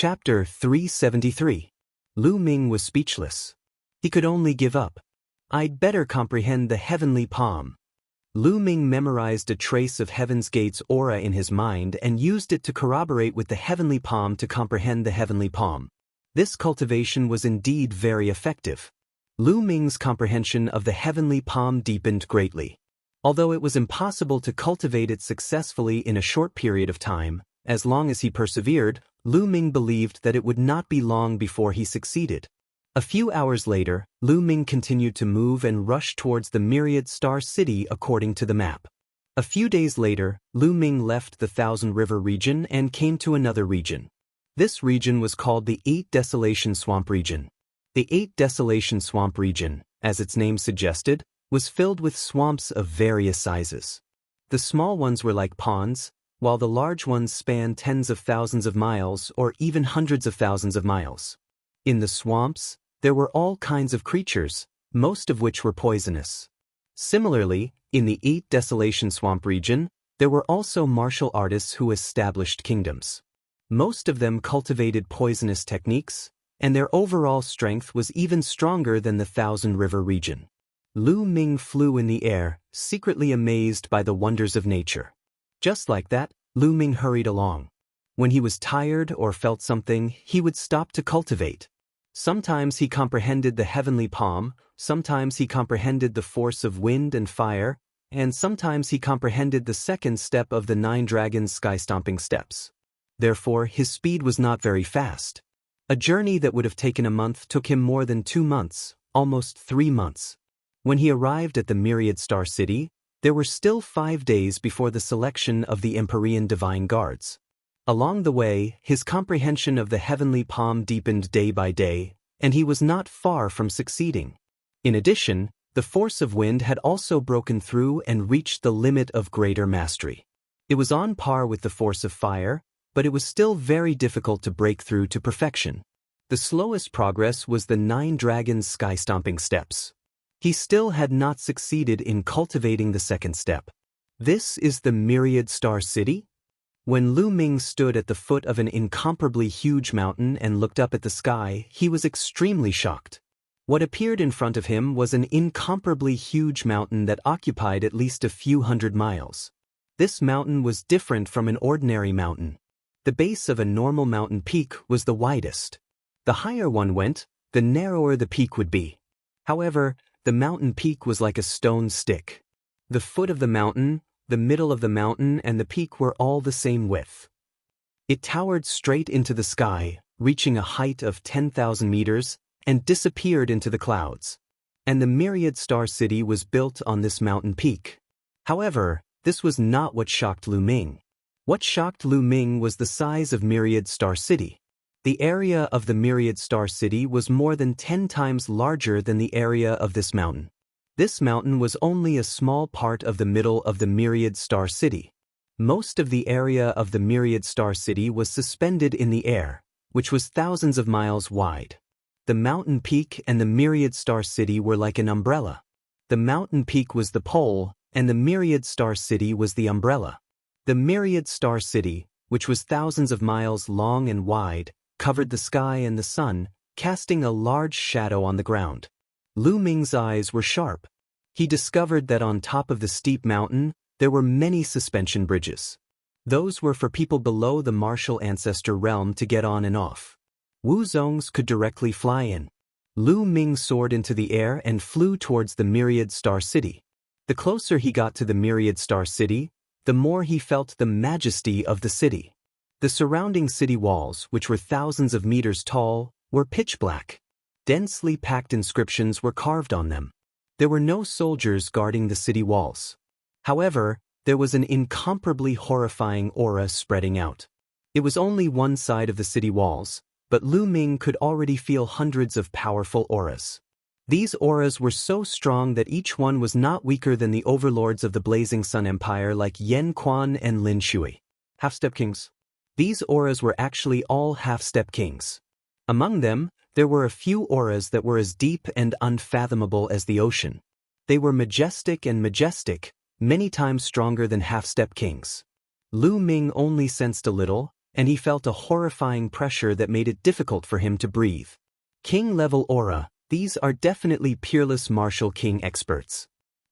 Chapter 373. Lu Ming was speechless. He could only give up. I'd better comprehend the heavenly palm. Lu Ming memorized a trace of Heaven's Gate's aura in his mind and used it to corroborate with the heavenly palm to comprehend the heavenly palm. This cultivation was indeed very effective. Lu Ming's comprehension of the heavenly palm deepened greatly. Although it was impossible to cultivate it successfully in a short period of time, as long as he persevered, Lu Ming believed that it would not be long before he succeeded. A few hours later, Lu Ming continued to move and rush towards the Myriad Star City according to the map. A few days later, Lu Ming left the Thousand River region and came to another region. This region was called the Eight Desolation Swamp region. The Eight Desolation Swamp region, as its name suggested, was filled with swamps of various sizes. The small ones were like ponds, while the large ones spanned tens of thousands of miles or even hundreds of thousands of miles. In the swamps, there were all kinds of creatures, most of which were poisonous. Similarly, in the Eight Desolation Swamp region, there were also martial artists who established kingdoms. Most of them cultivated poisonous techniques, and their overall strength was even stronger than the Thousand River region. Lu Ming flew in the air, secretly amazed by the wonders of nature. Just like that, Lu Ming hurried along. When he was tired or felt something, he would stop to cultivate. Sometimes he comprehended the heavenly palm, sometimes he comprehended the force of wind and fire, and sometimes he comprehended the second step of the 9 dragons' sky-stomping steps. Therefore, his speed was not very fast. A journey that would have taken a month took him more than 2 months, almost 3 months. When he arrived at the Myriad Star City, there were still 5 days before the selection of the Empyrean Divine Guards. Along the way, his comprehension of the heavenly palm deepened day by day, and he was not far from succeeding. In addition, the force of wind had also broken through and reached the limit of greater mastery. It was on par with the force of fire, but it was still very difficult to break through to perfection. The slowest progress was the 9 dragons' sky-stomping steps. He still had not succeeded in cultivating the second step. This is the Myriad Star City? When Lu Ming stood at the foot of an incomparably huge mountain and looked up at the sky, he was extremely shocked. What appeared in front of him was an incomparably huge mountain that occupied at least a few hundred miles. This mountain was different from an ordinary mountain. The base of a normal mountain peak was the widest. The higher one went, the narrower the peak would be. However, the mountain peak was like a stone stick. The foot of the mountain, the middle of the mountain, and the peak were all the same width. It towered straight into the sky, reaching a height of 10,000 meters, and disappeared into the clouds. And the Myriad Star City was built on this mountain peak. However, this was not what shocked Lu Ming. What shocked Lu Ming was the size of Myriad Star City. The area of the Myriad Star City was more than 10 times larger than the area of this mountain. This mountain was only a small part of the middle of the Myriad Star City. Most of the area of the Myriad Star City was suspended in the air, which was thousands of miles wide. The mountain peak and the Myriad Star City were like an umbrella. The mountain peak was the pole, and the Myriad Star City was the umbrella. The Myriad Star City, which was thousands of miles long and wide, covered the sky and the sun, casting a large shadow on the ground. Lu Ming's eyes were sharp. He discovered that on top of the steep mountain, there were many suspension bridges. Those were for people below the martial ancestor realm to get on and off. Wu Zong's could directly fly in. Lu Ming soared into the air and flew towards the Myriad Star City. The closer he got to the Myriad Star City, the more he felt the majesty of the city. The surrounding city walls, which were thousands of meters tall, were pitch black. Densely packed inscriptions were carved on them. There were no soldiers guarding the city walls. However, there was an incomparably horrifying aura spreading out. It was only one side of the city walls, but Lu Ming could already feel hundreds of powerful auras. These auras were so strong that each one was not weaker than the overlords of the Blazing Sun Empire like Yen Quan and Lin Shui. Half-step kings. These auras were actually all half-step kings. Among them, there were a few auras that were as deep and unfathomable as the ocean. They were majestic, many times stronger than half-step kings. Lu Ming only sensed a little, and he felt a horrifying pressure that made it difficult for him to breathe. King-level aura, these are definitely peerless martial king experts.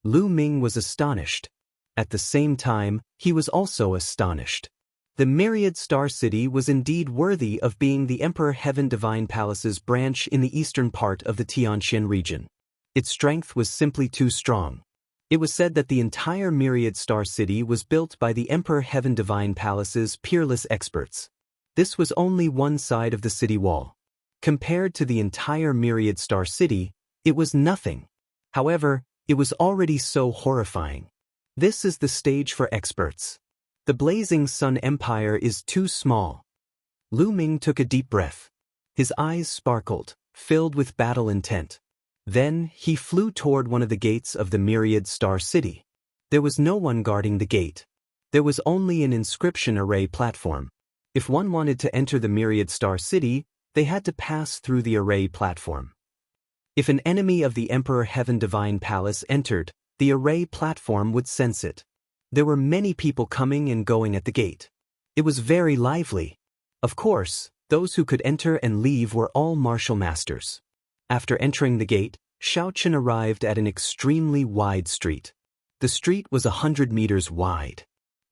Lu Ming was astonished. At the same time, he was also astonished. The Myriad Star City was indeed worthy of being the Emperor Heaven Divine Palace's branch in the eastern part of the Tianqian region. Its strength was simply too strong. It was said that the entire Myriad Star City was built by the Emperor Heaven Divine Palace's peerless experts. This was only one side of the city wall. Compared to the entire Myriad Star City, it was nothing. However, it was already so horrifying. This is the stage for experts. The Blazing Sun Empire is too small. Lu Ming took a deep breath. His eyes sparkled, filled with battle intent. Then, he flew toward one of the gates of the Myriad Star City. There was no one guarding the gate. There was only an inscription array platform. If one wanted to enter the Myriad Star City, they had to pass through the array platform. If an enemy of the Emperor Heaven Divine Palace entered, the array platform would sense it. There were many people coming and going at the gate. It was very lively. Of course, those who could enter and leave were all martial masters. After entering the gate, Shaochen arrived at an extremely wide street. The street was 100 meters wide.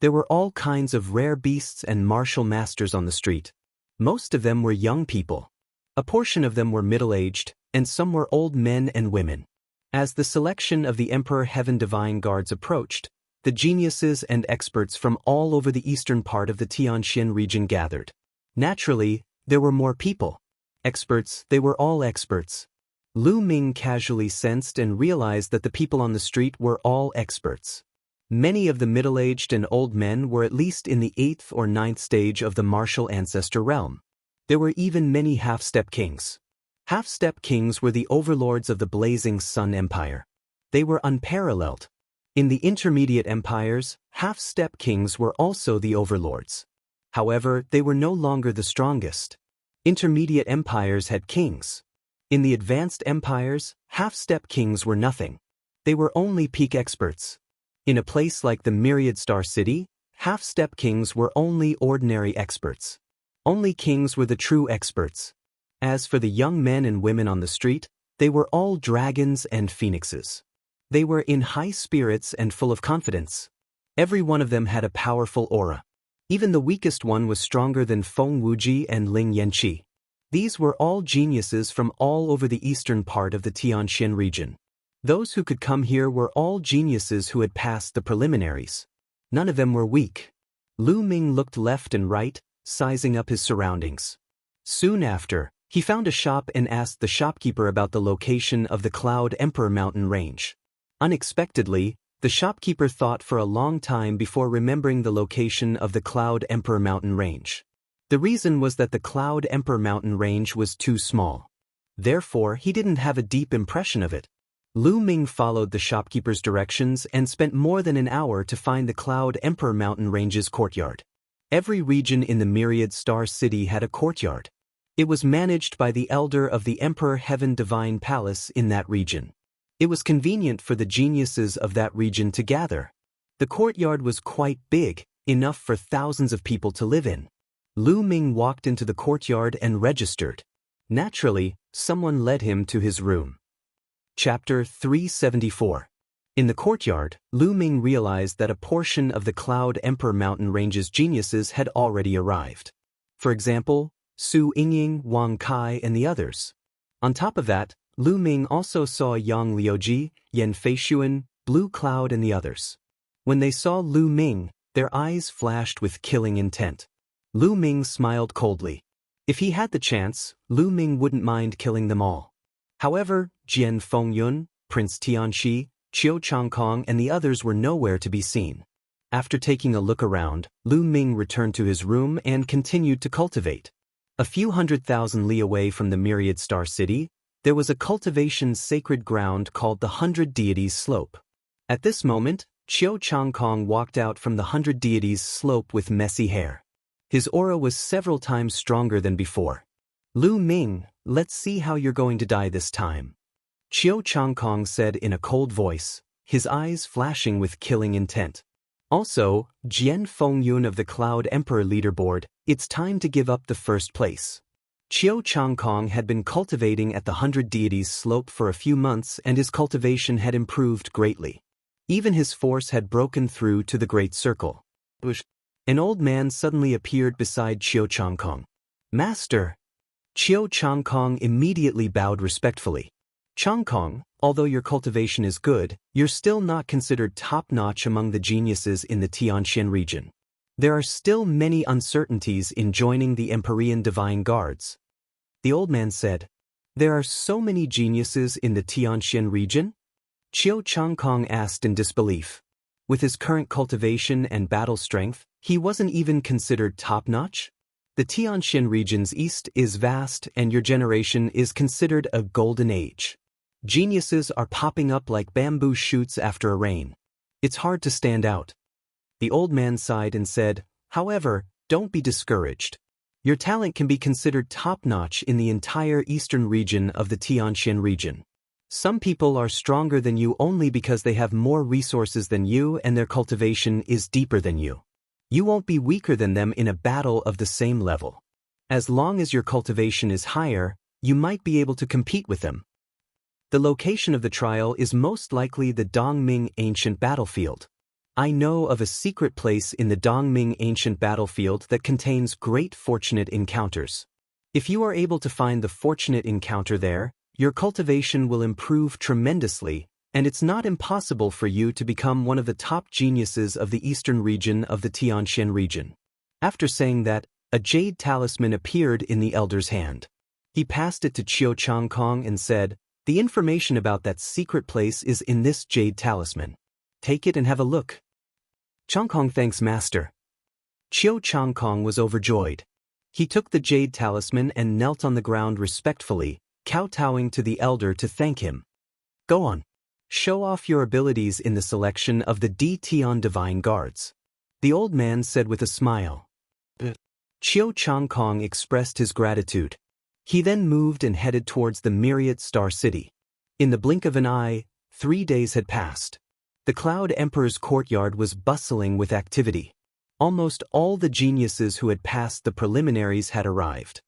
There were all kinds of rare beasts and martial masters on the street. Most of them were young people. A portion of them were middle-aged, and some were old men and women. As the selection of the Emperor Heaven Divine Guards approached, the geniuses and experts from all over the eastern part of the Tianqian region gathered. Naturally, there were more people. Experts, they were all experts. Lu Ming casually sensed and realized that the people on the street were all experts. Many of the middle-aged and old men were at least in the 8th or 9th stage of the martial ancestor realm. There were even many half-step kings. Half-step kings were the overlords of the Blazing Sun Empire. They were unparalleled. In the intermediate empires, half-step kings were also the overlords. However, they were no longer the strongest. Intermediate empires had kings. In the advanced empires, half-step kings were nothing. They were only peak experts. In a place like the Myriad Star City, half-step kings were only ordinary experts. Only kings were the true experts. As for the young men and women on the street, they were all dragons and phoenixes. They were in high spirits and full of confidence. Every one of them had a powerful aura. Even the weakest one was stronger than Feng Wuji and Ling Yanqi. These were all geniuses from all over the eastern part of the Tianqian region. Those who could come here were all geniuses who had passed the preliminaries. None of them were weak. Lu Ming looked left and right, sizing up his surroundings. Soon after, he found a shop and asked the shopkeeper about the location of the Cloud Emperor mountain range. Unexpectedly, the shopkeeper thought for a long time before remembering the location of the Cloud Emperor mountain range. The reason was that the Cloud Emperor mountain range was too small. Therefore, he didn't have a deep impression of it. Lu Ming followed the shopkeeper's directions and spent more than an hour to find the Cloud Emperor mountain range's courtyard. Every region in the Myriad Star City had a courtyard. It was managed by the elder of the Emperor Heaven Divine Palace in that region. It was convenient for the geniuses of that region to gather. The courtyard was quite big, enough for thousands of people to live in. Lu Ming walked into the courtyard and registered. Naturally, someone led him to his room. Chapter 374. In the courtyard, Lu Ming realized that a portion of the Cloud Emperor mountain range's geniuses had already arrived. For example, Su Yingying, Wang Kai, and the others. On top of that, Lu Ming also saw Yang Liuji, Yan Feishuan, Blue Cloud, and the others. When they saw Lu Ming, their eyes flashed with killing intent. Lu Ming smiled coldly. If he had the chance, Lu Ming wouldn't mind killing them all. However, Jian Fengyun, Prince Tianxi, Qiu Changkong, and the others were nowhere to be seen. After taking a look around, Lu Ming returned to his room and continued to cultivate. A few 100,000 li away from the Myriad Star City, there was a cultivation sacred ground called the 100 Deities Slope. At this moment, Qiu Changkong walked out from the 100 Deities Slope with messy hair. His aura was several times stronger than before. Lu Ming, let's see how you're going to die this time. Qiu Changkong said in a cold voice, his eyes flashing with killing intent. Also, Jian Fengyun of the Cloud Emperor leaderboard, it's time to give up the first place. Qiu Changkong had been cultivating at the 100 Deities slope for a few months and his cultivation had improved greatly. Even his force had broken through to the Great Circle. An old man suddenly appeared beside Qiu Changkong. Master! Qiu Changkong immediately bowed respectfully. Changkong, although your cultivation is good, you're still not considered top-notch among the geniuses in the Tianxian region. There are still many uncertainties in joining the Empyrean Divine Guards. The old man said, There are so many geniuses in the Tianxian region? Qiu Changkong asked in disbelief. With his current cultivation and battle strength, he wasn't even considered top-notch? The Tianxian region's east is vast and your generation is considered a golden age. Geniuses are popping up like bamboo shoots after a rain. It's hard to stand out. The old man sighed and said, However, don't be discouraged. Your talent can be considered top-notch in the entire eastern region of the Tianxian region. Some people are stronger than you only because they have more resources than you and their cultivation is deeper than you. You won't be weaker than them in a battle of the same level. As long as your cultivation is higher, you might be able to compete with them. The location of the trial is most likely the Dongming Ancient Battlefield. I know of a secret place in the Dongming Ancient Battlefield that contains great fortunate encounters. If you are able to find the fortunate encounter there, your cultivation will improve tremendously, and it's not impossible for you to become one of the top geniuses of the eastern region of the Tianxian region. After saying that, a jade talisman appeared in the elder's hand. He passed it to Qiu Changkong and said, The information about that secret place is in this jade talisman. Take it and have a look. Changkong thanks Master. Qiu Changkong was overjoyed. He took the jade talisman and knelt on the ground respectfully, kowtowing to the elder to thank him. Go on. Show off your abilities in the selection of the Tian Divine Guards. The old man said with a smile. Qiu Changkong expressed his gratitude. He then moved and headed towards the Myriad Star City. In the blink of an eye, 3 days had passed. The Cloud Emperor's courtyard was bustling with activity. Almost all the geniuses who had passed the preliminaries had arrived.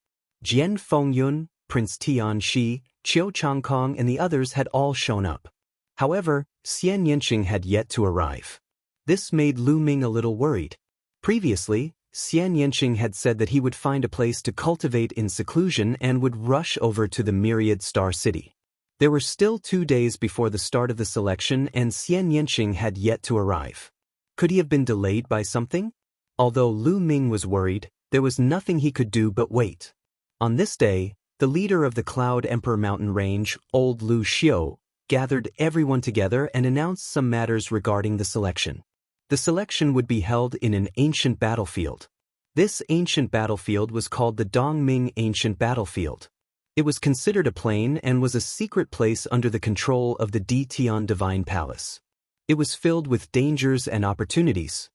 Jian Fengyun, Prince Tian Shi, Qiu Changkong and the others had all shown up. However, Xian Yanqing had yet to arrive. This made Lu Ming a little worried. Previously, Xian Yanqing had said that he would find a place to cultivate in seclusion and would rush over to the Myriad Star City. There were still 2 days before the start of the selection and Xian Yanqing had yet to arrive. Could he have been delayed by something? Although Lu Ming was worried, there was nothing he could do but wait. On this day, the leader of the Cloud Emperor Mountain Range, Old Lu Xiu, gathered everyone together and announced some matters regarding the selection. The selection would be held in an ancient battlefield. This ancient battlefield was called the Dongming Ancient Battlefield. It was considered a plain and was a secret place under the control of the Tian Divine Palace. It was filled with dangers and opportunities.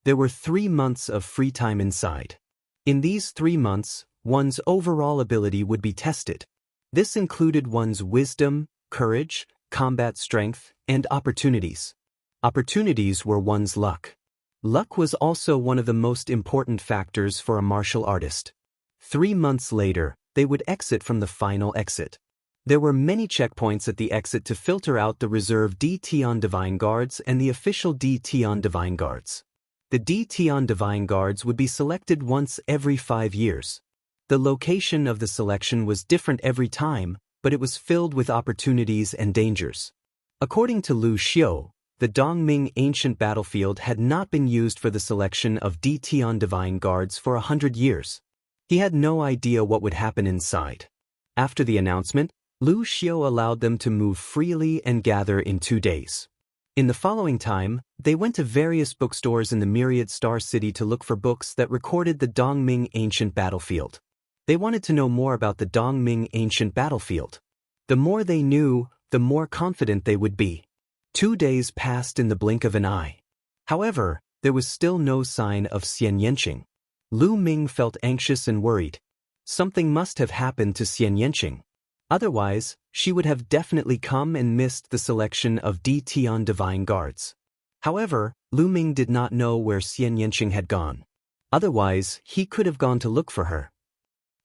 There were 3 months of free time inside. In these 3 months, one's overall ability would be tested. This included one's wisdom, courage, combat strength, and opportunities. Opportunities were one's luck. Luck was also one of the most important factors for a martial artist. 3 months later, they would exit from the final exit. There were many checkpoints at the exit to filter out the reserve Tian Divine Guards and the official Tian Divine Guards. The Tian Divine Guards would be selected once every 5 years. The location of the selection was different every time, but it was filled with opportunities and dangers. According to Lu Xiu, the Dongming Ancient Battlefield had not been used for the selection of Tian Divine Guards for 100 years. He had no idea what would happen inside. After the announcement, Lu Xiu allowed them to move freely and gather in 2 days. In the following time, they went to various bookstores in the Myriad Star City to look for books that recorded the Dongming Ancient Battlefield. They wanted to know more about the Dongming Ancient Battlefield. The more they knew, the more confident they would be. 2 days passed in the blink of an eye. However, there was still no sign of Xian Yanqing. Lu Ming felt anxious and worried. Something must have happened to Xian Yanqing. Otherwise, she would have definitely come and missed the selection of Tian Divine Guards. However, Lu Ming did not know where Xian Yanqing had gone. Otherwise, he could have gone to look for her.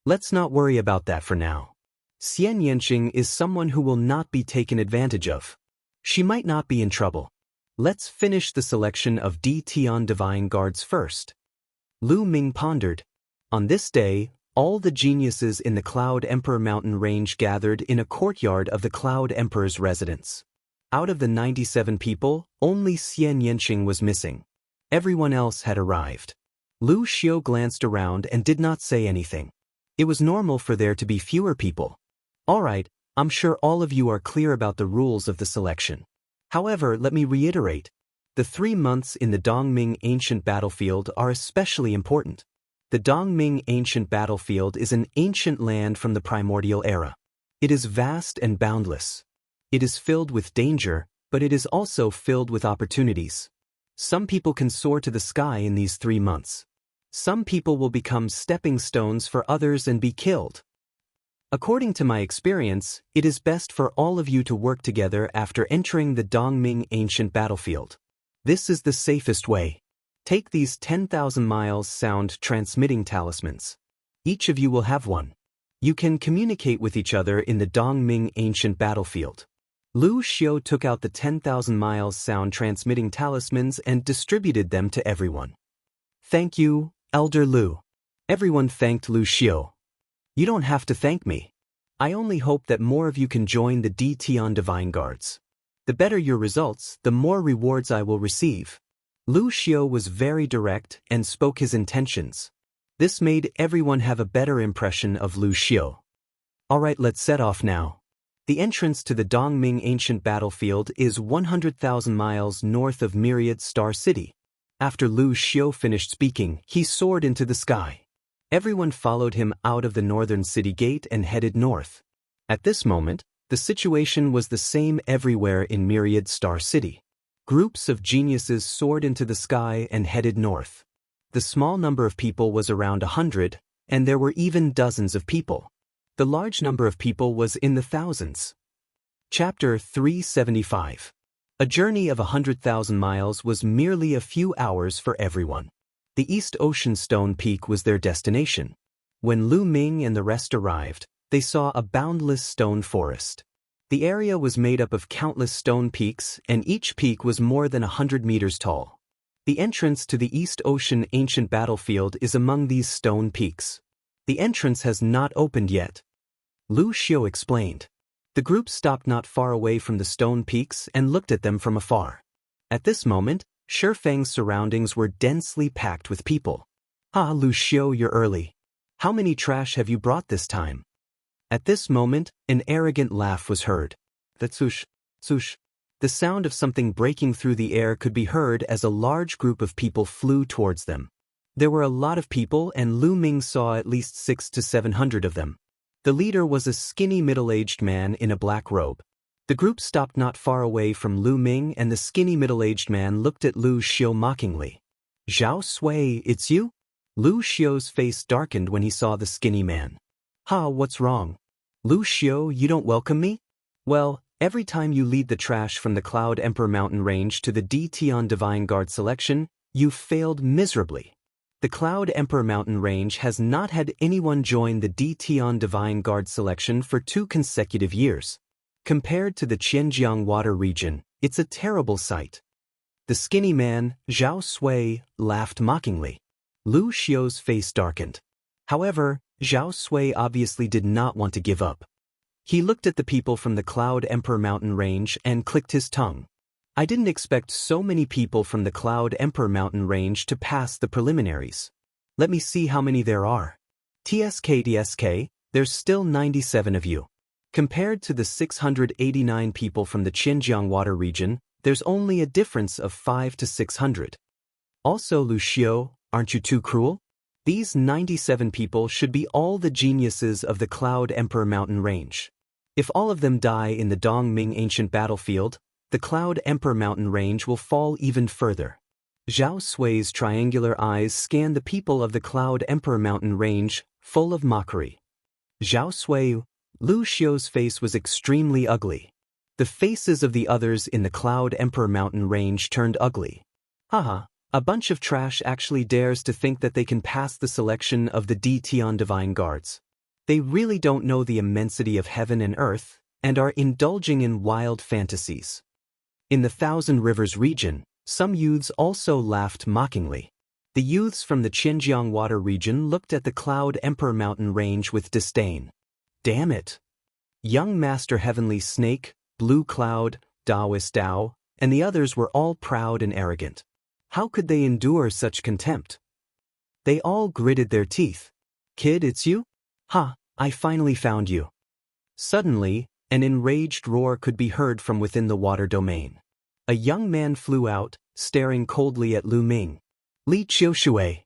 Let's not worry about that for now. Xian Yanqing is someone who will not be taken advantage of. She might not be in trouble. Let's finish the selection of Tian divine guards first. Lu Ming pondered. On this day, all the geniuses in the Cloud Emperor mountain range gathered in a courtyard of the Cloud Emperor's residence. Out of the 97 people, only Xian Yanqing was missing. Everyone else had arrived. Lu Xiao glanced around and did not say anything. It was normal for there to be fewer people. Alright, I'm sure all of you are clear about the rules of the selection. However, let me reiterate. The 3 months in the Dongming Ancient Battlefield are especially important. The Dongming Ancient Battlefield is an ancient land from the primordial era. It is vast and boundless. It is filled with danger, but it is also filled with opportunities. Some people can soar to the sky in these 3 months. Some people will become stepping stones for others and be killed. According to my experience, it is best for all of you to work together after entering the Dongming Ancient Battlefield. This is the safest way. Take these 10,000 miles sound transmitting talismans. Each of you will have one. You can communicate with each other in the Dongming Ancient Battlefield. Lu Xiao took out the 10,000 miles sound transmitting talismans and distributed them to everyone. Thank you, Elder Lu. Everyone thanked Lu Xiao. You don't have to thank me. I only hope that more of you can join the Tian Divine Guards. The better your results, the more rewards I will receive. Lu Xiao was very direct and spoke his intentions. This made everyone have a better impression of Lu Xiao. Alright, let's set off now. The entrance to the Dongming Ancient Battlefield is 100,000 miles north of Myriad Star City. After Lu Xiao finished speaking, he soared into the sky. Everyone followed him out of the northern city gate and headed north. At this moment, the situation was the same everywhere in Myriad Star City. Groups of geniuses soared into the sky and headed north. The small number of people was around 100, and there were even dozens of people. The large number of people was in the thousands. Chapter 375. A journey of 100,000 miles was merely a few hours for everyone. The East Ocean Stone Peak was their destination. When Lu Ming and the rest arrived, they saw a boundless stone forest. The area was made up of countless stone peaks, and each peak was more than 100 meters tall. The entrance to the East Ocean Ancient Battlefield is among these stone peaks. The entrance has not opened yet. Lu Xiao explained. The group stopped not far away from the stone peaks and looked at them from afar. At this moment, Shifeng's surroundings were densely packed with people. Ah, Lu Xiao, you're early. How many trash have you brought this time? At this moment, an arrogant laugh was heard. The tsush, tsush. The sound of something breaking through the air could be heard as a large group of people flew towards them. There were a lot of people, and Lu Ming saw at least 600 to 700 of them. The leader was a skinny middle-aged man in a black robe. The group stopped not far away from Lu Ming, and the skinny middle-aged man looked at Lu Xiao mockingly. Zhao Sui, it's you? Lu Xiao's face darkened when he saw the skinny man. Ha, what's wrong? Lu Xiao, you don't welcome me? Well, every time you lead the trash from the Cloud Emperor mountain range to the Tian Divine Guard selection, you've failed miserably. The Cloud Emperor mountain range has not had anyone join the Tian Divine Guard selection for 2 consecutive years. Compared to the Qianjiang water region, it's a terrible sight. The skinny man, Zhao Sui, laughed mockingly. Lu Xiao's face darkened. However, Zhao Sui obviously did not want to give up. He looked at the people from the Cloud Emperor mountain range and clicked his tongue. I didn't expect so many people from the Cloud Emperor mountain range to pass the preliminaries. Let me see how many there are. TSK, there's still 97 of you. Compared to the 689 people from the Xinjiang water region, there's only a difference of 500 to 600. Also, Lu Xiao, aren't you too cruel? These 97 people should be all the geniuses of the Cloud Emperor mountain range. If all of them die in the Dongming Ancient Battlefield, the Cloud Emperor mountain range will fall even further. Zhao Sui's triangular eyes scanned the people of the Cloud Emperor mountain range, full of mockery. Zhao Sui, Lu Xiao's face was extremely ugly. The faces of the others in the Cloud Emperor mountain range turned ugly. Haha, a bunch of trash actually dares to think that they can pass the selection of the Tion Divine Guards. They really don't know the immensity of heaven and earth, and are indulging in wild fantasies. In the Thousand Rivers region, some youths also laughed mockingly. The youths from the Xinjiang Water region looked at the Cloud Emperor mountain range with disdain. Damn it! Young Master Heavenly Snake, Blue Cloud, Taoist Dao, and the others were all proud and arrogant. How could they endure such contempt? They all gritted their teeth. Kid, it's you? Ha, I finally found you. Suddenly, an enraged roar could be heard from within the water domain. A young man flew out, staring coldly at Lu Ming. Li Qiushui.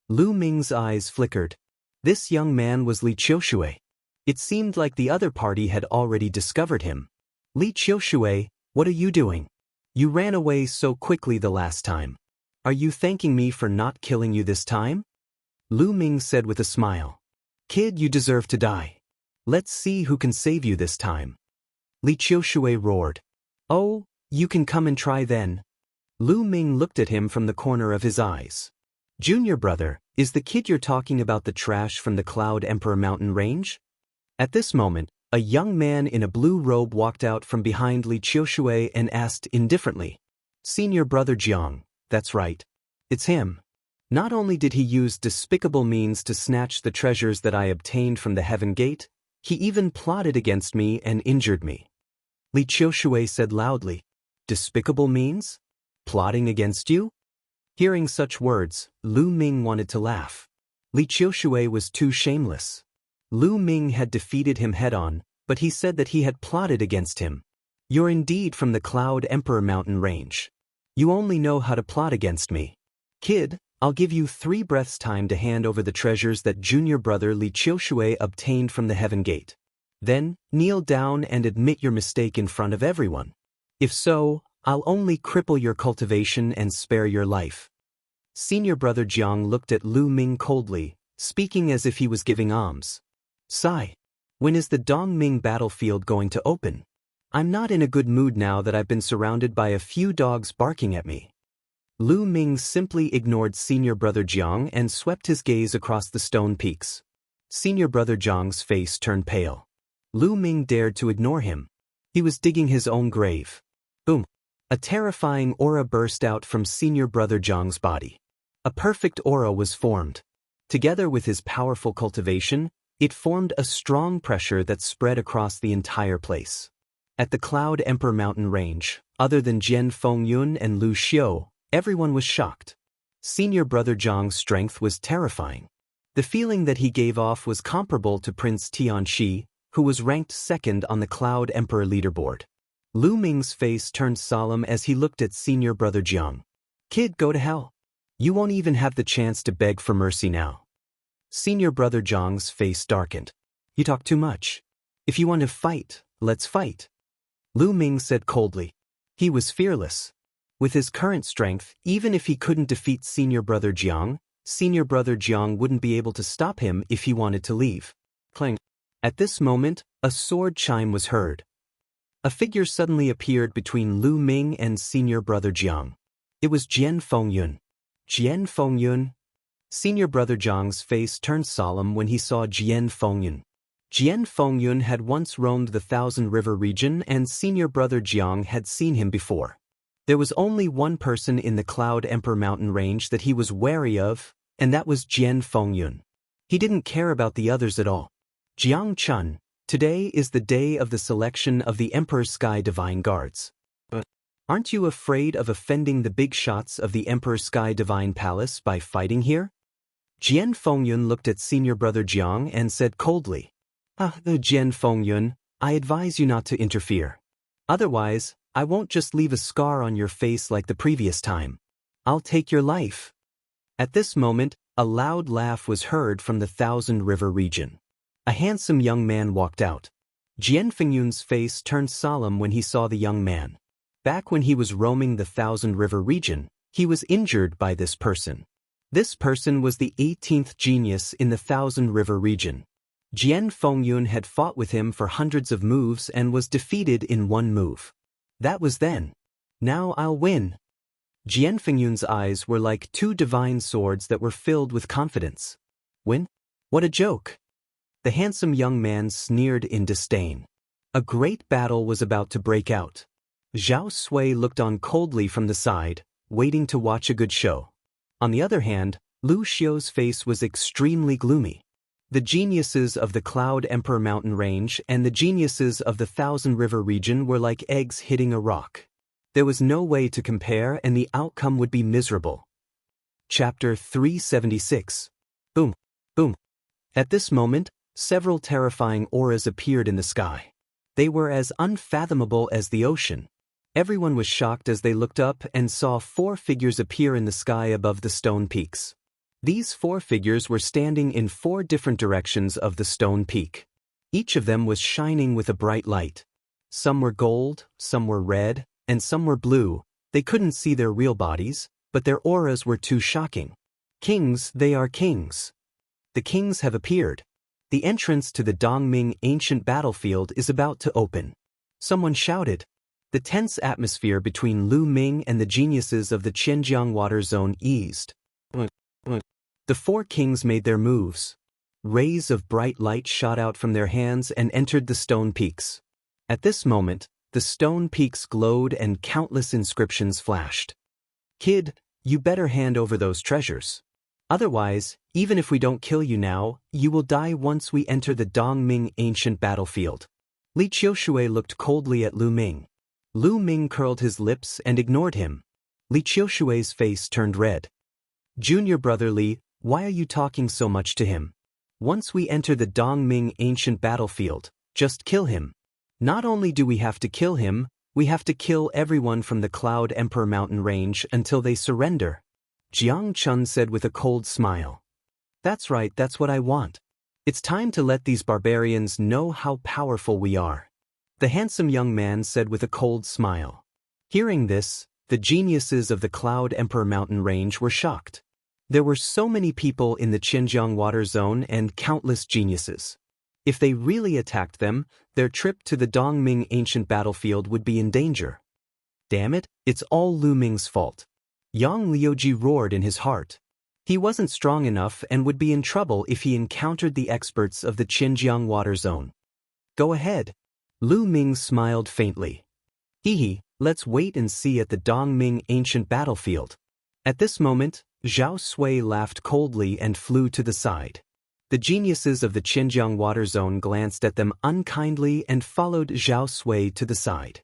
Lu Ming's eyes flickered. This young man was Li Qiushui. It seemed like the other party had already discovered him. Li Qiushui, what are you doing? You ran away so quickly the last time. Are you thanking me for not killing you this time? Lu Ming said with a smile. Kid, you deserve to die. Let's see who can save you this time. Li Qiushui roared. Oh, you can come and try then. Lu Ming looked at him from the corner of his eyes. Junior brother, is the kid you're talking about the trash from the Cloud Emperor mountain range? At this moment, a young man in a blue robe walked out from behind Li Qiushui and asked indifferently. Senior brother Jiang, that's right. It's him. Not only did he use despicable means to snatch the treasures that I obtained from the Heaven Gate, he even plotted against me and injured me. Li Qiushui said loudly. Despicable means? Plotting against you? Hearing such words, Lu Ming wanted to laugh. Li Qiushui was too shameless. Lu Ming had defeated him head-on, but he said that he had plotted against him. You're indeed from the Cloud Emperor mountain range. You only know how to plot against me. Kid, I'll give you 3 breaths time to hand over the treasures that junior brother Li Qiushui obtained from the Heaven Gate. Then, kneel down and admit your mistake in front of everyone. If so, I'll only cripple your cultivation and spare your life. Senior brother Jiang looked at Lu Ming coldly, speaking as if he was giving alms. Sigh. When is the Dongming battlefield going to open? I'm not in a good mood now that I've been surrounded by a few dogs barking at me. Lu Ming simply ignored senior brother Jiang and swept his gaze across the stone peaks. Senior brother Jiang's face turned pale. Lu Ming dared to ignore him. He was digging his own grave. Boom. A terrifying aura burst out from senior brother Jiang's body. A perfect aura was formed. Together with his powerful cultivation, it formed a strong pressure that spread across the entire place. At the Cloud Emperor mountain range, other than Jian Fengyun and Lu Xiu, everyone was shocked. Senior brother Jiang's strength was terrifying. The feeling that he gave off was comparable to Prince Tianxi, who was ranked second on the Cloud Emperor leaderboard. Lu Ming's face turned solemn as he looked at senior brother Jiang. Kid, go to hell. You won't even have the chance to beg for mercy now. Senior brother Jiang's face darkened. You talk too much. If you want to fight, let's fight. Lu Ming said coldly. He was fearless. With his current strength, even if he couldn't defeat senior brother Jiang wouldn't be able to stop him if he wanted to leave. Clang. At this moment, a sword chime was heard. A figure suddenly appeared between Lu Ming and senior brother Jiang. It was Jian Fengyun. Jian Fengyun? Senior brother Jiang's face turned solemn when he saw Jian Fengyun. Jian Fengyun had once roamed the Thousand River region and senior brother Jiang had seen him before. There was only one person in the Cloud Emperor mountain range that he was wary of, and that was Jian Fengyun. He didn't care about the others at all. Jiang Chun, today is the day of the selection of the Emperor's Sky Divine Guards. But aren't you afraid of offending the big shots of the Emperor's Sky Divine Palace by fighting here? Jian Fengyun looked at senior brother Jiang and said coldly, Jian Fengyun, I advise you not to interfere. Otherwise, I won't just leave a scar on your face like the previous time. I'll take your life. At this moment, a loud laugh was heard from the Thousand River region. A handsome young man walked out. Jian Fengyun's face turned solemn when he saw the young man. Back when he was roaming the Thousand River region, he was injured by this person. This person was the 18th genius in the Thousand River region. Jian Fengyun had fought with him for hundreds of moves and was defeated in one move. That was then. Now I'll win. Jian Fengyun's eyes were like two divine swords that were filled with confidence. Win? What a joke! The handsome young man sneered in disdain. A great battle was about to break out. Zhao Sui looked on coldly from the side, waiting to watch a good show. On the other hand, Lu Xiu's face was extremely gloomy. The geniuses of the Cloud Emperor mountain range and the geniuses of the Thousand River region were like eggs hitting a rock. There was no way to compare and the outcome would be miserable. Chapter 376. Boom. Boom. At this moment, several terrifying auras appeared in the sky. They were as unfathomable as the ocean. Everyone was shocked as they looked up and saw 4 figures appear in the sky above the stone peaks. These 4 figures were standing in 4 different directions of the stone peak. Each of them was shining with a bright light. Some were gold, some were red, and some were blue. They couldn't see their real bodies, but their auras were too shocking. Kings, they are kings. The kings have appeared. The entrance to the Dongming ancient battlefield is about to open. Someone shouted. The tense atmosphere between Lu Ming and the geniuses of the Qianjiang water zone eased. The 4 kings made their moves. Rays of bright light shot out from their hands and entered the stone peaks. At this moment, the stone peaks glowed and countless inscriptions flashed. Kid, you better hand over those treasures. Otherwise, even if we don't kill you now, you will die once we enter the Dongming ancient battlefield. Li Qiushui looked coldly at Lu Ming. Lu Ming curled his lips and ignored him. Li Qiushui's face turned red. Junior brother Li, why are you talking so much to him? Once we enter the Dongming ancient battlefield, just kill him. Not only do we have to kill him, we have to kill everyone from the Cloud Emperor mountain range until they surrender. Jiang Chun said with a cold smile. That's right, that's what I want. It's time to let these barbarians know how powerful we are. The handsome young man said with a cold smile. Hearing this, the geniuses of the Cloud Emperor mountain range were shocked. There were so many people in the Xinjiang water zone and countless geniuses. If they really attacked them, their trip to the Dongming ancient battlefield would be in danger. Damn it, it's all Lu Ming's fault. Yang Liuji roared in his heart. He wasn't strong enough and would be in trouble if he encountered the experts of the Xinjiang water zone. Go ahead. Lu Ming smiled faintly. Hee, let's wait and see at the Dongming ancient battlefield. At this moment, Zhao Sui laughed coldly and flew to the side. The geniuses of the Xinjiang water zone glanced at them unkindly and followed Zhao Sui to the side.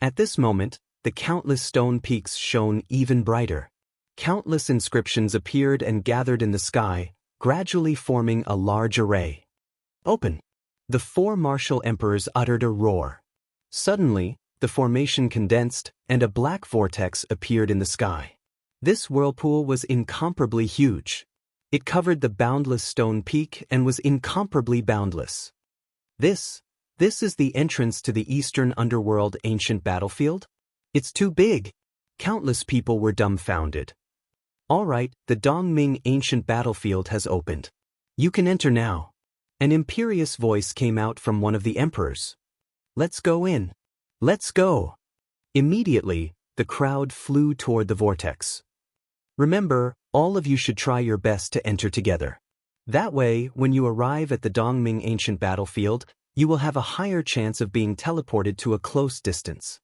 At this moment, the countless stone peaks shone even brighter. Countless inscriptions appeared and gathered in the sky, gradually forming a large array. Open! The 4 martial emperors uttered a roar. Suddenly, the formation condensed, and a black vortex appeared in the sky. This whirlpool was incomparably huge. It covered the boundless stone peak and was incomparably boundless. This is the entrance to the Eastern Underworld ancient battlefield? It's too big. Countless people were dumbfounded. All right, the Dongming ancient battlefield has opened. You can enter now. An imperious voice came out from one of the emperors. Let's go in. Let's go. Immediately, the crowd flew toward the vortex. Remember, all of you should try your best to enter together. That way, when you arrive at the Dongming ancient battlefield, you will have a higher chance of being teleported to a close distance.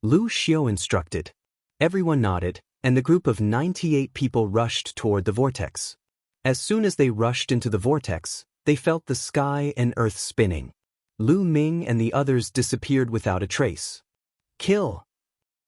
Lu Xiu instructed. Everyone nodded, and the group of 98 people rushed toward the vortex. As soon as they rushed into the vortex, they felt the sky and earth spinning. Lu Ming and the others disappeared without a trace. Kill!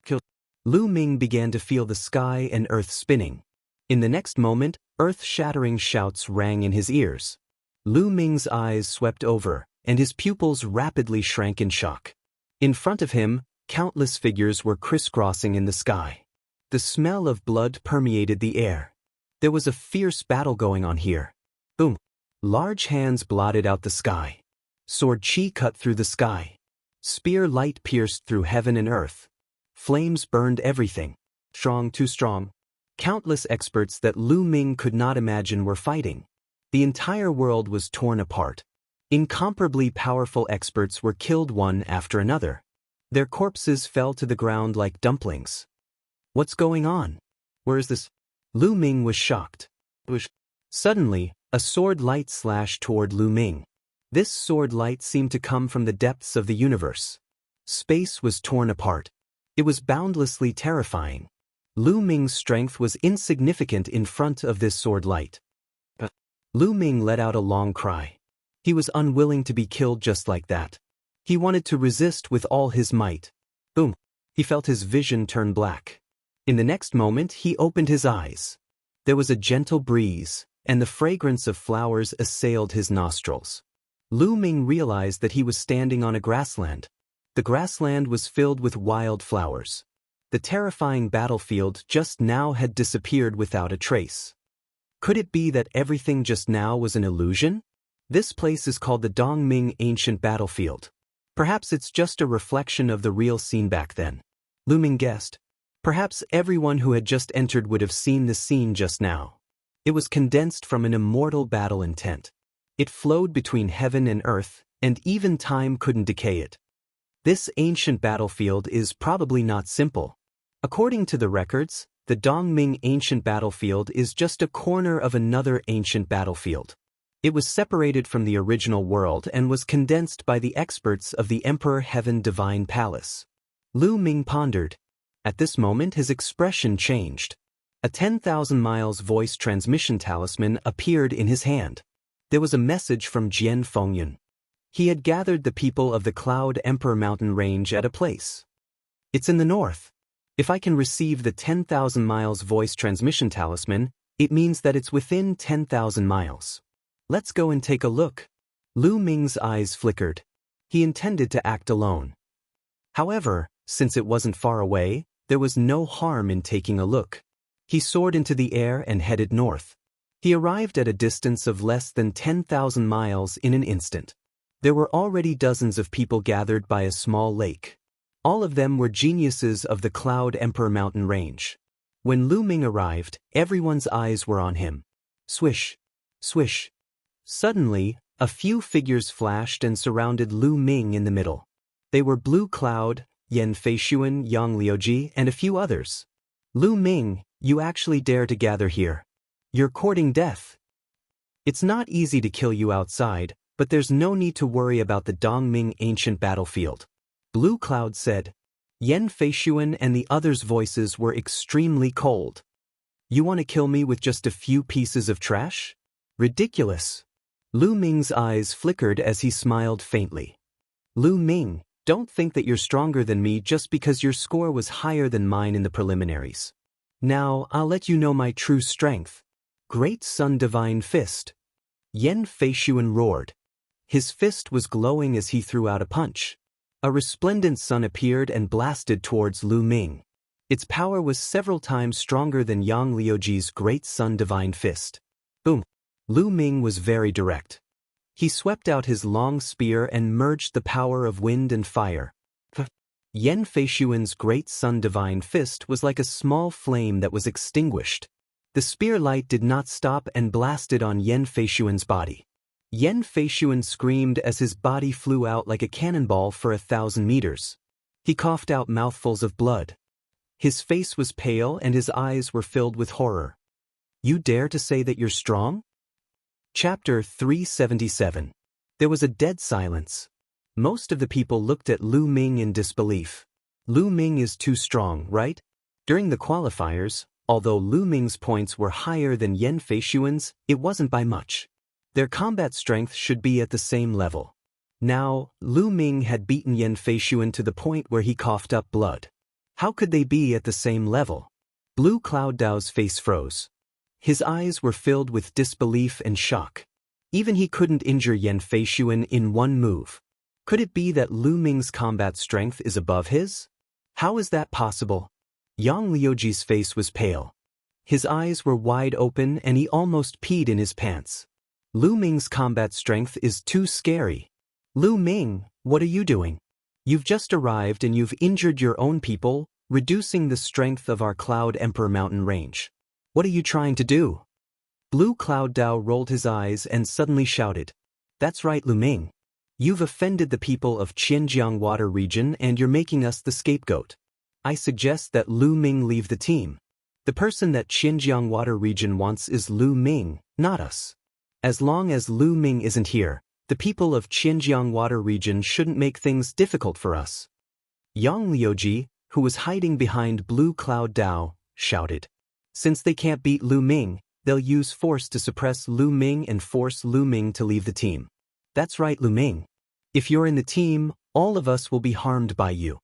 Kill! Lu Ming began to feel the sky and earth spinning. In the next moment, earth-shattering shouts rang in his ears. Lu Ming's eyes swept over, and his pupils rapidly shrank in shock. In front of him, countless figures were crisscrossing in the sky. The smell of blood permeated the air. There was a fierce battle going on here. Boom! Large hands blotted out the sky. Sword chi cut through the sky. Spear light pierced through heaven and earth. Flames burned everything. Strong, too strong. Countless experts that Lu Ming could not imagine were fighting. The entire world was torn apart. Incomparably powerful experts were killed one after another. Their corpses fell to the ground like dumplings. What's going on? Where is this? Lu Ming was shocked. Suddenly, a sword light slashed toward Lu Ming. This sword light seemed to come from the depths of the universe. Space was torn apart. It was boundlessly terrifying. Lu Ming's strength was insignificant in front of this sword light. Lu Ming let out a long cry. He was unwilling to be killed just like that. He wanted to resist with all his might. Boom! He felt his vision turn black. In the next moment, he opened his eyes. There was a gentle breeze, and the fragrance of flowers assailed his nostrils. Lu Ming realized that he was standing on a grassland. The grassland was filled with wild flowers. The terrifying battlefield just now had disappeared without a trace. Could it be that everything just now was an illusion? This place is called the Dongming Ancient Battlefield. Perhaps it's just a reflection of the real scene back then. Lu Ming guessed. Perhaps everyone who had just entered would have seen the scene just now. It was condensed from an immortal battle intent. It flowed between heaven and earth, and even time couldn't decay it. This ancient battlefield is probably not simple. According to the records, the Dongming Ancient Battlefield is just a corner of another ancient battlefield. It was separated from the original world and was condensed by the experts of the Emperor Heaven Divine Palace. Lu Ming pondered. At this moment his expression changed. A 10,000 miles voice transmission talisman appeared in his hand. There was a message from Jian Fengyun. He had gathered the people of the Cloud Emperor mountain range at a place. It's in the north. If I can receive the 10,000 miles voice transmission talisman, it means that it's within 10,000 miles. Let's go and take a look. Lu Ming's eyes flickered. He intended to act alone. However, since it wasn't far away, there was no harm in taking a look. He soared into the air and headed north. He arrived at a distance of less than 10,000 miles in an instant. There were already dozens of people gathered by a small lake. All of them were geniuses of the Cloud Emperor mountain range. When Lu Ming arrived, everyone's eyes were on him. Swish, swish. Suddenly, a few figures flashed and surrounded Lu Ming in the middle. They were Blue Cloud, Yan Feishuan, Yang Liuji, and a few others. Lu Ming, you actually dare to gather here. You're courting death. It's not easy to kill you outside, but there's no need to worry about the Dongming Ancient Battlefield. Blue Cloud said. Yan Feishuan and the others' voices were extremely cold. You want to kill me with just a few pieces of trash? Ridiculous. Lu Ming's eyes flickered as he smiled faintly. Lu Ming, don't think that you're stronger than me just because your score was higher than mine in the preliminaries. Now, I'll let you know my true strength. Great Sun Divine Fist. Yan Feishuan roared. His fist was glowing as he threw out a punch. A resplendent sun appeared and blasted towards Lu Ming. Its power was several times stronger than Yang Liuji's Great Sun Divine Fist. Boom! Lu Ming was very direct. He swept out his long spear and merged the power of wind and fire. Yan Feishuan's Great Sun Divine Fist was like a small flame that was extinguished. The spear light did not stop and blasted on Yan Feishuan's body. Yan Feishuan screamed as his body flew out like a cannonball for 1,000 meters. He coughed out mouthfuls of blood. His face was pale and his eyes were filled with horror. You dare to say that you're strong? Chapter 377. There was a dead silence. Most of the people looked at Lu Ming in disbelief. Lu Ming is too strong, right? During the qualifiers, although Lu Ming's points were higher than Yan Feishuan's, it wasn't by much. Their combat strength should be at the same level. Now, Lu Ming had beaten Yan Feishuan to the point where he coughed up blood. How could they be at the same level? Blue Cloud Dao's face froze. His eyes were filled with disbelief and shock. Even he couldn't injure Yan Feishuan in one move. Could it be that Lu Ming's combat strength is above his? How is that possible? Yang Liuji's face was pale. His eyes were wide open and he almost peed in his pants. Lu Ming's combat strength is too scary. Lu Ming, what are you doing? You've just arrived and you've injured your own people, reducing the strength of our Cloud Emperor mountain range. What are you trying to do? Blue Cloud Dao rolled his eyes and suddenly shouted. That's right, Lu Ming. You've offended the people of Xinjiang Water Region and you're making us the scapegoat. I suggest that Lu Ming leave the team. The person that Xinjiang Water Region wants is Lu Ming, not us. As long as Lu Ming isn't here, the people of Xinjiang Water Region shouldn't make things difficult for us. Yang Liuji, who was hiding behind Blue Cloud Dao, shouted. Since they can't beat Lu Ming, they'll use force to suppress Lu Ming and force Lu Ming to leave the team. That's right, Lu Ming. If you're in the team, all of us will be harmed by you.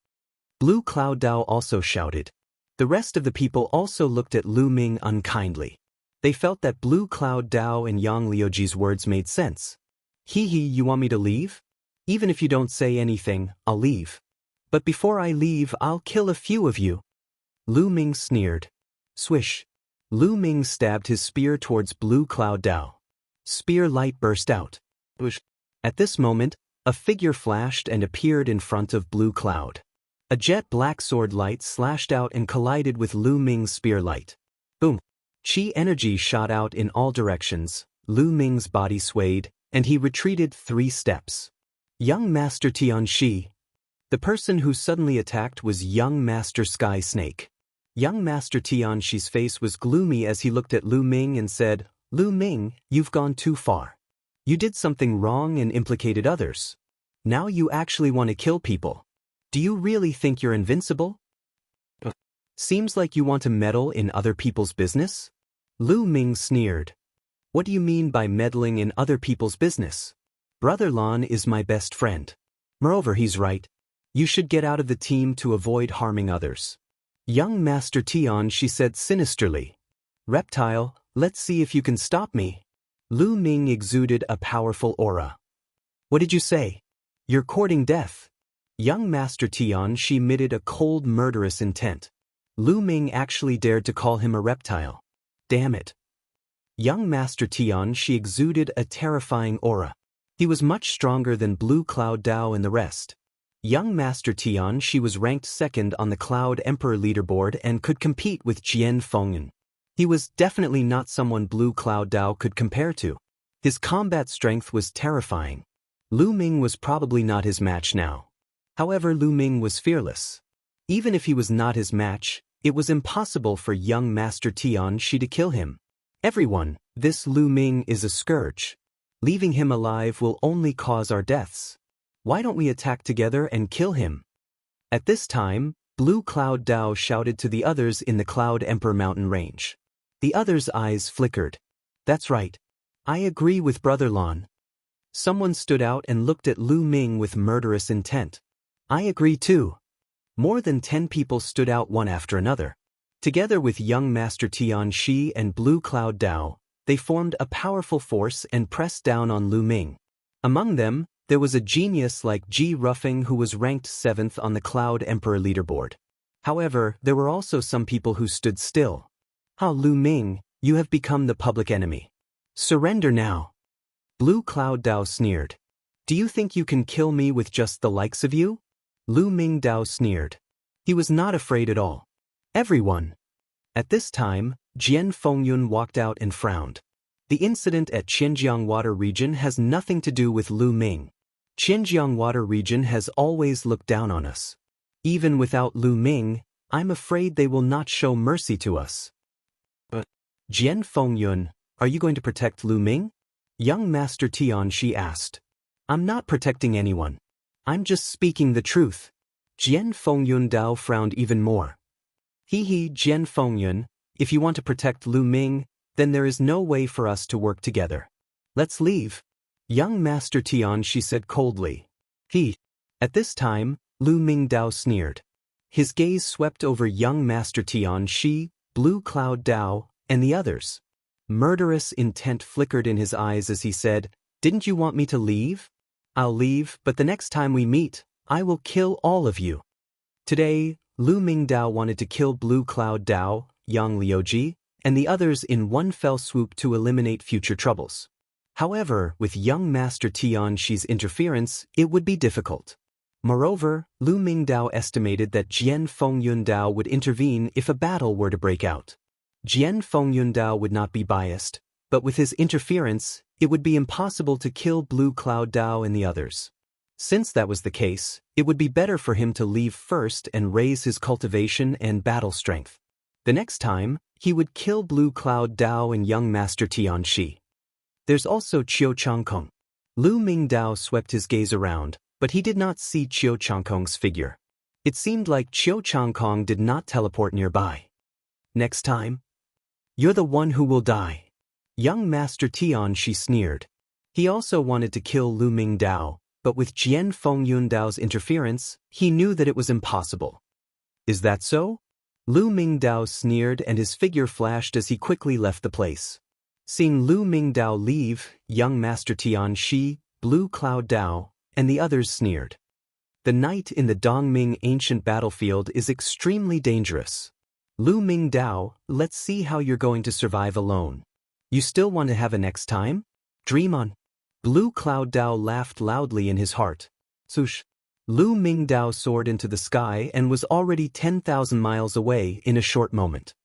Blue Cloud Dao also shouted. The rest of the people also looked at Lu Ming unkindly. They felt that Blue Cloud Dao and Yang Liuji's words made sense. Hee, you want me to leave? Even if you don't say anything, I'll leave. But before I leave, I'll kill a few of you. Lu Ming sneered. Swish. Lu Ming stabbed his spear towards Blue Cloud Dao. Spear light burst out. Whoosh. At this moment, a figure flashed and appeared in front of Blue Cloud. A jet black sword light slashed out and collided with Lu Ming's spear light. Boom. Qi energy shot out in all directions, Lu Ming's body swayed, and he retreated 3 steps. Young Master Tianxi. The person who suddenly attacked was Young Master Sky Snake. Young Master Tianxi's face was gloomy as he looked at Lu Ming and said, Lu Ming, you've gone too far. You did something wrong and implicated others. Now you actually want to kill people. Do you really think you're invincible? Seems like you want to meddle in other people's business? Lu Ming sneered. What do you mean by meddling in other people's business? Brother Lan is my best friend. Moreover, he's right. You should get out of the team to avoid harming others. Young Master Tianxi said sinisterly. Reptile, let's see if you can stop me. Lu Ming exuded a powerful aura. What did you say? You're courting death. Young Master Tianxi emitted a cold, murderous intent. Lu Ming actually dared to call him a reptile. Damn it. Young Master Tianxi exuded a terrifying aura. He was much stronger than Blue Cloud Dao and the rest. Young Master Tianxi was ranked 2nd on the Cloud Emperor leaderboard and could compete with Jian Fengyun. He was definitely not someone Blue Cloud Dao could compare to. His combat strength was terrifying. Lu Ming was probably not his match now. However, Lu Ming was fearless. Even if he was not his match, it was impossible for young Master Tianxi to kill him. Everyone, this Lu Ming is a scourge. Leaving him alive will only cause our deaths. Why don't we attack together and kill him? At this time, Blue Cloud Dao shouted to the others in the Cloud Emperor mountain range. The others' eyes flickered. That's right. I agree with Brother Lan. Someone stood out and looked at Lu Ming with murderous intent. I agree too. More than 10 people stood out one after another. Together with young Master Tianxi and Blue Cloud Dao, they formed a powerful force and pressed down on Lu Ming. Among them, there was a genius like Ji Ruffing who was ranked 7th on the Cloud Emperor leaderboard. However, there were also some people who stood still. Lu Ming, you have become the public enemy. Surrender now. Blue Cloud Dao sneered. Do you think you can kill me with just the likes of you? Lu Ming Dao sneered. He was not afraid at all. Everyone. At this time, Jian Fengyun walked out and frowned. The incident at Xinjiang Water Region has nothing to do with Lu Ming. Xinjiang Water Region has always looked down on us. Even without Lu Ming, I'm afraid they will not show mercy to us. But, Jian Fengyun, are you going to protect Lu Ming? Young Master Tianxi asked. I'm not protecting anyone. I'm just speaking the truth. Jian Fengyun Dao frowned even more. Jian Fengyun, if you want to protect Lu Ming, then there is no way for us to work together. Let's leave. Young Master Tianxi said coldly. At this time, Lu Ming Dao sneered. His gaze swept over young Master Tianxi, Blue Cloud Dao, and the others. Murderous intent flickered in his eyes as he said, Didn't you want me to leave? I'll leave, but the next time we meet, I will kill all of you. Today, Lu Ming Dao wanted to kill Blue Cloud Dao, Yang Liuji, and the others in one fell swoop to eliminate future troubles. However, with young Master Tianxi's interference, it would be difficult. Moreover, Lu Ming Dao estimated that Jian Fengyun Dao would intervene if a battle were to break out. Jian Fengyun Dao would not be biased, But with his interference, it would be impossible to kill Blue Cloud Dao and the others. Since that was the case, it would be better for him to leave first and raise his cultivation and battle strength. The next time, he would kill Blue Cloud Dao and young Master Tianxi. There's also Qiu Changkong. Lu Mingdao swept his gaze around, but he did not see Qiu Changkong's figure. It seemed like Qiu Changkong did not teleport nearby. Next time? You're the one who will die. Young Master Tianxi sneered. He also wanted to kill Lu Mingdao, but with Jian Fengyun Dao's interference, he knew that it was impossible. Is that so? Lu Mingdao sneered and his figure flashed as he quickly left the place. Seeing Lu Mingdao leave, young Master Tianxi, Blue Cloud Dao, and the others sneered. The night in the Dongming ancient battlefield is extremely dangerous. Lu Mingdao, let's see how you're going to survive alone. You still want to have a next time? Dream on. Blue Cloud Dao laughed loudly in his heart. Swoosh. Lu Mingdao soared into the sky and was already 10,000 miles away in a short moment.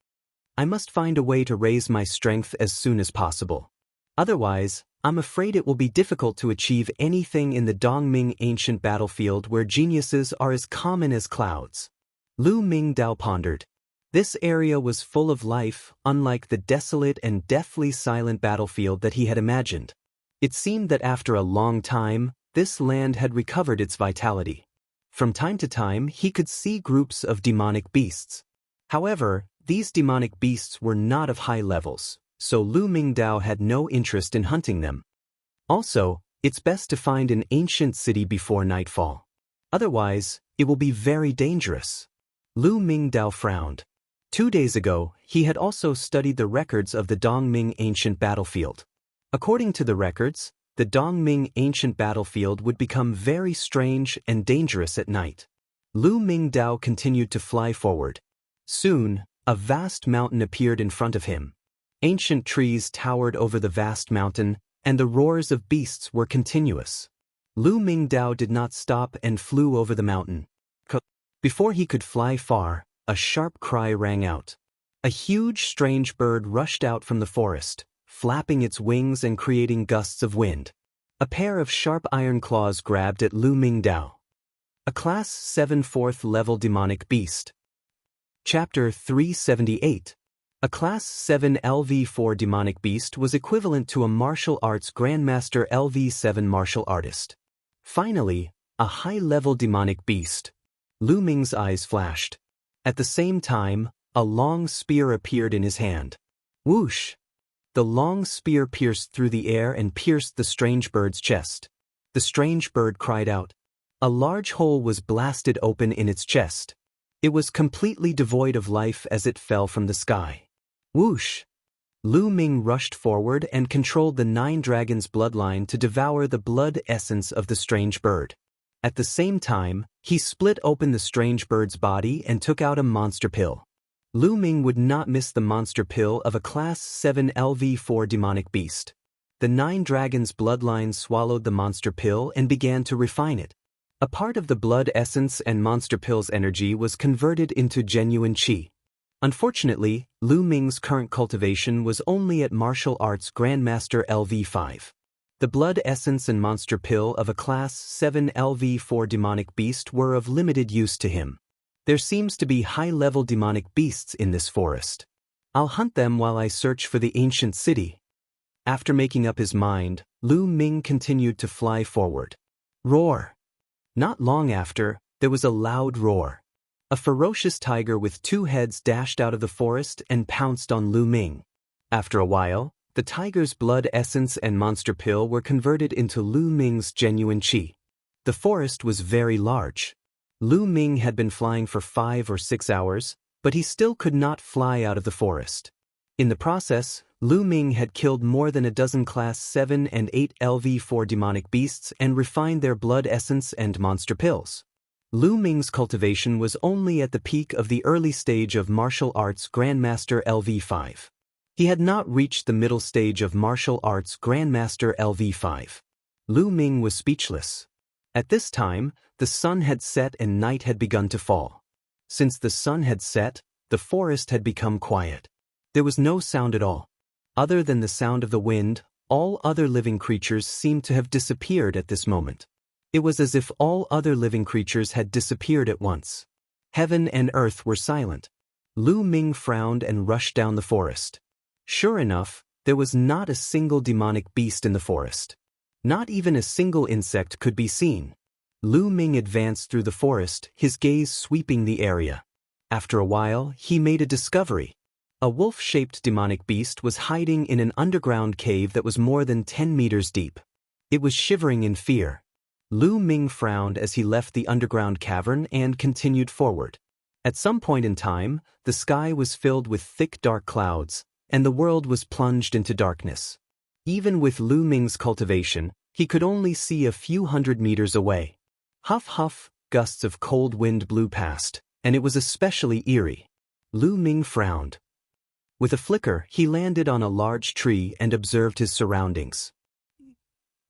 I must find a way to raise my strength as soon as possible. Otherwise, I'm afraid it will be difficult to achieve anything in the Dongming ancient battlefield where geniuses are as common as clouds. Lu Mingdao pondered. This area was full of life, unlike the desolate and deathly silent battlefield that he had imagined. It seemed that after a long time, this land had recovered its vitality. From time to time, he could see groups of demonic beasts. However, these demonic beasts were not of high levels, so Lu Mingdao had no interest in hunting them. Also, it's best to find an ancient city before nightfall. Otherwise, it will be very dangerous. Lu Mingdao frowned. 2 days ago, he had also studied the records of the Dongming ancient battlefield. According to the records, the Dongming ancient battlefield would become very strange and dangerous at night. Lu Mingdao continued to fly forward. Soon, a vast mountain appeared in front of him. Ancient trees towered over the vast mountain, and the roars of beasts were continuous. Lu Mingdao did not stop and flew over the mountain. Before he could fly far, a sharp cry rang out. A huge strange bird rushed out from the forest, flapping its wings and creating gusts of wind. A pair of sharp iron claws grabbed at Lu Mingdao. A Class 7 4th level demonic beast. Chapter 378. A Class 7 LV4 demonic beast was equivalent to a martial arts grandmaster LV7 martial artist. Finally, a high-level demonic beast. Lu Ming's eyes flashed. At the same time, a long spear appeared in his hand. Whoosh! The long spear pierced through the air and pierced the strange bird's chest. The strange bird cried out. A large hole was blasted open in its chest. It was completely devoid of life as it fell from the sky. Whoosh! Lu Ming rushed forward and controlled the 9 dragons' bloodline to devour the blood essence of the strange bird. At the same time, he split open the strange bird's body and took out a monster pill. Lu Ming would not miss the monster pill of a Class 7 LV4 demonic beast. The 9 dragons' bloodline swallowed the monster pill and began to refine it. A part of the blood essence and monster pill's energy was converted into genuine qi. Unfortunately, Lu Ming's current cultivation was only at martial arts grandmaster LV5. The blood essence and monster pill of a Class 7 LV4 demonic beast were of limited use to him. There seems to be high-level demonic beasts in this forest. I'll hunt them while I search for the ancient city. After making up his mind, Lu Ming continued to fly forward. Roar! Not long after, there was a loud roar. A ferocious tiger with 2 heads dashed out of the forest and pounced on Lu Ming. After a while, the tiger's blood essence and monster pill were converted into Lu Ming's genuine qi. The forest was very large. Lu Ming had been flying for 5 or 6 hours, but he still could not fly out of the forest. In the process, Lu Ming had killed more than a dozen Class 7 and 8 LV4 demonic beasts and refined their blood essence and monster pills. Lu Ming's cultivation was only at the peak of the early stage of martial arts Grandmaster LV5. He had not reached the middle stage of martial arts Grandmaster LV5. Lu Ming was speechless. At this time, the sun had set and night had begun to fall. Since the sun had set, the forest had become quiet. There was no sound at all. Other than the sound of the wind, all other living creatures seemed to have disappeared at this moment. It was as if all other living creatures had disappeared at once. Heaven and earth were silent. Lu Ming frowned and rushed down the forest. Sure enough, there was not a single demonic beast in the forest. Not even a single insect could be seen. Lu Ming advanced through the forest, his gaze sweeping the area. After a while, he made a discovery. A wolf-shaped demonic beast was hiding in an underground cave that was more than 10 meters deep. It was shivering in fear. Lu Ming frowned as he left the underground cavern and continued forward. At some point in time, the sky was filled with thick dark clouds, and the world was plunged into darkness. Even with Lu Ming's cultivation, he could only see a few hundred meters away. Huff huff, gusts of cold wind blew past, and it was especially eerie. Lu Ming frowned. With a flicker, he landed on a large tree and observed his surroundings.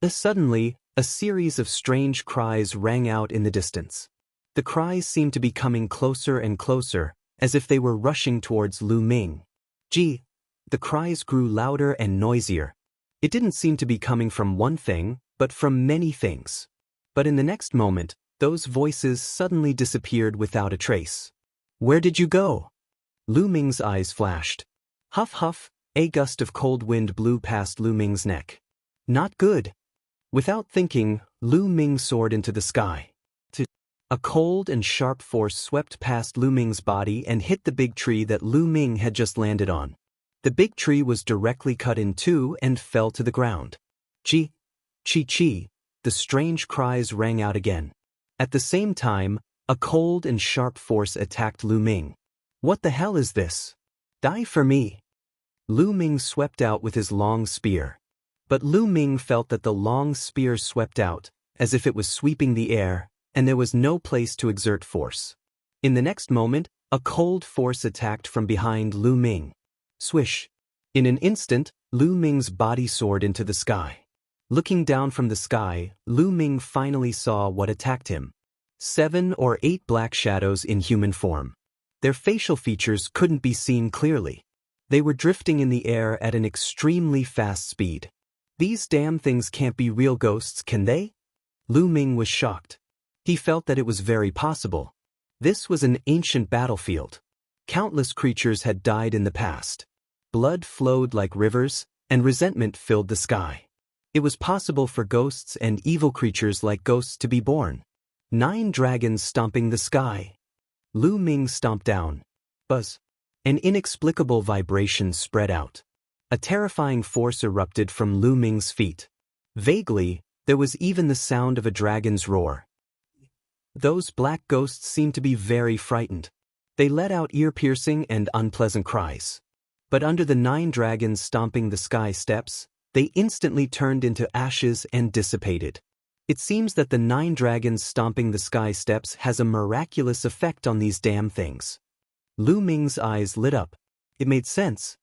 Suddenly, a series of strange cries rang out in the distance. The cries seemed to be coming closer and closer, as if they were rushing towards Lu Ming. Gee! The cries grew louder and noisier. It didn't seem to be coming from one thing, but from many things. But in the next moment, those voices suddenly disappeared without a trace. Where did you go? Lu Ming's eyes flashed. Huff huff, a gust of cold wind blew past Lu Ming's neck. Not good. Without thinking, Lu Ming soared into the sky. A cold and sharp force swept past Lu Ming's body and hit the big tree that Lu Ming had just landed on. The big tree was directly cut in two and fell to the ground. Chi, chi chi, the strange cries rang out again. At the same time, a cold and sharp force attacked Lu Ming. What the hell is this? Die for me. Lu Ming swept out with his long spear. But Lu Ming felt that the long spear swept out, as if it was sweeping the air, and there was no place to exert force. In the next moment, a cold force attacked from behind Lu Ming. Swish! In an instant, Lu Ming's body soared into the sky. Looking down from the sky, Lu Ming finally saw what attacked him. 7 or 8 black shadows in human form. Their facial features couldn't be seen clearly. They were drifting in the air at an extremely fast speed. These damn things can't be real ghosts, can they? Lu Ming was shocked. He felt that it was very possible. This was an ancient battlefield. Countless creatures had died in the past. Blood flowed like rivers, and resentment filled the sky. It was possible for ghosts and evil creatures like ghosts to be born. 9 dragons stomping the sky. Lu Ming stomped down. Buzz. An inexplicable vibration spread out. A terrifying force erupted from Lu Ming's feet. Vaguely, there was even the sound of a dragon's roar. Those black ghosts seemed to be very frightened. They let out ear-piercing and unpleasant cries. But under the 9 dragons stomping the sky steps, they instantly turned into ashes and dissipated. It seems that the 9 dragons stomping the sky steps has a miraculous effect on these damn things. Lu Ming's eyes lit up. It made sense.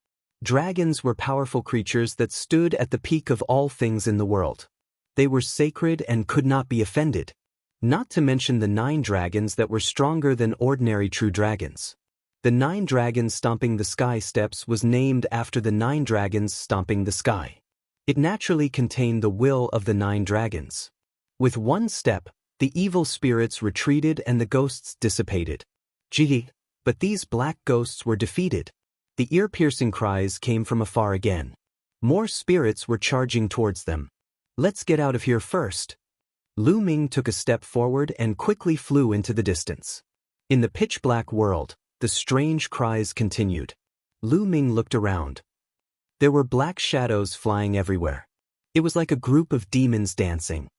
Dragons were powerful creatures that stood at the peak of all things in the world. They were sacred and could not be offended. Not to mention the 9 dragons that were stronger than ordinary true dragons. The 9 dragons stomping the sky steps was named after the 9 dragons stomping the sky. It naturally contained the will of the 9 dragons. With one step, the evil spirits retreated and the ghosts dissipated. Gee, but these black ghosts were defeated. The ear-piercing cries came from afar again. More spirits were charging towards them. Let's get out of here first. Lu Ming took a step forward and quickly flew into the distance. In the pitch-black world, the strange cries continued. Lu Ming looked around. There were black shadows flying everywhere. It was like a group of demons dancing.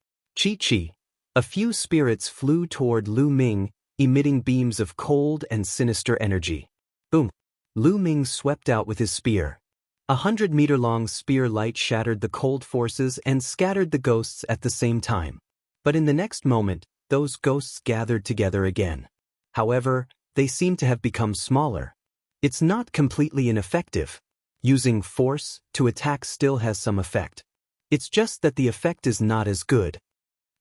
Chi-chi. A few spirits flew toward Lu Ming, emitting beams of cold and sinister energy. Boom! Lu Ming swept out with his spear. 100-meter-long spear light shattered the cold forces and scattered the ghosts at the same time. But in the next moment, those ghosts gathered together again. However, they seem to have become smaller. It's not completely ineffective. Using force to attack still has some effect. It's just that the effect is not as good.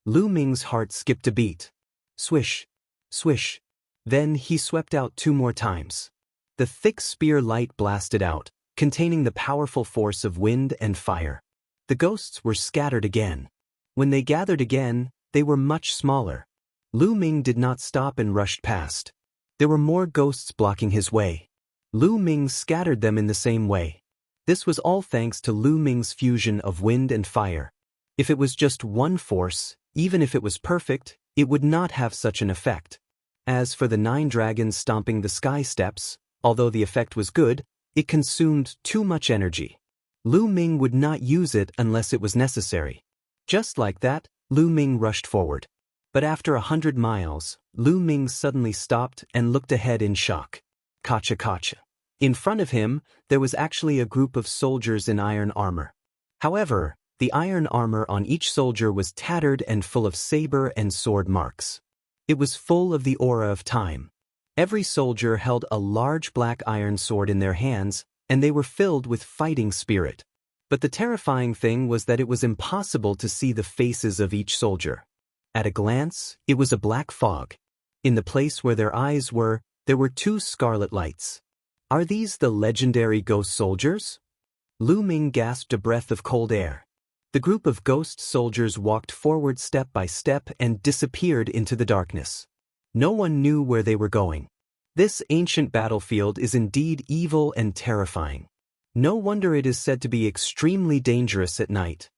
Lu Ming's heart skipped a beat. Swish, swish. Then he swept out 2 more times. The thick spear light blasted out, containing the powerful force of wind and fire. The ghosts were scattered again. When they gathered again, they were much smaller. Lu Ming did not stop and rushed past. There were more ghosts blocking his way. Lu Ming scattered them in the same way. This was all thanks to Lu Ming's fusion of wind and fire. If it was just one force, even if it was perfect, it would not have such an effect. As for the 9 dragons stomping the sky steps, although the effect was good, it consumed too much energy. Lu Ming would not use it unless it was necessary. Just like that, Lu Ming rushed forward. But after 100 miles, Lu Ming suddenly stopped and looked ahead in shock. Kacha kacha. In front of him, there was actually a group of soldiers in iron armor. However, the iron armor on each soldier was tattered and full of saber and sword marks. It was full of the aura of time. Every soldier held a large black iron sword in their hands, and they were filled with fighting spirit. But the terrifying thing was that it was impossible to see the faces of each soldier. At a glance, it was a black fog. In the place where their eyes were, there were 2 scarlet lights. Are these the legendary ghost soldiers? Lu Ming gasped a breath of cold air. The group of ghost soldiers walked forward step by step and disappeared into the darkness. No one knew where they were going. This ancient battlefield is indeed evil and terrifying. No wonder it is said to be extremely dangerous at night.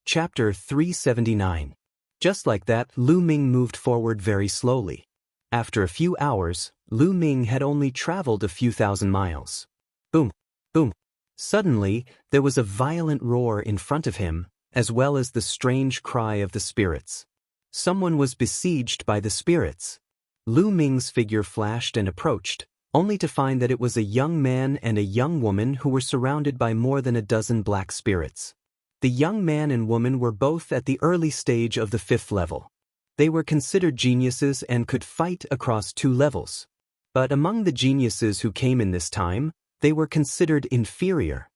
Chapter 379. Just like that, Lu Ming moved forward very slowly. After a few hours, Lu Ming had only traveled a few thousand miles. Boom, boom. Suddenly, there was a violent roar in front of him, as well as the strange cry of the spirits. Someone was besieged by the spirits. Lu Ming's figure flashed and approached, only to find that it was a young man and a young woman who were surrounded by more than a dozen black spirits. The young man and woman were both at the early stage of the 5th level. They were considered geniuses and could fight across 2 levels. But among the geniuses who came in this time, they were considered inferior.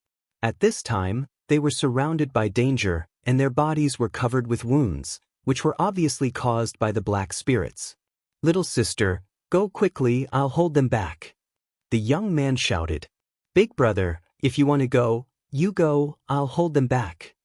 At this time, they were surrounded by danger, and their bodies were covered with wounds, which were obviously caused by the black spirits. "Little sister, go quickly, I'll hold them back." The young man shouted. "Big brother, if you want to go, you go, I'll hold them back."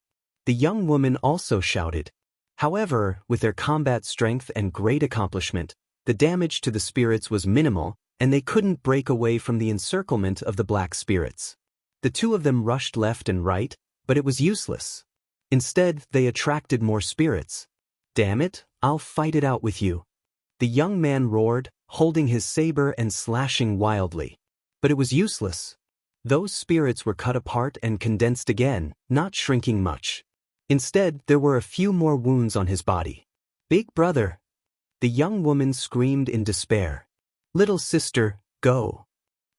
The young woman also shouted. However, with their combat strength and great accomplishment, the damage to the spirits was minimal, and they couldn't break away from the encirclement of the black spirits. The 2 of them rushed left and right, but it was useless. Instead, they attracted more spirits. "Damn it, I'll fight it out with you." The young man roared, holding his saber and slashing wildly. But it was useless. Those spirits were cut apart and condensed again, not shrinking much. Instead, there were a few more wounds on his body. "Big brother!" The young woman screamed in despair. "Little sister, go."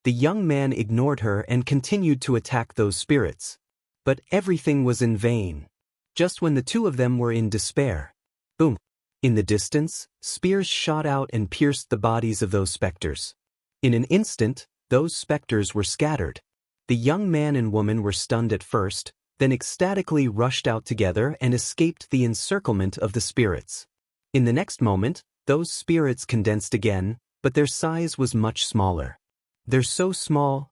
The young man ignored her and continued to attack those spirits. But everything was in vain. Just when the 2 of them were in despair. Boom! In the distance, spears shot out and pierced the bodies of those specters. In an instant, those specters were scattered. The young man and woman were stunned at first, then ecstatically rushed out together and escaped the encirclement of the spirits. In the next moment, those spirits condensed again, but their size was much smaller. "They're so small."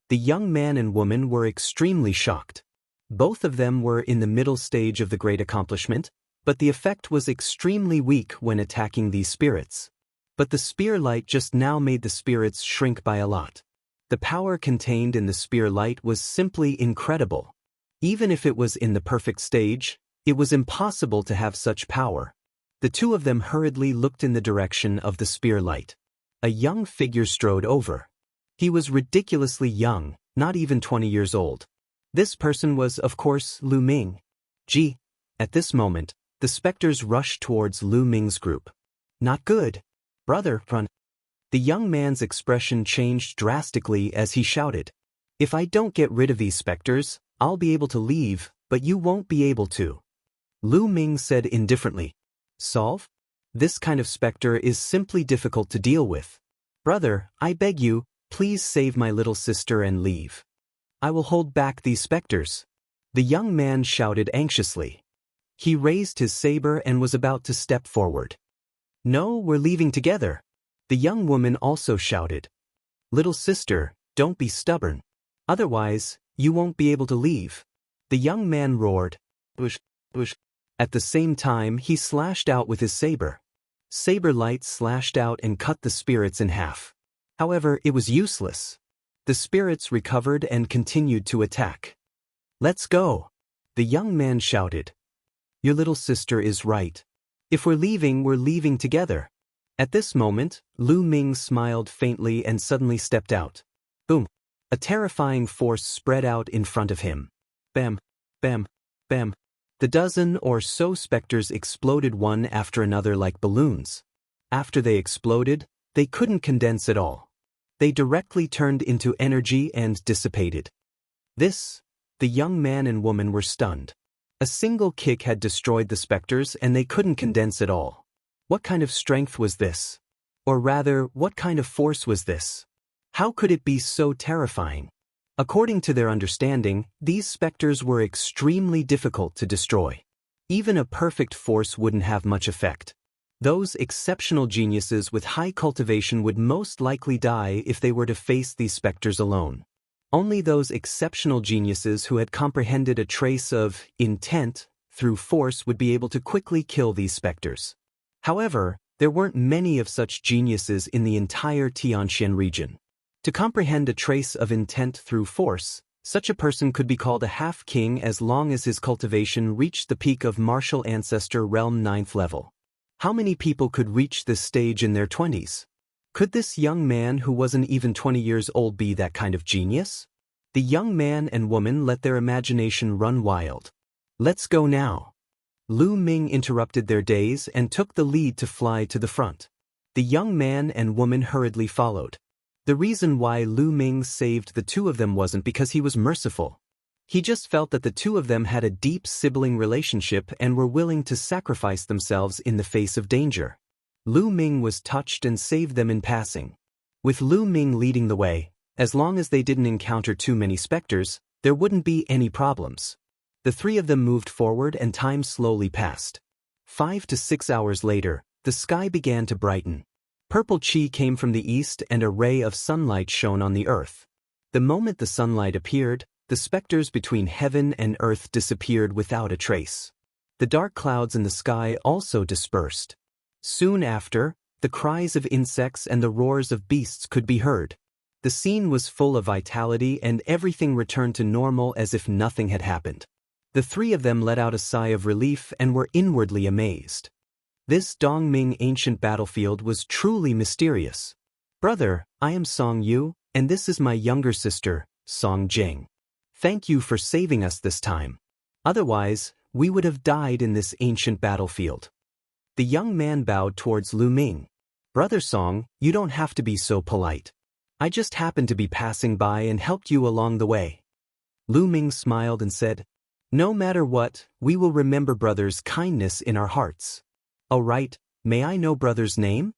The young man and woman were extremely shocked. Both of them were in the middle stage of the great accomplishment, but the effect was extremely weak when attacking these spirits. But the spear light just now made the spirits shrink by a lot. The power contained in the spear light was simply incredible. Even if it was in the perfect stage, it was impossible to have such power. The 2 of them hurriedly looked in the direction of the spear light. A young figure strode over. He was ridiculously young, not even 20 years old. This person was, of course, Lu Ming. Gee! At this moment, the specters rushed towards Lu Ming's group. "Not good. Brother, run." The young man's expression changed drastically as he shouted. "If I don't get rid of these specters, I'll be able to leave, but you won't be able to." Lu Ming said indifferently. "Solve? This kind of specter is simply difficult to deal with. Brother, I beg you, please save my little sister and leave. I will hold back these specters." The young man shouted anxiously. He raised his saber and was about to step forward. "No, we're leaving together." The young woman also shouted. "Little sister, don't be stubborn. Otherwise, you won't be able to leave. The young man roared. Bush, bush. At the same time, he slashed out with his saber. Saber light slashed out and cut the spirits in half. However, it was useless. The spirits recovered and continued to attack. Let's go, the young man shouted. Your little sister is right. If we're leaving together. At this moment, Lu Ming smiled faintly and suddenly stepped out. Boom. A terrifying force spread out in front of him. Bam, bam, bam. The dozen or so specters exploded one after another like balloons. After they exploded, they couldn't condense at all. They directly turned into energy and dissipated. The young man and woman were stunned. A single kick had destroyed the specters and they couldn't condense at all. What kind of strength was this? Or rather, what kind of force was this? How could it be so terrifying? According to their understanding, these specters were extremely difficult to destroy. Even a perfect force wouldn't have much effect. Those exceptional geniuses with high cultivation would most likely die if they were to face these specters alone. Only those exceptional geniuses who had comprehended a trace of intent through force would be able to quickly kill these specters. However, there weren't many of such geniuses in the entire Tianxian region. To comprehend a trace of intent through force, such a person could be called a half-king as long as his cultivation reached the peak of martial ancestor realm 9th level. How many people could reach this stage in their 20s? Could this young man who wasn't even 20 years old be that kind of genius? The young man and woman let their imagination run wild. Let's go now. Lu Ming interrupted their daze and took the lead to fly to the front. The young man and woman hurriedly followed. The reason why Lu Ming saved the two of them wasn't because he was merciful. He just felt that the two of them had a deep sibling relationship and were willing to sacrifice themselves in the face of danger. Lu Ming was touched and saved them in passing. With Lu Ming leading the way, as long as they didn't encounter too many specters, there wouldn't be any problems. The three of them moved forward and time slowly passed. 5 to 6 hours later, the sky began to brighten. Purple chi came from the east and a ray of sunlight shone on the earth. The moment the sunlight appeared, the specters between heaven and earth disappeared without a trace. The dark clouds in the sky also dispersed. Soon after, the cries of insects and the roars of beasts could be heard. The scene was full of vitality and everything returned to normal as if nothing had happened. The three of them let out a sigh of relief and were inwardly amazed. This Dongming ancient battlefield was truly mysterious. Brother, I am Song Yu, and this is my younger sister, Song Jing. Thank you for saving us this time. Otherwise, we would have died in this ancient battlefield. The young man bowed towards Lu Ming. Brother Song, you don't have to be so polite. I just happened to be passing by and helped you along the way. Lu Ming smiled and said, No matter what, we will remember brother's kindness in our hearts. All right, may I know brother's name?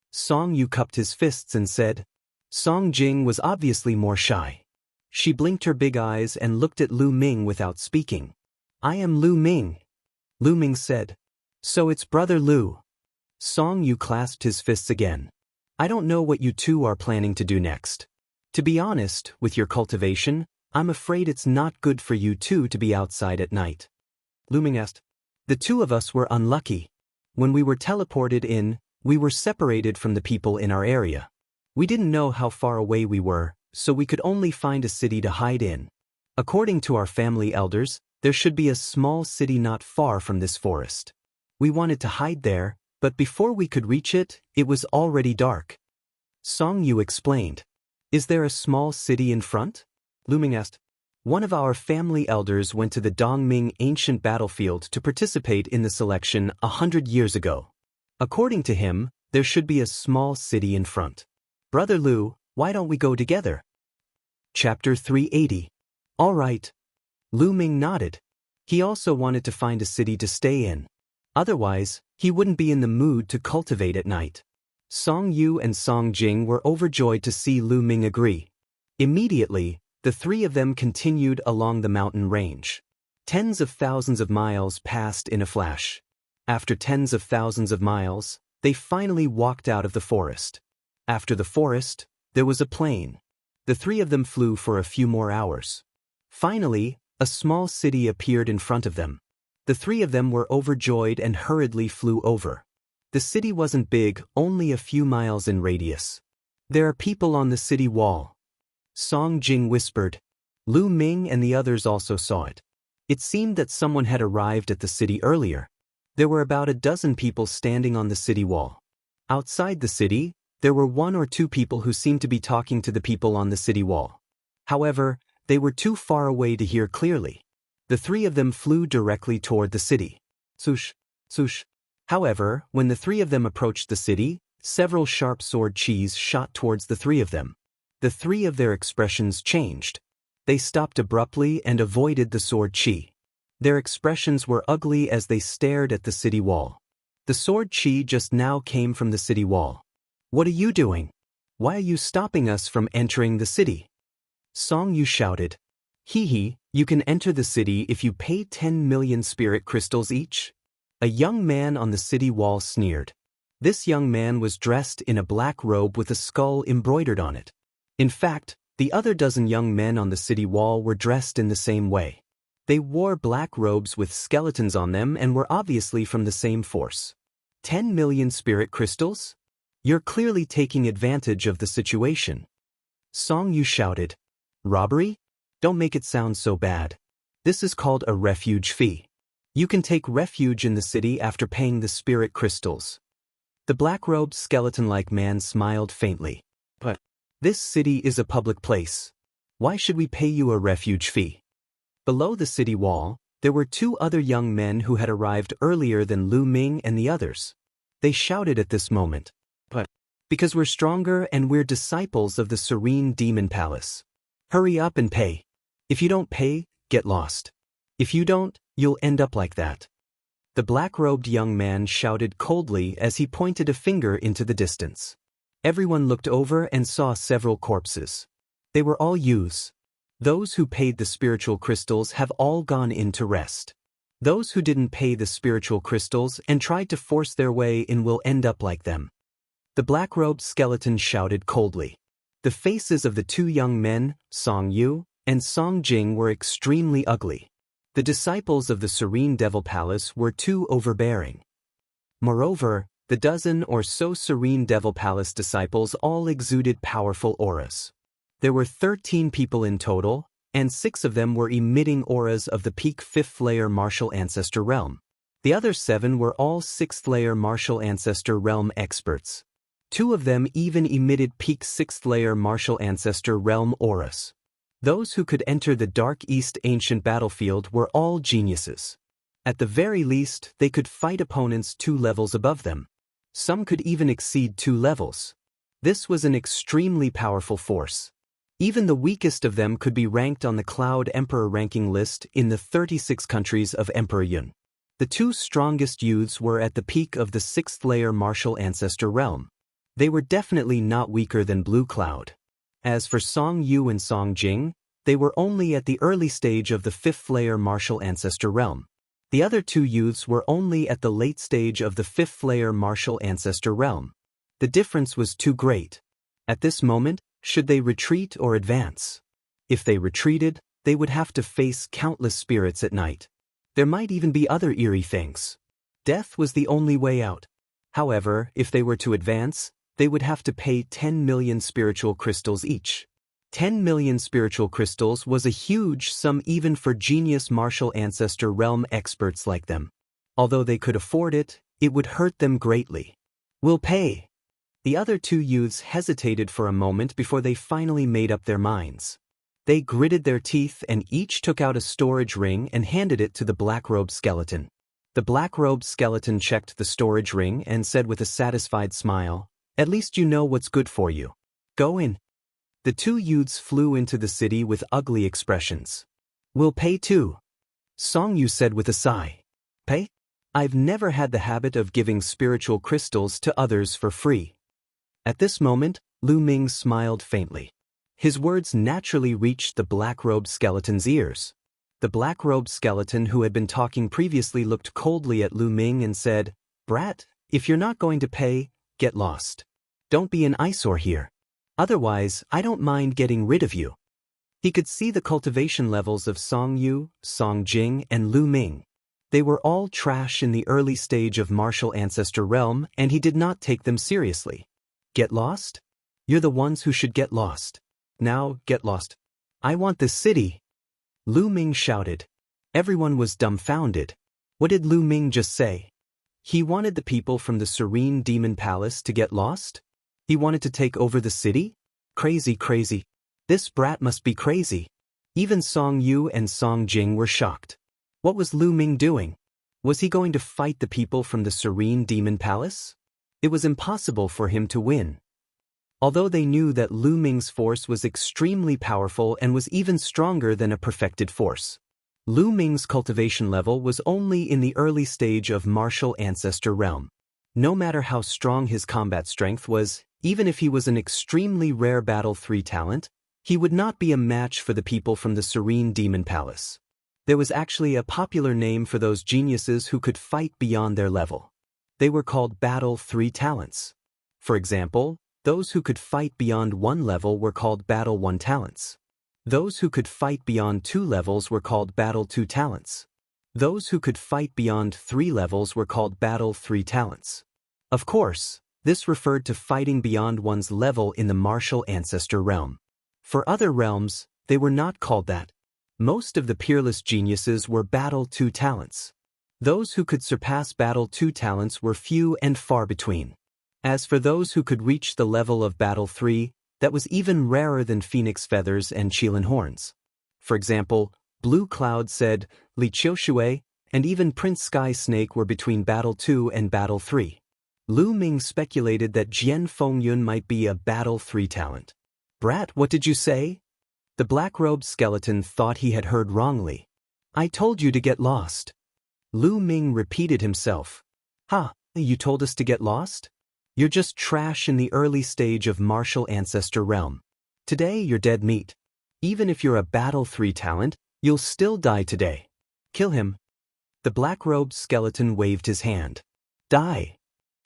Song Yu cupped his fists and said. Song Jing was obviously more shy. She blinked her big eyes and looked at Lu Ming without speaking. I am Lu Ming. Lu Ming said. So it's brother Lu. Song Yu clasped his fists again. I don't know what you two are planning to do next. To be honest, with your cultivation, I'm afraid it's not good for you two to be outside at night. Lu Ming asked. The two of us were unlucky. When we were teleported in, we were separated from the people in our area. We didn't know how far away we were, so we could only find a city to hide in. According to our family elders, there should be a small city not far from this forest. We wanted to hide there, but before we could reach it, it was already dark. Song Yu explained. Is there a small city in front? Lu Ming asked. One of our family elders went to the Dongming ancient battlefield to participate in the selection 100 years ago. According to him, there should be a small city in front. Brother Lu, why don't we go together? Chapter 380. All right. Lu Ming nodded. He also wanted to find a city to stay in. Otherwise, he wouldn't be in the mood to cultivate at night. Song Yu and Song Jing were overjoyed to see Lu Ming agree. Immediately, the three of them continued along the mountain range. Tens of thousands of miles passed in a flash. After tens of thousands of miles, they finally walked out of the forest. After the forest, there was a plain. The three of them flew for a few more hours. Finally, a small city appeared in front of them. The three of them were overjoyed and hurriedly flew over. The city wasn't big, only a few miles in radius. There are people on the city wall. Song Jing whispered. Lu Ming and the others also saw it. It seemed that someone had arrived at the city earlier. There were about a dozen people standing on the city wall. Outside the city, there were one or two people who seemed to be talking to the people on the city wall. However, they were too far away to hear clearly. The three of them flew directly toward the city. Swoosh, swoosh. However, when the three of them approached the city, several sharp sword chis shot towards the three of them. The three of their expressions changed. They stopped abruptly and avoided the sword chi. Their expressions were ugly as they stared at the city wall. The sword chi just now came from the city wall. What are you doing? Why are you stopping us from entering the city? Song Yu shouted. Hee, you can enter the city if you pay 10 million spirit crystals each? A young man on the city wall sneered. This young man was dressed in a black robe with a skull embroidered on it. In fact, the other dozen young men on the city wall were dressed in the same way. They wore black robes with skeletons on them and were obviously from the same force. 10 million spirit crystals? You're clearly taking advantage of the situation. Song Yu shouted. Robbery? Don't make it sound so bad. This is called a refuge fee. You can take refuge in the city after paying the spirit crystals. The black-robed skeleton-like man smiled faintly. But this city is a public place. Why should we pay you a refuge fee? Below the city wall, there were two other young men who had arrived earlier than Lu Ming and the others. They shouted at this moment. But because we're stronger and we're disciples of the Serene Demon Palace. Hurry up and pay. If you don't pay, get lost. If you don't, you'll end up like that. The black-robed young man shouted coldly as he pointed a finger into the distance. Everyone looked over and saw several corpses. They were all youths. Those who paid the spiritual crystals have all gone in to rest. Those who didn't pay the spiritual crystals and tried to force their way in will end up like them. The black-robed skeleton shouted coldly. The faces of the two young men, Song Yu and Song Jing, were extremely ugly. The disciples of the Serene Devil Palace were too overbearing. Moreover, the dozen or so Serene Devil Palace disciples all exuded powerful auras. There were 13 people in total, and 6 of them were emitting auras of the peak 5th layer Martial Ancestor Realm. The other 7 were all 6th layer Martial Ancestor Realm experts. 2 of them even emitted peak 6th layer Martial Ancestor Realm auras. Those who could enter the Dark East Ancient Battlefield were all geniuses. At the very least, they could fight opponents 2 levels above them. Some could even exceed 2 levels. This was an extremely powerful force. Even the weakest of them could be ranked on the Cloud Emperor ranking list in the 36 countries of Emperor Yun. The 2 strongest youths were at the peak of the 6th layer Martial Ancestor Realm. They were definitely not weaker than Blue Cloud. As for Song Yu and Song Jing, they were only at the early stage of the 5th layer Martial Ancestor Realm. The other 2 youths were only at the late stage of the 5th layer Martial Ancestor Realm. The difference was too great. At this moment, should they retreat or advance? If they retreated, they would have to face countless spirits at night. There might even be other eerie things. Death was the only way out. However, if they were to advance, they would have to pay 10 million spiritual crystals each. 10 million spiritual crystals was a huge sum even for genius Martial Ancestor Realm experts like them. Although they could afford it, it would hurt them greatly. We'll pay. The other 2 youths hesitated for a moment before they finally made up their minds. They gritted their teeth and each took out a storage ring and handed it to the black-robed skeleton. The black-robed skeleton checked the storage ring and said with a satisfied smile, "At least you know what's good for you. Go in." The 2 youths flew into the city with ugly expressions. "We'll pay too," Song Yu said with a sigh. "Pay? I've never had the habit of giving spiritual crystals to others for free." At this moment, Lu Ming smiled faintly. His words naturally reached the black-robed skeleton's ears. The black-robed skeleton who had been talking previously looked coldly at Lu Ming and said, "Brat, if you're not going to pay, get lost. Don't be an eyesore here." Otherwise, I don't mind getting rid of you. He could see the cultivation levels of Song Yu, Song Jing, and Lu Ming. They were all trash in the early stage of martial ancestor realm, and he did not take them seriously. Get lost? You're the ones who should get lost. Now, get lost. I want this city. Lu Ming shouted. Everyone was dumbfounded. What did Lu Ming just say? He wanted the people from the Serene Demon Palace to get lost? He wanted to take over the city? Crazy, crazy. This brat must be crazy. Even Song Yu and Song Jing were shocked. What was Lu Ming doing? Was he going to fight the people from the Serene Demon Palace? It was impossible for him to win. Although they knew that Lu Ming's force was extremely powerful and was even stronger than a perfected force. Lu Ming's cultivation level was only in the early stage of martial ancestor realm. No matter how strong his combat strength was, even if he was an extremely rare Battle 3 talent, he would not be a match for the people from the Serene Demon Palace. There was actually a popular name for those geniuses who could fight beyond their level. They were called Battle 3 talents. For example, those who could fight beyond 1 level were called Battle 1 talents. Those who could fight beyond 2 levels were called Battle 2 talents. Those who could fight beyond 3 levels were called Battle 3 talents. Of course, this referred to fighting beyond one's level in the martial ancestor realm. For other realms, they were not called that. Most of the peerless geniuses were Battle 2 talents. Those who could surpass Battle 2 talents were few and far between. As for those who could reach the level of Battle 3, that was even rarer than Phoenix Feathers and Qilin Horns. For example, Blue Cloud said Li Qiushui, and even Prince Sky Snake were between Battle 2 and Battle 3. Lu Ming speculated that Jian Fengyun might be a Battle 3 talent. Brat, what did you say? The black-robed skeleton thought he had heard wrongly. I told you to get lost. Lu Ming repeated himself. Ha, you told us to get lost? You're just trash in the early stage of martial ancestor realm. Today you're dead meat. Even if you're a Battle 3 talent, you'll still die today. Kill him. The black-robed skeleton waved his hand. Die.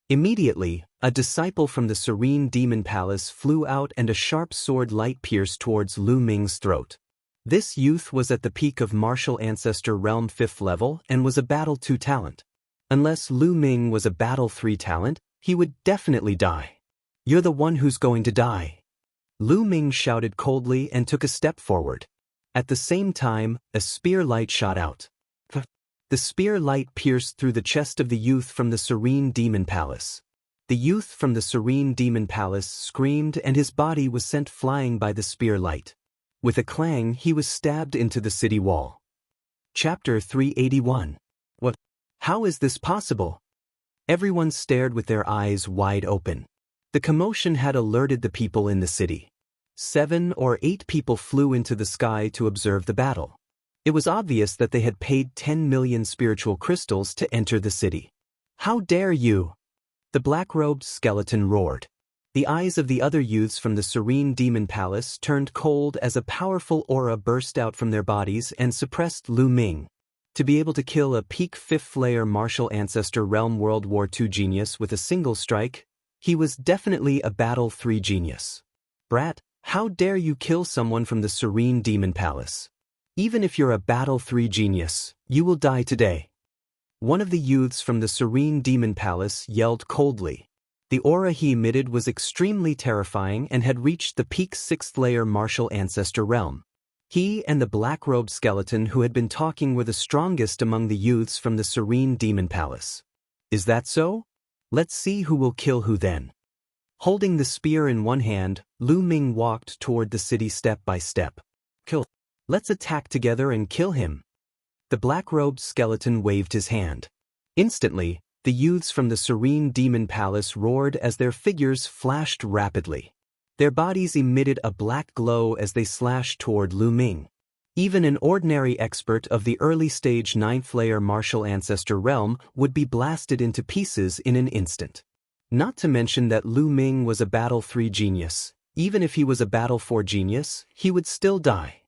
Immediately, a disciple from the Serene Demon Palace flew out and a sharp sword light pierced towards Lu Ming's throat. This youth was at the peak of martial ancestor realm 5th level and was a Battle 2 talent. Unless Lu Ming was a Battle 3 talent, he would definitely die. You're the one who's going to die. Lu Ming shouted coldly and took a step forward. At the same time, a spear light shot out. The spear light pierced through the chest of the youth from the Serene Demon Palace. The youth from the Serene Demon Palace screamed and his body was sent flying by the spear light. With a clang, he was stabbed into the city wall. Chapter 381. What? How is this possible? Everyone stared with their eyes wide open. The commotion had alerted the people in the city. 7 or 8 people flew into the sky to observe the battle. It was obvious that they had paid 10 million spiritual crystals to enter the city. How dare you? The black-robed skeleton roared. The eyes of the other youths from the Serene Demon Palace turned cold as a powerful aura burst out from their bodies and suppressed Lu Ming. To be able to kill a peak 5th layer martial ancestor realm World War II genius with a single strike, he was definitely a Battle 3 genius. Brat, how dare you kill someone from the Serene Demon Palace? Even if you're a Battle 3 genius, you will die today. One of the youths from the Serene Demon Palace yelled coldly. The aura he emitted was extremely terrifying and had reached the peak 6th layer martial ancestor realm. He and the black-robed skeleton who had been talking were the strongest among the youths from the Serene Demon Palace. Is that so? Let's see who will kill who then. Holding the spear in one hand, Lu Ming walked toward the city step by step. Kill. Let's attack together and kill him. The black-robed skeleton waved his hand. Instantly, the youths from the Serene Demon Palace roared as their figures flashed rapidly. Their bodies emitted a black glow as they slashed toward Lu Ming. Even an ordinary expert of the early stage 9th layer martial ancestor realm would be blasted into pieces in an instant. Not to mention that Lu Ming was a Battle 3 genius. Even if he was a Battle 4 genius, he would still die.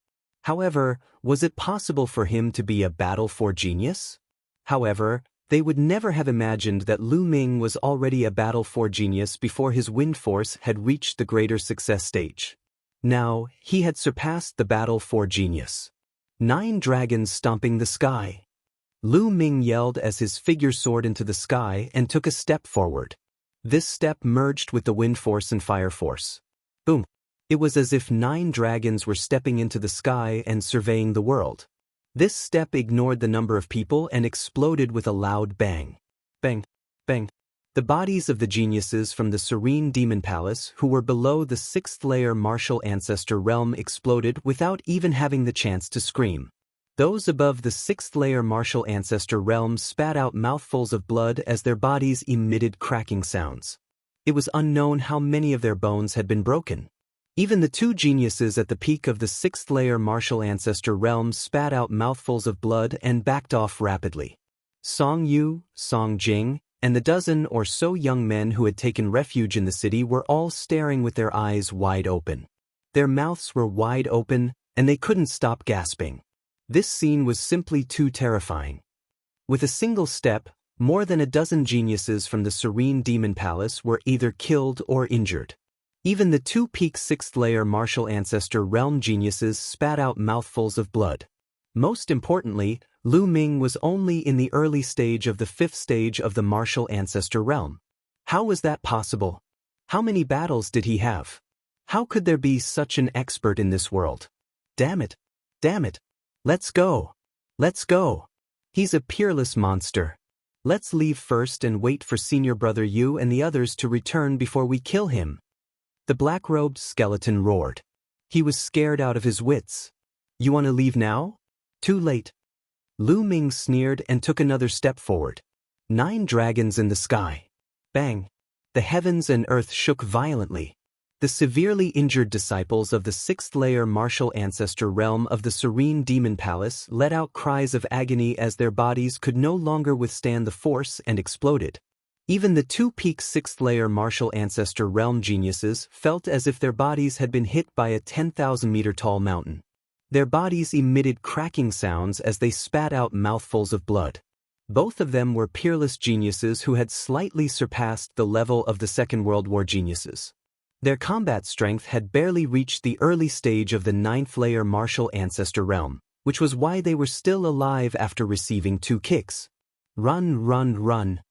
However, was it possible for him to be a Battle 4 genius? However, They would never have imagined that Lu Ming was already a Battle 4 genius before his wind force had reached the greater success stage. Now, he had surpassed the Battle 4 genius. 9 dragons stomping the sky. Lu Ming yelled as his figure soared into the sky and took a step forward. This step merged with the wind force and fire force. Boom! It was as if 9 dragons were stepping into the sky and surveying the world. This step ignored the number of people and exploded with a loud bang. Bang! Bang! The bodies of the geniuses from the Serene Demon Palace who were below the 6th layer martial ancestor realm exploded without even having the chance to scream. Those above the 6th layer martial ancestor realm spat out mouthfuls of blood as their bodies emitted cracking sounds. It was unknown how many of their bones had been broken. Even the 2 geniuses at the peak of the 6th layer martial ancestor realm spat out mouthfuls of blood and backed off rapidly. Song Yu, Song Jing, and the dozen or so young men who had taken refuge in the city were all staring with their eyes wide open. Their mouths were wide open, and they couldn't stop gasping. This scene was simply too terrifying. With a single step, more than a dozen geniuses from the Serene Demon Palace were either killed or injured. Even the 2 peak 6th layer martial ancestor realm geniuses spat out mouthfuls of blood. Most importantly, Lu Ming was only in the early stage of the 5th stage of the martial ancestor realm. How was that possible? How many battles did he have? How could there be such an expert in this world? Damn it! Damn it! Let's go! Let's go! He's a peerless monster. Let's leave first and wait for Senior Brother Yu and the others to return before we kill him. The black-robed skeleton roared. He was scared out of his wits. You want to leave now? Too late. Lu Ming sneered and took another step forward. 9 dragons in the sky. Bang! The heavens and earth shook violently. The severely injured disciples of the 6th layer martial ancestor realm of the Serene Demon Palace let out cries of agony as their bodies could no longer withstand the force and exploded. Even the 2 peak 6th layer martial ancestor realm geniuses felt as if their bodies had been hit by a 10,000-meter tall mountain. Their bodies emitted cracking sounds as they spat out mouthfuls of blood. Both of them were peerless geniuses who had slightly surpassed the level of the Second World War geniuses. Their combat strength had barely reached the early stage of the 9th layer martial ancestor realm, which was why they were still alive after receiving 2 kicks. Run, run, run.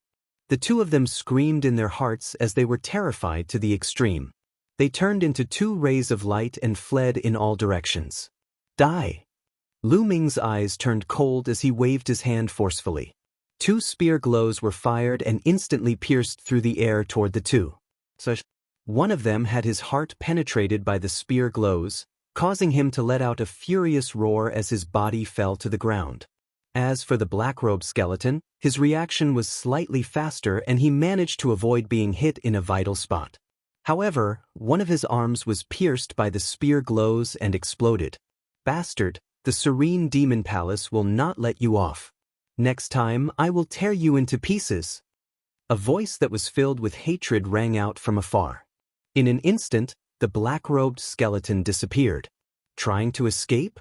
The 2 of them screamed in their hearts as they were terrified to the extreme. They turned into 2 rays of light and fled in all directions. Die! Lu Ming's eyes turned cold as he waved his hand forcefully. 2 spear glows were fired and instantly pierced through the air toward the 2. One of them had his heart penetrated by the spear glows, causing him to let out a furious roar as his body fell to the ground. As for the black-robed skeleton, his reaction was slightly faster and he managed to avoid being hit in a vital spot. However, one of his arms was pierced by the spear glows and exploded. Bastard, the Serene Demon Palace will not let you off. Next time, I will tear you into pieces. A voice that was filled with hatred rang out from afar. In an instant, the black-robed skeleton disappeared. Trying to escape?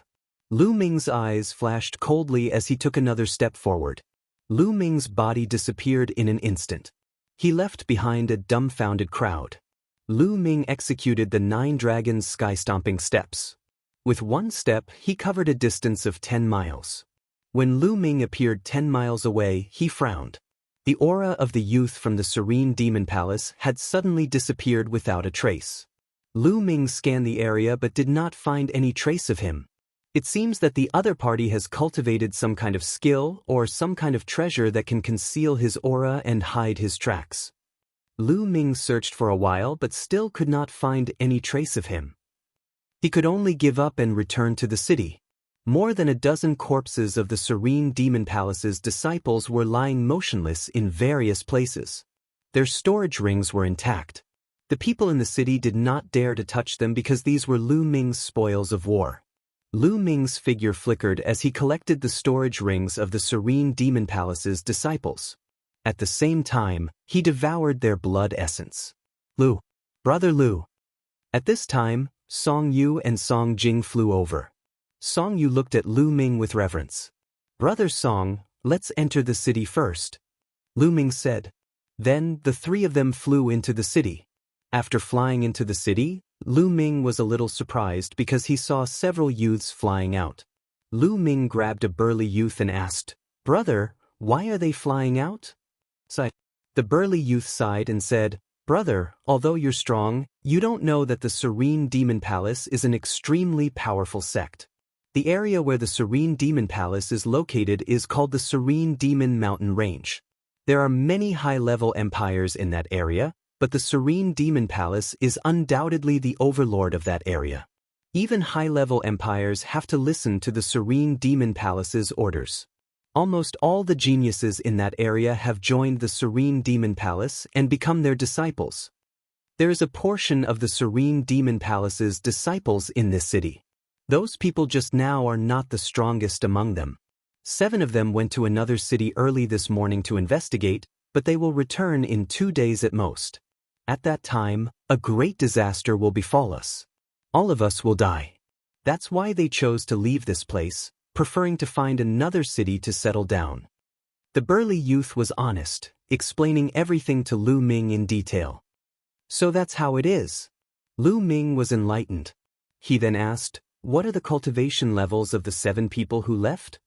Lu Ming's eyes flashed coldly as he took another step forward. Lu Ming's body disappeared in an instant. He left behind a dumbfounded crowd. Lu Ming executed the 9 dragons' sky-stomping steps. With 1 step, he covered a distance of 10 miles. When Lu Ming appeared 10 miles away, he frowned. The aura of the youth from the Serene Demon Palace had suddenly disappeared without a trace. Lu Ming scanned the area but did not find any trace of him. It seems that the other party has cultivated some kind of skill or some kind of treasure that can conceal his aura and hide his tracks. Lu Ming searched for a while but still could not find any trace of him. He could only give up and return to the city. More than a dozen corpses of the Serene Demon Palace's disciples were lying motionless in various places. Their storage rings were intact. The people in the city did not dare to touch them because these were Lu Ming's spoils of war. Lu Ming's figure flickered as he collected the storage rings of the Serene Demon Palace's disciples. At the same time, he devoured their blood essence. Lu. Brother Lu. At this time, Song Yu and Song Jing flew over. Song Yu looked at Lu Ming with reverence. Brother Song, let's enter the city first. Lu Ming said. Then the three of them flew into the city. After flying into the city, Lu Ming was a little surprised because he saw several youths flying out. Lu Ming grabbed a burly youth and asked, "Brother, why are they flying out?" The burly youth sighed and said, "Brother, although you're strong, you don't know that the Serene Demon Palace is an extremely powerful sect. The area where the Serene Demon Palace is located is called the Serene Demon Mountain Range. There are many high-level empires in that area, but the Serene Demon Palace is undoubtedly the overlord of that area. Even high-level empires have to listen to the Serene Demon Palace's orders. Almost all the geniuses in that area have joined the Serene Demon Palace and become their disciples. There is a portion of the Serene Demon Palace's disciples in this city. Those people just now are not the strongest among them. 7 of them went to another city early this morning to investigate, but they will return in 2 days at most. At that time, a great disaster will befall us. All of us will die. That's why they chose to leave this place, preferring to find another city to settle down." The burly youth was honest, explaining everything to Lu Ming in detail. "So that's how it is." Lu Ming was enlightened. He then asked, "What are the cultivation levels of the 7 people who left?"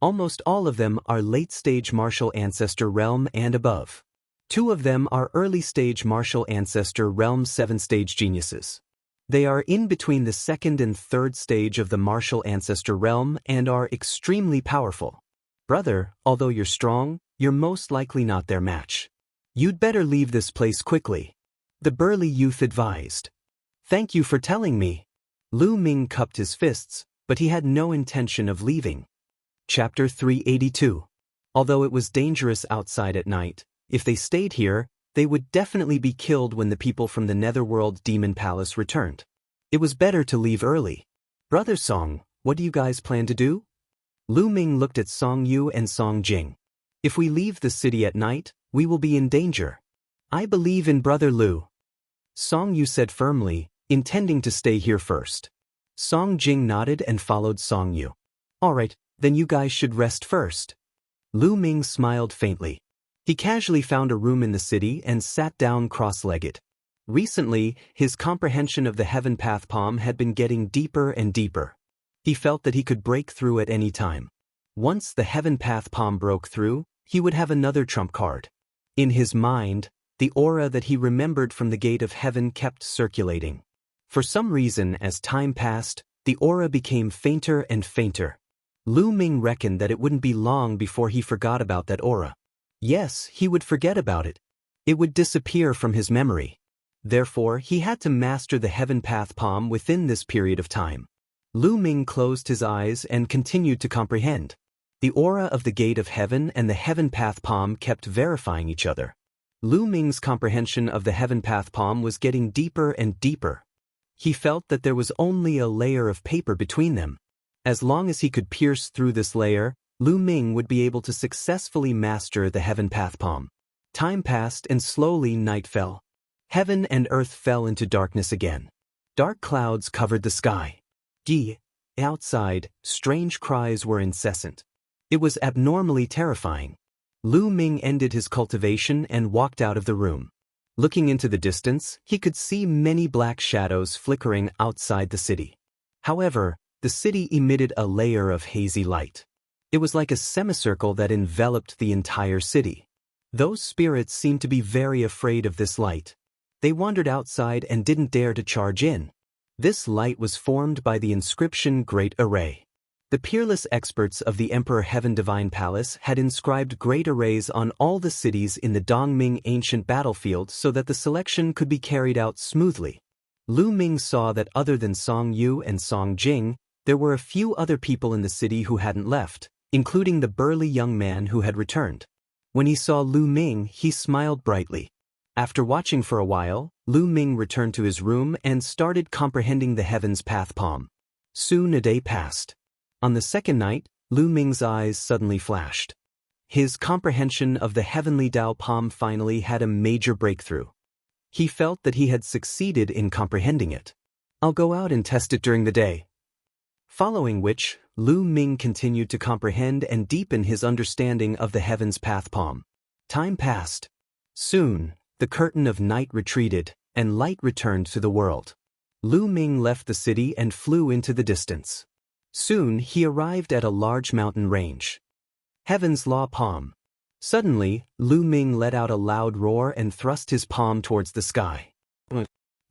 "Almost all of them are late-stage martial ancestor realm and above. 2 of them are early-stage martial ancestor realm 7-stage geniuses. They are in between the 2nd and 3rd stage of the martial ancestor realm and are extremely powerful. Brother, although you're strong, you're most likely not their match. You'd better leave this place quickly," the burly youth advised. "Thank you for telling me." Lu Ming cupped his fists, but he had no intention of leaving. Chapter 382. Although it was dangerous outside at night, if they stayed here, they would definitely be killed when the people from the Netherworld Demon Palace returned. It was better to leave early. "Brother Song, what do you guys plan to do?" Lu Ming looked at Song Yu and Song Jing. "If we leave the city at night, we will be in danger." "I believe in Brother Lu," Song Yu said firmly, intending to stay here first. Song Jing nodded and followed Song Yu. "All right, then you guys should rest first." Lu Ming smiled faintly. He casually found a room in the city and sat down cross-legged. Recently, his comprehension of the Heaven Path Palm had been getting deeper and deeper. He felt that he could break through at any time. Once the Heaven Path Palm broke through, he would have another trump card. In his mind, the aura that he remembered from the Gate of Heaven kept circulating. For some reason, as time passed, the aura became fainter and fainter. Lu Ming reckoned that it wouldn't be long before he forgot about that aura. Yes, he would forget about it. It would disappear from his memory. Therefore, he had to master the Heaven Path Palm within this period of time. Lu Ming closed his eyes and continued to comprehend. The aura of the Gate of Heaven and the Heaven Path Palm kept verifying each other. Lu Ming's comprehension of the Heaven Path Palm was getting deeper and deeper. He felt that there was only a layer of paper between them. As long as he could pierce through this layer, Lu Ming would be able to successfully master the Heaven Path Palm. Time passed and slowly night fell. Heaven and earth fell into darkness again. Dark clouds covered the sky. Outside, strange cries were incessant. It was abnormally terrifying. Lu Ming ended his cultivation and walked out of the room. Looking into the distance, he could see many black shadows flickering outside the city. However, the city emitted a layer of hazy light. It was like a semicircle that enveloped the entire city. Those spirits seemed to be very afraid of this light. They wandered outside and didn't dare to charge in. This light was formed by the inscription Great Array. The peerless experts of the Emperor Heaven Divine Palace had inscribed great arrays on all the cities in the Dongming ancient battlefield so that the selection could be carried out smoothly. Lu Ming saw that other than Song Yu and Song Jing, there were a few other people in the city who hadn't left, including the burly young man who had returned. When he saw Lu Ming, he smiled brightly. After watching for a while, Lu Ming returned to his room and started comprehending the Heaven's Path Palm. Soon a day passed. On the second night, Lu Ming's eyes suddenly flashed. His comprehension of the Heavenly Tao Palm finally had a major breakthrough. He felt that he had succeeded in comprehending it. "I'll go out and test it during the day." Following which, Lu Ming continued to comprehend and deepen his understanding of the Heaven's Path Palm. Time passed. Soon, the curtain of night retreated, and light returned to the world. Lu Ming left the city and flew into the distance. Soon he arrived at a large mountain range. Heaven's Law Palm. Suddenly, Lu Ming let out a loud roar and thrust his palm towards the sky.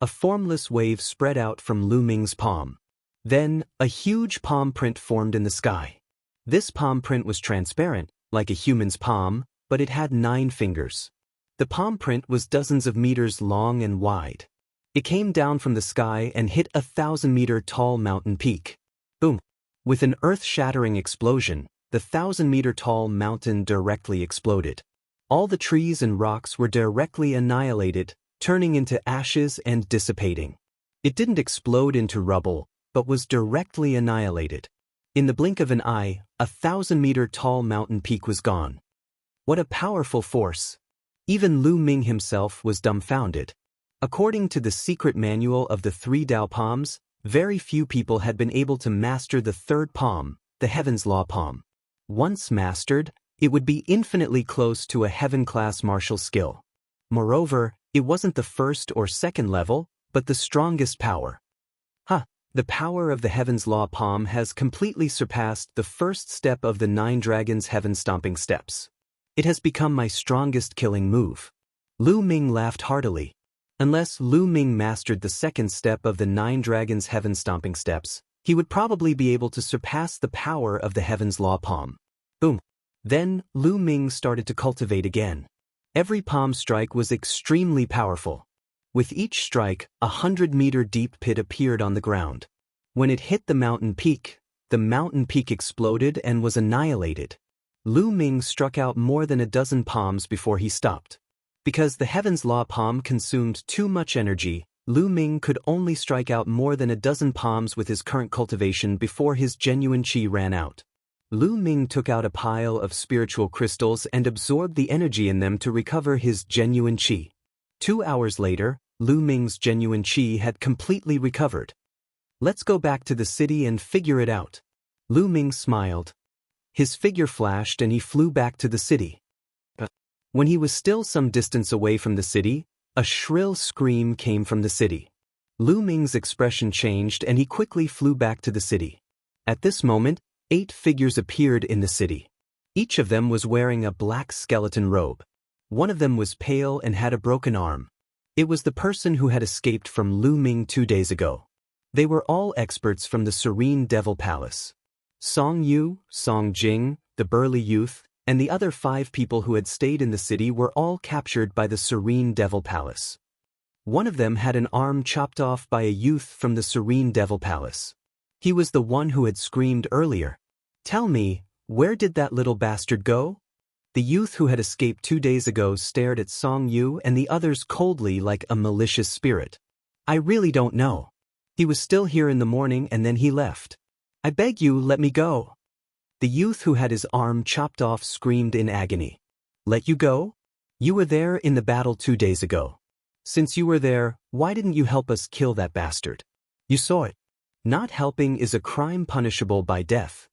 A formless wave spread out from Lu Ming's palm. Then, a huge palm print formed in the sky. This palm print was transparent, like a human's palm, but it had 9 fingers. The palm print was dozens of meters long and wide. It came down from the sky and hit a 1,000-meter-tall mountain peak. Boom! With an earth-shattering explosion, the 1,000-meter-tall mountain directly exploded. All the trees and rocks were directly annihilated, turning into ashes and dissipating. It didn't explode into rubble, but was directly annihilated. In the blink of an eye, a 1,000-meter-tall mountain peak was gone. What a powerful force! Even Lu Ming himself was dumbfounded. According to the secret manual of the 3 Tao palms, very few people had been able to master the 3rd palm, the Heaven's Law Palm. Once mastered, it would be infinitely close to a heaven-class martial skill. Moreover, it wasn't the 1st or 2nd level, but the strongest power. The power of the Heaven's Law Palm has completely surpassed the 1st step of the 9 Dragons' heaven-stomping steps. It has become my strongest killing move. Lu Ming laughed heartily. Unless Lu Ming mastered the 2nd step of the 9 Dragons' heaven-stomping steps, he would probably be able to surpass the power of the Heaven's Law Palm. Boom! Then, Lu Ming started to cultivate again. Every palm strike was extremely powerful. With each strike, a 100-meter deep pit appeared on the ground. When it hit the mountain peak exploded and was annihilated. Lu Ming struck out more than a dozen palms before he stopped. Because the Heaven's Law Palm consumed too much energy, Lu Ming could only strike out more than a dozen palms with his current cultivation before his genuine qi ran out. Lu Ming took out a pile of spiritual crystals and absorbed the energy in them to recover his genuine qi. 2 hours later, Lu Ming's genuine qi had completely recovered. Let's go back to the city and figure it out. Lu Ming smiled. His figure flashed and he flew back to the city. When he was still some distance away from the city, a shrill scream came from the city. Lu Ming's expression changed and he quickly flew back to the city. At this moment, 8 figures appeared in the city. Each of them was wearing a black skeleton robe. One of them was pale and had a broken arm. It was the person who had escaped from Lu Ming 2 days ago. They were all experts from the Serene Devil Palace. Song Yu, Song Jing, the burly youth, and the other 5 people who had stayed in the city were all captured by the Serene Devil Palace. One of them had an arm chopped off by a youth from the Serene Devil Palace. He was the one who had screamed earlier. Tell me, where did that little bastard go? The youth who had escaped 2 days ago stared at Song Yu and the others coldly like a malicious spirit. I really don't know. He was still here in the morning and then he left. I beg you, let me go. The youth who had his arm chopped off screamed in agony. Let you go? You were there in the battle 2 days ago. Since you were there, why didn't you help us kill that bastard? You saw it. Not helping is a crime punishable by death.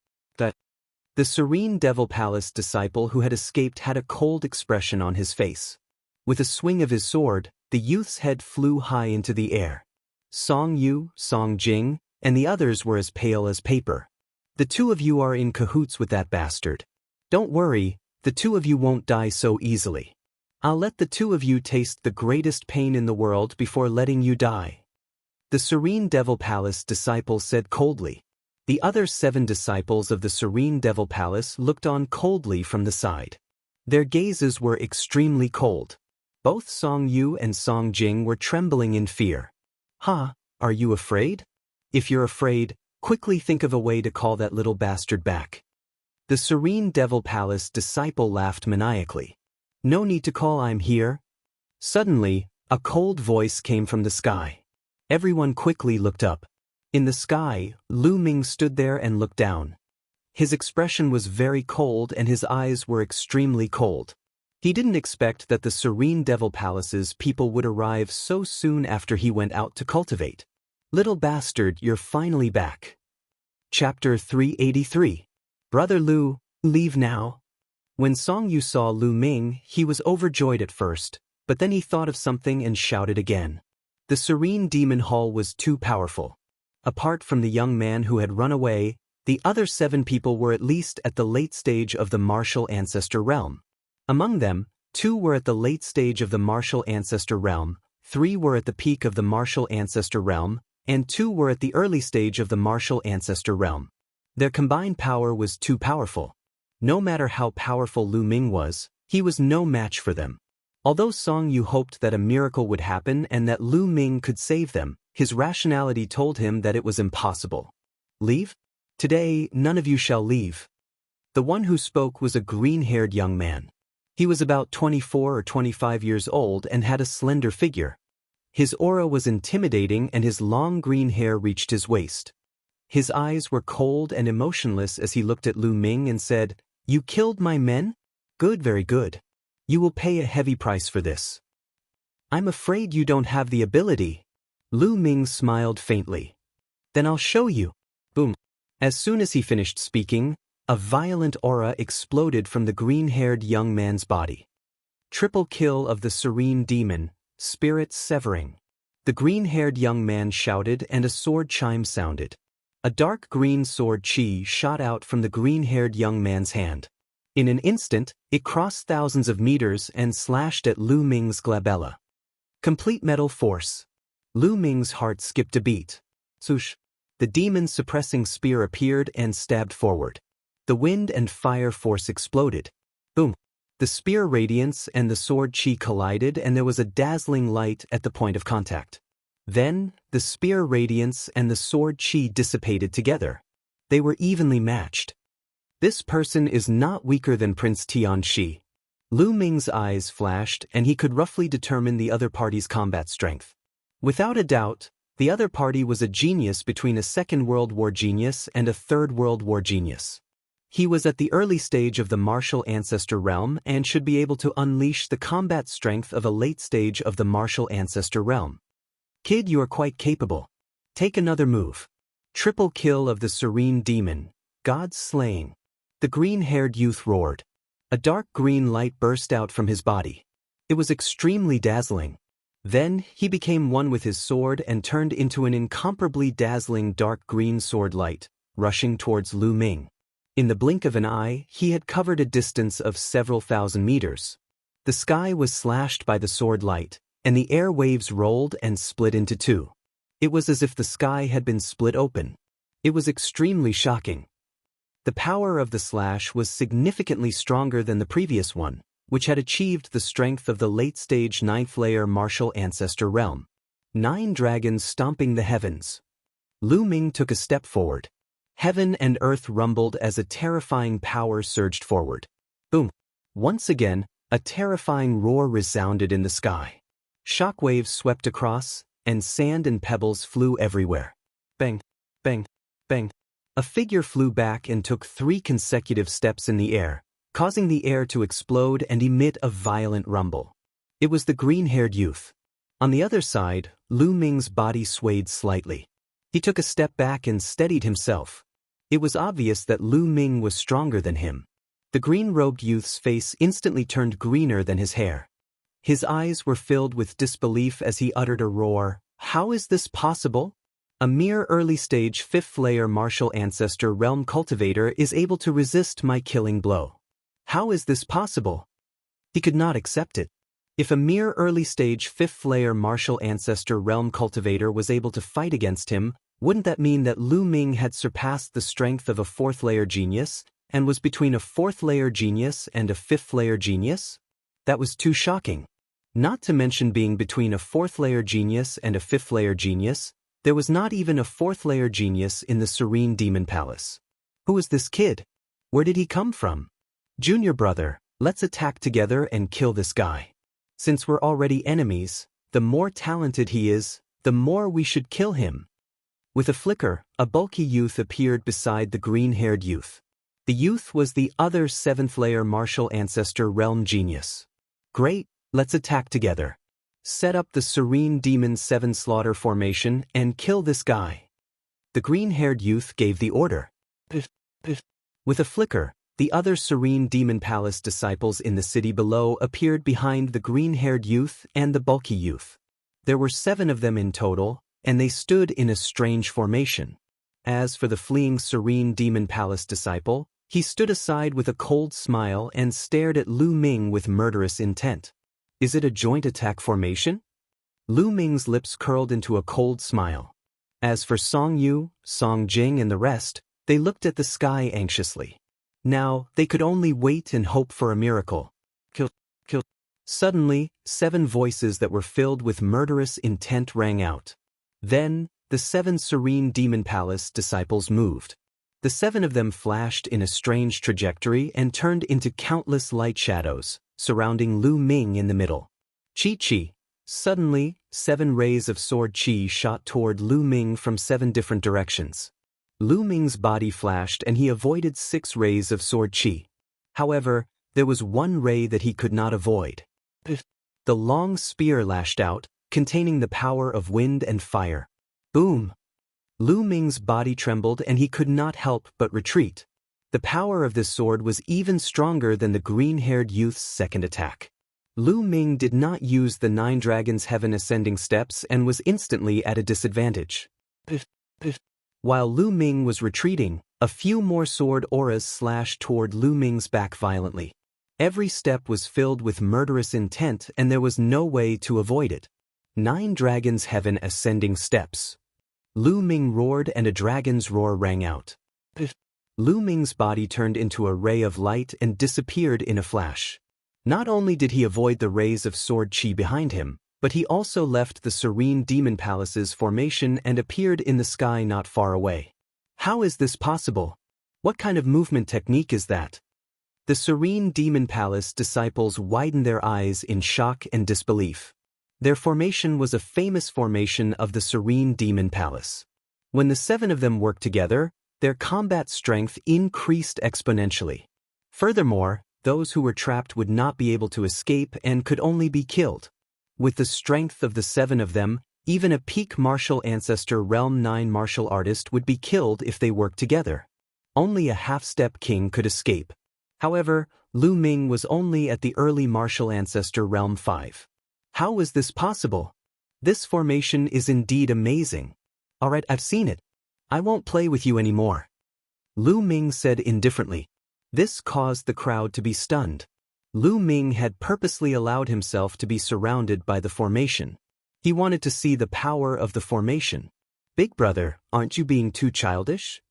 The Serene Devil Palace disciple who had escaped had a cold expression on his face. With a swing of his sword, the youth's head flew high into the air. Song Yu, Song Jing, and the others were as pale as paper. The 2 of you are in cahoots with that bastard. Don't worry, the 2 of you won't die so easily. I'll let the 2 of you taste the greatest pain in the world before letting you die. The Serene Devil Palace disciple said coldly. The other 7 disciples of the Serene Devil Palace looked on coldly from the side. Their gazes were extremely cold. Both Song Yu and Song Jing were trembling in fear. Are you afraid? If you're afraid, quickly think of a way to call that little bastard back. The Serene Devil Palace disciple laughed maniacally. No need to call, I'm here. Suddenly, a cold voice came from the sky. Everyone quickly looked up. In the sky, Lu Ming stood there and looked down. His expression was very cold and his eyes were extremely cold. He didn't expect that the Serene Devil Palace's people would arrive so soon after he went out to cultivate. Little bastard, you're finally back. Chapter 383. Brother Lu, leave now. When Song Yu saw Lu Ming, he was overjoyed at first, but then he thought of something and shouted again. The serene demon hall was too powerful. Apart from the young man who had run away, the other 7 people were at least at the late stage of the martial ancestor realm. Among them, 2 were at the late stage of the martial ancestor realm, 3 were at the peak of the martial ancestor realm, and 2 were at the early stage of the martial ancestor realm. Their combined power was too powerful. No matter how powerful Lu Ming was, he was no match for them. Although Song Yu hoped that a miracle would happen and that Lu Ming could save them, his rationality told him that it was impossible. Leave? Today, none of you shall leave. The one who spoke was a green-haired young man. He was about 24 or 25 years old and had a slender figure. His aura was intimidating and his long green hair reached his waist. His eyes were cold and emotionless as he looked at Lu Ming and said, "You killed my men? Good, very good. You will pay a heavy price for this." "I'm afraid you don't have the ability." Lu Ming smiled faintly. "Then I'll show you." Boom. As soon as he finished speaking, a violent aura exploded from the green-haired young man's body. Triple kill of the serene demon, spirit severing. The green-haired young man shouted and a sword chime sounded. A dark green sword chi shot out from the green-haired young man's hand. In an instant, it crossed thousands of meters and slashed at Lu Ming's glabella. Complete metal force. Lu Ming's heart skipped a beat. Swoosh. The demon's suppressing spear appeared and stabbed forward. The wind and fire force exploded. Boom. The spear radiance and the sword chi collided and there was a dazzling light at the point of contact. Then, the spear radiance and the sword chi dissipated together. They were evenly matched. This person is not weaker than Prince Tianxi. Lu Ming's eyes flashed and he could roughly determine the other party's combat strength. Without a doubt, the other party was a genius between a Second World War genius and a Third World War genius. He was at the early stage of the martial ancestor realm and should be able to unleash the combat strength of a late stage of the martial ancestor realm. "Kid, you are quite capable. Take another move." Triple kill of the serene demon, God's slaying. The green-haired youth roared. A dark green light burst out from his body. It was extremely dazzling. Then, he became one with his sword and turned into an incomparably dazzling dark green sword light, rushing towards Lu Ming. In the blink of an eye, he had covered a distance of several thousand meters. The sky was slashed by the sword light, and the air waves rolled and split into 2. It was as if the sky had been split open. It was extremely shocking. The power of the slash was significantly stronger than the previous one, which had achieved the strength of the late-stage 9th-layer martial ancestor realm. 9 dragons stomping the heavens. Lu Ming took a step forward. Heaven and earth rumbled as a terrifying power surged forward. Boom. Once again, a terrifying roar resounded in the sky. Shockwaves swept across, and sand and pebbles flew everywhere. Bang, bang, bang. A figure flew back and took 3 consecutive steps in the air, causing the air to explode and emit a violent rumble. It was the green-haired youth. On the other side, Lu Ming's body swayed slightly. He took a step back and steadied himself. It was obvious that Lu Ming was stronger than him. The green-robed youth's face instantly turned greener than his hair. His eyes were filled with disbelief as he uttered a roar. "How is this possible? A mere early-stage 5th-layer martial ancestor realm cultivator is able to resist my killing blow. How is this possible?" He could not accept it. If a mere early-stage 5th-layer martial ancestor realm cultivator was able to fight against him, wouldn't that mean that Lu Ming had surpassed the strength of a 4th-layer genius, and was between a 4th-layer genius and a 5th-layer genius? That was too shocking. Not to mention being between a 4th-layer genius and a 5th-layer genius, there was not even a 4th-layer genius in the Serene Demon Palace. Who is this kid? Where did he come from? "Junior brother, let's attack together and kill this guy. Since we're already enemies, the more talented he is, the more we should kill him." With a flicker, a bulky youth appeared beside the green-haired youth. The youth was the other 7th-layer martial ancestor realm genius. "Great, let's attack together. Set up the Serene Demon 7 slaughter formation and kill this guy." The green-haired youth gave the order. With a flicker, The other serene demon palace disciples in the city below appeared behind the green-haired youth and the bulky youth. There were 7 of them in total, and they stood in a strange formation. As for the fleeing serene demon palace disciple, he stood aside with a cold smile and stared at Lu Ming with murderous intent. Is it a joint attack formation? Lu Ming's lips curled into a cold smile. As for Song Yu, Song Jing and the rest, they looked at the sky anxiously. Now, they could only wait and hope for a miracle. Kill. Suddenly, 7 voices that were filled with murderous intent rang out. Then, the 7 serene demon palace disciples moved. The 7 of them flashed in a strange trajectory and turned into countless light shadows, surrounding Lu Ming in the middle. Chi. Suddenly, 7 rays of sword chi shot toward Lu Ming from 7 different directions. Lu Ming's body flashed and he avoided 6 rays of sword chi. However, there was 1 ray that he could not avoid. The long spear lashed out, containing the power of wind and fire. Boom! Lu Ming's body trembled and he could not help but retreat. The power of this sword was even stronger than the green-haired youth's second attack. Lu Ming did not use the 9 dragons' heaven ascending steps and was instantly at a disadvantage. While Lu Ming was retreating, a few more sword auras slashed toward Lu Ming's back violently. Every step was filled with murderous intent and there was no way to avoid it. 9 dragons' heaven ascending steps. Lu Ming roared and a dragon's roar rang out. Lu Ming's body turned into a ray of light and disappeared in a flash. Not only did he avoid the rays of sword chi behind him, but he also left the serene demon palace's formation and appeared in the sky not far away. How is this possible? What kind of movement technique is that? The serene demon palace disciples widened their eyes in shock and disbelief. Their formation was a famous formation of the serene demon palace. When the 7 of them worked together, their combat strength increased exponentially. Furthermore, those who were trapped would not be able to escape and could only be killed. With the strength of the 7 of them, even a peak martial ancestor Realm 9 martial artist would be killed if they worked together. Only a half-step king could escape. However, Lu Ming was only at the early martial ancestor Realm 5. How was this possible? This formation is indeed amazing. Alright, I've seen it. I won't play with you anymore. Lu Ming said indifferently. This caused the crowd to be stunned. Lu Ming had purposely allowed himself to be surrounded by the formation. He wanted to see the power of the formation. Big brother, aren't you being too childish?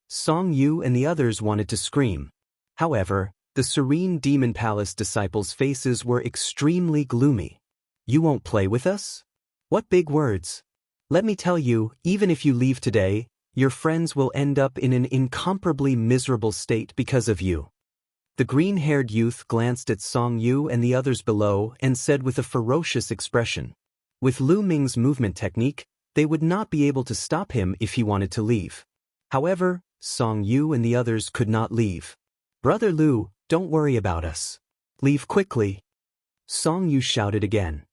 Song Yu and the others wanted to scream. However, the serene demon palace disciples' faces were extremely gloomy. You won't play with us? What big words! Let me tell you, even if you leave today, your friends will end up in an incomparably miserable state because of you. The green-haired youth glanced at Song Yu and the others below and said with a ferocious expression. With Lu Ming's movement technique, they would not be able to stop him if he wanted to leave. However, Song Yu and the others could not leave. Brother Lu, don't worry about us. Leave quickly. Song Yu shouted again.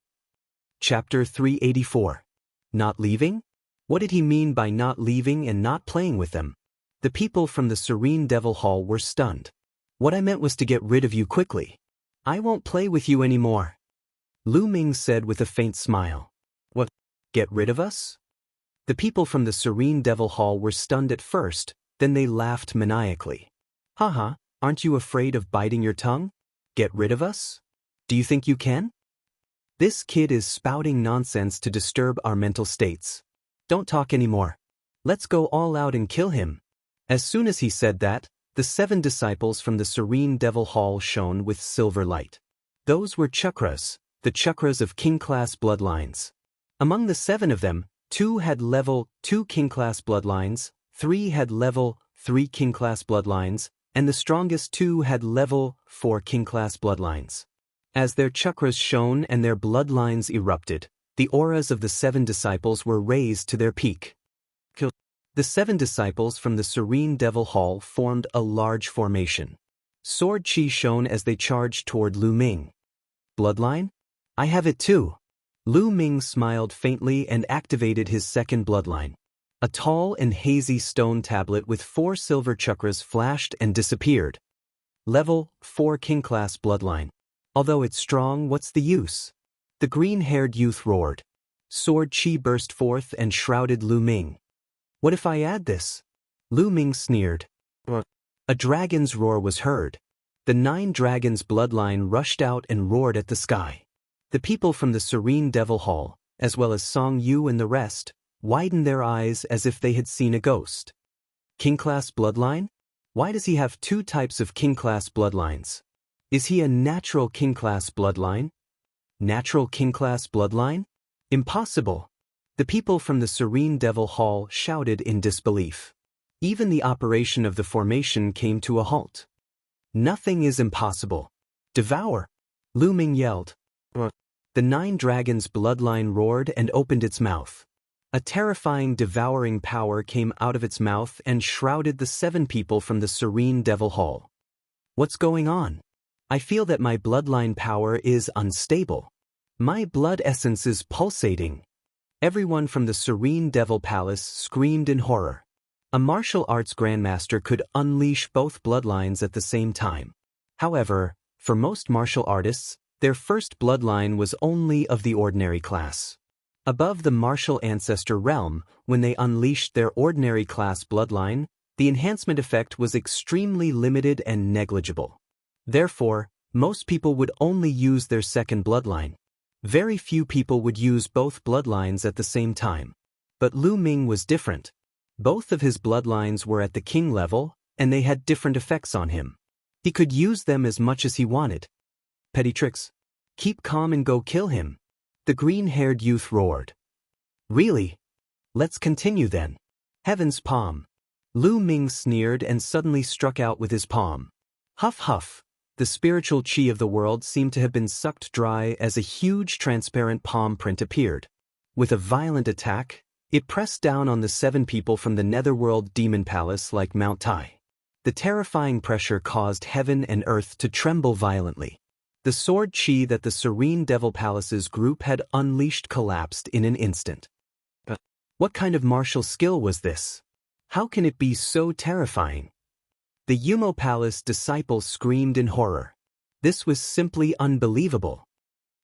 Chapter 384. Not leaving? What did he mean by not leaving and not playing with them? The people from the Serene Devil Hall were stunned. What I meant was to get rid of you quickly. I won't play with you anymore. Lu Ming said with a faint smile. What? Get rid of us? The people from the Serene Devil Hall were stunned at first, then they laughed maniacally. Haha, aren't you afraid of biting your tongue? Get rid of us? Do you think you can? This kid is spouting nonsense to disturb our mental states. Don't talk anymore. Let's go all out and kill him. As soon as he said that, the 7 disciples from the Serene Devil Hall shone with silver light. Those were chakras, the chakras of king-class bloodlines. Among the 7 of them, 2 had level 2 king-class bloodlines, 3 had level 3 king-class bloodlines, and the strongest 2 had level 4 king-class bloodlines. As their chakras shone and their bloodlines erupted, the auras of the 7 disciples were raised to their peak. The 7 disciples from the Serene Devil Hall formed a large formation. Sword chi shone as they charged toward Lu Ming. Bloodline? I have it too. Lu Ming smiled faintly and activated his second bloodline. A tall and hazy stone tablet with 4 silver chakras flashed and disappeared. Level 4 King Class Bloodline. Although it's strong, what's the use? The green-haired youth roared. Sword chi burst forth and shrouded Lu Ming. What if I add this? Lu Ming sneered. A dragon's roar was heard. The 9 dragons bloodline rushed out and roared at the sky. The people from the Serene Devil Hall, as well as Song Yu and the rest, widened their eyes as if they had seen a ghost. King Class Bloodline? Why does he have 2 types of King Class Bloodlines? Is he a natural King Class Bloodline? Natural King Class Bloodline? Impossible! The people from the Serene Devil Hall shouted in disbelief. Even the operation of the formation came to a halt. Nothing is impossible. Devour! Lu Ming yelled. The 9 dragons bloodline roared and opened its mouth. A terrifying devouring power came out of its mouth and shrouded the 7 people from the Serene Devil Hall. What's going on? I feel that my bloodline power is unstable. My blood essence is pulsating. Everyone from the Serene Devil Palace screamed in horror. A martial arts grandmaster could unleash both bloodlines at the same time. However, for most martial artists, their first bloodline was only of the ordinary class. Above the martial ancestor realm, when they unleashed their ordinary class bloodline, the enhancement effect was extremely limited and negligible. Therefore, most people would only use their second bloodline. Very few people would use both bloodlines at the same time. But Lu Ming was different. Both of his bloodlines were at the king level, and they had different effects on him. He could use them as much as he wanted. Petty tricks. Keep calm and go kill him. The green-haired youth roared. Really? Let's continue then. Heaven's palm. Lu Ming sneered and suddenly struck out with his palm. Huff huff. The spiritual chi of the world seemed to have been sucked dry as a huge transparent palm print appeared. With a violent attack, it pressed down on the 7 people from the Netherworld Demon Palace like Mount Tai. The terrifying pressure caused heaven and earth to tremble violently. The sword chi that the Serene Devil Palace's group had unleashed collapsed in an instant. But what kind of martial skill was this? How can it be so terrifying? The Yumo Palace disciples screamed in horror. This was simply unbelievable.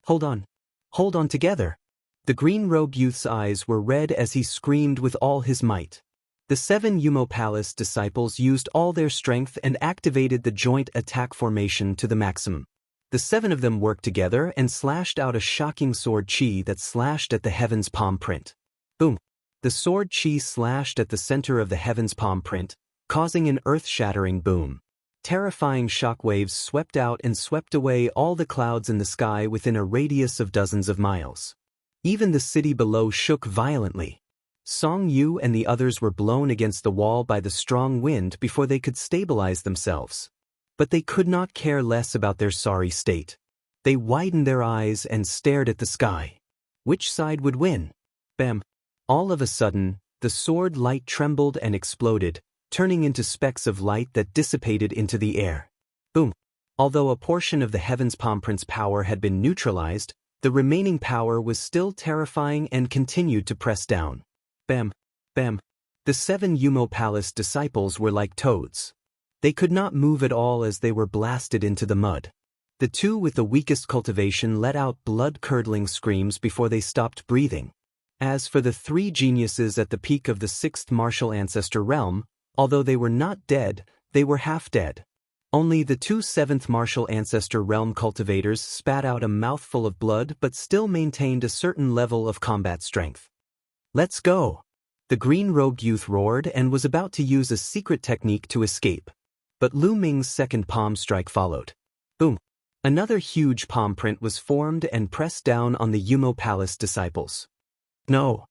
Hold on together. The green-robed youth's eyes were red as he screamed with all his might. The 7 Yumo Palace disciples used all their strength and activated the joint attack formation to the maximum. The 7 of them worked together and slashed out a shocking sword chi that slashed at the heaven's palm print. Boom! The sword chi slashed at the center of the heaven's palm print, causing an earth-shattering boom. Terrifying shockwaves swept out and swept away all the clouds in the sky within a radius of dozens of miles. Even the city below shook violently. Song Yu and the others were blown against the wall by the strong wind before they could stabilize themselves. But they could not care less about their sorry state. They widened their eyes and stared at the sky. Which side would win? Bam! All of a sudden, the sword light trembled and exploded, turning into specks of light that dissipated into the air. Boom! Although a portion of the Heaven's Palm Print's power had been neutralized, the remaining power was still terrifying and continued to press down. Bam! Bam! The 7 Yumo Palace disciples were like toads. They could not move at all as they were blasted into the mud. The 2 with the weakest cultivation let out blood-curdling screams before they stopped breathing. As for the 3 geniuses at the peak of the 6th martial ancestor realm, although they were not dead, they were half dead. Only the 2 7th martial ancestor realm cultivators spat out a mouthful of blood but still maintained a certain level of combat strength. Let's go! The green-robed youth roared and was about to use a secret technique to escape. But Lu Ming's second palm strike followed. Boom! Another huge palm print was formed and pressed down on the Yumo Palace disciples. No!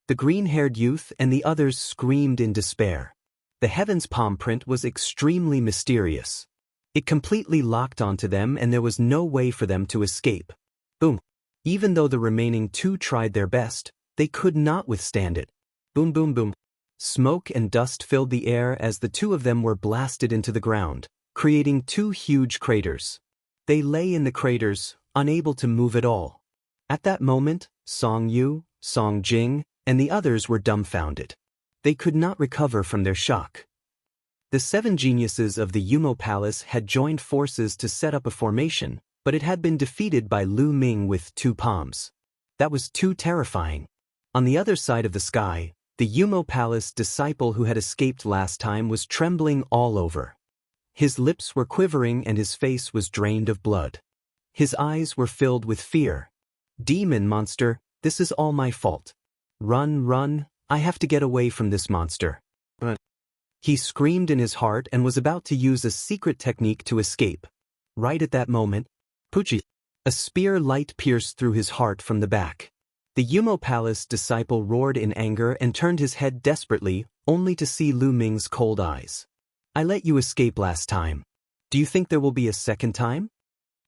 The green-haired youth and the others screamed in despair. The heaven's palm print was extremely mysterious. It completely locked onto them and there was no way for them to escape. Boom! Even though the remaining 2 tried their best, they could not withstand it. Boom boom boom. Smoke and dust filled the air as the 2 of them were blasted into the ground, creating 2 huge craters. They lay in the craters, unable to move at all. At that moment, Song Yu, Song Jing, and the others were dumbfounded. They could not recover from their shock. The 7 geniuses of the Yumo Palace had joined forces to set up a formation, but it had been defeated by Lu Ming with 2 palms. That was too terrifying. On the other side of the sky, the Yumo Palace disciple who had escaped last time was trembling all over. His lips were quivering and his face was drained of blood. His eyes were filled with fear. "Demon monster, this is all my fault. Run, run, I have to get away from this monster." He screamed in his heart and was about to use a secret technique to escape. Right at that moment, Pucci, a spear light pierced through his heart from the back. The Yumo Palace disciple roared in anger and turned his head desperately, only to see Lu Ming's cold eyes. "I let you escape last time. Do you think there will be a second time?"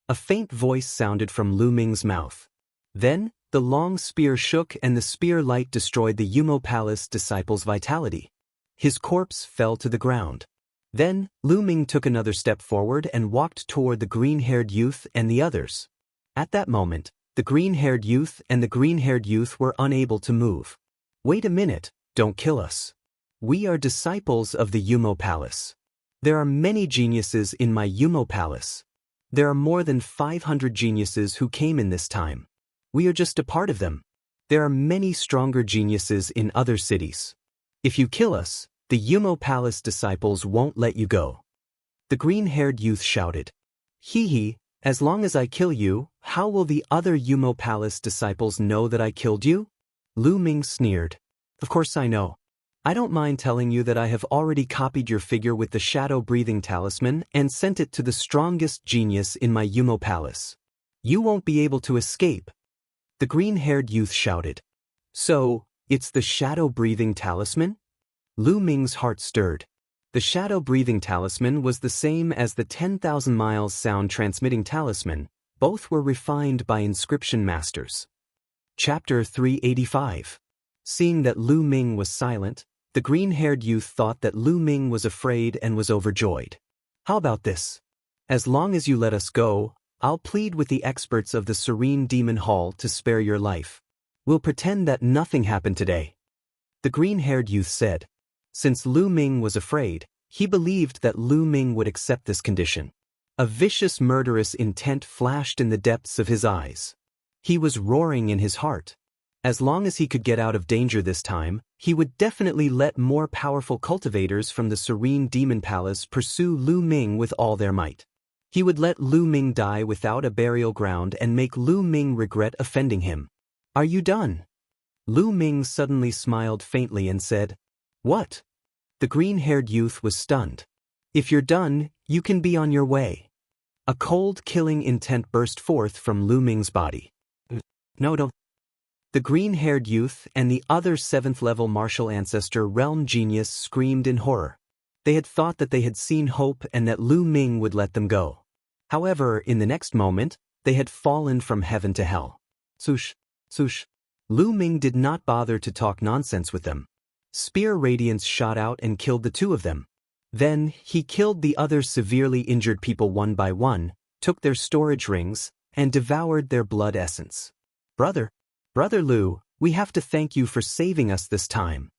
A faint voice sounded from Lu Ming's mouth. Then, the long spear shook and the spear light destroyed the Yumo Palace disciple's vitality. His corpse fell to the ground. Then, Lu Ming took another step forward and walked toward the green-haired youth and the others. At that moment, the green-haired youth and the green-haired youth were unable to move. "Wait a minute, don't kill us. We are disciples of the Yumo Palace. There are many geniuses in my Yumo Palace. There are more than 500 geniuses who came in this time. We are just a part of them. There are many stronger geniuses in other cities. If you kill us, the Yumo Palace disciples won't let you go." The green-haired youth shouted. "Hee, as long as I kill you, how will the other Yumo Palace disciples know that I killed you?" Lu Ming sneered. "Of course I know. I don't mind telling you that I have already copied your figure with the shadow-breathing talisman and sent it to the strongest genius in my Yumo Palace. You won't be able to escape." The green-haired youth shouted. "So, it's the shadow-breathing talisman?" Lu Ming's heart stirred. The shadow-breathing talisman was the same as the 10,000 miles sound-transmitting talisman. Both were refined by inscription masters. Chapter 385. Seeing that Lu Ming was silent, the green-haired youth thought that Lu Ming was afraid and was overjoyed. "How about this? As long as you let us go, I'll plead with the experts of the Serene Demon Hall to spare your life. We'll pretend that nothing happened today." The green-haired youth said. Since Lu Ming was afraid, he believed that Lu Ming would accept this condition. A vicious murderous intent flashed in the depths of his eyes. He was roaring in his heart. As long as he could get out of danger this time, he would definitely let more powerful cultivators from the Serene Demon Palace pursue Lu Ming with all their might. He would let Lu Ming die without a burial ground and make Lu Ming regret offending him. "Are you done?" Lu Ming suddenly smiled faintly and said, "What?" The green-haired youth was stunned. "If you're done, you can be on your way." A cold, killing intent burst forth from Lu Ming's body. "No, don't." The green-haired youth and the other 7th-level martial ancestor realm genius screamed in horror. They had thought that they had seen hope and that Lu Ming would let them go. However, in the next moment, they had fallen from heaven to hell. Swoosh, swoosh. Lu Ming did not bother to talk nonsense with them. Spear radiance shot out and killed the 2 of them. Then, he killed the other severely injured people one by one, took their storage rings, and devoured their blood essence. Brother Lu, we have to thank you for saving us this time."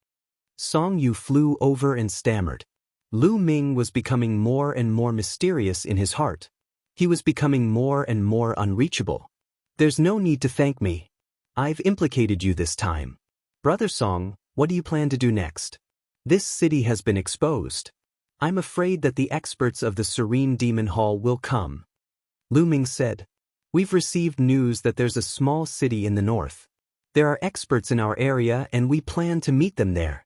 Song Yu flew over and stammered. Lu Ming was becoming more and more mysterious in his heart. He was becoming more and more unreachable. "There's no need to thank me. I've implicated you this time. Brother Song, what do you plan to do next? This city has been exposed. I'm afraid that the experts of the Serene Demon Hall will come." Lu Ming said. "We've received news that there's a small city in the north. There are experts in our area and we plan to meet them there."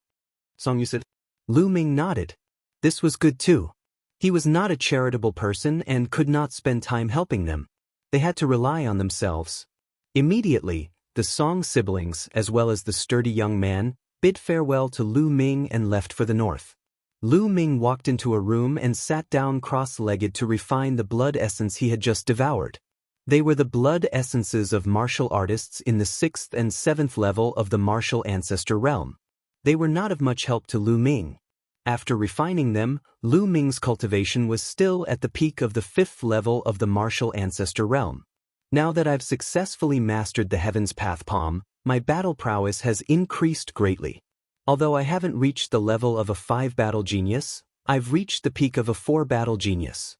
Song Yu said. Lu Ming nodded. This was good too. He was not a charitable person and could not spend time helping them. They had to rely on themselves. Immediately, the Song siblings, as well as the sturdy young man, bid farewell to Lu Ming and left for the north. Lu Ming walked into a room and sat down cross-legged to refine the blood essence he had just devoured. They were the blood essences of martial artists in the 6th and 7th level of the martial ancestor realm. They were not of much help to Lu Ming. After refining them, Lu Ming's cultivation was still at the peak of the 5th level of the martial ancestor realm. Now that I've successfully mastered the Heaven's Path Palm, my battle prowess has increased greatly. Although I haven't reached the level of a 5-battle genius, I've reached the peak of a 4-battle genius.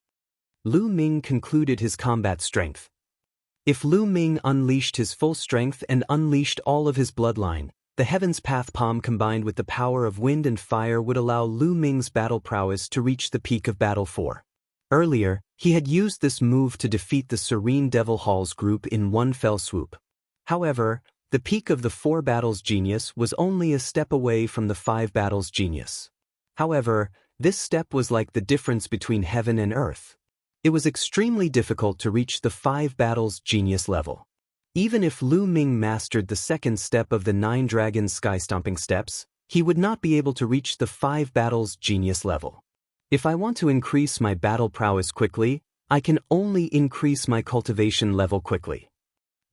Lu Ming concluded his combat strength. If Lu Ming unleashed his full strength and unleashed all of his bloodline, the Heaven's Path Palm combined with the power of wind and fire would allow Lu Ming's battle prowess to reach the peak of Battle 4. Earlier, he had used this move to defeat the Serene Devil Halls group in one fell swoop. However, the peak of the 4 battles genius was only a step away from the 5 battles genius. However, this step was like the difference between heaven and earth. It was extremely difficult to reach the 5 battles genius level. Even if Lu Ming mastered the second step of the 9 dragon sky-stomping steps, he would not be able to reach the 5 battles genius level. If I want to increase my battle prowess quickly, I can only increase my cultivation level quickly.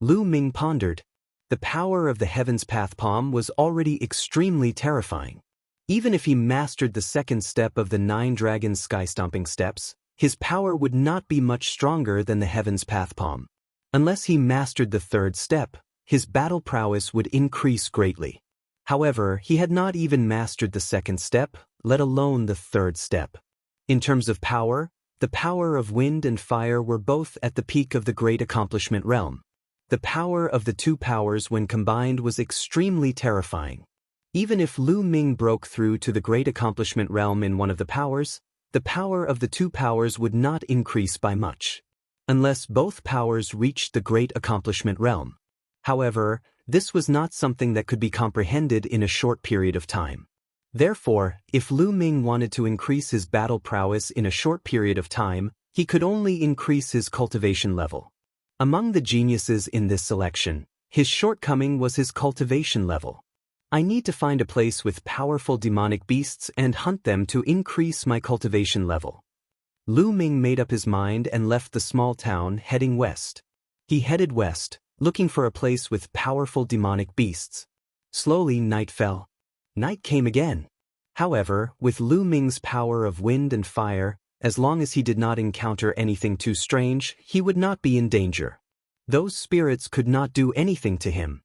Lu Ming pondered. The power of the Heaven's Path Palm was already extremely terrifying. Even if he mastered the second step of the 9 dragon sky-stomping steps, his power would not be much stronger than the Heaven's Path Palm. Unless he mastered the third step, his battle prowess would increase greatly. However, he had not even mastered the second step, let alone the third step. In terms of power, the power of wind and fire were both at the peak of the Great Accomplishment realm. The power of the 2 powers when combined was extremely terrifying. Even if Lu Ming broke through to the Great Accomplishment realm in one of the powers, the power of the 2 powers would not increase by much, unless both powers reached the Great Accomplishment realm. However, this was not something that could be comprehended in a short period of time. Therefore, if Lu Ming wanted to increase his battle prowess in a short period of time, he could only increase his cultivation level. Among the geniuses in this selection, his shortcoming was his cultivation level. I need to find a place with powerful demonic beasts and hunt them to increase my cultivation level. Lu Ming made up his mind and left the small town, heading west. He headed west, looking for a place with powerful demonic beasts. Slowly night fell. Night came again. However, with Lu Ming's power of wind and fire, as long as he did not encounter anything too strange, he would not be in danger. Those spirits could not do anything to him.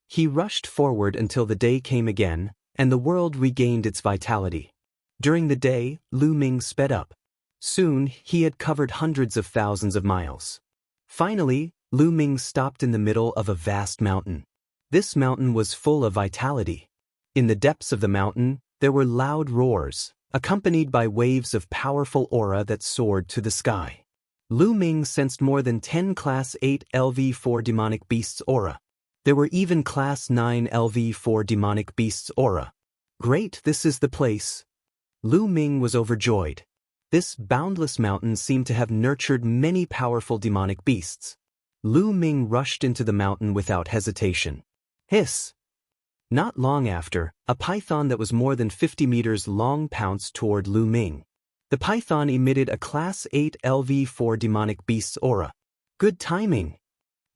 He rushed forward until the day came again, and the world regained its vitality. During the day, Lu Ming sped up. Soon, he had covered hundreds of thousands of miles. Finally, Lu Ming stopped in the middle of a vast mountain. This mountain was full of vitality. In the depths of the mountain, there were loud roars, accompanied by waves of powerful aura that soared to the sky. Lu Ming sensed more than 10 Class 8 LV4 demonic beasts aura. There were even Class 9 LV4 demonic beasts aura. Great, this is the place. Lu Ming was overjoyed. This boundless mountain seemed to have nurtured many powerful demonic beasts. Lu Ming rushed into the mountain without hesitation. Hiss! Not long after, a python that was more than 50 meters long pounced toward Lu Ming. The python emitted a Class 8 LV4 demonic beast's aura. Good timing!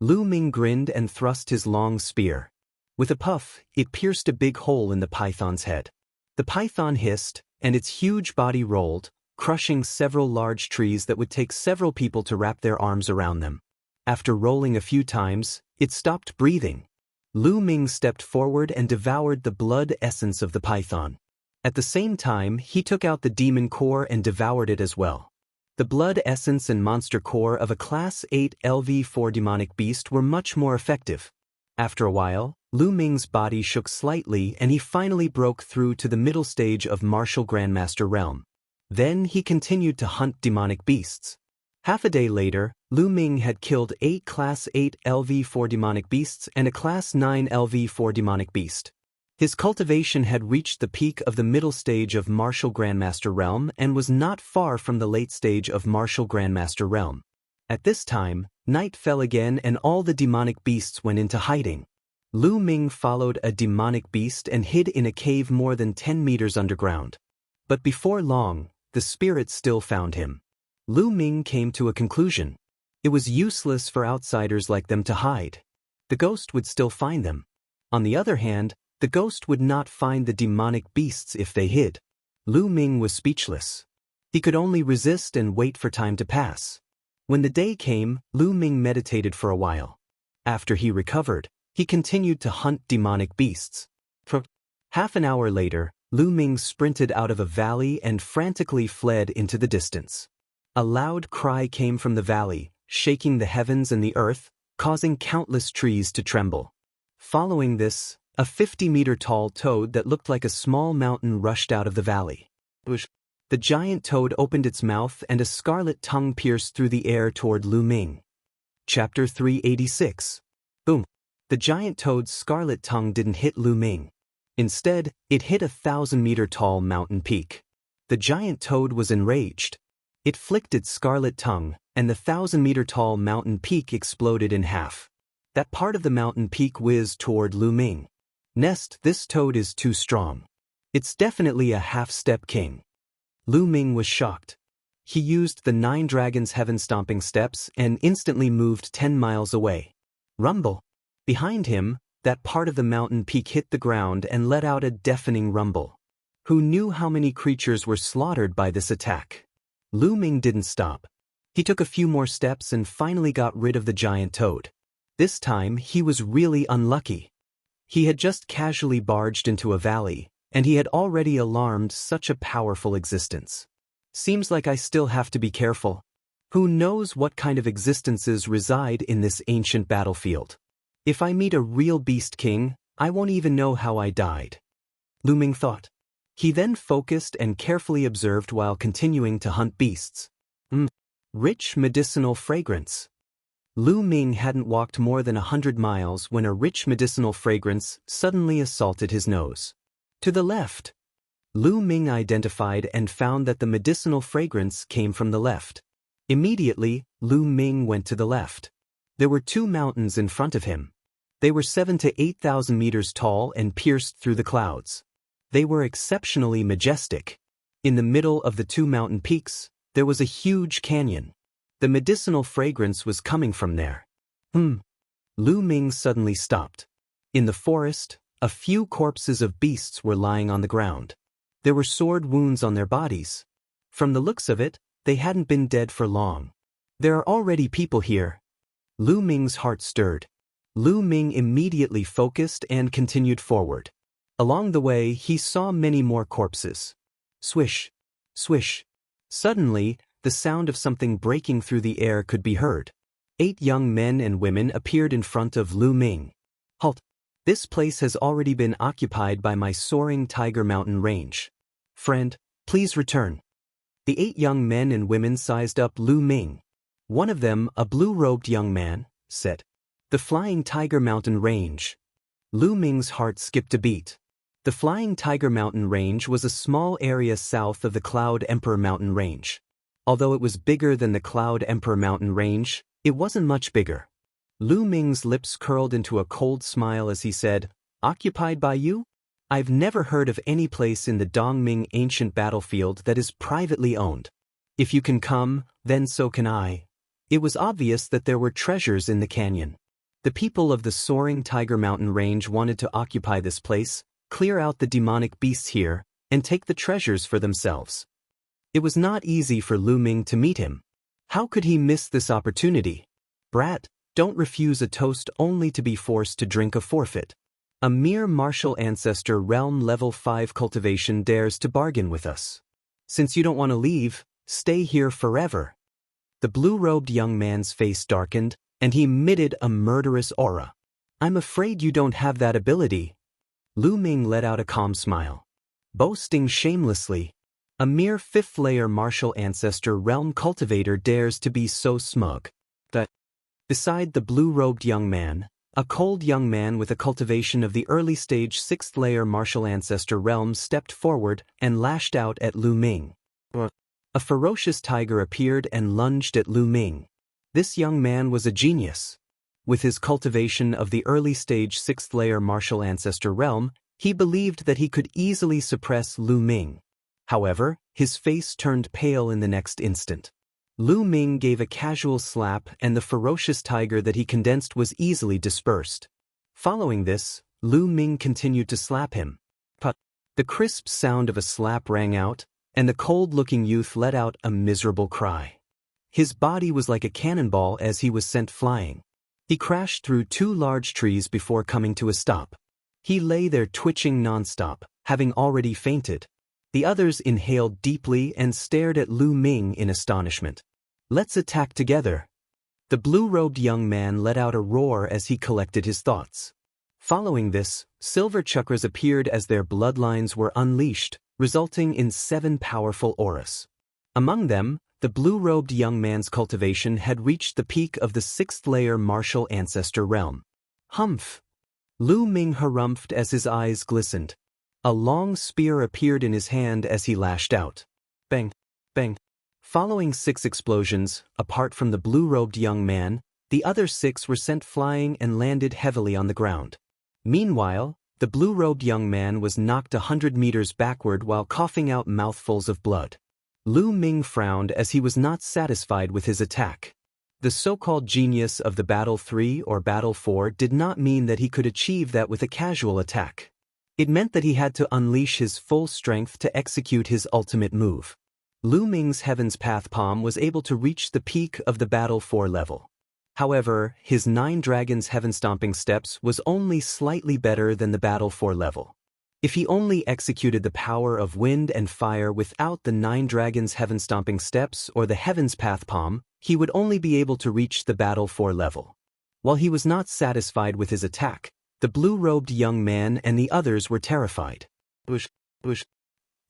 Lu Ming grinned and thrust his long spear. With a puff, it pierced a big hole in the python's head. The python hissed, and its huge body rolled, crushing several large trees that would take several people to wrap their arms around them. After rolling a few times, it stopped breathing. Lu Ming stepped forward and devoured the blood essence of the python. At the same time, he took out the demon core and devoured it as well. The blood essence and monster core of a Class 8 LV4 demonic beast were much more effective. After a while, Lu Ming's body shook slightly and he finally broke through to the middle stage of Martial Grandmaster realm. Then he continued to hunt demonic beasts. Half a day later, Lu Ming had killed 8 Class 8 LV4 demonic beasts and a Class 9 LV4 demonic beast. His cultivation had reached the peak of the middle stage of Martial Grandmaster realm and was not far from the late stage of Martial Grandmaster realm. At this time, night fell again and all the demonic beasts went into hiding. Lu Ming followed a demonic beast and hid in a cave more than 10 meters underground. But before long, the spirits still found him. Lu Ming came to a conclusion. It was useless for outsiders like them to hide. The ghost would still find them. On the other hand, the ghost would not find the demonic beasts if they hid. Lu Ming was speechless. He could only resist and wait for time to pass. When the day came, Lu Ming meditated for a while. After he recovered, he continued to hunt demonic beasts. For half an hour later, Lu Ming sprinted out of a valley and frantically fled into the distance. A loud cry came from the valley, shaking the heavens and the earth, causing countless trees to tremble. Following this, a 50-meter-tall toad that looked like a small mountain rushed out of the valley. The giant toad opened its mouth and a scarlet tongue pierced through the air toward Lu Ming. Chapter 386. Boom. The giant toad's scarlet tongue didn't hit Lu Ming. Instead, it hit a 1,000-meter-tall mountain peak. The giant toad was enraged. It flicked its scarlet tongue, and the 1,000-meter-tall mountain peak exploded in half. That part of the mountain peak whizzed toward Lu Ming. Nest, this toad is too strong. It's definitely a half-step king. Lu Ming was shocked. He used the 9 Dragons Heaven-stomping steps and instantly moved 10 miles away. Rumble. Behind him, that part of the mountain peak hit the ground and let out a deafening rumble. Who knew how many creatures were slaughtered by this attack? Lu Ming didn't stop. He took a few more steps and finally got rid of the giant toad. This time, he was really unlucky. He had just casually barged into a valley, and he had already alarmed such a powerful existence. Seems like I still have to be careful. Who knows what kind of existences reside in this ancient battlefield? If I meet a real beast king, I won't even know how I died. Lu Ming thought. He then focused and carefully observed while continuing to hunt beasts. Rich medicinal fragrance. Lu Ming hadn't walked more than 100 miles when a rich medicinal fragrance suddenly assaulted his nose. To the left. Lu Ming identified and found that the medicinal fragrance came from the left. Immediately, Lu Ming went to the left. There were 2 mountains in front of him. They were 7,000 to 8,000 meters tall and pierced through the clouds. They were exceptionally majestic. In the middle of the 2 mountain peaks, there was a huge canyon. The medicinal fragrance was coming from there. Lu Ming suddenly stopped. In the forest, a few corpses of beasts were lying on the ground. There were sword wounds on their bodies. From the looks of it, they hadn't been dead for long. There are already people here. Lu Ming's heart stirred. Lu Ming immediately focused and continued forward. Along the way, he saw many more corpses. Swish, swish. Suddenly, the sound of something breaking through the air could be heard. 8 young men and women appeared in front of Lu Ming. Halt! This place has already been occupied by my soaring tiger mountain range. Friend, please return. The 8 young men and women sized up Lu Ming. One of them, a blue-robed young man, said, "The Flying Tiger Mountain Range." Lu Ming's heart skipped a beat. The Flying Tiger Mountain Range was a small area south of the Cloud Emperor Mountain Range. Although it was bigger than the Cloud Emperor Mountain Range, it wasn't much bigger. Lu Ming's lips curled into a cold smile as he said, "Occupied by you? I've never heard of any place in the Dongming ancient battlefield that is privately owned. If you can come, then so can I." It was obvious that there were treasures in the canyon. The people of the Soaring Tiger Mountain Range wanted to occupy this place, clear out the demonic beasts here, and take the treasures for themselves. It was not easy for Lu Ming to meet him. How could he miss this opportunity? Brat, don't refuse a toast only to be forced to drink a forfeit. A mere martial ancestor realm level 5 cultivation dares to bargain with us. Since you don't want to leave, stay here forever. The blue-robed young man's face darkened, and he emitted a murderous aura. I'm afraid you don't have that ability. Lu Ming let out a calm smile. Boasting shamelessly. A mere 5th-layer martial ancestor realm cultivator dares to be so smug. Beside the blue-robed young man, a cold young man with a cultivation of the early-stage 6th-layer martial ancestor realm stepped forward and lashed out at Lu Ming. A ferocious tiger appeared and lunged at Lu Ming. This young man was a genius. With his cultivation of the early-stage 6th-layer martial ancestor realm, he believed that he could easily suppress Lu Ming. However, his face turned pale in the next instant. Lu Ming gave a casual slap and the ferocious tiger that he condensed was easily dispersed. Following this, Lu Ming continued to slap him. But the crisp sound of a slap rang out, and the cold-looking youth let out a miserable cry. His body was like a cannonball as he was sent flying. He crashed through 2 large trees before coming to a stop. He lay there twitching nonstop, having already fainted. The others inhaled deeply and stared at Lu Ming in astonishment. "Let's attack together." The blue-robed young man let out a roar as he collected his thoughts. Following this, silver chakras appeared as their bloodlines were unleashed, resulting in 7 powerful auras. Among them, the blue-robed young man's cultivation had reached the peak of the 6th-layer martial ancestor realm. Humph! Lu Ming harumphed as his eyes glistened. A long spear appeared in his hand as he lashed out. Bang! Bang! Following 6 explosions, apart from the blue-robed young man, the other 6 were sent flying and landed heavily on the ground. Meanwhile, the blue-robed young man was knocked 100 meters backward while coughing out mouthfuls of blood. Lu Ming frowned as he was not satisfied with his attack. The so-called genius of the Battle 3 or Battle 4 did not mean that he could achieve that with a casual attack. It meant that he had to unleash his full strength to execute his ultimate move. Lu Ming's Heaven's Path palm was able to reach the peak of the Battle 4 level. However, his 9 Dragons Heaven Stomping Steps was only slightly better than the Battle 4 level. If he only executed the power of wind and fire without the 9 Dragons Heaven Stomping Steps or the Heaven's Path palm, he would only be able to reach the Battle 4 level. While he was not satisfied with his attack, the blue-robed young man and the others were terrified. Whoosh, whoosh.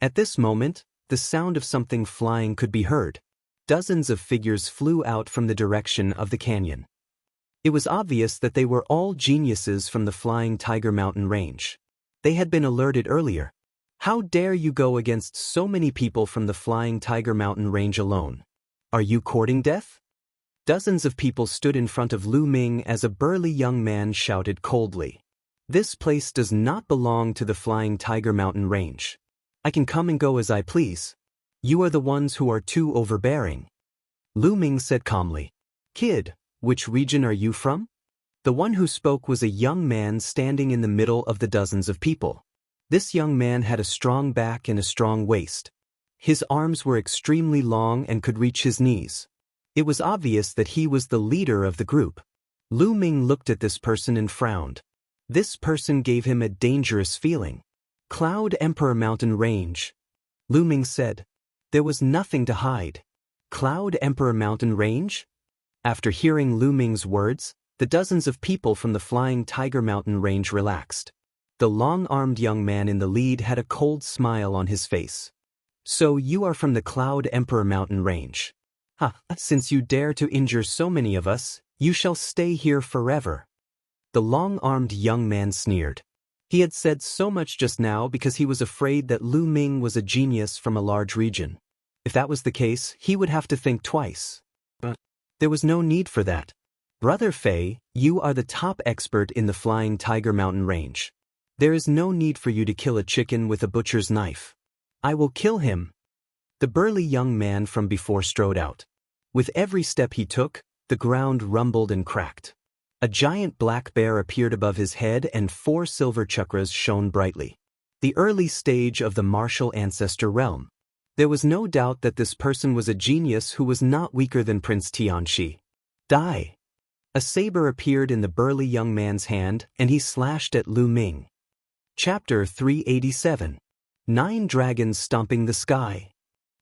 At this moment, the sound of something flying could be heard. Dozens of figures flew out from the direction of the canyon. It was obvious that they were all geniuses from the Flying Tiger Mountain range. They had been alerted earlier. "How dare you go against so many people from the Flying Tiger Mountain range alone? Are you courting death?" Dozens of people stood in front of Lu Ming as a burly young man shouted coldly. "This place does not belong to the Flying Tiger Mountain range. I can come and go as I please. You are the ones who are too overbearing." Lu Ming said calmly. "Kid, which region are you from?" The one who spoke was a young man standing in the middle of the dozens of people. This young man had a strong back and a strong waist. His arms were extremely long and could reach his knees. It was obvious that he was the leader of the group. Lu Ming looked at this person and frowned. This person gave him a dangerous feeling. "Cloud Emperor Mountain Range," Lu Ming said. There was nothing to hide. Cloud Emperor Mountain Range? After hearing Lu Ming's words, the dozens of people from the Flying Tiger Mountain range relaxed. The long-armed young man in the lead had a cold smile on his face. "So you are from the Cloud Emperor Mountain range. Since you dare to injure so many of us, you shall stay here forever." The long-armed young man sneered. He had said so much just now because he was afraid that Lu Ming was a genius from a large region. If that was the case, he would have to think twice. But there was no need for that. "Brother Fei, you are the top expert in the Flying Tiger Mountain range. There is no need for you to kill a chicken with a butcher's knife. I will kill him." The burly young man from before strode out. With every step he took, the ground rumbled and cracked. A giant black bear appeared above his head and 4 silver chakras shone brightly. The early stage of the martial ancestor realm. There was no doubt that this person was a genius who was not weaker than Prince Tianxi. "Die!" A saber appeared in the burly young man's hand, and he slashed at Lu Ming. Chapter 387. 9 Dragons Stomping the Sky.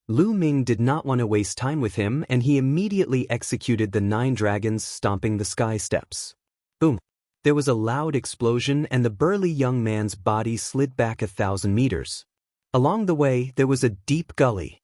Lu Ming did not want to waste time with him, and he immediately executed the 9 dragons stomping the sky steps. Boom! There was a loud explosion, and the burly young man's body slid back 1,000 meters. Along the way, there was a deep gully.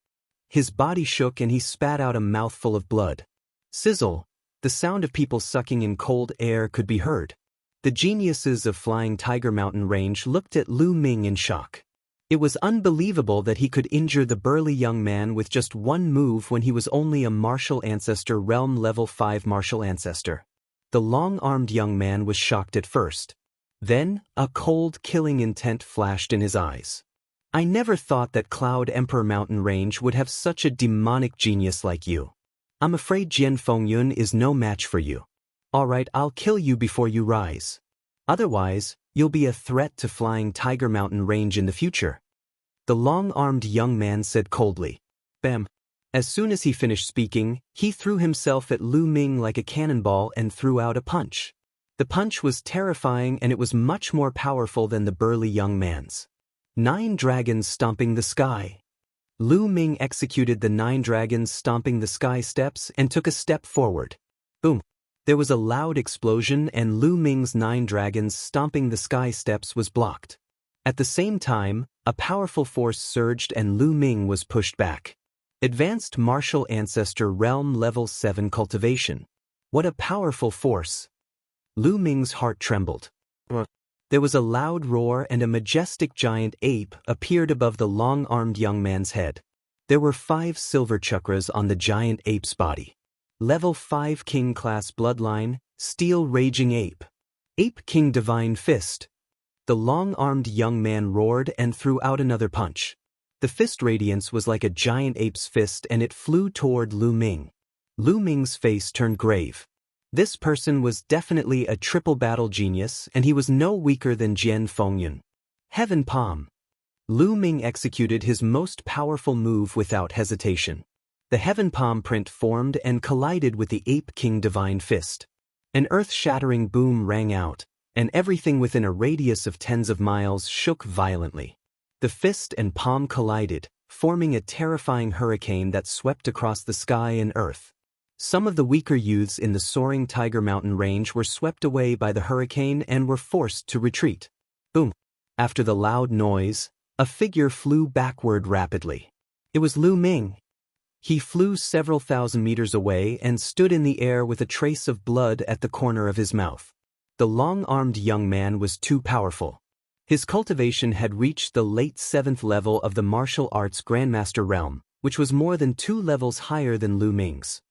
His body shook and he spat out a mouthful of blood. Sizzle! The sound of people sucking in cold air could be heard. The geniuses of Flying Tiger Mountain range looked at Lu Ming in shock. It was unbelievable that he could injure the burly young man with just one move when he was only a martial ancestor realm level 5 martial ancestor. The long-armed young man was shocked at first. Then, a cold, killing intent flashed in his eyes. "I never thought that Cloud Emperor Mountain range would have such a demonic genius like you. I'm afraid Jian Fengyun is no match for you. Alright, I'll kill you before you rise. Otherwise, you'll be a threat to Flying Tiger Mountain range in the future." The long-armed young man said coldly. Bam! As soon as he finished speaking, he threw himself at Lu Ming like a cannonball and threw out a punch. The punch was terrifying, and it was much more powerful than the burly young man's. 9 dragons stomping the sky. Lu Ming executed the 9 dragons stomping the sky steps and took a step forward. Boom! There was a loud explosion and Lu Ming's 9 dragons stomping the sky steps was blocked. At the same time, a powerful force surged and Lu Ming was pushed back. Advanced Martial Ancestor Realm Level 7 Cultivation. What a powerful force! Lu Ming's heart trembled. There was a loud roar and a majestic giant ape appeared above the long-armed young man's head. There were 5 silver chakras on the giant ape's body. Level 5 King Class Bloodline, Steel Raging Ape. Ape King Divine Fist. The long-armed young man roared and threw out another punch. The fist radiance was like a giant ape's fist and it flew toward Lu Ming. Lu Ming's face turned grave. This person was definitely a triple battle genius and he was no weaker than Jian Fengyun. Heaven Palm. Lu Ming executed his most powerful move without hesitation. The Heaven Palm print formed and collided with the Ape King Divine Fist. An earth-shattering boom rang out, and everything within a radius of tens of miles shook violently. The fist and palm collided, forming a terrifying hurricane that swept across the sky and earth. Some of the weaker youths in the soaring Tiger Mountain range were swept away by the hurricane and were forced to retreat. Boom! After the loud noise, a figure flew backward rapidly. It was Lu Ming. He flew several thousand meters away and stood in the air with a trace of blood at the corner of his mouth. The long-armed young man was too powerful. His cultivation had reached the late 7th level of the martial arts Grandmaster realm, which was more than 2 levels higher than Lu Ming's.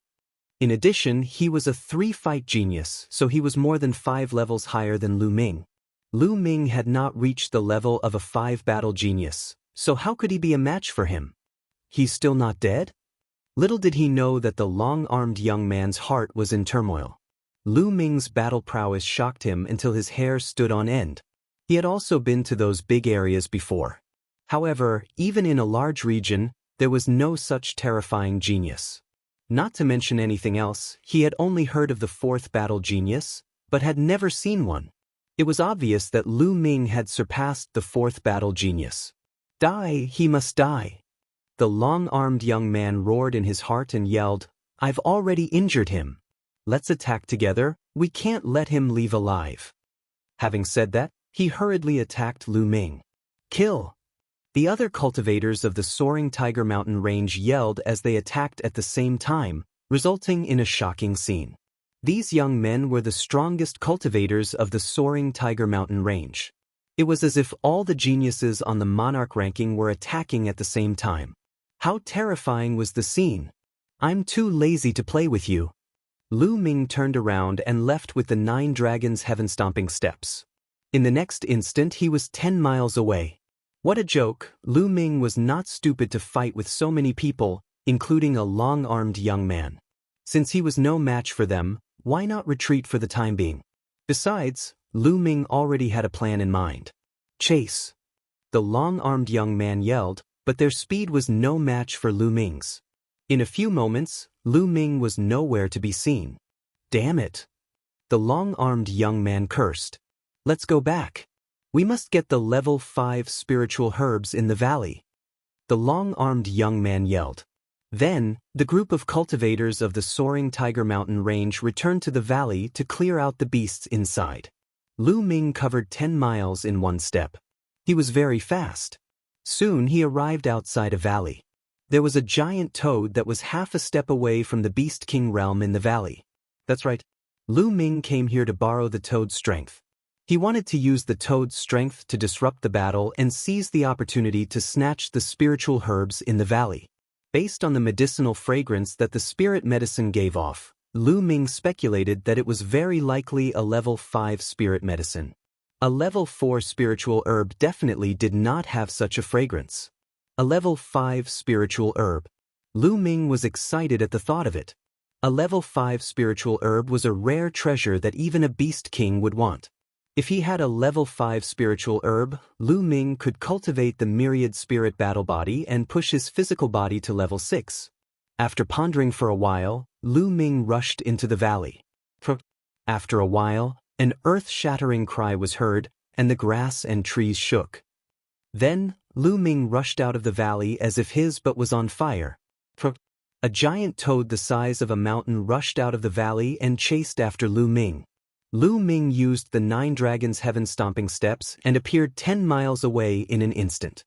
In addition, he was a 3-fight genius, so he was more than 5 levels higher than Lu Ming. Lu Ming had not reached the level of a 5-battle genius, so how could he be a match for him? He's still not dead? Little did he know that the long-armed young man's heart was in turmoil. Lu Ming's battle prowess shocked him until his hair stood on end. He had also been to those big areas before. However, even in a large region, there was no such terrifying genius. Not to mention anything else, he had only heard of the 4th battle genius, but had never seen one. It was obvious that Lu Ming had surpassed the 4th battle genius. Die, he must die. The long-armed young man roared in his heart and yelled, I've already injured him. Let's attack together, we can't let him leave alive. Having said that, he hurriedly attacked Lu Ming. Kill! The other cultivators of the soaring Tiger Mountain range yelled as they attacked at the same time, resulting in a shocking scene. These young men were the strongest cultivators of the soaring Tiger Mountain range. It was as if all the geniuses on the monarch ranking were attacking at the same time. How terrifying was the scene! I'm too lazy to play with you. Lu Ming turned around and left with the 9 dragons heaven-stomping steps. In the next instant he was 10 miles away. What a joke! Lu Ming was not stupid to fight with so many people, including a long-armed young man. Since he was no match for them, why not retreat for the time being? Besides, Lu Ming already had a plan in mind. Chase! The long-armed young man yelled, but their speed was no match for Lu Ming's. In a few moments, Lu Ming was nowhere to be seen. Damn it! The long-armed young man cursed. Let's go back. We must get the level 5 spiritual herbs in the valley. The long-armed young man yelled. Then, the group of cultivators of the soaring Tiger Mountain range returned to the valley to clear out the beasts inside. Lu Ming covered 10 miles in one step. He was very fast. Soon he arrived outside a valley. There was a giant toad that was half a step away from the Beast King realm in the valley. That's right. Lu Ming came here to borrow the toad's strength. He wanted to use the toad's strength to disrupt the battle and seize the opportunity to snatch the spiritual herbs in the valley. Based on the medicinal fragrance that the spirit medicine gave off, Lu Ming speculated that it was very likely a level 5 spirit medicine. A level 4 spiritual herb definitely did not have such a fragrance. A level 5 spiritual herb. Lu Ming was excited at the thought of it. A level 5 spiritual herb was a rare treasure that even a beast king would want. If he had a level 5 spiritual herb, Lu Ming could cultivate the myriad spirit battle body and push his physical body to level 6. After pondering for a while, Lu Ming rushed into the valley. After a while, an earth-shattering cry was heard, and the grass and trees shook. Then, Lu Ming rushed out of the valley as if his butt was on fire. A giant toad the size of a mountain rushed out of the valley and chased after Lu Ming. Lu Ming used the 9 dragons' heaven-stomping steps and appeared 10 miles away in an instant.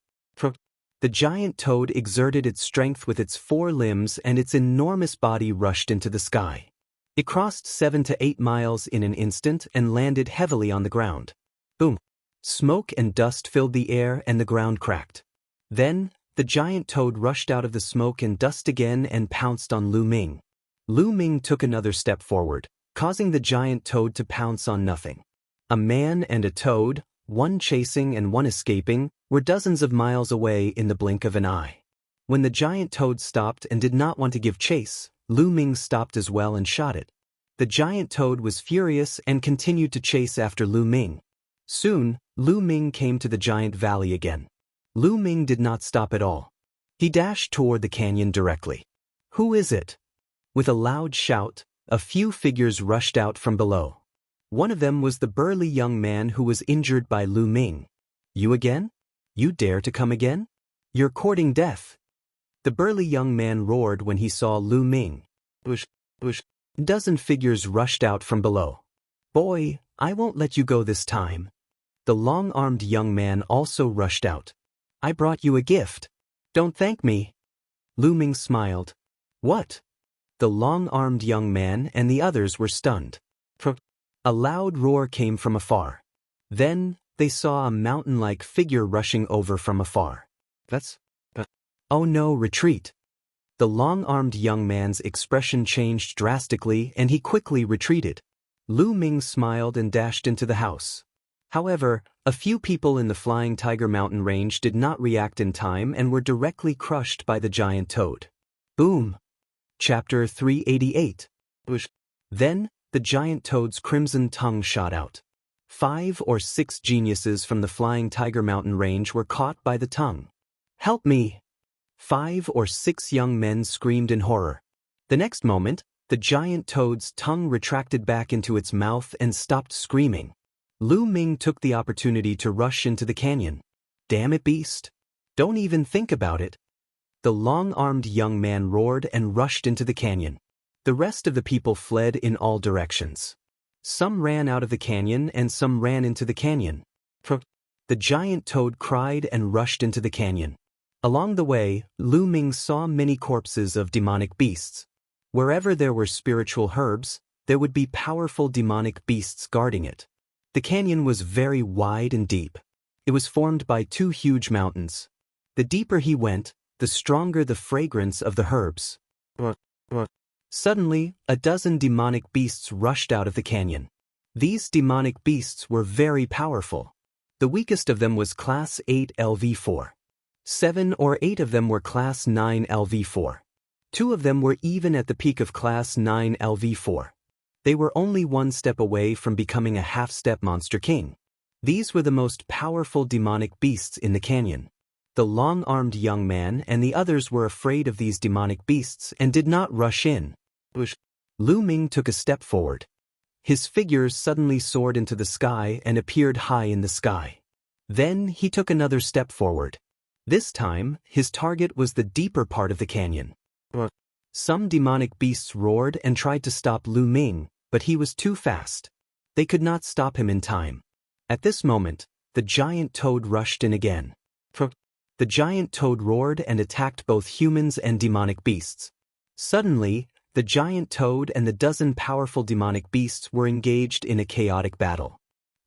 The giant toad exerted its strength with its 4 limbs and its enormous body rushed into the sky. It crossed 7 to 8 miles in an instant and landed heavily on the ground. Boom! Smoke and dust filled the air and the ground cracked. Then, the giant toad rushed out of the smoke and dust again and pounced on Lu Ming. Lu Ming took another step forward, causing the giant toad to pounce on nothing. A man and a toad, one chasing and one escaping, were dozens of miles away in the blink of an eye. When the giant toad stopped and did not want to give chase, Lu Ming stopped as well and shot it. The giant toad was furious and continued to chase after Lu Ming. Soon, Lu Ming came to the giant valley again. Lu Ming did not stop at all. He dashed toward the canyon directly. "Who is it?" With a loud shout, a few figures rushed out from below. One of them was the burly young man who was injured by Lu Ming. "You again? You dare to come again? You're courting death." The burly young man roared when he saw Lu Ming. "Bush, bush." Dozen figures rushed out from below. "Boy, I won't let you go this time." The long-armed young man also rushed out. "I brought you a gift. Don't thank me." Lu Ming smiled. "What?" The long-armed young man and the others were stunned. A loud roar came from afar. Then, they saw a mountain-like figure rushing over from afar. "Oh no, retreat." The long-armed young man's expression changed drastically and he quickly retreated. Lu Ming smiled and dashed into the house. However, a few people in the Flying Tiger Mountain range did not react in time and were directly crushed by the giant toad. Boom! Chapter 388. Then, the giant toad's crimson tongue shot out. 5 or 6 geniuses from the Flying Tiger Mountain range were caught by the tongue. "Help me!" 5 or 6 young men screamed in horror. The next moment, the giant toad's tongue retracted back into its mouth and stopped screaming. Lu Ming took the opportunity to rush into the canyon. "Damn it, beast! Don't even think about it!" The long-armed young man roared and rushed into the canyon. The rest of the people fled in all directions. Some ran out of the canyon and some ran into the canyon. The giant toad cried and rushed into the canyon. Along the way, Lu Ming saw many corpses of demonic beasts. Wherever there were spiritual herbs, there would be powerful demonic beasts guarding it. The canyon was very wide and deep. It was formed by 2 huge mountains. The deeper he went, the stronger the fragrance of the herbs. Suddenly, a dozen demonic beasts rushed out of the canyon. These demonic beasts were very powerful. The weakest of them was Class 8 LV4. 7 or 8 of them were Class 9 LV4. 2 of them were even at the peak of Class 9 LV4. They were only 1 step away from becoming a half-step monster king. These were the most powerful demonic beasts in the canyon. The long-armed young man and the others were afraid of these demonic beasts and did not rush in. Lu Ming took a step forward. His figure suddenly soared into the sky and appeared high in the sky. Then he took another step forward. This time, his target was the deeper part of the canyon. Some demonic beasts roared and tried to stop Lu Ming, but he was too fast. They could not stop him in time. At this moment, the giant toad rushed in again. The giant toad roared and attacked both humans and demonic beasts. Suddenly, the giant toad and the dozen powerful demonic beasts were engaged in a chaotic battle.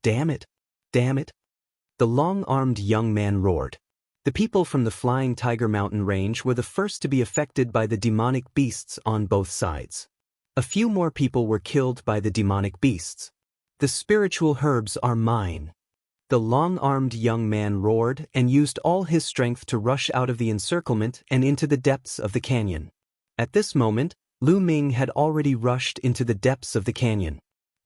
"Damn it! Damn it!" The long-armed young man roared. The people from the Flying Tiger Mountain range were the first to be affected by the demonic beasts on both sides. A few more people were killed by the demonic beasts. "The spiritual herbs are mine." The long-armed young man roared and used all his strength to rush out of the encirclement and into the depths of the canyon. At this moment, Lu Ming had already rushed into the depths of the canyon.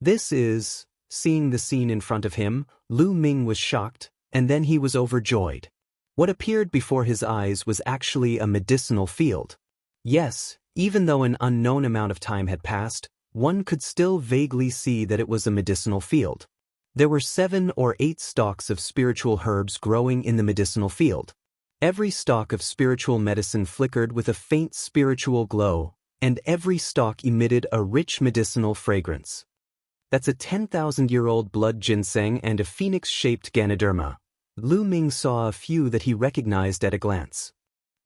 Seeing the scene in front of him, Lu Ming was shocked, and then he was overjoyed. What appeared before his eyes was actually a medicinal field. Yes, even though an unknown amount of time had passed, one could still vaguely see that it was a medicinal field. There were 7 or 8 stalks of spiritual herbs growing in the medicinal field. Every stalk of spiritual medicine flickered with a faint spiritual glow, and every stalk emitted a rich medicinal fragrance. That's a 10,000-year-old blood ginseng and a phoenix-shaped Ganoderma. Lu Ming saw a few that he recognized at a glance.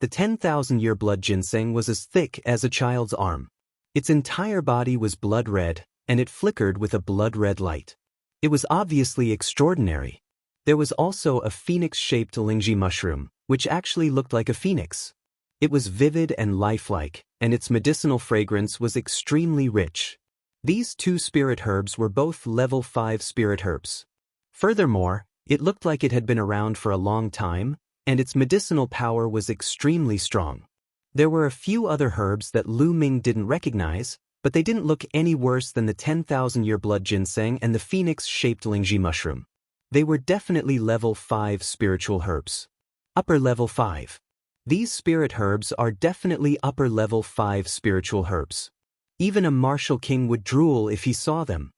The 10,000-year blood ginseng was as thick as a child's arm. Its entire body was blood red, and it flickered with a blood-red light. It was obviously extraordinary. There was also a phoenix-shaped Lingji mushroom, which actually looked like a phoenix. It was vivid and lifelike, and its medicinal fragrance was extremely rich. These 2 spirit herbs were both level 5 spirit herbs. Furthermore, it looked like it had been around for a long time, and its medicinal power was extremely strong. There were a few other herbs that Lu Ming didn't recognize, but they didn't look any worse than the 10,000-year blood ginseng and the phoenix-shaped Lingji mushroom. They were definitely level 5 spiritual herbs. Upper level 5. These spirit herbs are definitely upper level 5 spiritual herbs. Even a martial king would drool if he saw them.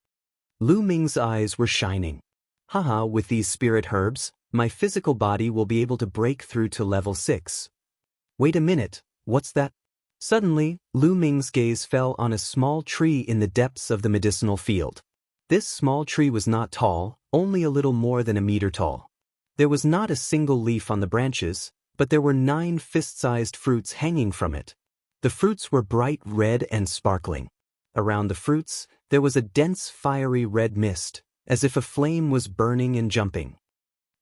Lu Ming's eyes were shining. Haha, with these spirit herbs, my physical body will be able to break through to level 6. Wait a minute, what's that? Suddenly, Lu Ming's gaze fell on a small tree in the depths of the medicinal field. This small tree was not tall, only a little more than a meter tall. There was not a single leaf on the branches, but there were 9 fist-sized fruits hanging from it. The fruits were bright red and sparkling. Around the fruits, there was a dense fiery red mist, as if a flame was burning and jumping.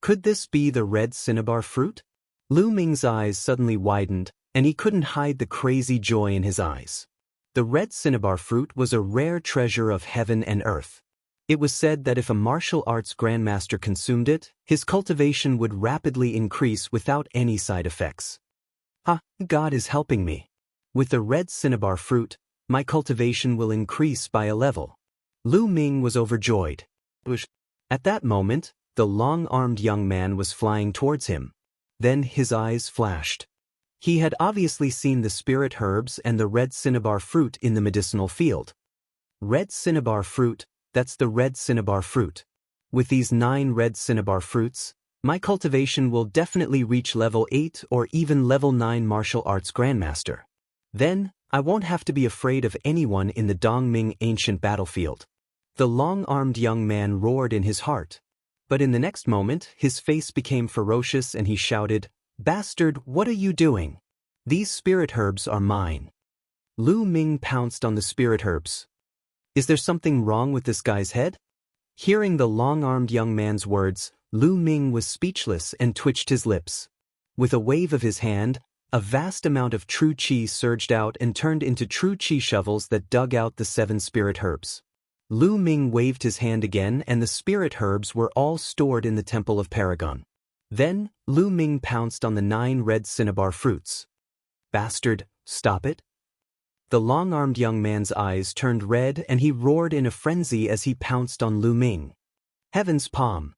Could this be the red cinnabar fruit? Lu Ming's eyes suddenly widened, and he couldn't hide the crazy joy in his eyes. The red cinnabar fruit was a rare treasure of heaven and earth. It was said that if a martial arts grandmaster consumed it, his cultivation would rapidly increase without any side effects. God is helping me. With the red cinnabar fruit, my cultivation will increase by a level. Lu Ming was overjoyed. At that moment, the long-armed young man was flying towards him. Then his eyes flashed. He had obviously seen the spirit herbs and the red cinnabar fruit in the medicinal field. Red cinnabar fruit, that's the red cinnabar fruit. With these 9 red cinnabar fruits, my cultivation will definitely reach level 8 or even level 9 martial arts grandmaster. Then, I won't have to be afraid of anyone in the Dongming ancient battlefield. The long-armed young man roared in his heart. But in the next moment, his face became ferocious and he shouted, "Bastard, what are you doing? These spirit herbs are mine." Lu Ming pounced on the spirit herbs. Is there something wrong with this guy's head? Hearing the long-armed young man's words, Lu Ming was speechless and twitched his lips. With a wave of his hand, a vast amount of true qi surged out and turned into true qi shovels that dug out the 7 spirit herbs. Lu Ming waved his hand again and the spirit herbs were all stored in the Temple of Paragon. Then, Lu Ming pounced on the 9 red cinnabar fruits. Bastard, stop it. The long-armed young man's eyes turned red and he roared in a frenzy as he pounced on Lu Ming. Heaven's palm.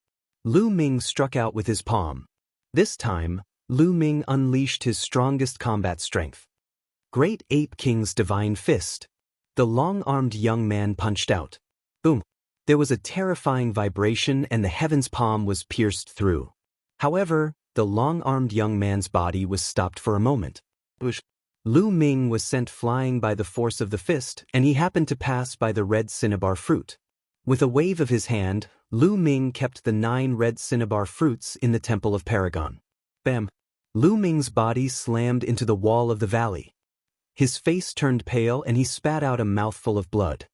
Lu Ming struck out with his palm. This time, Lu Ming unleashed his strongest combat strength. Great Ape King's divine fist. The long-armed young man punched out. Boom. There was a terrifying vibration and the heaven's palm was pierced through. However, the long-armed young man's body was stopped for a moment. Lu Ming was sent flying by the force of the fist and he happened to pass by the red cinnabar fruit. With a wave of his hand, Lu Ming kept the 9 red cinnabar fruits in the Temple of Paragon. Bam! Lu Ming's body slammed into the wall of the valley. His face turned pale and he spat out a mouthful of blood.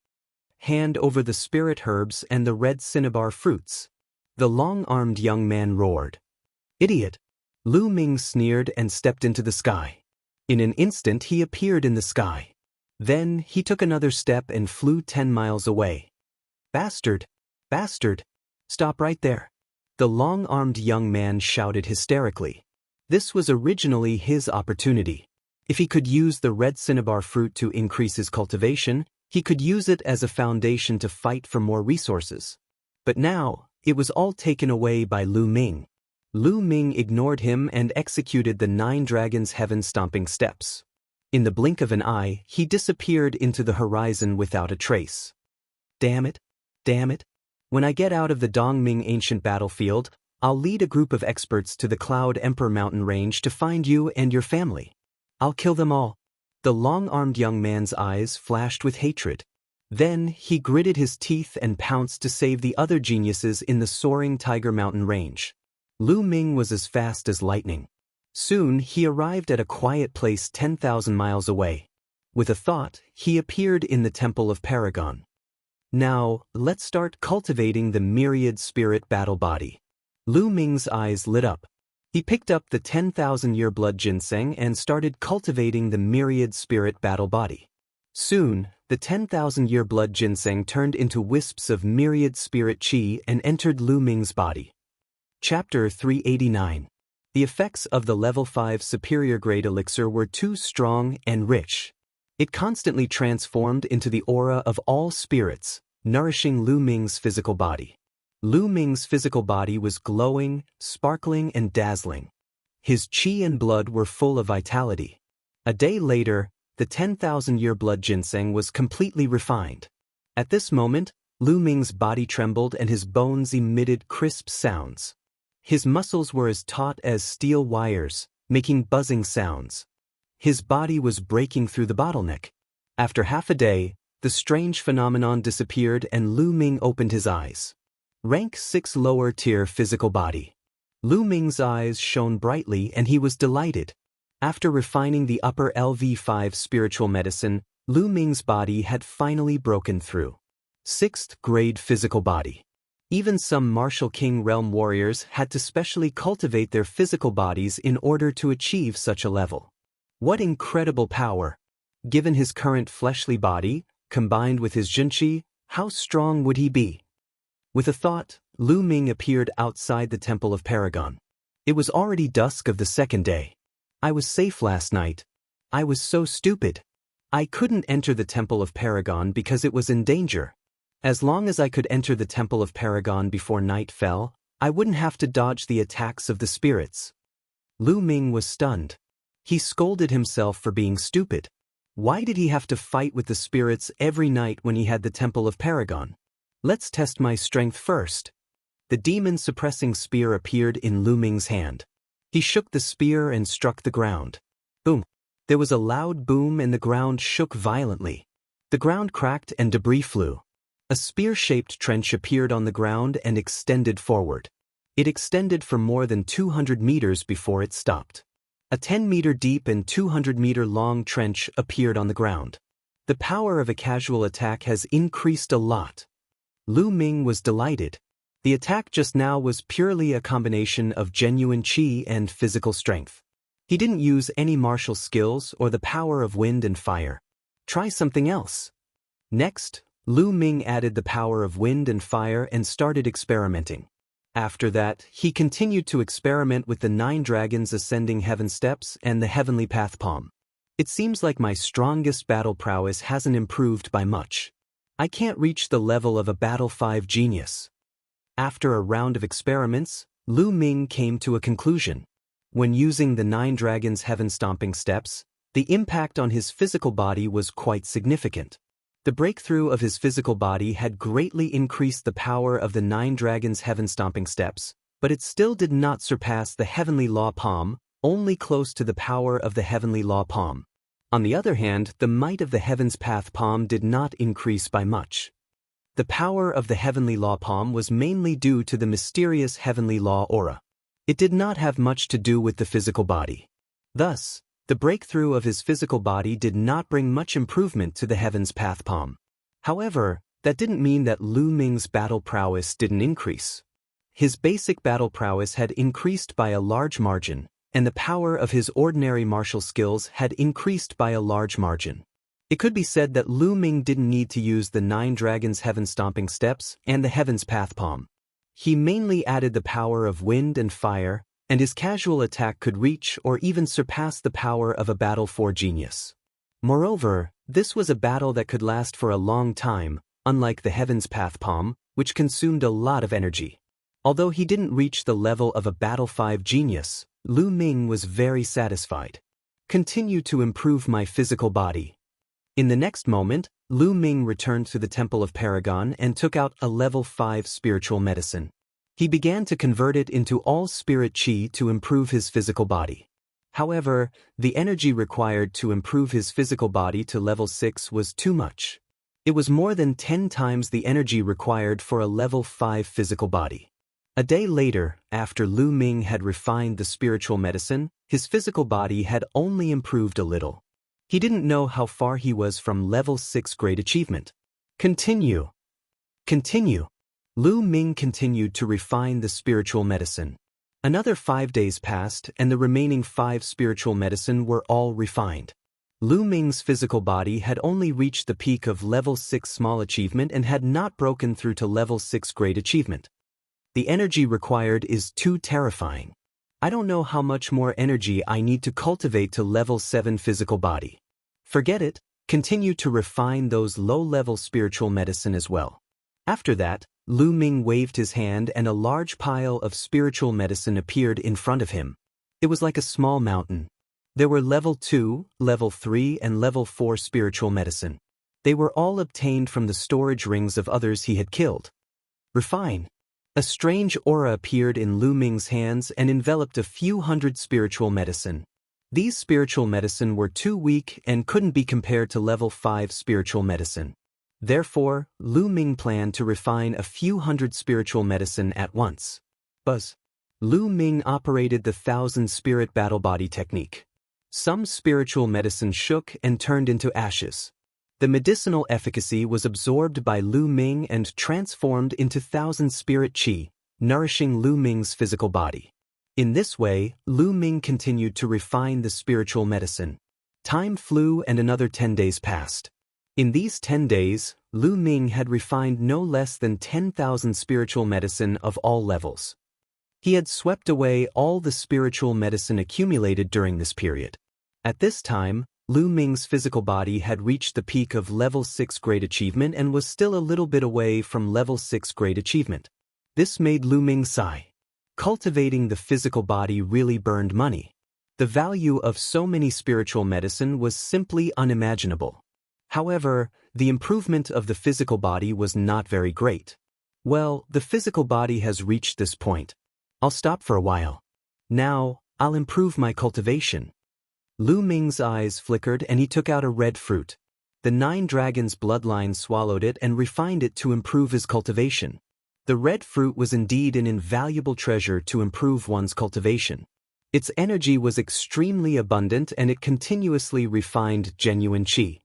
Hand over the spirit herbs and the red cinnabar fruits. The long-armed young man roared. Idiot! Lu Ming sneered and stepped into the sky. In an instant he appeared in the sky. Then he took another step and flew 10 miles away. Bastard! Bastard! Stop right there! The long-armed young man shouted hysterically. This was originally his opportunity. If he could use the red cinnabar fruit to increase his cultivation, he could use it as a foundation to fight for more resources. But now, it was all taken away by Lu Ming. Lu Ming ignored him and executed the 9 dragons' heaven-stomping steps. In the blink of an eye, he disappeared into the horizon without a trace. Damn it! Damn it! When I get out of the Dongming ancient battlefield, I'll lead a group of experts to the Cloud Emperor mountain range to find you and your family. I'll kill them all." The long-armed young man's eyes flashed with hatred. Then he gritted his teeth and pounced to save the other geniuses in the soaring Tiger Mountain range. Lu Ming was as fast as lightning. Soon he arrived at a quiet place 10,000 miles away. With a thought, he appeared in the Temple of Paragon. "Now, let's start cultivating the myriad spirit battle body." Lu Ming's eyes lit up. He picked up the 10,000-year blood ginseng and started cultivating the myriad spirit battle body. Soon, the 10,000-year blood ginseng turned into wisps of myriad spirit chi and entered Lu Ming's body. Chapter 389. The effects of the level 5 superior grade elixir were too strong and rich. It constantly transformed into the aura of all spirits, nourishing Lu Ming's physical body. Lu Ming's physical body was glowing, sparkling, and dazzling. His chi and blood were full of vitality. A day later, the 10,000-year blood ginseng was completely refined. At this moment, Lu Ming's body trembled and his bones emitted crisp sounds. His muscles were as taut as steel wires, making buzzing sounds. His body was breaking through the bottleneck. After half a day, the strange phenomenon disappeared and Lu Ming opened his eyes. Rank 6 lower tier physical body. Lu Ming's eyes shone brightly and he was delighted. After refining the upper LV5 spiritual medicine, Lu Ming's body had finally broken through. 6th grade physical body. Even some martial king realm warriors had to specially cultivate their physical bodies in order to achieve such a level. What incredible power! Given his current fleshly body, combined with his junqi, how strong would he be? With a thought, Lu Ming appeared outside the Temple of Paragon. It was already dusk of the second day. I was safe last night. I was so stupid. I couldn't enter the Temple of Paragon because it was in danger. As long as I could enter the Temple of Paragon before night fell, I wouldn't have to dodge the attacks of the spirits. Lu Ming was stunned. He scolded himself for being stupid. Why did he have to fight with the spirits every night when he had the Temple of Paragon? Let's test my strength first. The demon-suppressing spear appeared in Lu Ming's hand. He shook the spear and struck the ground. Boom! There was a loud boom and the ground shook violently. The ground cracked and debris flew. A spear-shaped trench appeared on the ground and extended forward. It extended for more than 200 meters before it stopped. A 10-meter deep and 200-meter long trench appeared on the ground. The power of a casual attack has increased a lot. Lu Ming was delighted. The attack just now was purely a combination of genuine chi and physical strength. He didn't use any martial skills or the power of wind and fire. Try something else. Next, Lu Ming added the power of wind and fire and started experimenting. After that, he continued to experiment with the 9 dragons ascending heaven steps and the heavenly path palm. It seems like my strongest battle prowess hasn't improved by much. I can't reach the level of a battle 5 genius. After a round of experiments, Lu Ming came to a conclusion. When using the 9 dragons heaven stomping steps, the impact on his physical body was quite significant. The breakthrough of his physical body had greatly increased the power of the 9 dragons heaven stomping steps, but it still did not surpass the heavenly law palm, only close to the power of the heavenly law palm. On the other hand, the might of the heaven's path palm did not increase by much. The power of the heavenly law palm was mainly due to the mysterious heavenly law aura. It did not have much to do with the physical body. Thus, the breakthrough of his physical body did not bring much improvement to the heaven's path palm. However, that didn't mean that Lu Ming's battle prowess didn't increase. His basic battle prowess had increased by a large margin, and the power of his ordinary martial skills had increased by a large margin. It could be said that Lu Ming didn't need to use the 9 dragons heaven stomping steps and the heaven's path palm. He mainly added the power of wind and fire, and his casual attack could reach or even surpass the power of a battle 4 genius. Moreover, this was a battle that could last for a long time, unlike the heaven's path palm, which consumed a lot of energy. Although he didn't reach the level of a battle 5 genius, Lu Ming was very satisfied. Continue to improve my physical body. In the next moment, Lu Ming returned to the Temple of Paragon and took out a level 5 spiritual medicine. He began to convert it into all-spirit qi to improve his physical body. However, the energy required to improve his physical body to level 6 was too much. It was more than 10 times the energy required for a level 5 physical body. A day later, after Lu Ming had refined the spiritual medicine, his physical body had only improved a little. He didn't know how far he was from level 6 great achievement. Continue. Lu Ming continued to refine the spiritual medicine. Another 5 days passed and the remaining 5 spiritual medicine were all refined. Lu Ming's physical body had only reached the peak of level 6 small achievement and had not broken through to level 6 great achievement. The energy required is too terrifying. I don't know how much more energy I need to cultivate to level 7 physical body. Forget it, continue to refine those low-level spiritual medicine as well. After that, Lu Ming waved his hand and a large pile of spiritual medicine appeared in front of him. It was like a small mountain. There were level 2, level 3 and level 4 spiritual medicine. They were all obtained from the storage rings of others he had killed. Refine. A strange aura appeared in Lu Ming's hands and enveloped a few hundred spiritual medicine. These spiritual medicine were too weak and couldn't be compared to level 5 spiritual medicine. Therefore, Lu Ming planned to refine a few hundred spiritual medicine at once. Buzz. Lu Ming operated the 1,000 spirit battle body technique. Some spiritual medicine shook and turned into ashes. The medicinal efficacy was absorbed by Lu Ming and transformed into 1,000 spirit qi, nourishing Lu Ming's physical body. In this way, Lu Ming continued to refine the spiritual medicine. Time flew and another 10 days passed. In these 10 days, Lu Ming had refined no less than 10,000 spiritual medicine of all levels. He had swept away all the spiritual medicine accumulated during this period. At this time, Lu Ming's physical body had reached the peak of level 6 great achievement and was still a little bit away from level 6 great achievement. This made Lu Ming sigh. Cultivating the physical body really burned money. The value of so many spiritual medicine was simply unimaginable. However, the improvement of the physical body was not very great. Well, the physical body has reached this point. I'll stop for a while. Now, I'll improve my cultivation. Lu Ming's eyes flickered and he took out a red fruit. The 9 dragons' bloodline swallowed it and refined it to improve his cultivation. The red fruit was indeed an invaluable treasure to improve one's cultivation. Its energy was extremely abundant and it continuously refined genuine qi.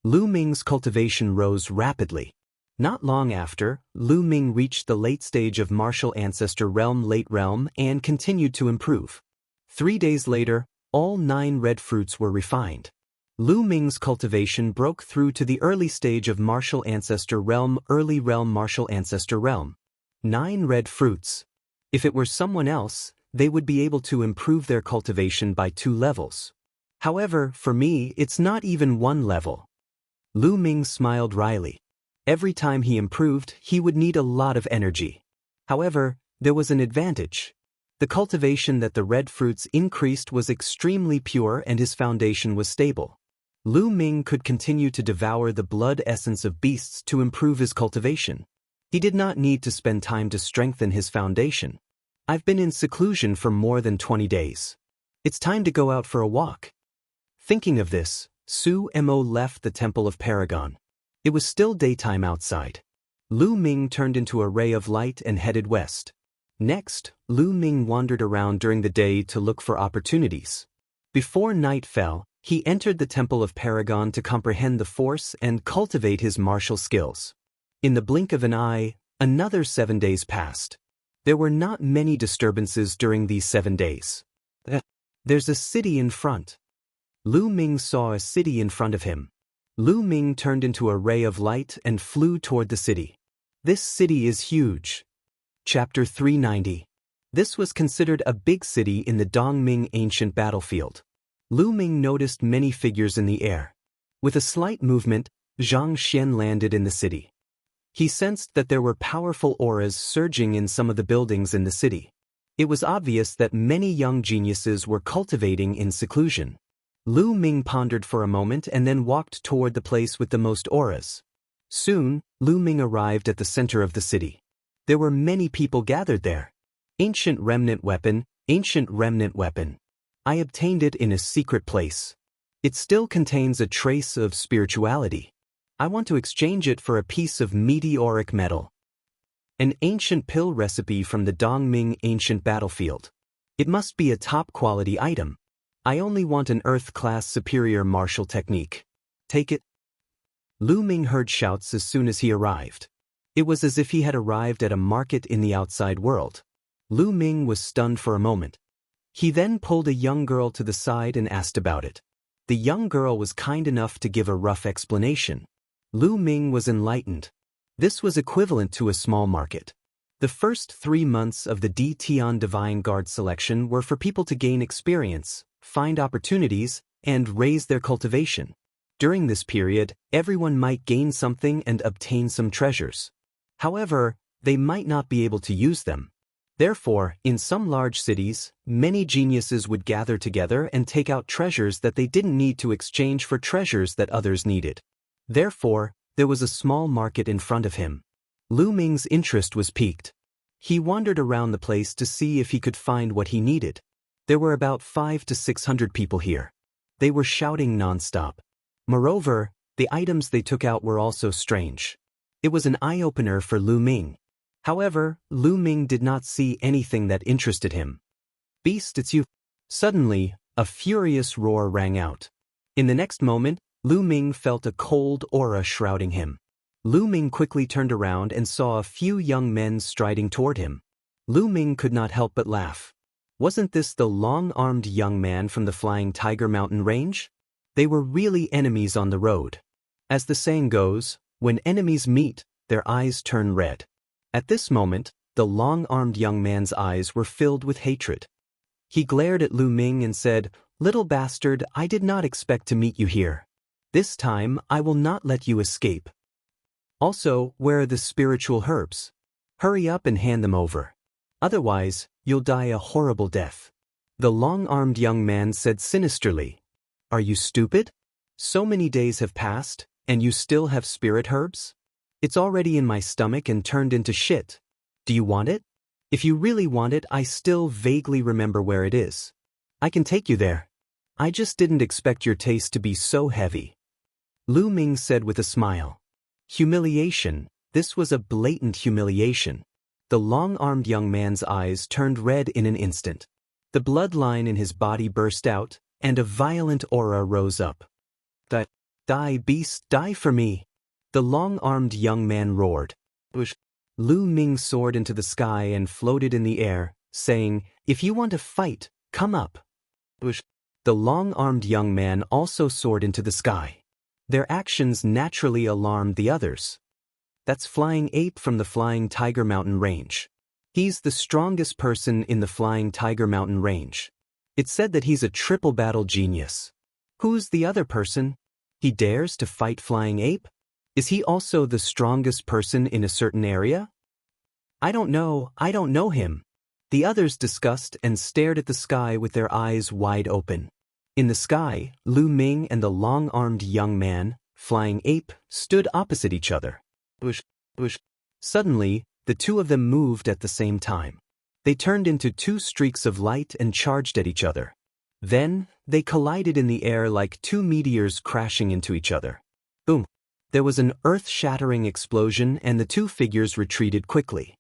Lu Ming's cultivation rose rapidly. Not long after, Lu Ming reached the late stage of martial ancestor realm late realm and continued to improve. 3 days later, all 9 red fruits were refined. Lu Ming's cultivation broke through to the early stage of martial ancestor realm early realm martial ancestor realm. 9 red fruits. If it were someone else, they would be able to improve their cultivation by 2 levels. However, for me, it's not even 1 level. Lu Ming smiled wryly. Every time he improved, he would need a lot of energy. However, there was an advantage. The cultivation that the red fruits increased was extremely pure and his foundation was stable. Lu Ming could continue to devour the blood essence of beasts to improve his cultivation. He did not need to spend time to strengthen his foundation. I've been in seclusion for more than 20 days. It's time to go out for a walk. Thinking of this, Su Mo left the Temple of Paragon. It was still daytime outside. Lu Ming turned into a ray of light and headed west. Next, Lu Ming wandered around during the day to look for opportunities. Before night fell, he entered the Temple of Paragon to comprehend the force and cultivate his martial skills. In the blink of an eye, another 7 days passed. There were not many disturbances during these 7 days. There's a city in front. Lu Ming saw a city in front of him. Lu Ming turned into a ray of light and flew toward the city. This city is huge. Chapter 390. This was considered a big city in the Dongming ancient battlefield. Lu Ming noticed many figures in the air. With a slight movement, Zhang Xian landed in the city. He sensed that there were powerful auras surging in some of the buildings in the city. It was obvious that many young geniuses were cultivating in seclusion. Lu Ming pondered for a moment and then walked toward the place with the most auras. Soon, Lu Ming arrived at the center of the city. There were many people gathered there. Ancient remnant weapon, ancient remnant weapon. I obtained it in a secret place. It still contains a trace of spirituality. I want to exchange it for a piece of meteoric metal. An ancient pill recipe from the Dongming ancient battlefield. It must be a top-quality item. I only want an Earth-class superior martial technique. Take it. Lu Ming heard shouts as soon as he arrived. It was as if he had arrived at a market in the outside world. Lu Ming was stunned for a moment. He then pulled a young girl to the side and asked about it. The young girl was kind enough to give a rough explanation. Lu Ming was enlightened. This was equivalent to a small market. The first 3 months of the D Tian Divine Guard selection were for people to gain experience, find opportunities, and raise their cultivation. During this period, everyone might gain something and obtain some treasures. However, they might not be able to use them. Therefore, in some large cities, many geniuses would gather together and take out treasures that they didn't need to exchange for treasures that others needed. Therefore, there was a small market in front of him. Lu Ming's interest was piqued. He wandered around the place to see if he could find what he needed. There were about 500 to 600 people here. They were shouting non-stop. Moreover, the items they took out were also strange. It was an eye-opener for Lu Ming. However, Lu Ming did not see anything that interested him. Beast, it's you. Suddenly, a furious roar rang out. In the next moment, Lu Ming felt a cold aura shrouding him. Lu Ming quickly turned around and saw a few young men striding toward him. Lu Ming could not help but laugh. Wasn't this the long-armed young man from the Flying Tiger Mountain Range? They were really enemies on the road. As the saying goes, when enemies meet, their eyes turn red. At this moment, the long-armed young man's eyes were filled with hatred. He glared at Lu Ming and said, "Little bastard, I did not expect to meet you here. This time, I will not let you escape. Also, where are the spiritual herbs? Hurry up and hand them over. Otherwise, you'll die a horrible death." The long-armed young man said sinisterly, "Are you stupid? So many days have passed, and you still have spirit herbs? It's already in my stomach and turned into shit. Do you want it? If you really want it, I still vaguely remember where it is. I can take you there. I just didn't expect your taste to be so heavy." Lu Ming said with a smile. Humiliation. This was a blatant humiliation. The long-armed young man's eyes turned red in an instant. The bloodline in his body burst out, and a violent aura rose up. Die, beast, die for me." The long-armed young man roared. Lu Ming soared into the sky and floated in the air, saying, "If you want to fight, come up." The long-armed young man also soared into the sky. Their actions naturally alarmed the others. That's Flying Ape from the Flying Tiger Mountain Range. He's the strongest person in the Flying Tiger Mountain Range. It's said that he's a triple battle genius. Who's the other person? He dares to fight Flying Ape? Is he also the strongest person in a certain area? I don't know him. The others discussed and stared at the sky with their eyes wide open. In the sky, Lu Ming and the long-armed young man, Flying Ape, stood opposite each other. Suddenly, the two of them moved at the same time. They turned into two streaks of light and charged at each other. Then, they collided in the air like two meteors crashing into each other. Boom! There was an earth-shattering explosion and the two figures retreated quickly.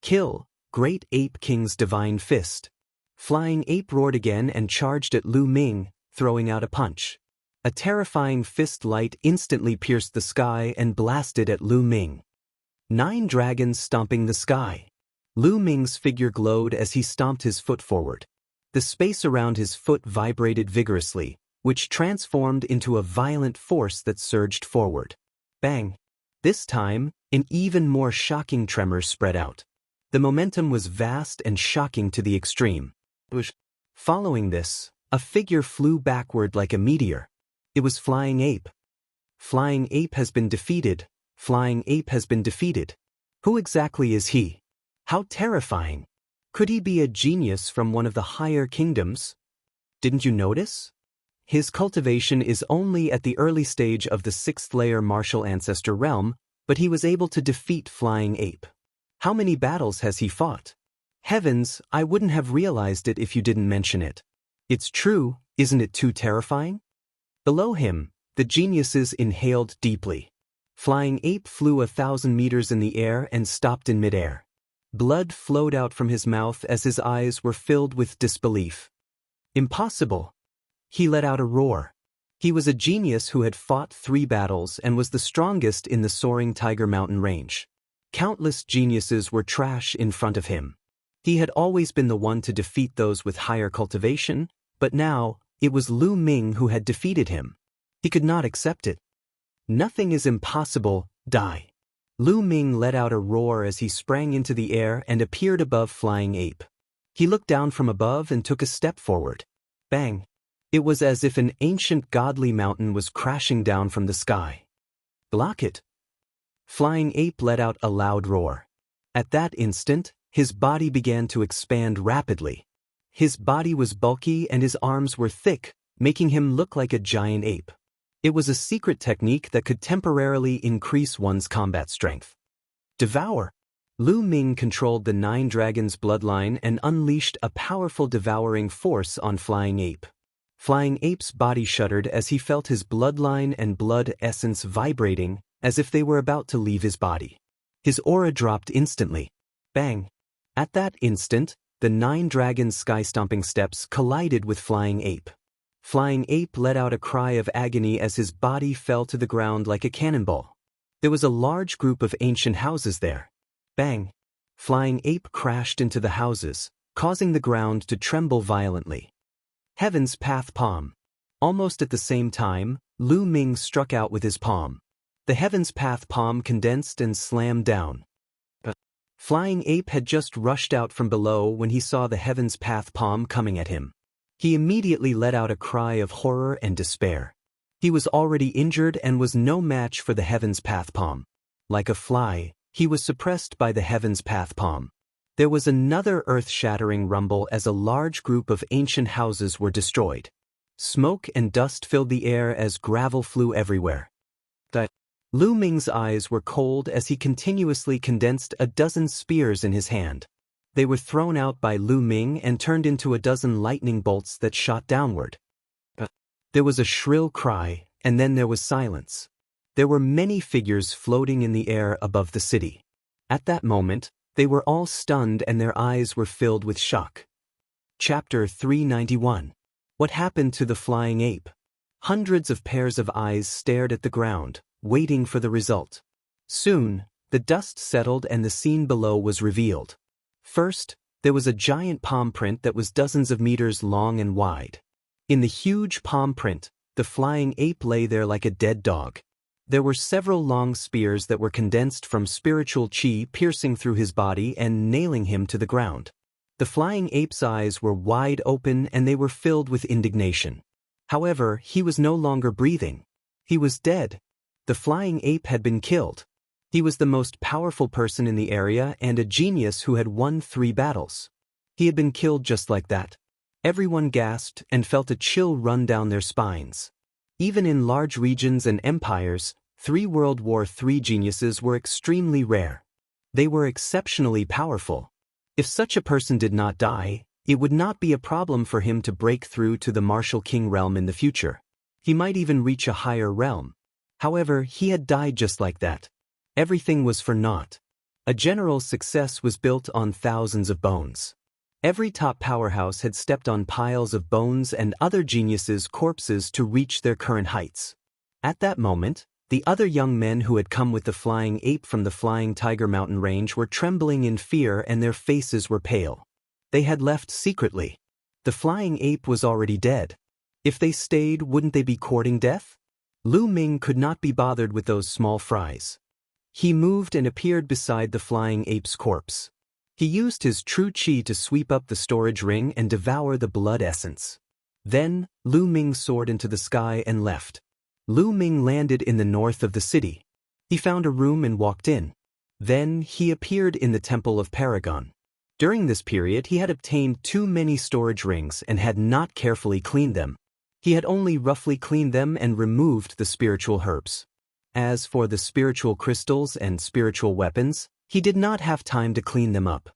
Kill, Great Ape King's Divine Fist. Flying Ape roared again and charged at Lu Ming, throwing out a punch. A terrifying fist light instantly pierced the sky and blasted at Lu Ming. 9 dragons stomping the sky. Lu Ming's figure glowed as he stomped his foot forward. The space around his foot vibrated vigorously, which transformed into a violent force that surged forward. Bang! This time, an even more shocking tremor spread out. The momentum was vast and shocking to the extreme. Following this, a figure flew backward like a meteor. It was Flying Ape. Flying Ape has been defeated. Flying Ape has been defeated. Who exactly is he? How terrifying! Could he be a genius from one of the higher kingdoms? Didn't you notice? His cultivation is only at the early stage of the 6th layer martial ancestor realm, but he was able to defeat Flying Ape. How many battles has he fought? Heavens, I wouldn't have realized it if you didn't mention it. It's true, isn't it too terrifying? Below him, the geniuses inhaled deeply. Flying Ape flew 1,000 meters in the air and stopped in midair. Blood flowed out from his mouth as his eyes were filled with disbelief. Impossible! He let out a roar. He was a genius who had fought 3 battles and was the strongest in the soaring Tiger Mountain range. Countless geniuses were trash in front of him. He had always been the one to defeat those with higher cultivation, but now, it was Lu Ming who had defeated him. He could not accept it. Nothing is impossible, die. Lu Ming let out a roar as he sprang into the air and appeared above Flying Ape. He looked down from above and took a step forward. Bang! It was as if an ancient godly mountain was crashing down from the sky. Block it! Flying Ape let out a loud roar. At that instant, his body began to expand rapidly. His body was bulky and his arms were thick, making him look like a giant ape. It was a secret technique that could temporarily increase one's combat strength. Devour! Lu Ming controlled the 9 dragons' bloodline and unleashed a powerful devouring force on Flying Ape. Flying Ape's body shuddered as he felt his bloodline and blood essence vibrating, as if they were about to leave his body. His aura dropped instantly. Bang! At that instant, the 9 dragons' sky-stomping steps collided with Flying Ape. Flying Ape let out a cry of agony as his body fell to the ground like a cannonball. There was a large group of ancient houses there. Bang! Flying Ape crashed into the houses, causing the ground to tremble violently. Heaven's Path Palm. Almost at the same time, Lu Ming struck out with his palm. The Heaven's Path Palm condensed and slammed down. Flying Ape had just rushed out from below when he saw the Heaven's Path Palm coming at him. He immediately let out a cry of horror and despair. He was already injured and was no match for the Heaven's Path Palm. Like a fly, he was suppressed by the Heaven's Path Palm. There was another earth-shattering rumble as a large group of ancient houses were destroyed. Smoke and dust filled the air as gravel flew everywhere. Lu Ming's eyes were cold as he continuously condensed a dozen spears in his hand. They were thrown out by Lu Ming and turned into a dozen lightning bolts that shot downward. There was a shrill cry, and then there was silence. There were many figures floating in the air above the city. At that moment, they were all stunned and their eyes were filled with shock. Chapter 391. What happened to the Flying Ape? Hundreds of pairs of eyes stared at the ground, waiting for the result. Soon, the dust settled and the scene below was revealed. First, there was a giant palm print that was dozens of meters long and wide. In the huge palm print, the Flying Ape lay there like a dead dog. There were several long spears that were condensed from spiritual chi piercing through his body and nailing him to the ground. The Flying Ape's eyes were wide open and they were filled with indignation. However, he was no longer breathing. He was dead. The Flying Ape had been killed. He was the most powerful person in the area and a genius who had won 3 battles. He had been killed just like that. Everyone gasped and felt a chill run down their spines. Even in large regions and empires, 3 World War III geniuses were extremely rare. They were exceptionally powerful. If such a person did not die, it would not be a problem for him to break through to the Martial King realm in the future. He might even reach a higher realm. However, he had died just like that. Everything was for naught. A general success was built on thousands of bones. Every top powerhouse had stepped on piles of bones and other geniuses' corpses to reach their current heights. At that moment, the other young men who had come with the Flying Ape from the Flying Tiger Mountain range were trembling in fear and their faces were pale. They had left secretly. The Flying Ape was already dead. If they stayed, wouldn't they be courting death? Lu Ming could not be bothered with those small fries. He moved and appeared beside the Flying Ape's corpse. He used his true chi to sweep up the storage ring and devour the blood essence. Then, Lu Ming soared into the sky and left. Lu Ming landed in the north of the city. He found a room and walked in. Then, he appeared in the Temple of Paragon. During this period, he had obtained too many storage rings and had not carefully cleaned them. He had only roughly cleaned them and removed the spiritual herbs. As for the spiritual crystals and spiritual weapons, he did not have time to clean them up.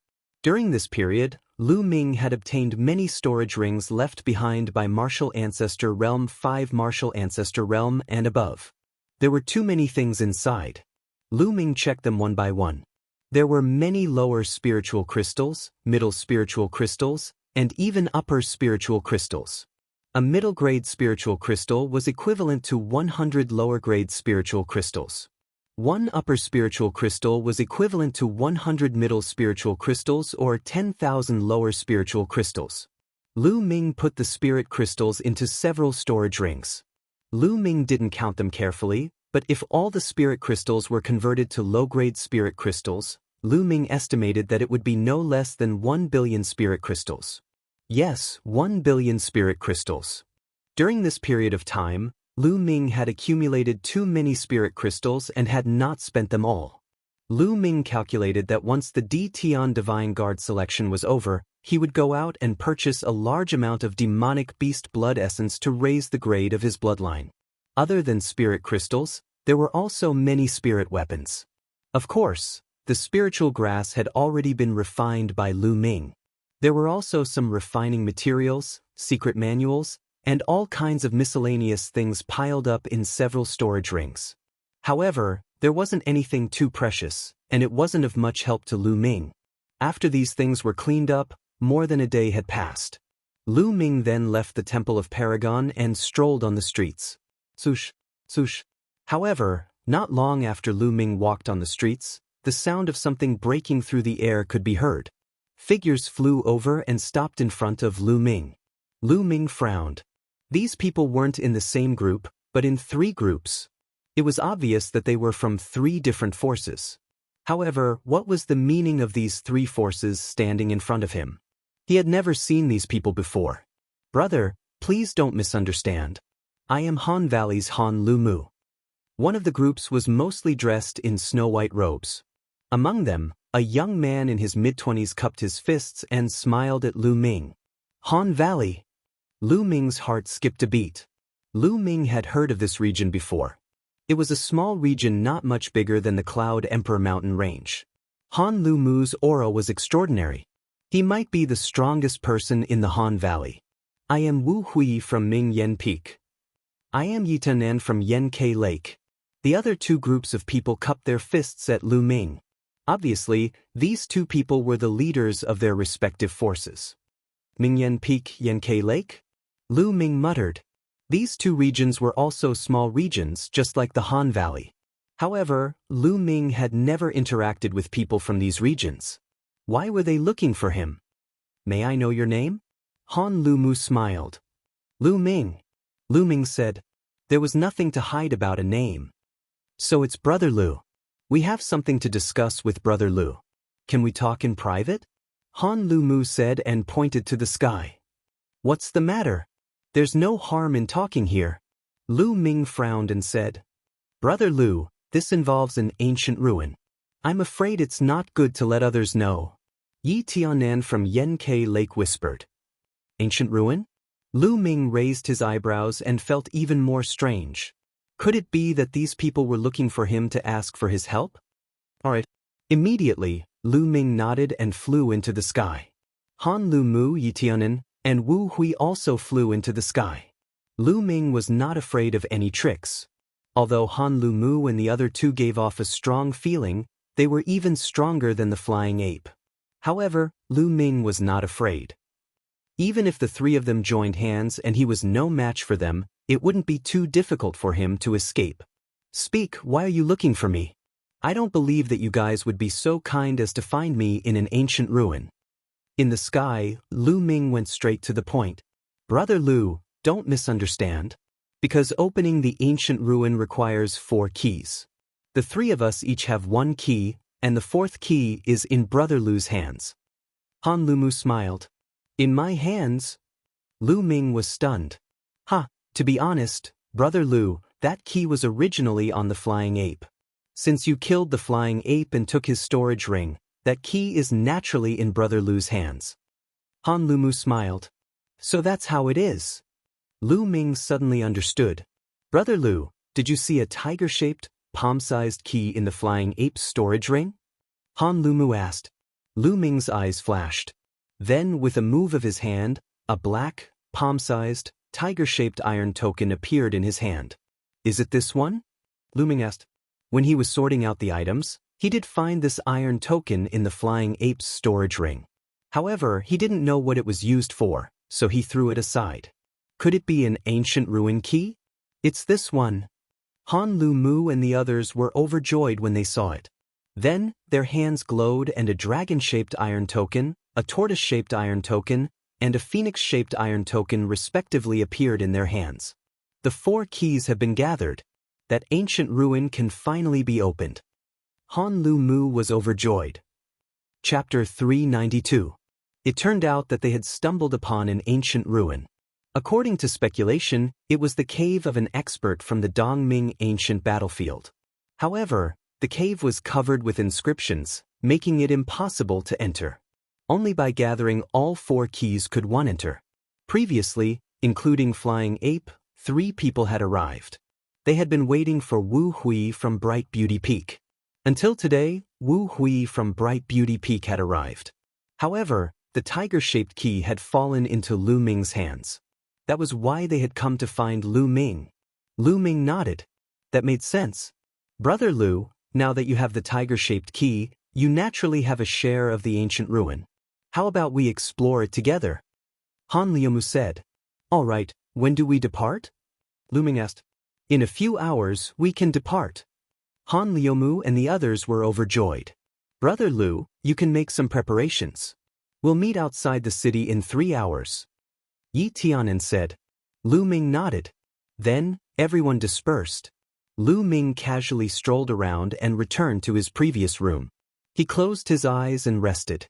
During this period, Lu Ming had obtained many storage rings left behind by Martial Ancestor Realm 5, Martial Ancestor Realm, and above. There were too many things inside. Lu Ming checked them one by one. There were many lower spiritual crystals, middle spiritual crystals, and even upper spiritual crystals. A middle-grade spiritual crystal was equivalent to 100 lower-grade spiritual crystals. One upper spiritual crystal was equivalent to 100 middle spiritual crystals or 10,000 lower spiritual crystals. Lu Ming put the spirit crystals into several storage rings. Lu Ming didn't count them carefully, but if all the spirit crystals were converted to low-grade spirit crystals, Lu Ming estimated that it would be no less than 1 billion spirit crystals. Yes, 1 billion spirit crystals. During this period of time, Lu Ming had accumulated too many spirit crystals and had not spent them all. Lu Ming calculated that once the Tian Divine Guard selection was over, he would go out and purchase a large amount of demonic beast blood essence to raise the grade of his bloodline. Other than spirit crystals, there were also many spirit weapons. Of course, the spiritual grass had already been refined by Lu Ming. There were also some refining materials, secret manuals, and all kinds of miscellaneous things piled up in several storage rings. However, there wasn't anything too precious, and it wasn't of much help to Lu Ming. After these things were cleaned up, more than a day had passed. Lu Ming then left the Temple of Paragon and strolled on the streets. Swoosh, swoosh. However, not long after Lu Ming walked on the streets, the sound of something breaking through the air could be heard. Figures flew over and stopped in front of Lu Ming. Lu Ming frowned. These people weren't in the same group, but in 3 groups. It was obvious that they were from 3 different forces. However, what was the meaning of these 3 forces standing in front of him? He had never seen these people before. Brother, please don't misunderstand. I am Han Valley's Han Lu Mu. One of the groups was mostly dressed in snow-white robes. Among them, a young man in his mid-20s cupped his fists and smiled at Lu Ming. Han Valley. Lu Ming's heart skipped a beat. Lu Ming had heard of this region before. It was a small region not much bigger than the Cloud Emperor mountain range. Han Lu Mu's aura was extraordinary. He might be the strongest person in the Han Valley. I am Wu Hui from Ming Yen Peak. I am Yi Tanan from Yen K Lake. The other 2 groups of people cupped their fists at Lu Ming. Obviously, these 2 people were the leaders of their respective forces. Ming Yen Peak, Yen K Lake? Lu Ming muttered. These 2 regions were also small regions, just like the Han Valley. However, Lu Ming had never interacted with people from these regions. Why were they looking for him? May I know your name? Han Lu Mu smiled. Lu Ming. Lu Ming said. There was nothing to hide about a name. So it's Brother Lu. We have something to discuss with Brother Lu. Can we talk in private? Han Lu Mu said and pointed to the sky. What's the matter? There's no harm in talking here. Lu Ming frowned and said. Brother Lu, this involves an ancient ruin. I'm afraid it's not good to let others know. Yi Tianan from Yen K Lake whispered. Ancient ruin? Lu Ming raised his eyebrows and felt even more strange. Could it be that these people were looking for him to ask for his help? All right. Immediately, Lu Ming nodded and flew into the sky. Han Lu Mu, Yi Tianan, and Wu Hui also flew into the sky. Lu Ming was not afraid of any tricks. Although Han Lu Mu and the other 2 gave off a strong feeling, they were even stronger than the flying ape. However, Lu Ming was not afraid. Even if the 3 of them joined hands and he was no match for them, it wouldn't be too difficult for him to escape. Speak, why are you looking for me? I don't believe that you guys would be so kind as to find me in an ancient ruin. In the sky, Lu Ming went straight to the point. Brother Lu, don't misunderstand. Because opening the ancient ruin requires 4 keys. The 3 of us each have 1 key, and the 4th key is in Brother Lu's hands. Han Lu Mu smiled. In my hands? Lu Ming was stunned. To be honest, Brother Lu, that key was originally on the flying ape. Since you killed the flying ape and took his storage ring, that key is naturally in Brother Lu's hands. Han Lu Mu smiled. So that's how it is. Lu Ming suddenly understood. Brother Lu, did you see a tiger-shaped, palm-sized key in the flying ape's storage ring? Han Lumu asked. Lu Ming's eyes flashed. Then, with a move of his hand, a black, palm-sized, tiger-shaped iron token appeared in his hand. Is it this one? Lu Ming asked. When he was sorting out the items, he did find this iron token in the flying ape's storage ring. However, he didn't know what it was used for, so he threw it aside. Could it be an ancient ruin key? It's this one. Han Lumu and the others were overjoyed when they saw it. Then, their hands glowed and a dragon-shaped iron token, a tortoise-shaped iron token, and a phoenix-shaped iron token respectively appeared in their hands. The 4 keys have been gathered. That ancient ruin can finally be opened. Han Lumu was overjoyed. Chapter 392. It turned out that they had stumbled upon an ancient ruin. According to speculation, it was the cave of an expert from the Dongming ancient battlefield. However, the cave was covered with inscriptions, making it impossible to enter. Only by gathering all 4 keys could one enter. Previously, including Flying Ape, 3 people had arrived. They had been waiting for Wu Hui from Bright Beauty Peak. Until today, Wu Hui from Bright Beauty Peak had arrived. However, the tiger-shaped key had fallen into Lu Ming's hands. That was why they had come to find Lu Ming. Lu Ming nodded. That made sense. Brother Lu, now that you have the tiger-shaped key, you naturally have a share of the ancient ruin. How about we explore it together? Han Liumu said. All right, when do we depart? Lu Ming asked. In a few hours, we can depart. Han Liumu and the others were overjoyed. Brother Lu, you can make some preparations. We'll meet outside the city in 3 hours. Yi Tianan said. Lu Ming nodded. Then, everyone dispersed. Lu Ming casually strolled around and returned to his previous room. He closed his eyes and rested.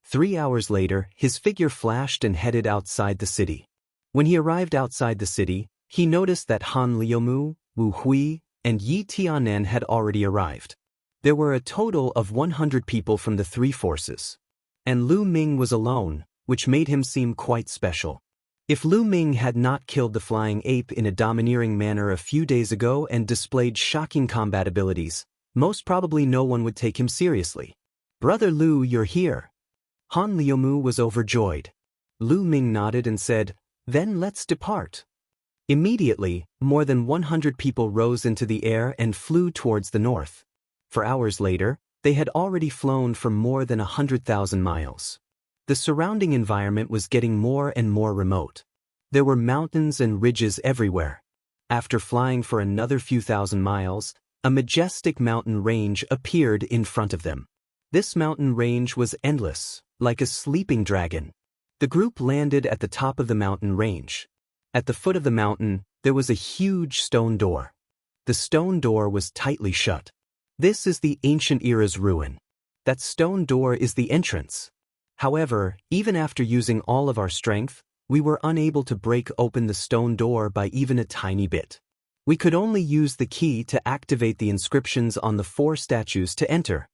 3 hours later, his figure flashed and headed outside the city. When he arrived outside the city, he noticed that Han Liumu, Wu Hui, and Yi Tianan had already arrived. There were a total of 100 people from the 3 forces. And Lu Ming was alone, which made him seem quite special. If Lu Ming had not killed the flying ape in a domineering manner a few days ago and displayed shocking combat abilities, most probably no one would take him seriously. Brother Lu, you're here. Han Liumu was overjoyed. Lu Ming nodded and said, Then let's depart. Immediately, more than 100 people rose into the air and flew towards the north. For hours later, they had already flown for more than 100,000 miles. The surrounding environment was getting more and more remote. There were mountains and ridges everywhere. After flying for another few thousand miles, a majestic mountain range appeared in front of them. This mountain range was endless, like a sleeping dragon. The group landed at the top of the mountain range. At the foot of the mountain, there was a huge stone door. The stone door was tightly shut. This is the ancient era's ruin. That stone door is the entrance. However, even after using all of our strength, we were unable to break open the stone door by even a tiny bit. We could only use the key to activate the inscriptions on the 4 statues to enter.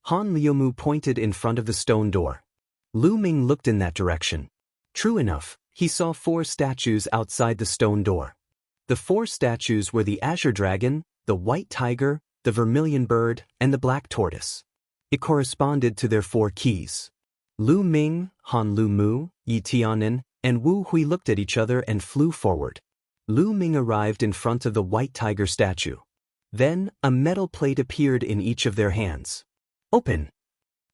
Han Liumu pointed in front of the stone door. Lu Ming looked in that direction. True enough, he saw 4 statues outside the stone door. The 4 statues were the azure dragon, the white tiger, the vermilion bird, and the black tortoise. It corresponded to their 4 keys. Lu Ming, Han Lumu, Yi Tianan, and Wu Hui looked at each other and flew forward. Lu Ming arrived in front of the white tiger statue. Then, a metal plate appeared in each of their hands. Open!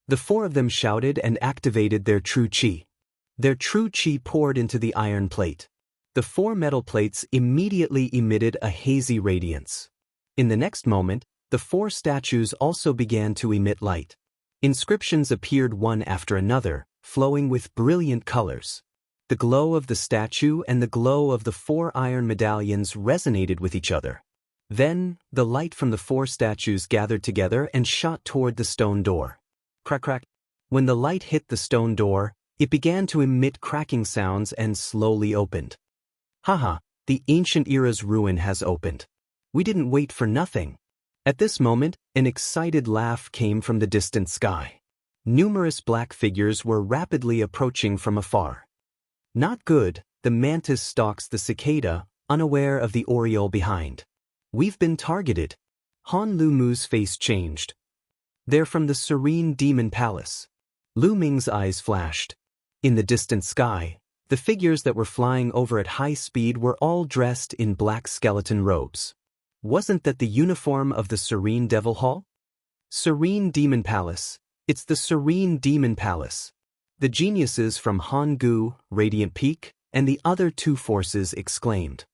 The 4 of them shouted and activated their true qi. Their true qi poured into the iron plate. The 4 metal plates immediately emitted a hazy radiance. In the next moment, the 4 statues also began to emit light. Inscriptions appeared one after another, flowing with brilliant colors. The glow of the statue and the glow of the 4 iron medallions resonated with each other. Then, the light from the 4 statues gathered together and shot toward the stone door. Crack, crack. When the light hit the stone door, it began to emit cracking sounds and slowly opened. Haha, the ancient era's ruin has opened. We didn't wait for nothing. At this moment, an excited laugh came from the distant sky. Numerous black figures were rapidly approaching from afar. Not good, the mantis stalks the cicada, unaware of the oriole behind. We've been targeted. Han Lu Mu's face changed. They're from the serene demon palace. Lu Ming's eyes flashed. In the distant sky, the figures that were flying over at high speed were all dressed in black skeleton robes. Wasn't that the uniform of the Serene Devil Hall? Serene Demon Palace. It's the Serene Demon Palace. The geniuses from Han Gu, Radiant Peak, and the other two forces exclaimed.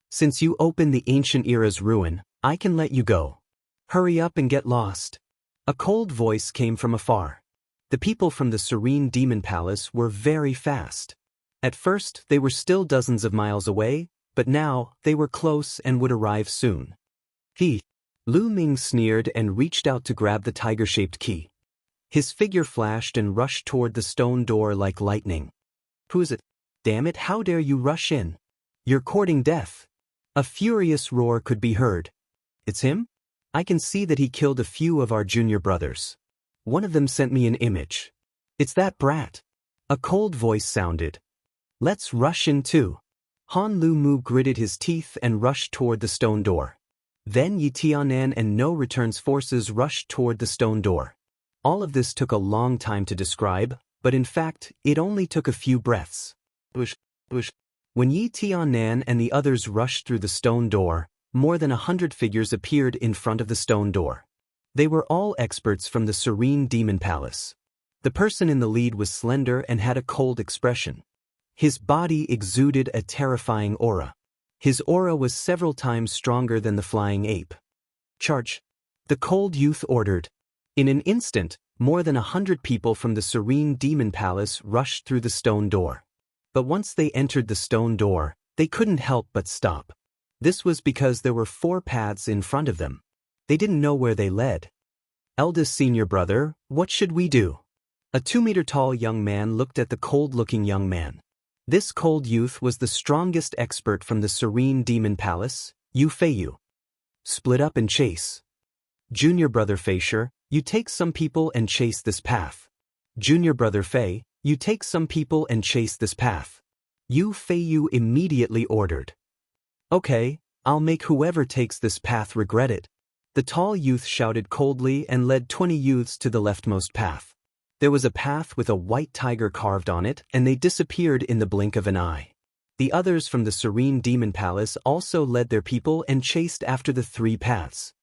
Since you opened the ancient era's ruin, I can let you go. Hurry up and get lost. A cold voice came from afar. The people from the Serene Demon Palace were very fast. At first, they were still dozens of miles away, but now, they were close and would arrive soon. Lu Ming sneered and reached out to grab the tiger-shaped key. His figure flashed and rushed toward the stone door like lightning. Who's it? Damn it, how dare you rush in? You're courting death. A furious roar could be heard. It's him? I can see that he killed a few of our junior brothers. One of them sent me an image. It's that brat. A cold voice sounded. Let's rush in too. Han Lu Mu gritted his teeth and rushed toward the stone door. Then Yi Tianan and No Return's forces rushed toward the stone door. All of this took a long time to describe, but in fact, it only took a few breaths. When Yi Tianan and the others rushed through the stone door, more than 100 figures appeared in front of the stone door. They were all experts from the Serene Demon Palace. The person in the lead was slender and had a cold expression. His body exuded a terrifying aura. His aura was several times stronger than the flying ape. Charge! The cold youth ordered. In an instant, more than 100 people from the Serene Demon Palace rushed through the stone door. But once they entered the stone door, they couldn't help but stop. This was because there were 4 paths in front of them. They didn't know where they led. Eldest senior brother, what should we do? A 2-meter-tall young man looked at the cold-looking young man. This cold youth was the strongest expert from the Serene Demon Palace, Yu Feiyu. Split up and chase. Junior brother Feisher, you take some people and chase this path. Junior brother Fei, you take some people and chase this path. Yu Feiyu immediately ordered. Okay, I'll make whoever takes this path regret it. The tall youth shouted coldly and led 20 youths to the leftmost path. There was a path with a white tiger carved on it, and they disappeared in the blink of an eye. The others from the Serene Demon Palace also led their people and chased after the 3 paths.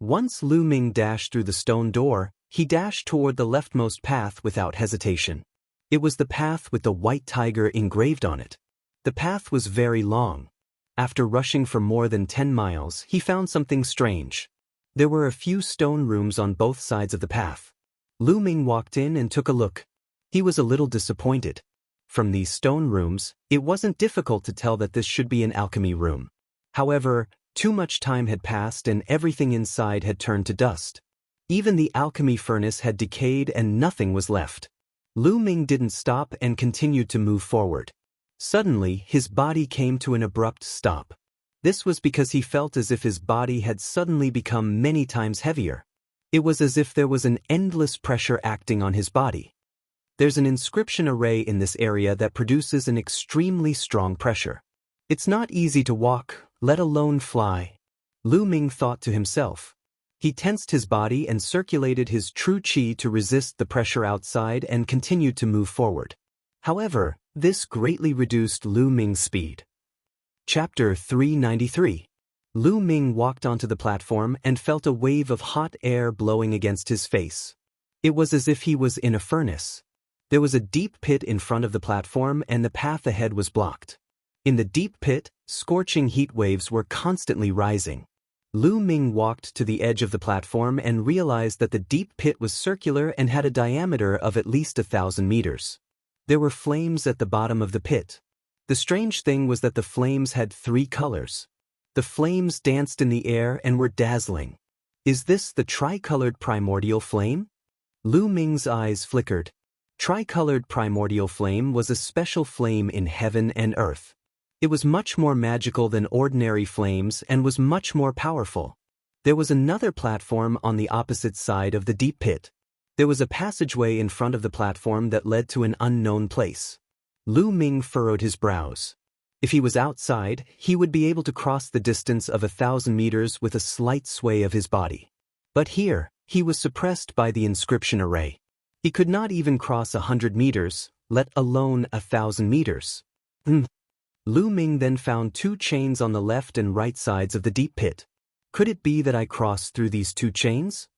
Once Lu Ming dashed through the stone door, he dashed toward the leftmost path without hesitation. It was the path with the white tiger engraved on it. The path was very long. After rushing for more than 10 miles, he found something strange. There were a few stone rooms on both sides of the path. Lu Ming walked in and took a look. He was a little disappointed. From these stone rooms, it wasn't difficult to tell that this should be an alchemy room. However, too much time had passed and everything inside had turned to dust. Even the alchemy furnace had decayed and nothing was left. Lu Ming didn't stop and continued to move forward. Suddenly, his body came to an abrupt stop. This was because he felt as if his body had suddenly become many times heavier. It was as if there was an endless pressure acting on his body. There's an inscription array in this area that produces an extremely strong pressure. It's not easy to walk, let alone fly. Lu Ming thought to himself. He tensed his body and circulated his true qi to resist the pressure outside and continued to move forward. However, this greatly reduced Lu Ming's speed. Chapter 393. Lu Ming walked onto the platform and felt a wave of hot air blowing against his face. It was as if he was in a furnace. There was a deep pit in front of the platform and the path ahead was blocked. In the deep pit, scorching heat waves were constantly rising. Lu Ming walked to the edge of the platform and realized that the deep pit was circular and had a diameter of at least 1,000 meters. There were flames at the bottom of the pit. The strange thing was that the flames had 3 colors. The flames danced in the air and were dazzling. Is this the tricolored primordial flame? Lu Ming's eyes flickered. Tricolored primordial flame was a special flame in heaven and earth. It was much more magical than ordinary flames and was much more powerful. There was another platform on the opposite side of the deep pit. There was a passageway in front of the platform that led to an unknown place. Lu Ming furrowed his brows. If he was outside, he would be able to cross the distance of 1,000 meters with a slight sway of his body. But here, he was suppressed by the inscription array. He could not even cross 100 meters, let alone 1,000 meters. Lu Ming then found 2 chains on the left and right sides of the deep pit. Could it be that I crossed through these 2 chains?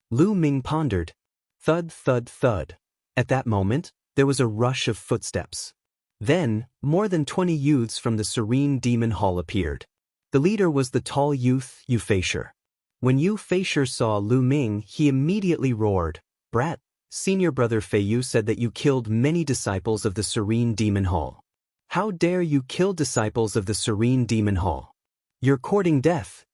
Lu Ming pondered. Thud, thud, thud. At that moment, there was a rush of footsteps. Then, more than 20 youths from the Serene Demon Hall appeared. The leader was the tall youth, Yu Feisher. When Yu Feisher saw Lu Ming, he immediately roared, "Brat, senior brother Feiyu said that you killed many disciples of the Serene Demon Hall. How dare you kill disciples of the Serene Demon Hall? You're courting death."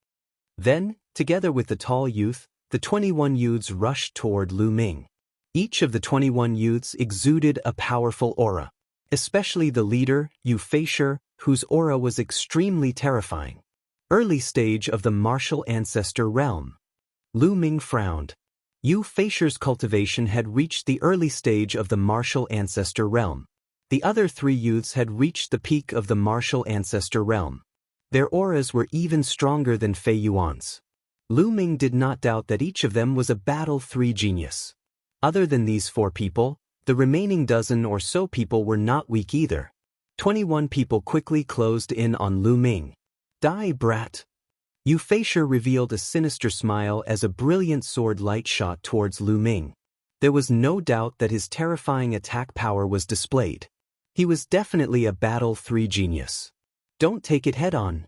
Then, together with the tall youth, the 21 youths rushed toward Lu Ming. Each of the 21 youths exuded a powerful aura, especially the leader, Yu Feisher, whose aura was extremely terrifying. Early stage of the martial ancestor realm. Lu Ming frowned. Yu Feisher's cultivation had reached the early stage of the martial ancestor realm. The other 3 youths had reached the peak of the martial ancestor realm. Their auras were even stronger than Fei Yuan's. Lu Ming did not doubt that each of them was a Battle 3 genius. Other than these 4 people, the remaining dozen or so people were not weak either. 21 people quickly closed in on Lu Ming. Die, brat. Yu Feisher revealed a sinister smile as a brilliant sword light shot towards Lu Ming. There was no doubt that his terrifying attack power was displayed. He was definitely a Battle 3 genius. Don't take it head-on.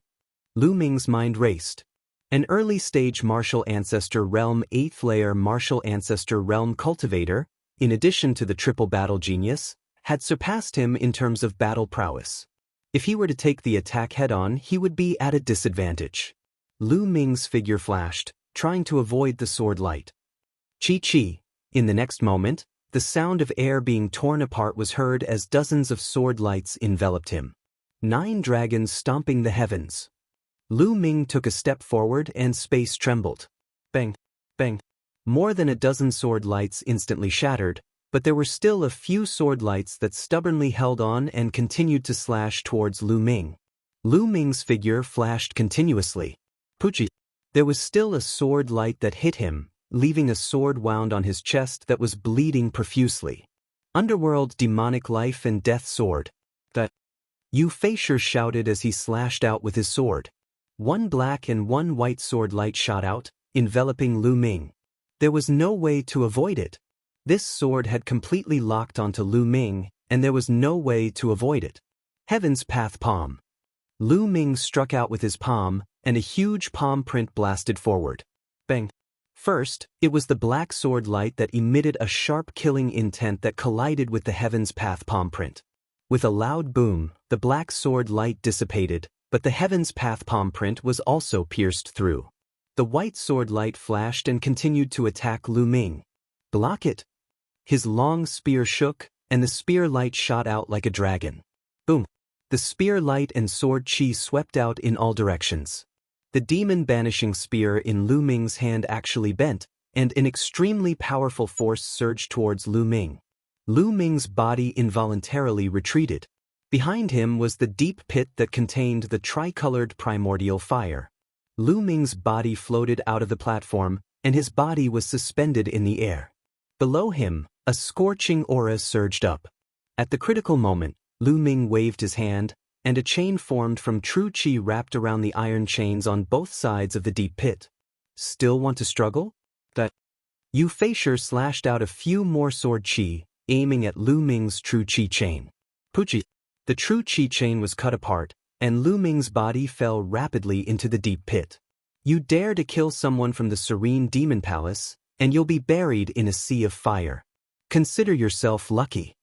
Lu Ming's mind raced. An early-stage martial ancestor realm 8th layer martial ancestor realm cultivator, in addition to the triple battle genius, had surpassed him in terms of battle prowess. If he were to take the attack head-on, he would be at a disadvantage. Lu Ming's figure flashed, trying to avoid the sword light. Chi-chi. In the next moment, the sound of air being torn apart was heard as dozens of sword lights enveloped him. 9 dragons stomping the heavens. Lu Ming took a step forward and space trembled. Bang, bang. More than a dozen sword lights instantly shattered, but there were still a few sword lights that stubbornly held on and continued to slash towards Lu Ming. Lu Ming's figure flashed continuously. Puchi. There was still a sword light that hit him, leaving a sword wound on his chest that was bleeding profusely. Underworld demonic life and death sword. That. Yu Feisher shouted as he slashed out with his sword. 1 black and 1 white sword light shot out, enveloping Lu Ming. There was no way to avoid it. This sword had completely locked onto Lu Ming, and there was no way to avoid it. Heaven's Path Palm. Lu Ming struck out with his palm, and a huge palm print blasted forward. Bang. First, it was the black sword light that emitted a sharp killing intent that collided with the Heaven's Path palm print. With a loud boom, the black sword light dissipated, but the Heaven's Path palm print was also pierced through. The white sword light flashed and continued to attack Lu Ming. Block it. His long spear shook, and the spear light shot out like a dragon. Boom. The spear light and sword chi swept out in all directions. The demon banishing spear in Lu Ming's hand actually bent, and an extremely powerful force surged towards Lu Ming. Lu Ming's body involuntarily retreated. Behind him was the deep pit that contained the tricolored primordial fire. Lu Ming's body floated out of the platform, and his body was suspended in the air. Below him, a scorching aura surged up. At the critical moment, Lu Ming waved his hand, and a chain formed from true chi wrapped around the iron chains on both sides of the deep pit. Still want to struggle? That. Yu Feisher slashed out a few more sword chi, aiming at Lu Ming's true chi chain. Puchi. The true chi chain was cut apart, and Lu Ming's body fell rapidly into the deep pit. You dare to kill someone from the Serene Demon Palace, and you'll be buried in a sea of fire. Consider yourself lucky.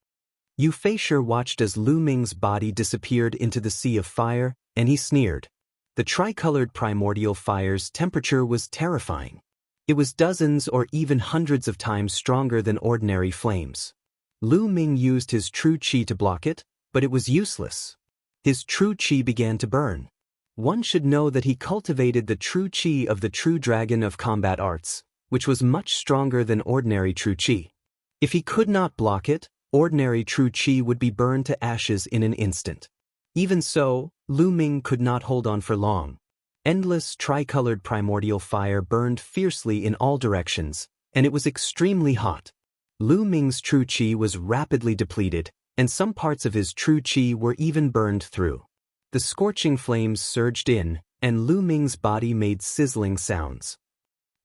Yu Feisher watched as Lu Ming's body disappeared into the sea of fire, and he sneered. The tricolored primordial fire's temperature was terrifying. It was dozens or even hundreds of times stronger than ordinary flames. Lu Ming used his true chi to block it, but it was useless. His true chi began to burn. One should know that he cultivated the true chi of the true dragon of combat arts, which was much stronger than ordinary true chi. If he could not block it, ordinary true chi would be burned to ashes in an instant. Even so, Lu Ming could not hold on for long. Endless tricolored primordial fire burned fiercely in all directions, and it was extremely hot. Lu Ming's true qi was rapidly depleted, and some parts of his true qi were even burned through. The scorching flames surged in, and Lu Ming's body made sizzling sounds.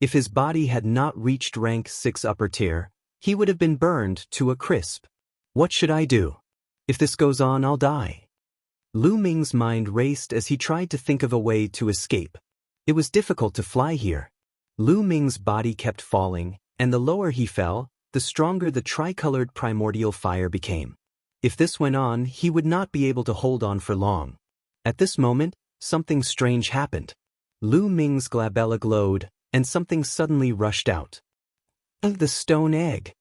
If his body had not reached rank 6 upper tier, he would have been burned to a crisp. What should I do? If this goes on, I'll die. Lu Ming's mind raced as he tried to think of a way to escape. It was difficult to fly here. Lu Ming's body kept falling, and the lower he fell, the stronger the tricolored primordial fire became. If this went on, he would not be able to hold on for long. At this moment, something strange happened. Lu Ming's glabella glowed, and something suddenly rushed out. The stone egg.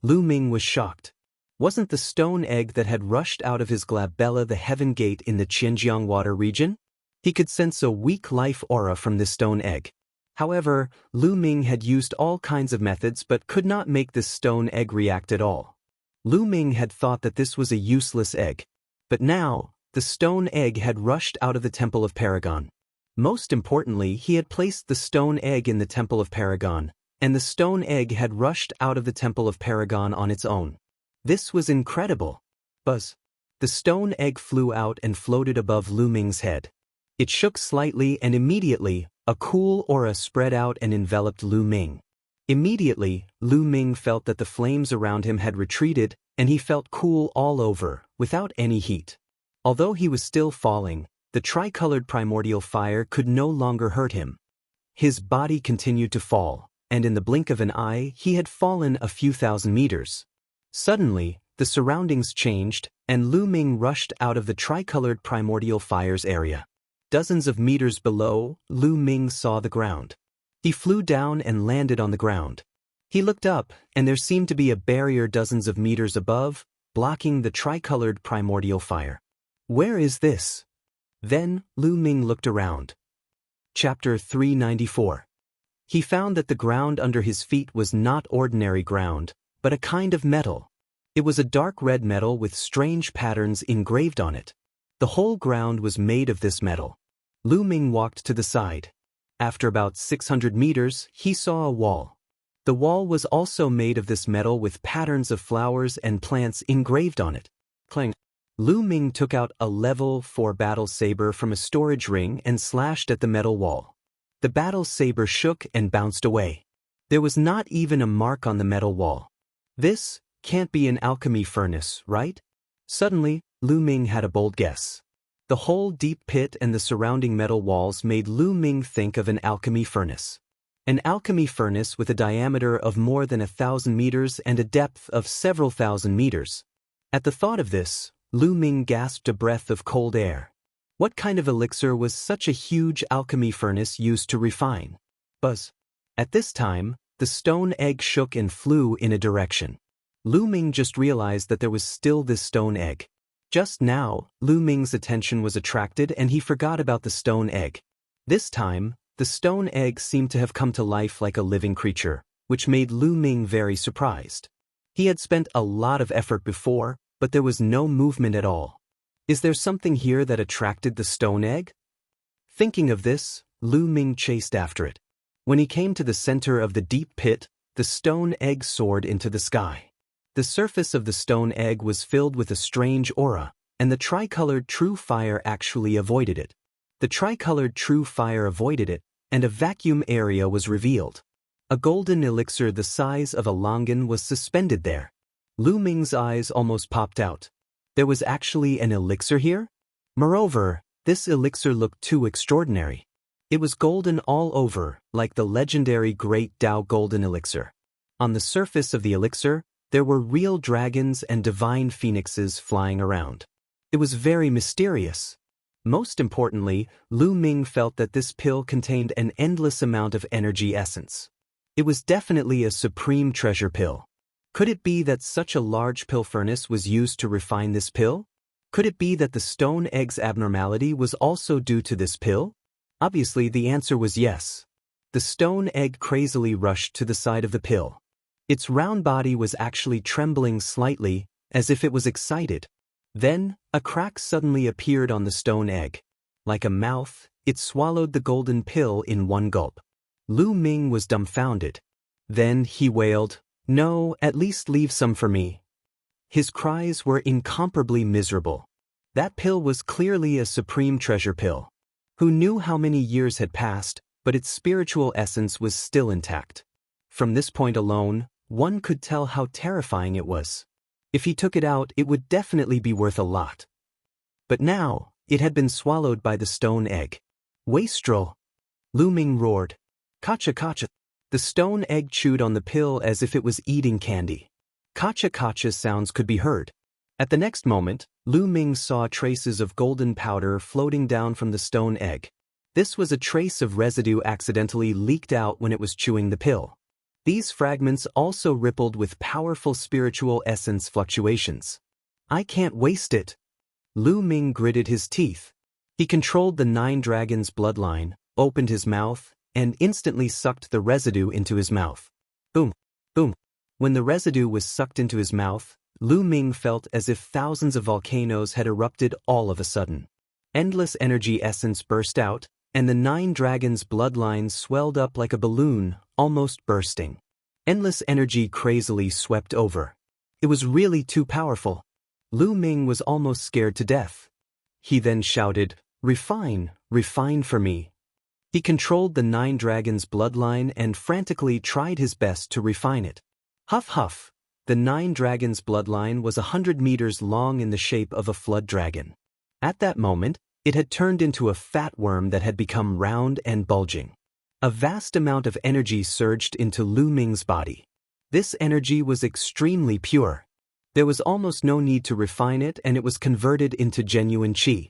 Lu Ming was shocked. Wasn't the stone egg that had rushed out of his glabella the heaven gate in the Xinjiang water region? He could sense a weak life aura from this stone egg. However, Lu Ming had used all kinds of methods but could not make this stone egg react at all. Lu Ming had thought that this was a useless egg. But now, the stone egg had rushed out of the Temple of Paragon. Most importantly, he had placed the stone egg in the Temple of Paragon, and the stone egg had rushed out of the Temple of Paragon on its own. This was incredible. Buzz. The stone egg flew out and floated above Lu Ming's head. It shook slightly and immediately, a cool aura spread out and enveloped Lu Ming. Immediately, Lu Ming felt that the flames around him had retreated, and he felt cool all over, without any heat. Although he was still falling, the tricolored primordial fire could no longer hurt him. His body continued to fall, and in the blink of an eye, he had fallen a few thousand meters. Suddenly, the surroundings changed, and Lu Ming rushed out of the tricolored primordial fire's area. Dozens of meters below, Lu Ming saw the ground. He flew down and landed on the ground. He looked up, and there seemed to be a barrier dozens of meters above, blocking the tricolored primordial fire. Where is this? Then, Lu Ming looked around. Chapter 394. He found that the ground under his feet was not ordinary ground, but a kind of metal. It was a dark red metal with strange patterns engraved on it. The whole ground was made of this metal. Lu Ming walked to the side. After about 600 meters, he saw a wall. The wall was also made of this metal with patterns of flowers and plants engraved on it. Clang. Lu Ming took out a level 4 battle saber from a storage ring and slashed at the metal wall. The battle saber shook and bounced away. There was not even a mark on the metal wall. This can't be an alchemy furnace, right? Suddenly, Lu Ming had a bold guess. The whole deep pit and the surrounding metal walls made Lu Ming think of an alchemy furnace. An alchemy furnace with a diameter of more than 1,000 meters and a depth of several thousand meters. At the thought of this, Lu Ming gasped a breath of cold air. What kind of elixir was such a huge alchemy furnace used to refine? Buzz. At this time, the stone egg shook and flew in a direction. Lu Ming just realized that there was still this stone egg. Just now, Lu Ming's attention was attracted and he forgot about the stone egg. This time, the stone egg seemed to have come to life like a living creature, which made Lu Ming very surprised. He had spent a lot of effort before, but there was no movement at all. Is there something here that attracted the stone egg? Thinking of this, Lu Ming chased after it. When he came to the center of the deep pit, the stone egg soared into the sky. The surface of the stone egg was filled with a strange aura, and the tricolored true fire actually avoided it. The tricolored true fire avoided it, and a vacuum area was revealed. A golden elixir the size of a longan was suspended there. Lu Ming's eyes almost popped out. There was actually an elixir here? Moreover, this elixir looked too extraordinary. It was golden all over, like the legendary Great Tao Golden Elixir. On the surface of the elixir, there were real dragons and divine phoenixes flying around. It was very mysterious. Most importantly, Lu Ming felt that this pill contained an endless amount of energy essence. It was definitely a supreme treasure pill. Could it be that such a large pill furnace was used to refine this pill? Could it be that the stone egg's abnormality was also due to this pill? Obviously, the answer was yes. The stone egg crazily rushed to the side of the pill. Its round body was actually trembling slightly, as if it was excited. Then, a crack suddenly appeared on the stone egg. Like a mouth, it swallowed the golden pill in one gulp. Lu Ming was dumbfounded. Then he wailed, "No, at least leave some for me." His cries were incomparably miserable. That pill was clearly a supreme treasure pill. Who knew how many years had passed, but its spiritual essence was still intact. From this point alone, one could tell how terrifying it was. If he took it out, it would definitely be worth a lot. But now, it had been swallowed by the stone egg. "Wastrel!" Lu Ming roared. "Kacha kacha!" The stone egg chewed on the pill as if it was eating candy. Kacha kacha sounds could be heard. At the next moment, Lu Ming saw traces of golden powder floating down from the stone egg. This was a trace of residue accidentally leaked out when it was chewing the pill. These fragments also rippled with powerful spiritual essence fluctuations. "I can't waste it." Lu Ming gritted his teeth. He controlled the 9 dragons' bloodline, opened his mouth, and instantly sucked the residue into his mouth. Boom, boom. When the residue was sucked into his mouth, Lu Ming felt as if thousands of volcanoes had erupted all of a sudden. Endless energy essence burst out, and the 9 dragons' bloodline swelled up like a balloon, almost bursting. Endless energy crazily swept over. It was really too powerful. Lu Ming was almost scared to death. He then shouted, "Refine, refine for me." He controlled the 9 dragons' bloodline and frantically tried his best to refine it. Huff huff. The 9 dragons' bloodline was 100 meters long in the shape of a flood dragon. At that moment, it had turned into a fat worm that had become round and bulging. A vast amount of energy surged into Lu Ming's body. This energy was extremely pure. There was almost no need to refine it, and it was converted into genuine qi.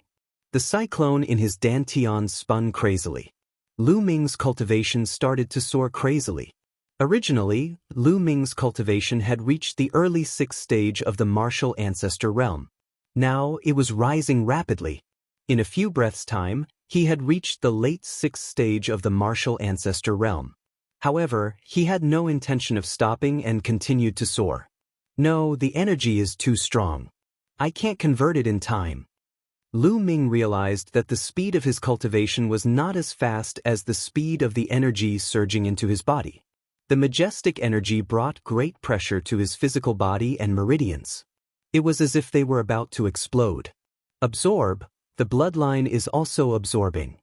The cyclone in his dantian spun crazily. Lu Ming's cultivation started to soar crazily. Originally, Lu Ming's cultivation had reached the early 6th stage of the martial ancestor realm. Now it was rising rapidly. In a few breaths' time, he had reached the late 6th stage of the martial ancestor realm. However, he had no intention of stopping and continued to soar. "No, the energy is too strong. I can't convert it in time." Lu Ming realized that the speed of his cultivation was not as fast as the speed of the energy surging into his body. The majestic energy brought great pressure to his physical body and meridians. It was as if they were about to explode. Absorb. The bloodline is also absorbing.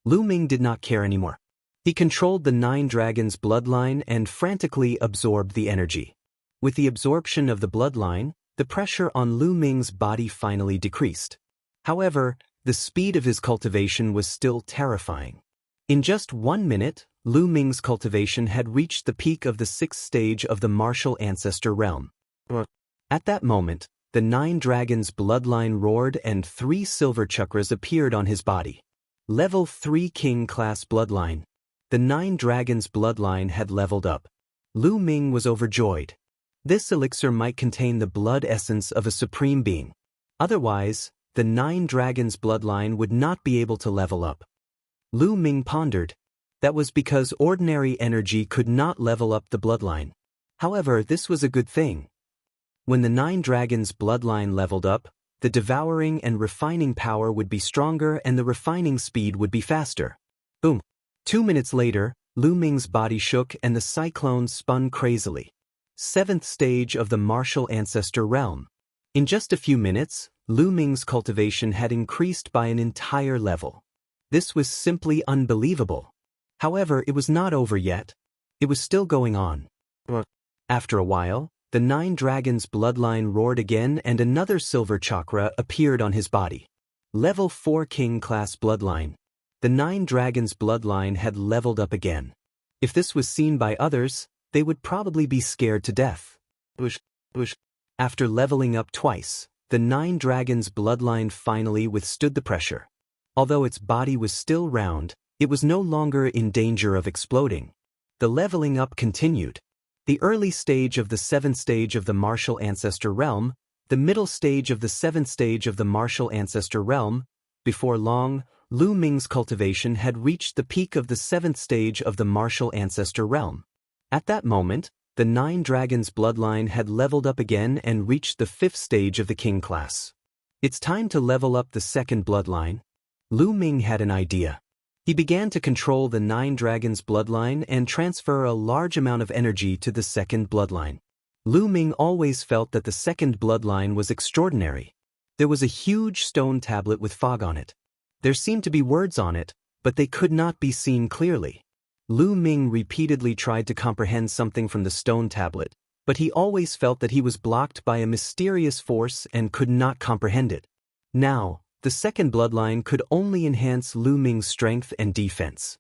Lu Ming did not care anymore. He controlled the 9 dragons' bloodline and frantically absorbed the energy. With the absorption of the bloodline, the pressure on Lu Ming's body finally decreased. However, the speed of his cultivation was still terrifying. In just 1 minute, Lu Ming's cultivation had reached the peak of the 6th stage of the martial ancestor realm. At that moment, the 9 dragons' bloodline roared and 3 silver chakras appeared on his body. Level 3 King class bloodline. The 9 dragons' bloodline had leveled up. Lu Ming was overjoyed. This elixir might contain the blood essence of a supreme being. Otherwise, the 9 dragons' bloodline would not be able to level up. Lu Ming pondered. That was because ordinary energy could not level up the bloodline. However, this was a good thing. When the 9 dragons' bloodline leveled up, the devouring and refining power would be stronger and the refining speed would be faster. Boom. 2 minutes later, Lu Ming's body shook and the cyclone spun crazily. 7th stage of the martial ancestor realm. In just a few minutes, Lu Ming's cultivation had increased by an entire level. This was simply unbelievable. However, it was not over yet. It was still going on. After a while, the 9 dragons' bloodline roared again and another silver chakra appeared on his body. Level 4 King class bloodline. The 9 dragons' bloodline had leveled up again. If this was seen by others, they would probably be scared to death. After leveling up twice, the 9 dragons' bloodline finally withstood the pressure. Although its body was still round, it was no longer in danger of exploding. The leveling up continued. The early stage of the 7th stage of the martial ancestor realm, the middle stage of the 7th stage of the martial ancestor realm. Before long, Lu Ming's cultivation had reached the peak of the 7th stage of the martial ancestor realm. At that moment, the 9 dragons' bloodline had leveled up again and reached the 5th stage of the king class. It's time to level up the second bloodline. Lu Ming had an idea. He began to control the 9 dragons bloodline and transfer a large amount of energy to the second bloodline. Lu Ming always felt that the second bloodline was extraordinary. There was a huge stone tablet with fog on it. There seemed to be words on it, but they could not be seen clearly. Lu Ming repeatedly tried to comprehend something from the stone tablet, but he always felt that he was blocked by a mysterious force and could not comprehend it. Now, the second bloodline could only enhance Lu Ming's strength and defense.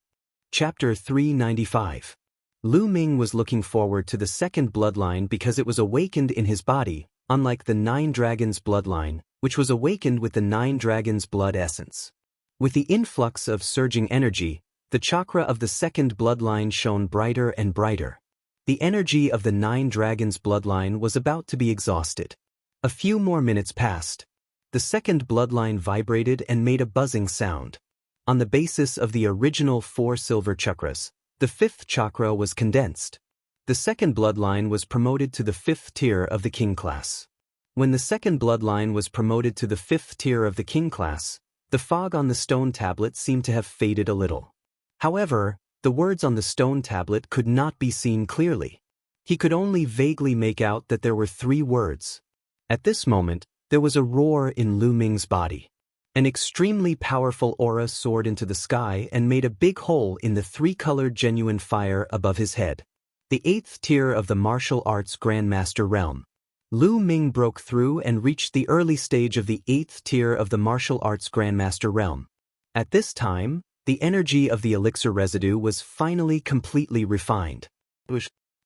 Chapter 395. Lu Ming was looking forward to the second bloodline because it was awakened in his body, unlike the 9 dragons bloodline, which was awakened with the 9 dragons blood essence. With the influx of surging energy, the chakra of the second bloodline shone brighter and brighter. The energy of the 9 dragons bloodline was about to be exhausted. A few more minutes passed. The second bloodline vibrated and made a buzzing sound. On the basis of the original 4 silver chakras, the 5th chakra was condensed. The second bloodline was promoted to the 5th tier of the king class. When the second bloodline was promoted to the 5th tier of the king class, the fog on the stone tablet seemed to have faded a little. However, the words on the stone tablet could not be seen clearly. He could only vaguely make out that there were 3 words. At this moment, there was a roar in Lu Ming's body. An extremely powerful aura soared into the sky and made a big hole in the 3-colored genuine fire above his head. The 8th tier of the martial arts Grandmaster realm. Lu Ming broke through and reached the early stage of the 8th tier of the martial arts Grandmaster realm. At this time, the energy of the elixir residue was finally completely refined.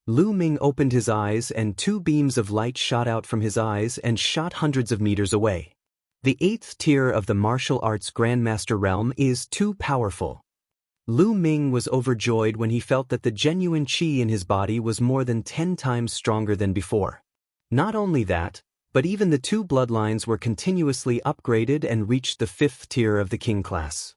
Lu Ming opened his eyes and 2 beams of light shot out from his eyes and shot hundreds of meters away. The 8th tier of the martial arts Grandmaster realm is too powerful. Lu Ming was overjoyed when he felt that the genuine qi in his body was more than 10 times stronger than before. Not only that, but even the 2 bloodlines were continuously upgraded and reached the 5th tier of the king class.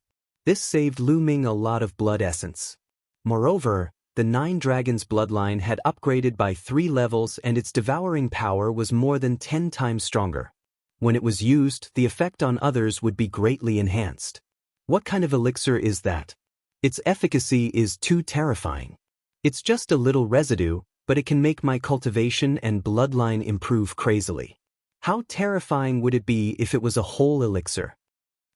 This saved Lu Ming a lot of blood essence. Moreover, the 9 dragons bloodline had upgraded by 3 levels and its devouring power was more than 10 times stronger. When it was used, the effect on others would be greatly enhanced. What kind of elixir is that? Its efficacy is too terrifying. It's just a little residue, but it can make my cultivation and bloodline improve crazily. How terrifying would it be if it was a whole elixir?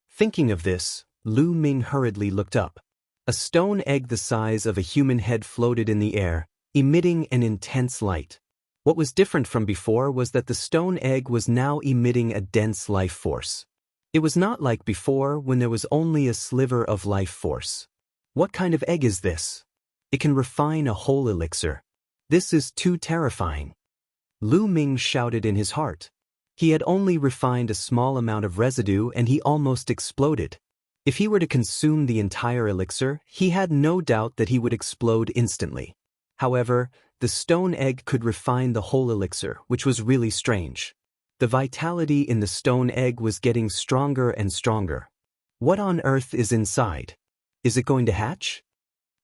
Thinking of this, Lu Ming hurriedly looked up. A stone egg the size of a human head floated in the air, emitting an intense light. What was different from before was that the stone egg was now emitting a dense life force. It was not like before when there was only a sliver of life force. What kind of egg is this? It can refine a whole elixir. This is too terrifying. Lu Ming shouted in his heart. He had only refined a small amount of residue and he almost exploded. If he were to consume the entire elixir, he had no doubt that he would explode instantly. However, the stone egg could refine the whole elixir, which was really strange. The vitality in the stone egg was getting stronger and stronger. What on earth is inside? Is it going to hatch?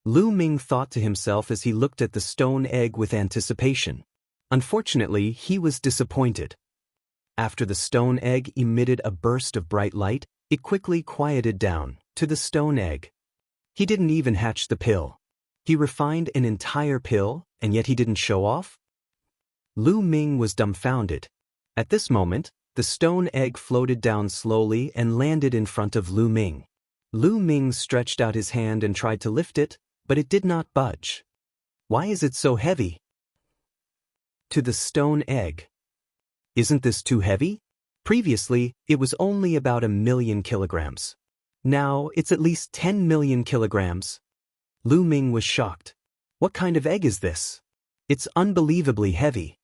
Lu Ming thought to himself as he looked at the stone egg with anticipation. Unfortunately, he was disappointed. After the stone egg emitted a burst of bright light, it quickly quieted down to the stone egg. He didn't even hatch the pill. He refined an entire pill, and yet he didn't show off? Lu Ming was dumbfounded. At this moment, the stone egg floated down slowly and landed in front of Lu Ming. Lu Ming stretched out his hand and tried to lift it, but it did not budge. Why is it so heavy? To the stone egg. Isn't this too heavy? Previously, it was only about 1,000,000 kilograms. Now, it's at least 10 million kilograms. Lu Ming was shocked. What kind of egg is this? It's unbelievably heavy.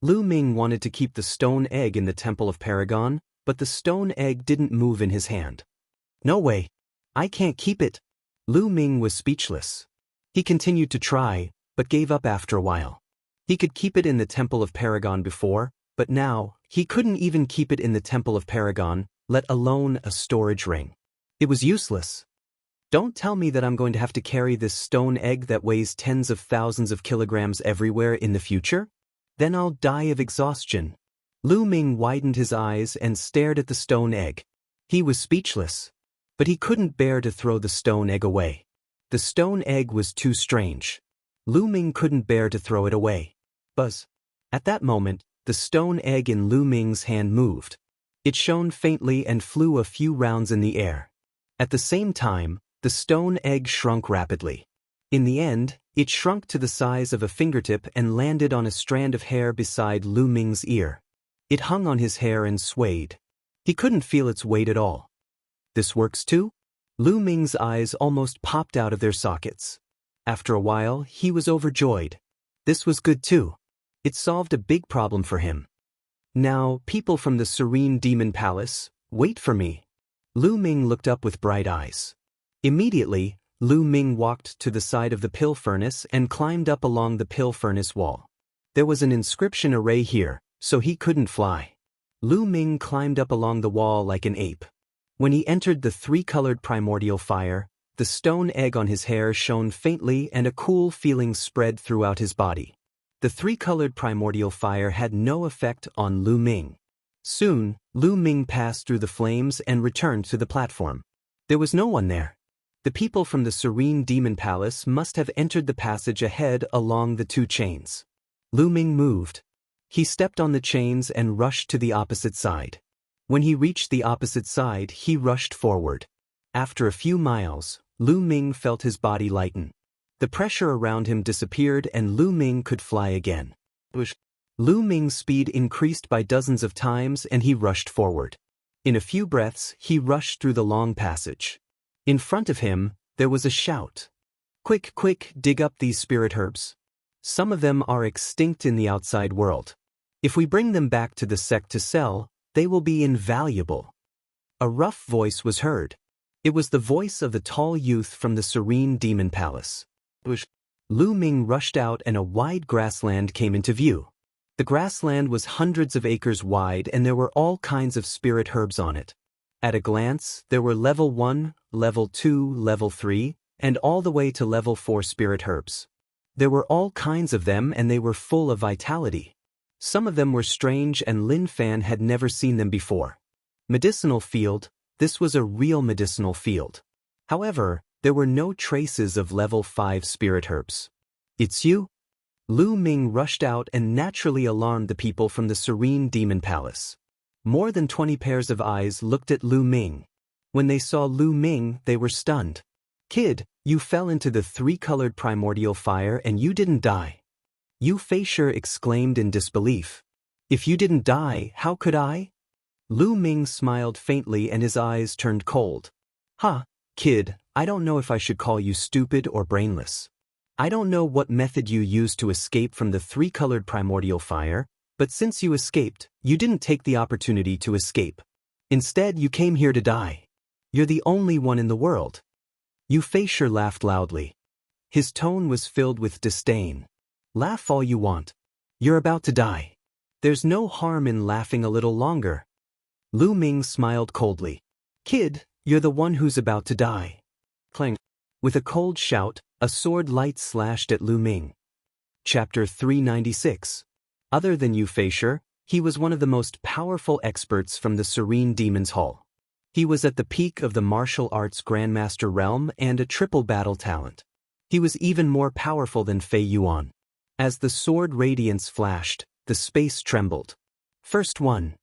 Lu Ming wanted to keep the stone egg in the Temple of Paragon, but the stone egg didn't move in his hand. No way. I can't keep it. Lu Ming was speechless. He continued to try, but gave up after a while. He could keep it in the Temple of Paragon before, but now, he couldn't even keep it in the Temple of Paragon, let alone a storage ring. It was useless. Don't tell me that I'm going to have to carry this stone egg that weighs tens of thousands of kilograms everywhere in the future? Then I'll die of exhaustion. Lu Ming widened his eyes and stared at the stone egg. He was speechless. But he couldn't bear to throw the stone egg away. The stone egg was too strange. Lu Ming couldn't bear to throw it away. Buzz. At that moment, the stone egg in Lu Ming's hand moved. It shone faintly and flew a few rounds in the air. At the same time, the stone egg shrunk rapidly. In the end, it shrunk to the size of a fingertip and landed on a strand of hair beside Lu Ming's ear. It hung on his hair and swayed. He couldn't feel its weight at all. This works too? Lu Ming's eyes almost popped out of their sockets. After a while, he was overjoyed. This was good too. It solved a big problem for him. Now, people from the Serene Demon Palace, wait for me. Lu Ming looked up with bright eyes. Immediately, Lu Ming walked to the side of the pill furnace and climbed up along the pill furnace wall. There was an inscription array here, so he couldn't fly. Lu Ming climbed up along the wall like an ape. When he entered the three-colored primordial fire, the stone egg on his hair shone faintly and a cool feeling spread throughout his body. The three-colored primordial fire had no effect on Lu Ming. Soon, Lu Ming passed through the flames and returned to the platform. There was no one there. The people from the Serene Demon Palace must have entered the passage ahead along the two chains. Lu Ming moved. He stepped on the chains and rushed to the opposite side. When he reached the opposite side, he rushed forward. After a few miles, Lu Ming felt his body lighten. The pressure around him disappeared and Lu Ming could fly again. Lu Ming's speed increased by dozens of times and he rushed forward. In a few breaths, he rushed through the long passage. In front of him, there was a shout. Quick, quick, dig up these spirit herbs. Some of them are extinct in the outside world. If we bring them back to the sect to sell, they will be invaluable. A rough voice was heard. It was the voice of the tall youth from the Serene Demon Palace. Lu Ming rushed out and a wide grassland came into view. The grassland was hundreds of acres wide and there were all kinds of spirit herbs on it. At a glance, there were level 1, level 2, level 3, and all the way to level 4 spirit herbs. There were all kinds of them and they were full of vitality. Some of them were strange and Lin Fan had never seen them before. Medicinal field, this was a real medicinal field. However, there were no traces of level 5 spirit herbs. It's you? Lu Ming rushed out and naturally alarmed the people from the Serene Demon Palace. More than 20 pairs of eyes looked at Lu Ming. When they saw Lu Ming, they were stunned. Kid, you fell into the three-colored primordial fire and you didn't die. Yu Feisher exclaimed in disbelief. If you didn't die, how could I? Lu Ming smiled faintly and his eyes turned cold. Huh, kid, I don't know if I should call you stupid or brainless. I don't know what method you used to escape from the three-colored primordial fire, but since you escaped, you didn't take the opportunity to escape. Instead, you came here to die. You're the only one in the world. Yu Feisher laughed loudly. His tone was filled with disdain. Laugh all you want. You're about to die. There's no harm in laughing a little longer. Lu Ming smiled coldly. Kid, you're the one who's about to die. Clang. With a cold shout, a sword light slashed at Lu Ming. Chapter 396. Other than Yu Feisher, he was one of the most powerful experts from the Serene Demon's Hall. He was at the peak of the martial arts Grandmaster realm and a triple battle talent. He was even more powerful than Fei Yuan. As the sword radiance flashed, the space trembled. First one.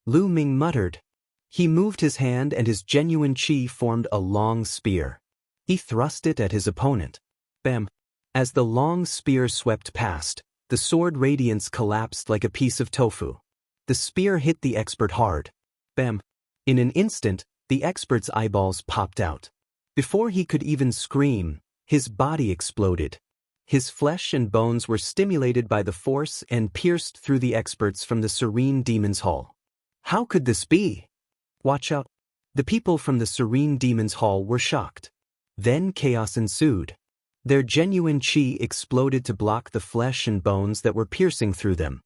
Lu Ming muttered. He moved his hand and his genuine chi formed a long spear. He thrust it at his opponent. Bam! As the long spear swept past, the sword radiance collapsed like a piece of tofu. The spear hit the expert hard. Bam! In an instant, the expert's eyeballs popped out. Before he could even scream, his body exploded. His flesh and bones were stimulated by the force and pierced through the experts from the Serene Demon's Hall. How could this be? Watch out. The people from the Serene Demon's Hall were shocked. Then chaos ensued. Their genuine chi exploded to block the flesh and bones that were piercing through them.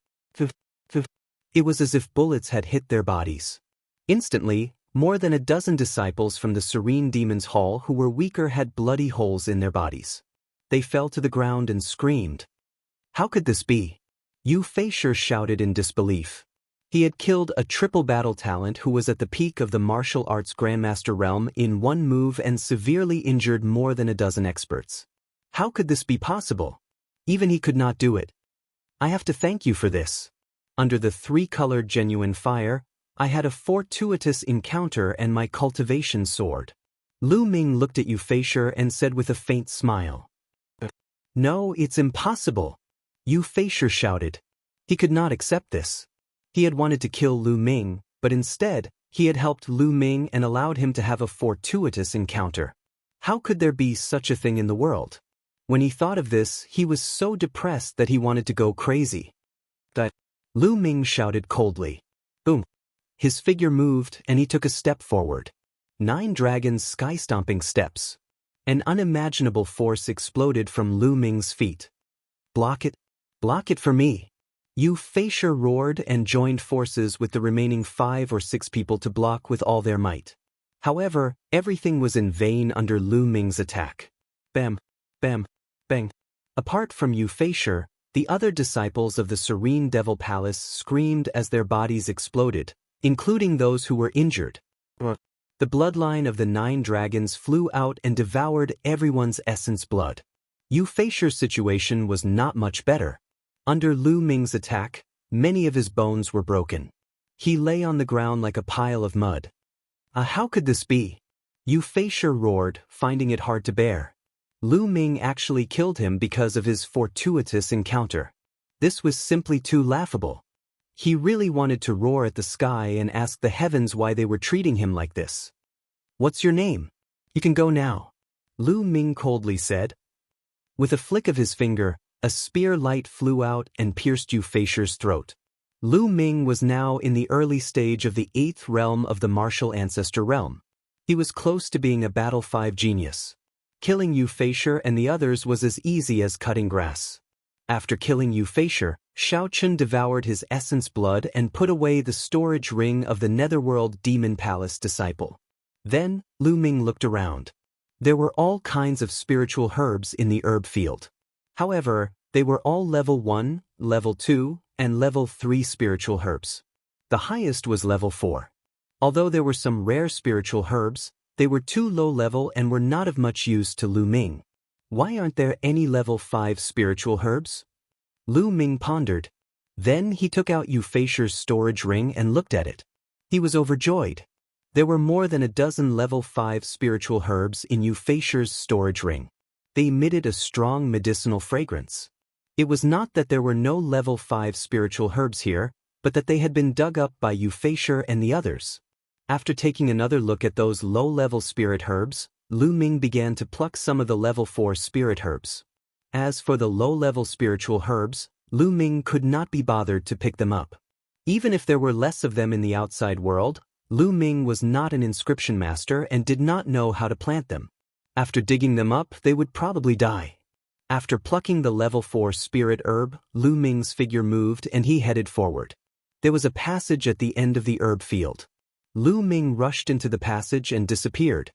It was as if bullets had hit their bodies. Instantly, more than a dozen disciples from the Serene Demon's Hall who were weaker had bloody holes in their bodies. They fell to the ground and screamed. How could this be? Yu Feisher shouted in disbelief. He had killed a triple battle talent who was at the peak of the martial arts grandmaster realm in one move and severely injured more than a dozen experts. How could this be possible? Even he could not do it. I have to thank you for this. Under the three-colored genuine fire, I had a fortuitous encounter and my cultivation soared. Lu Ming looked at Euphasor and said with a faint smile. No, it's impossible. Euphasor shouted. He could not accept this. He had wanted to kill Lu Ming, but instead, he had helped Lu Ming and allowed him to have a fortuitous encounter. How could there be such a thing in the world? When he thought of this, he was so depressed that he wanted to go crazy. But Lu Ming shouted coldly. Boom. His figure moved and he took a step forward. 9 dragons sky-stomping steps. An unimaginable force exploded from Lu Ming's feet. Block it. Block it for me. Euphasor roared and joined forces with the remaining 5 or 6 people to block with all their might. However, everything was in vain under Lu Ming's attack. Bam, bam, bang. Apart from Euphasor, the other disciples of the Serene Devil Palace screamed as their bodies exploded, including those who were injured. The bloodline of the 9 dragons flew out and devoured everyone's essence blood. Euphasor's situation was not much better. Under Lu Ming's attack, many of his bones were broken. He lay on the ground like a pile of mud. How could this be? Euphasor roared, finding it hard to bear. Lu Ming actually killed him because of his fortuitous encounter. This was simply too laughable. He really wanted to roar at the sky and ask the heavens why they were treating him like this. What's your name? You can go now. Lu Ming coldly said. With a flick of his finger, a spear light flew out and pierced Euphasor's throat. Lu Ming was now in the early stage of the 8th realm of the martial ancestor realm. He was close to being a Battle 5 genius. Killing Euphasor and the others was as easy as cutting grass. After killing Euphasor, Shao Chun devoured his essence blood and put away the storage ring of the Netherworld Demon Palace disciple. Then, Lu Ming looked around. There were all kinds of spiritual herbs in the herb field. However, they were all level 1, level 2, and level 3 spiritual herbs. The highest was level 4. Although there were some rare spiritual herbs, they were too low level and were not of much use to Lu Ming. Why aren't there any level 5 spiritual herbs? Lu Ming pondered. Then he took out Euphasor's storage ring and looked at it. He was overjoyed. There were more than a dozen level 5 spiritual herbs in Euphasor's storage ring. They emitted a strong medicinal fragrance. It was not that there were no level 5 spiritual herbs here, but that they had been dug up by Euphasor and the others. After taking another look at those low-level spirit herbs, Lu Ming began to pluck some of the level 4 spirit herbs. As for the low-level spiritual herbs, Lu Ming could not be bothered to pick them up. Even if there were less of them in the outside world, Lu Ming was not an inscription master and did not know how to plant them. After digging them up, they would probably die. After plucking the level 4 spirit herb, Lu Ming's figure moved and he headed forward. There was a passage at the end of the herb field. Lu Ming rushed into the passage and disappeared.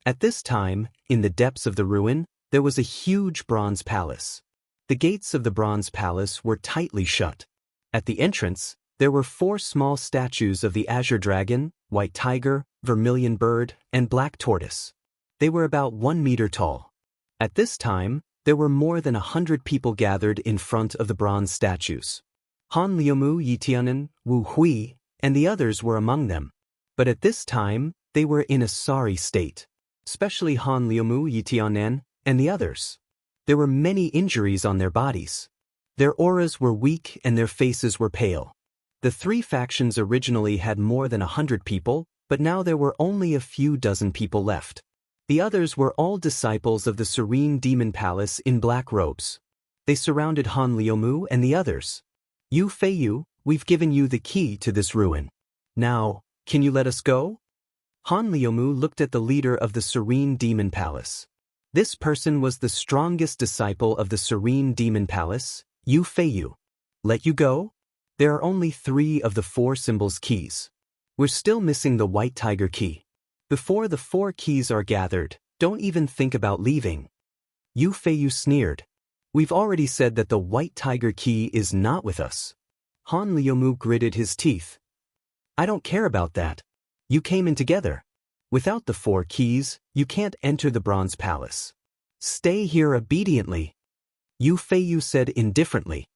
At this time, in the depths of the ruin, there was a huge bronze palace. The gates of the bronze palace were tightly shut. At the entrance, there were 4 small statues of the azure dragon, white tiger, vermilion bird, and black tortoise. They were about 1 meter tall. At this time, there were more than 100 people gathered in front of the bronze statues. Han Liumu, Yitianen, Wu Hui, and the others were among them. But at this time, they were in a sorry state. Especially Han Liumu, Yitianen, and the others. There were many injuries on their bodies. Their auras were weak and their faces were pale. The 3 factions originally had more than 100 people, but now there were only a few dozen people left. The others were all disciples of the Serene Demon Palace in black robes. They surrounded Han Liumu and the others. "Yu Feiyu, we've given you the key to this ruin. Now, can you let us go?" Han Liumu looked at the leader of the Serene Demon Palace. This person was the strongest disciple of the Serene Demon Palace, Yu Feiyu. "Let you go? There are only 3 of the 4 symbols keys. We're still missing the white tiger key. Before the 4 keys are gathered, don't even think about leaving." Yu Feiyu sneered. "We've already said that the white tiger key is not with us." Han Liumu gritted his teeth. I don't care about that. You came in together. Without the 4 keys, you can't enter the Bronze Palace. Stay here obediently. Yu Feiyu said indifferently.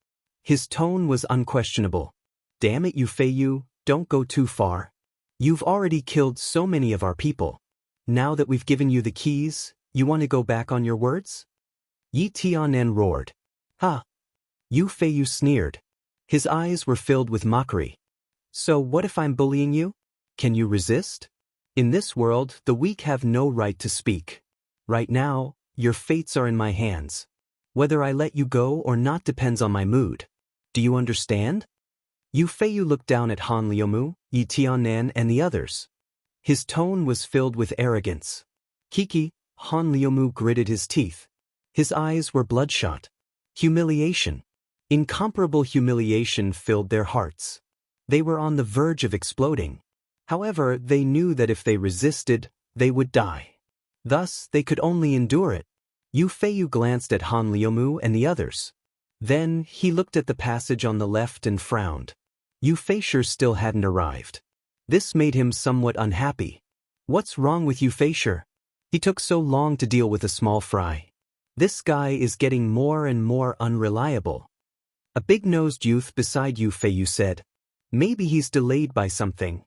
His tone was unquestionable. Damn it, Yu Feiyu, don't go too far. You've already killed so many of our people. Now that we've given you the keys, you want to go back on your words? Yi Tianen roared. Ha! Yu Feiyu sneered. His eyes were filled with mockery. So what if I'm bullying you? Can you resist? In this world, the weak have no right to speak. Right now, your fates are in my hands. Whether I let you go or not depends on my mood. Do you understand? Yu Feiyu looked down at Han Liumu, Yi Tianen and the others. His tone was filled with arrogance. Kiki, Han Liumu gritted his teeth. His eyes were bloodshot. Humiliation. Incomparable humiliation filled their hearts. They were on the verge of exploding. However, they knew that if they resisted, they would die. Thus, they could only endure it. Yu Feiyu glanced at Han Liumu and the others. Then, he looked at the passage on the left and frowned. Yu Feishi still hadn't arrived. This made him somewhat unhappy. What's wrong with Yu Feishi? He took so long to deal with a small fry. This guy is getting more and more unreliable. A big-nosed youth beside Yu Feiyu said. Maybe he's delayed by something.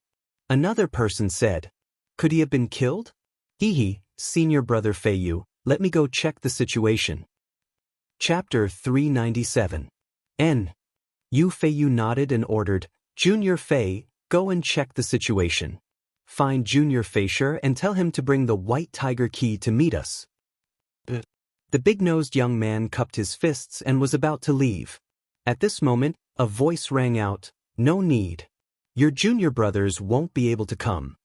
Another person said. Could he have been killed? Hee, senior brother Feiyu, let me go check the situation. Chapter 397. N. Yu Feiyu nodded and ordered, Junior Fei, go and check the situation. Find Junior Feishi and tell him to bring the White Tiger key to meet us. The big-nosed young man cupped his fists and was about to leave. At this moment, a voice rang out, No need. Your junior brothers won't be able to come.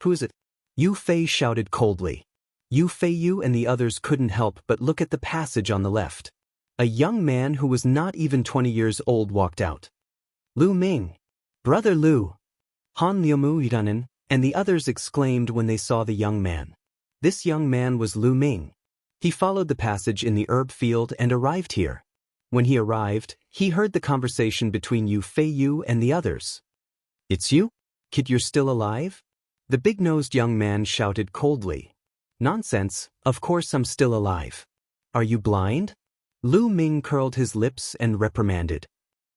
Who is it? Yu Fei shouted coldly. Yu Feiyu and the others couldn't help but look at the passage on the left. A young man who was not even 20 years old walked out. Lu Ming. Brother Lu. Han Liumu Yutanen, and the others exclaimed when they saw the young man. This young man was Lu Ming. He followed the passage in the herb field and arrived here. When he arrived, he heard the conversation between Yu Feiyu and the others. It's you? Kid, you're still alive? The big-nosed young man shouted coldly. Nonsense, of course I'm still alive. Are you blind? Lu Ming curled his lips and reprimanded.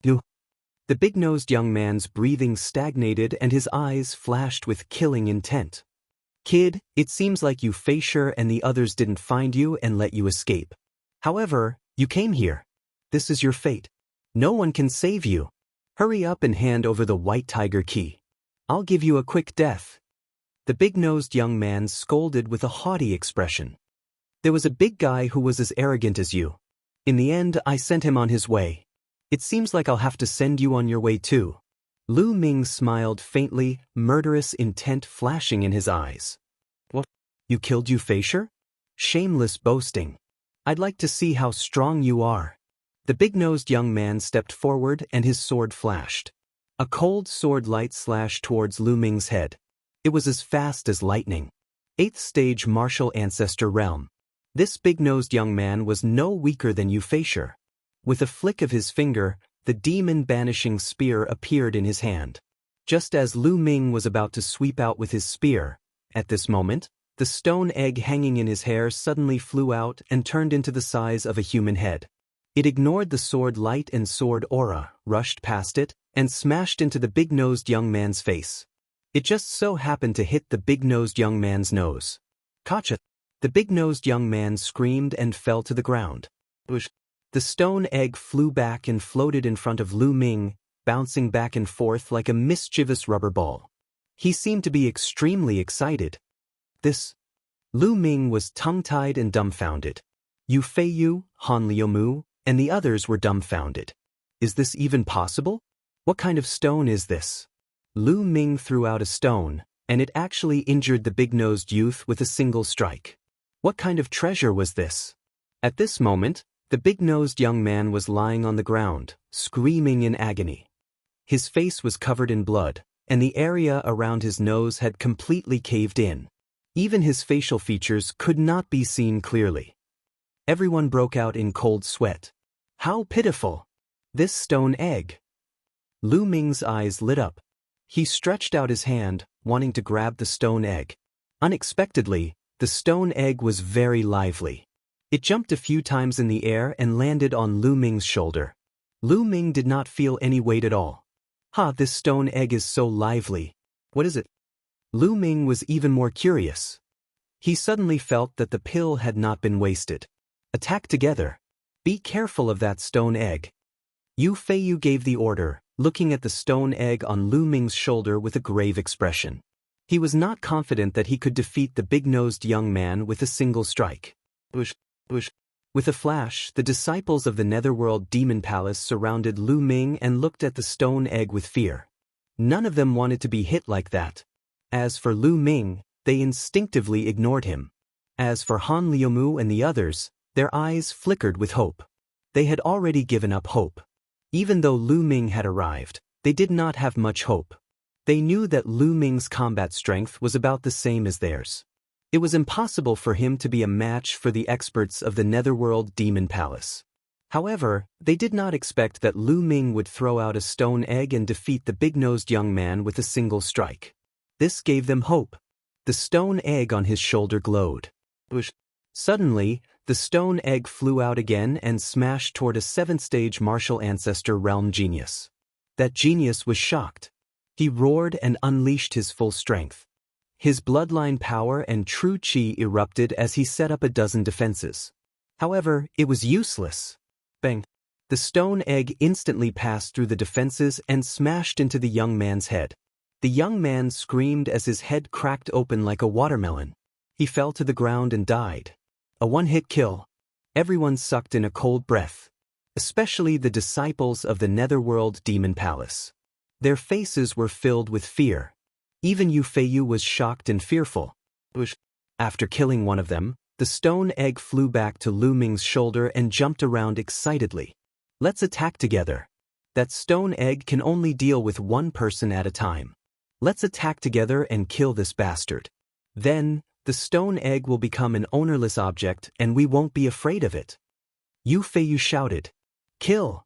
You. The big-nosed young man's breathing stagnated and his eyes flashed with killing intent. Kid, it seems like Yu Feishi and the others didn't find you and let you escape. However, you came here. This is your fate. No one can save you. Hurry up and hand over the White Tiger key. I'll give you a quick death. The big-nosed young man scolded with a haughty expression. There was a big guy who was as arrogant as you. In the end, I sent him on his way. It seems like I'll have to send you on your way too. Lu Ming smiled faintly, murderous intent flashing in his eyes. What? You killed Yu Feishi? Shameless boasting. I'd like to see how strong you are. The big-nosed young man stepped forward and his sword flashed. A cold sword light slashed towards Lu Ming's head. It was as fast as lightning. 8th stage martial ancestor realm. This big-nosed young man was no weaker than Yu Feishi. With a flick of his finger, the demon-banishing spear appeared in his hand. Just as Lu Ming was about to sweep out with his spear, at this moment, the stone egg hanging in his hair suddenly flew out and turned into the size of a human head. It ignored the sword light and sword aura, rushed past it, and smashed into the big-nosed young man's face. It just so happened to hit the big-nosed young man's nose. Gotcha! The big-nosed young man screamed and fell to the ground. Whoosh! The stone egg flew back and floated in front of Lu Ming, bouncing back and forth like a mischievous rubber ball. He seemed to be extremely excited. Lu Ming was tongue-tied and dumbfounded. Yu Feiyu, Han Liumu, and the others were dumbfounded. Is this even possible? What kind of stone is this? Lu Ming threw out a stone, and it actually injured the big-nosed youth with a single strike. What kind of treasure was this? At this moment, the big-nosed young man was lying on the ground, screaming in agony. His face was covered in blood, and the area around his nose had completely caved in. Even his facial features could not be seen clearly. Everyone broke out in cold sweat. How pitiful! This stone egg. Lu Ming's eyes lit up. He stretched out his hand, wanting to grab the stone egg. Unexpectedly, the stone egg was very lively. It jumped a few times in the air and landed on Lu Ming's shoulder. Lu Ming did not feel any weight at all. This stone egg is so lively. What is it? Lu Ming was even more curious. He suddenly felt that the pill had not been wasted. Attack together. Be careful of that stone egg. Yu Feiyu gave the order, looking at the stone egg on Lu Ming's shoulder with a grave expression. He was not confident that he could defeat the big-nosed young man with a single strike. With a flash, the disciples of the Netherworld Demon Palace surrounded Lu Ming and looked at the stone egg with fear. None of them wanted to be hit like that. As for Lu Ming, they instinctively ignored him. As for Han Liumu and the others, their eyes flickered with hope. They had already given up hope. Even though Lu Ming had arrived, they did not have much hope. They knew that Lu Ming's combat strength was about the same as theirs. It was impossible for him to be a match for the experts of the Netherworld Demon Palace. However, they did not expect that Lu Ming would throw out a stone egg and defeat the big-nosed young man with a single strike. This gave them hope. The stone egg on his shoulder glowed. Suddenly, the stone egg flew out again and smashed toward a 7th-stage martial ancestor realm genius. That genius was shocked. He roared and unleashed his full strength. His bloodline power and true chi erupted as he set up a dozen defenses. However, it was useless. Bang! The stone egg instantly passed through the defenses and smashed into the young man's head. The young man screamed as his head cracked open like a watermelon. He fell to the ground and died. A one-hit kill. Everyone sucked in a cold breath. Especially the disciples of the Netherworld Demon Palace. Their faces were filled with fear. Even Yu Feiyu was shocked and fearful. After killing one of them, the stone egg flew back to Lu Ming's shoulder and jumped around excitedly. Let's attack together. That stone egg can only deal with one person at a time. Let's attack together and kill this bastard. Then, the stone egg will become an ownerless object and we won't be afraid of it. Yu Feiyu shouted. Kill!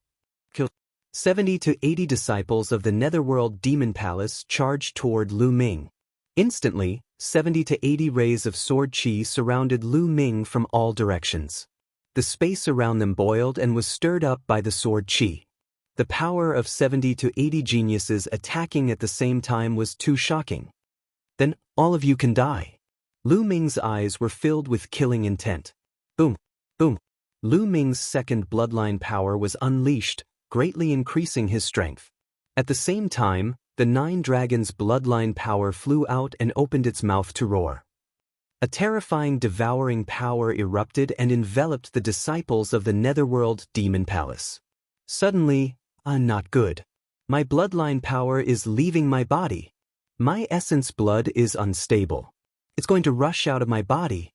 Kill! 70 to 80 disciples of the Netherworld Demon Palace charged toward Lu Ming. Instantly, 70 to 80 rays of sword chi surrounded Lu Ming from all directions. The space around them boiled and was stirred up by the sword chi. The power of 70 to 80 geniuses attacking at the same time was too shocking. Then, all of you can die. Lu Ming's eyes were filled with killing intent. Boom! Boom! Lu Ming's second bloodline power was unleashed, greatly increasing his strength. At the same time, the 9 dragons' bloodline power flew out and opened its mouth to roar. A terrifying devouring power erupted and enveloped the disciples of the Netherworld Demon Palace. Suddenly, not good. My bloodline power is leaving my body. My essence blood is unstable. It's going to rush out of my body.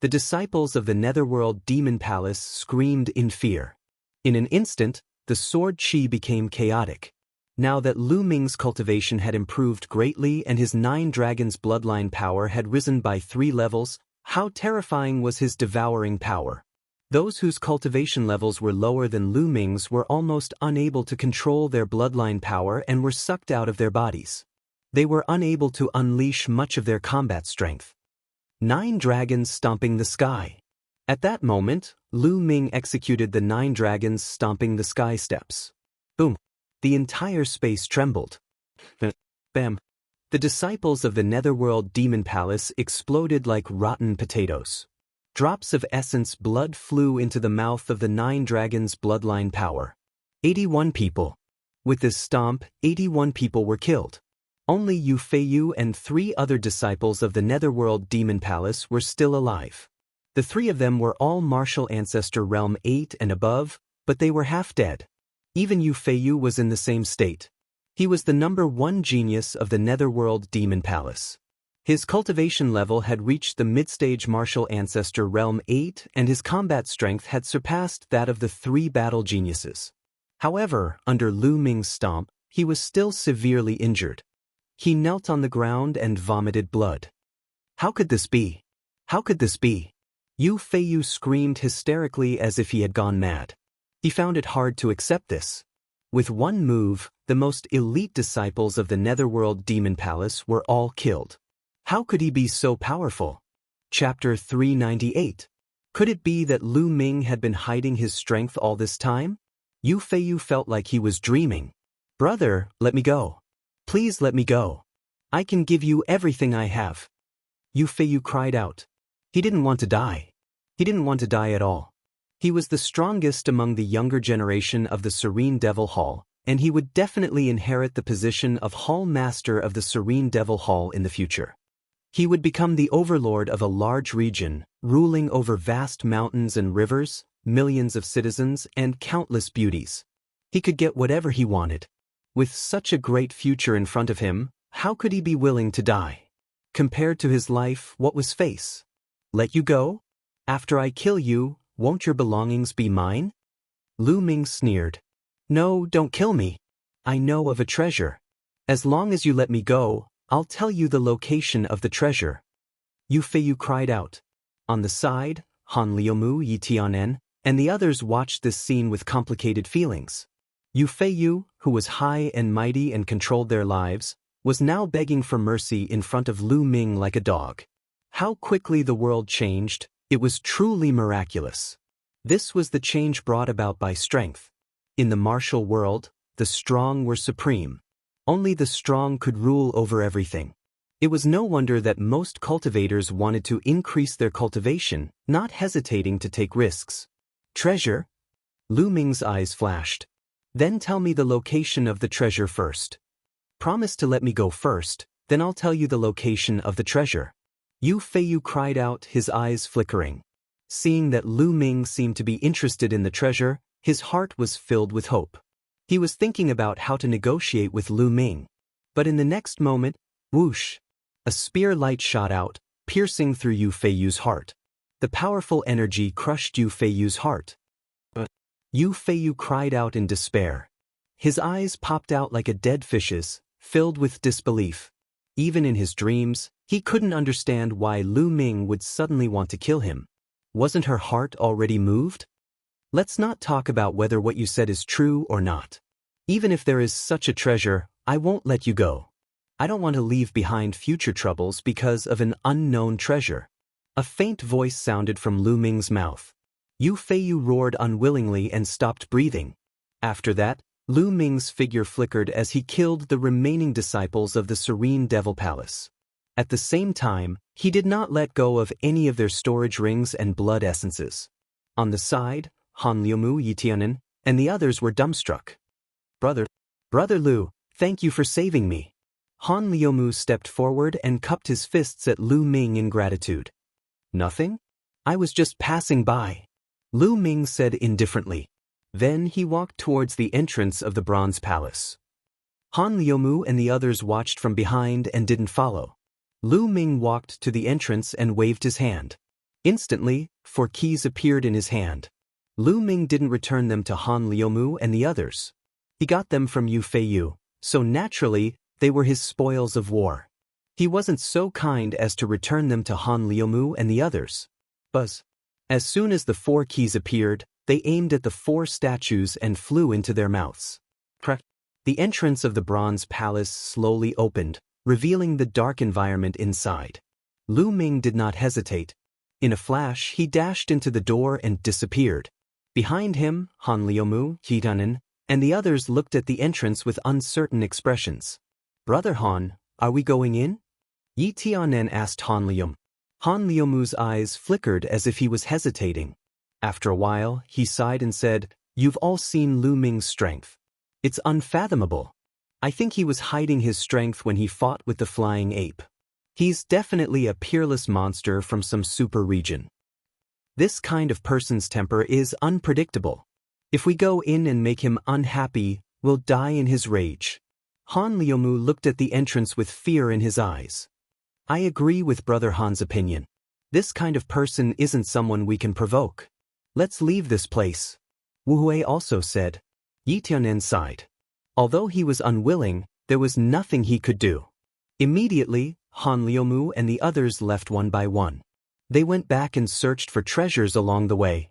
The disciples of the Netherworld Demon Palace screamed in fear. In an instant, the sword chi became chaotic. Now that Lu Ming's cultivation had improved greatly and his 9 dragons' bloodline power had risen by 3 levels, how terrifying was his devouring power. Those whose cultivation levels were lower than Lu Ming's were almost unable to control their bloodline power and were sucked out of their bodies. They were unable to unleash much of their combat strength. 9 dragons stomping the sky. At that moment, Lu Ming executed the 9 dragons stomping the sky steps. Boom! The entire space trembled. Bam! The disciples of the Netherworld Demon Palace exploded like rotten potatoes. Drops of essence blood flew into the mouth of the 9 dragons' bloodline power. 81 people. With this stomp, 81 people were killed. Only Yu Feiyu and 3 other disciples of the Netherworld Demon Palace were still alive. The 3 of them were all martial ancestor realm 8 and above, but they were half dead. Even Yu Feiyu was in the same state. He was the number 1 genius of the Netherworld Demon Palace. His cultivation level had reached the mid-stage martial ancestor realm 8 and his combat strength had surpassed that of the 3 battle geniuses. However, under Lu Ming's stomp, he was still severely injured. He knelt on the ground and vomited blood. How could this be? How could this be? Yu Feiyu screamed hysterically as if he had gone mad. He found it hard to accept this. With one move, the most elite disciples of the Netherworld Demon Palace were all killed. How could he be so powerful? Chapter 398. Could it be that Lu Ming had been hiding his strength all this time? Yu Feiyu felt like he was dreaming. Brother, let me go. Please let me go. I can give you everything I have. Yu Feiyu cried out. He didn't want to die. He didn't want to die at all. He was the strongest among the younger generation of the Serene Devil Hall, and he would definitely inherit the position of Hall Master of the Serene Devil Hall in the future. He would become the overlord of a large region, ruling over vast mountains and rivers, millions of citizens, and countless beauties. He could get whatever he wanted. With such a great future in front of him, how could he be willing to die? Compared to his life, what was face? Let you go? After I kill you, won't your belongings be mine? Lu Ming sneered. No, don't kill me. I know of a treasure. As long as you let me go, I'll tell you the location of the treasure. Yu Feiyu cried out. On the side, Han Liumu, Yi Tianen, and the others watched this scene with complicated feelings. Yu Feiyu, who was high and mighty and controlled their lives, was now begging for mercy in front of Lu Ming like a dog. How quickly the world changed, it was truly miraculous. This was the change brought about by strength. In the martial world, the strong were supreme. Only the strong could rule over everything. It was no wonder that most cultivators wanted to increase their cultivation, not hesitating to take risks. Treasure? Lu Ming's eyes flashed. Then tell me the location of the treasure first. Promise to let me go first, then I'll tell you the location of the treasure. Yu Feiyu cried out, his eyes flickering. Seeing that Lu Ming seemed to be interested in the treasure, his heart was filled with hope. He was thinking about how to negotiate with Lu Ming. But in the next moment, whoosh! A spear light shot out, piercing through Yu Feiyu's heart. The powerful energy crushed Yu Feiyu's heart. Yu Feiyu cried out in despair. His eyes popped out like a dead fish's, filled with disbelief. Even in his dreams, he couldn't understand why Lu Ming would suddenly want to kill him. Wasn't her heart already moved? Let's not talk about whether what you said is true or not. Even if there is such a treasure, I won't let you go. I don't want to leave behind future troubles because of an unknown treasure. A faint voice sounded from Lu Ming's mouth. Yu Feiyu roared unwillingly and stopped breathing. After that, Lu Ming's figure flickered as he killed the remaining disciples of the Serene Devil Palace. At the same time, he did not let go of any of their storage rings and blood essences. On the side, Han Liumu, Yi Tianen, and the others were dumbstruck. Brother Lu, thank you for saving me. Han Liumu stepped forward and cupped his fists at Lu Ming in gratitude. Nothing? I was just passing by. Lu Ming said indifferently. Then he walked towards the entrance of the Bronze Palace. Han Liumu and the others watched from behind and didn't follow. Lu Ming walked to the entrance and waved his hand. Instantly, 4 keys appeared in his hand. Lu Ming didn't return them to Han Liumu and the others. He got them from Yu Feiyu, so naturally, they were his spoils of war. He wasn't so kind as to return them to Han Liumu and the others. As soon as the 4 keys appeared, they aimed at the 4 statues and flew into their mouths. The entrance of the Bronze Palace slowly opened, revealing the dark environment inside. Lu Ming did not hesitate. In a flash, he dashed into the door and disappeared. Behind him, Han Liumu, Yi Tianen, and the others looked at the entrance with uncertain expressions. Brother Han, are we going in? Yi Tianen asked Han Liumu. Han Liumu's eyes flickered as if he was hesitating. After a while, he sighed and said, You've all seen Lu Ming's strength. It's unfathomable. I think he was hiding his strength when he fought with the flying ape. He's definitely a peerless monster from some super region. This kind of person's temper is unpredictable. If we go in and make him unhappy, we'll die in his rage. Han Liumu looked at the entrance with fear in his eyes. I agree with Brother Han's opinion. This kind of person isn't someone we can provoke. Let's leave this place. Wu Hui also said. Yi Tianen sighed. Although he was unwilling, there was nothing he could do. Immediately, Han Liumu and the others left one by one. They went back and searched for treasures along the way.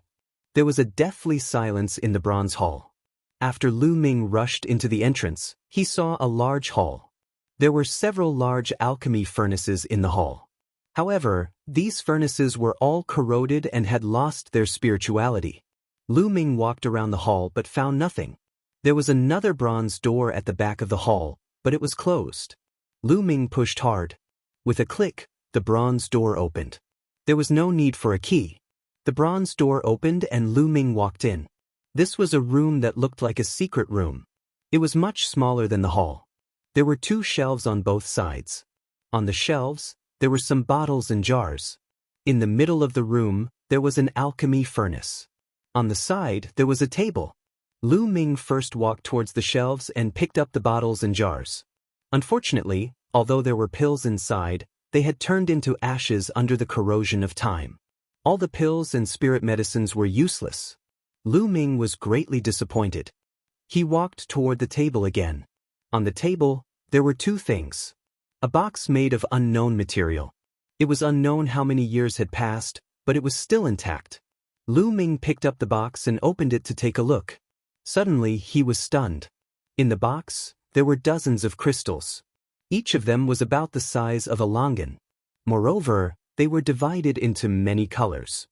There was a deathly silence in the Bronze Hall. After Lu Ming rushed into the entrance, he saw a large hall. There were several large alchemy furnaces in the hall. However, these furnaces were all corroded and had lost their spirituality. Lu Ming walked around the hall but found nothing. There was another bronze door at the back of the hall, but it was closed. Lu Ming pushed hard. With a click, the bronze door opened. There was no need for a key. The bronze door opened and Lu Ming walked in. This was a room that looked like a secret room. It was much smaller than the hall. There were 2 shelves on both sides. On the shelves, there were some bottles and jars. In the middle of the room, there was an alchemy furnace. On the side, there was a table. Lu Ming first walked towards the shelves and picked up the bottles and jars. Unfortunately, although there were pills inside, they had turned into ashes under the corrosion of time. All the pills and spirit medicines were useless. Lu Ming was greatly disappointed. He walked toward the table again. On the table, there were 2 things. A box made of unknown material. It was unknown how many years had passed, but it was still intact. Lu Ming picked up the box and opened it to take a look. Suddenly, he was stunned. In the box, there were dozens of crystals. Each of them was about the size of a longan. Moreover, they were divided into many colors.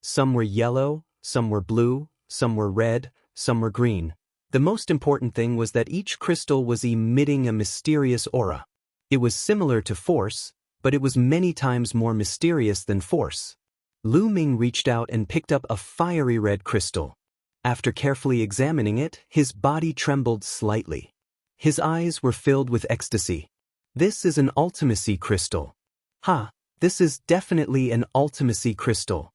Some were yellow, some were blue, some were red, some were green. The most important thing was that each crystal was emitting a mysterious aura. It was similar to force, but it was many times more mysterious than force. Lu Ming reached out and picked up a fiery red crystal. After carefully examining it, his body trembled slightly. His eyes were filled with ecstasy. This is an ultimacy crystal. Ha! This is definitely an ultimacy crystal.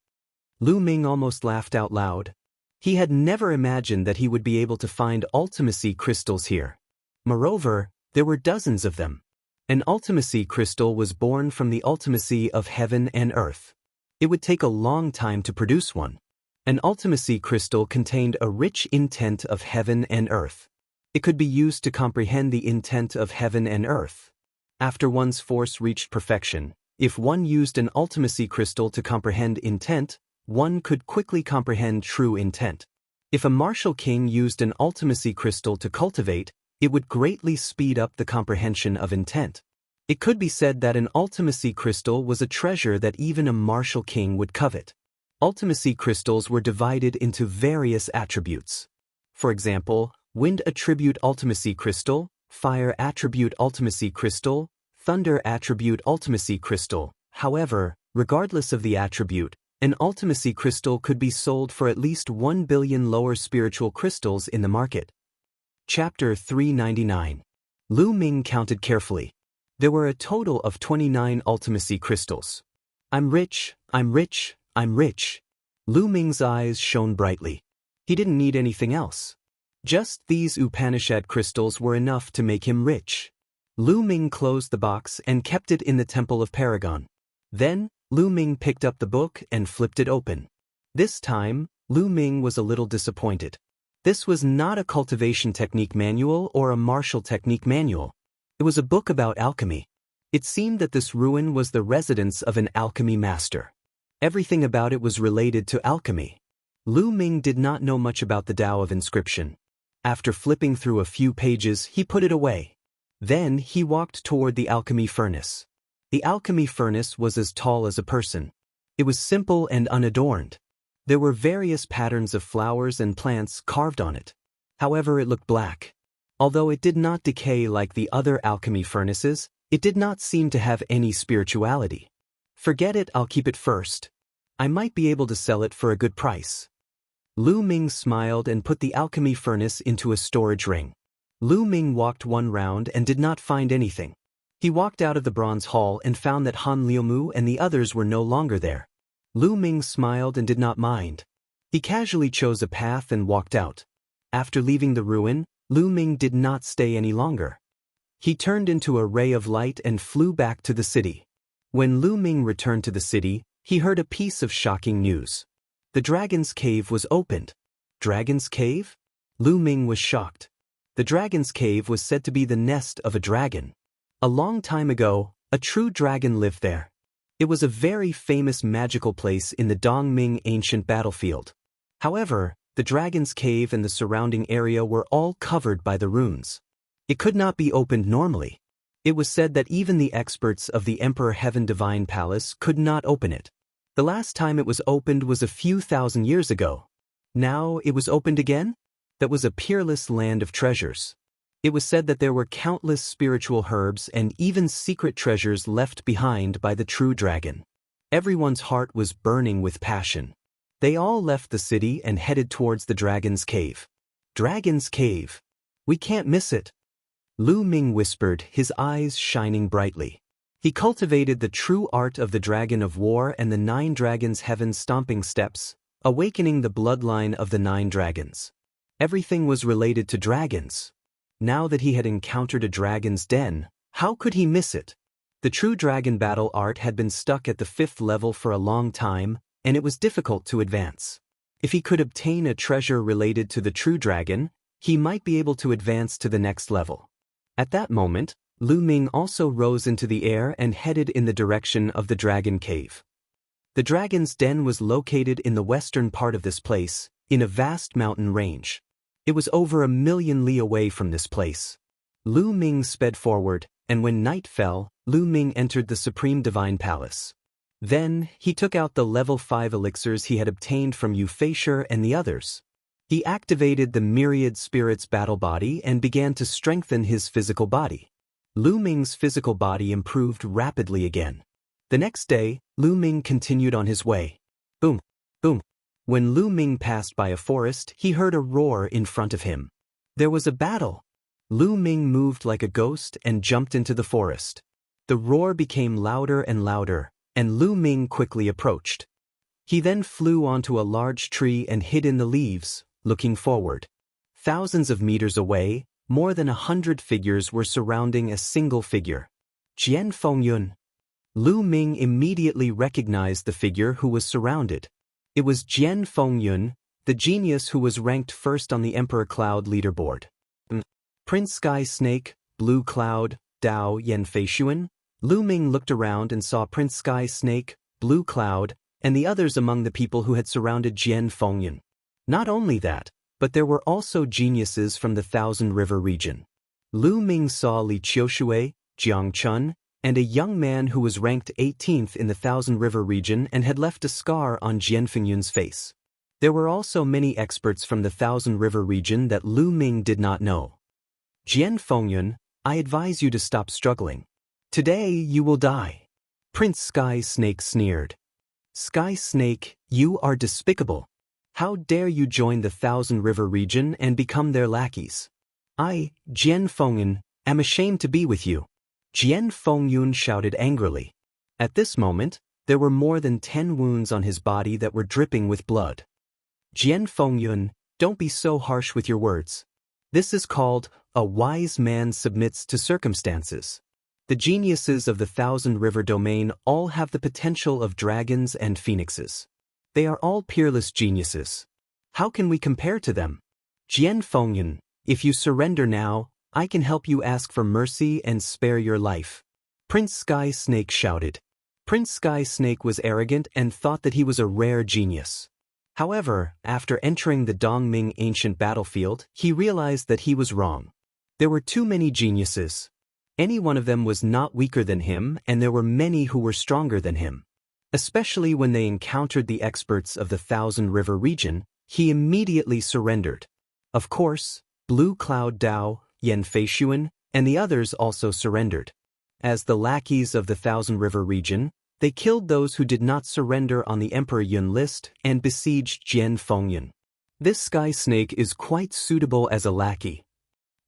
Lu Ming almost laughed out loud. He had never imagined that he would be able to find ultimacy crystals here. Moreover, there were dozens of them. An ultimacy crystal was born from the ultimacy of heaven and earth. It would take a long time to produce one. An ultimacy crystal contained a rich intent of heaven and earth. It could be used to comprehend the intent of heaven and earth. After one's force reached perfection, if one used an ultimacy crystal to comprehend intent, one could quickly comprehend true intent. If a martial king used an ultimacy crystal to cultivate, it would greatly speed up the comprehension of intent. It could be said that an ultimacy crystal was a treasure that even a martial king would covet. Ultimacy crystals were divided into various attributes. For example, wind attribute ultimacy crystal, fire attribute ultimacy crystal, thunder attribute ultimacy crystal. However, regardless of the attribute, an ultimacy crystal could be sold for at least 1 billion lower spiritual crystals in the market. Chapter 399. Lu Ming counted carefully. There were a total of 29 ultimacy crystals. I'm rich, I'm rich, I'm rich. Lu Ming's eyes shone brightly. He didn't need anything else. Just these Upanishad crystals were enough to make him rich. Lu Ming closed the box and kept it in the Temple of Paragon. Then, Lu Ming picked up the book and flipped it open. This time, Lu Ming was a little disappointed. This was not a cultivation technique manual or a martial technique manual. It was a book about alchemy. It seemed that this ruin was the residence of an alchemy master. Everything about it was related to alchemy. Lu Ming did not know much about the Tao of inscription. After flipping through a few pages, he put it away. Then he walked toward the alchemy furnace. The alchemy furnace was as tall as a person. It was simple and unadorned. There were various patterns of flowers and plants carved on it. However, it looked black. Although it did not decay like the other alchemy furnaces, it did not seem to have any spirituality. Forget it, I'll keep it first. I might be able to sell it for a good price. Lu Ming smiled and put the alchemy furnace into a storage ring. Lu Ming walked one round and did not find anything. He walked out of the bronze hall and found that Han Liumu and the others were no longer there. Lu Ming smiled and did not mind. He casually chose a path and walked out. After leaving the ruin, Lu Ming did not stay any longer. He turned into a ray of light and flew back to the city. When Lu Ming returned to the city, he heard a piece of shocking news. The dragon's cave was opened. Dragon's cave? Lu Ming was shocked. The dragon's cave was said to be the nest of a dragon. A long time ago, a true dragon lived there. It was a very famous magical place in the Dongming ancient battlefield. However, The dragon's cave and the surrounding area were all covered by the runes. It could not be opened normally. It was said that even the experts of the Emperor Heaven Divine Palace could not open it. The last time it was opened was a few thousand years ago. Now it was opened again? That was a peerless land of treasures. It was said that there were countless spiritual herbs and even secret treasures left behind by the true dragon. Everyone's heart was burning with passion. They all left the city and headed towards the dragon's cave. Dragon's cave. We can't miss it. Lu Ming whispered, his eyes shining brightly. He cultivated the true art of the dragon of war and the 9 dragons' heaven stomping steps, awakening the bloodline of the 9 dragons. Everything was related to dragons. Now that he had encountered a dragon's den, how could he miss it? The true dragon battle art had been stuck at the 5th level for a long time, and it was difficult to advance. If he could obtain a treasure related to the true dragon, he might be able to advance to the next level. At that moment, Lu Ming also rose into the air and headed in the direction of the dragon cave. The dragon's den was located in the western part of this place, in a vast mountain range. It was over 1,000,000 li away from this place. Lu Ming sped forward, and when night fell, Lu Ming entered the Supreme Divine Palace. Then, he took out the level 5 elixirs he had obtained from Euphasher and the others. He activated the Myriad Spirits battle body and began to strengthen his physical body. Lu Ming's physical body improved rapidly again. The next day, Lu Ming continued on his way. Boom, boom. When Lu Ming passed by a forest, he heard a roar in front of him. There was a battle. Lu Ming moved like a ghost and jumped into the forest. The roar became louder and louder, and Lu Ming quickly approached. He then flew onto a large tree and hid in the leaves, looking forward. Thousands of meters away, more than 100 figures were surrounding a single figure. Jian Fengyun. Lu Ming immediately recognized the figure who was surrounded. It was Jian Fengyun, the genius who was ranked first on the Emperor Cloud leaderboard. Prince Sky Snake, Blue Cloud, Dao Yanfeishuan. Lu Ming looked around and saw Prince Sky Snake, Blue Cloud, and the others among the people who had surrounded Jian Fengyun. Not only that, but there were also geniuses from the Thousand River region. Lu Ming saw Li Qiushui, Jiang Chun, and a young man who was ranked 18th in the Thousand River region and had left a scar on Jian Fengyun's face. There were also many experts from the Thousand River region that Lu Ming did not know. Jian Fengyun, I advise you to stop struggling. Today you will die. Prince Sky Snake sneered. Sky Snake, you are despicable. How dare you join the Thousand River region and become their lackeys? I, Jian Fengyun, am ashamed to be with you. Jian Fengyun shouted angrily. At this moment, there were more than 10 wounds on his body that were dripping with blood. Jian Fengyun, don't be so harsh with your words. This is called, a wise man submits to circumstances. The geniuses of the Thousand River domain all have the potential of dragons and phoenixes. They are all peerless geniuses. How can we compare to them? Jian Fengyun, if you surrender now, I can help you ask for mercy and spare your life. Prince Sky Snake shouted. Prince Sky Snake was arrogant and thought that he was a rare genius. However, after entering the Dongming ancient battlefield, he realized that he was wrong. There were too many geniuses. Any one of them was not weaker than him, and there were many who were stronger than him. Especially when they encountered the experts of the Thousand River region, he immediately surrendered. Of course, Blue Cloud Dao, Yanfeishuan, and the others also surrendered. As the lackeys of the Thousand River region, they killed those who did not surrender on the Emperor Yun list and besieged Jian Fengyun. This Sky Snake is quite suitable as a lackey.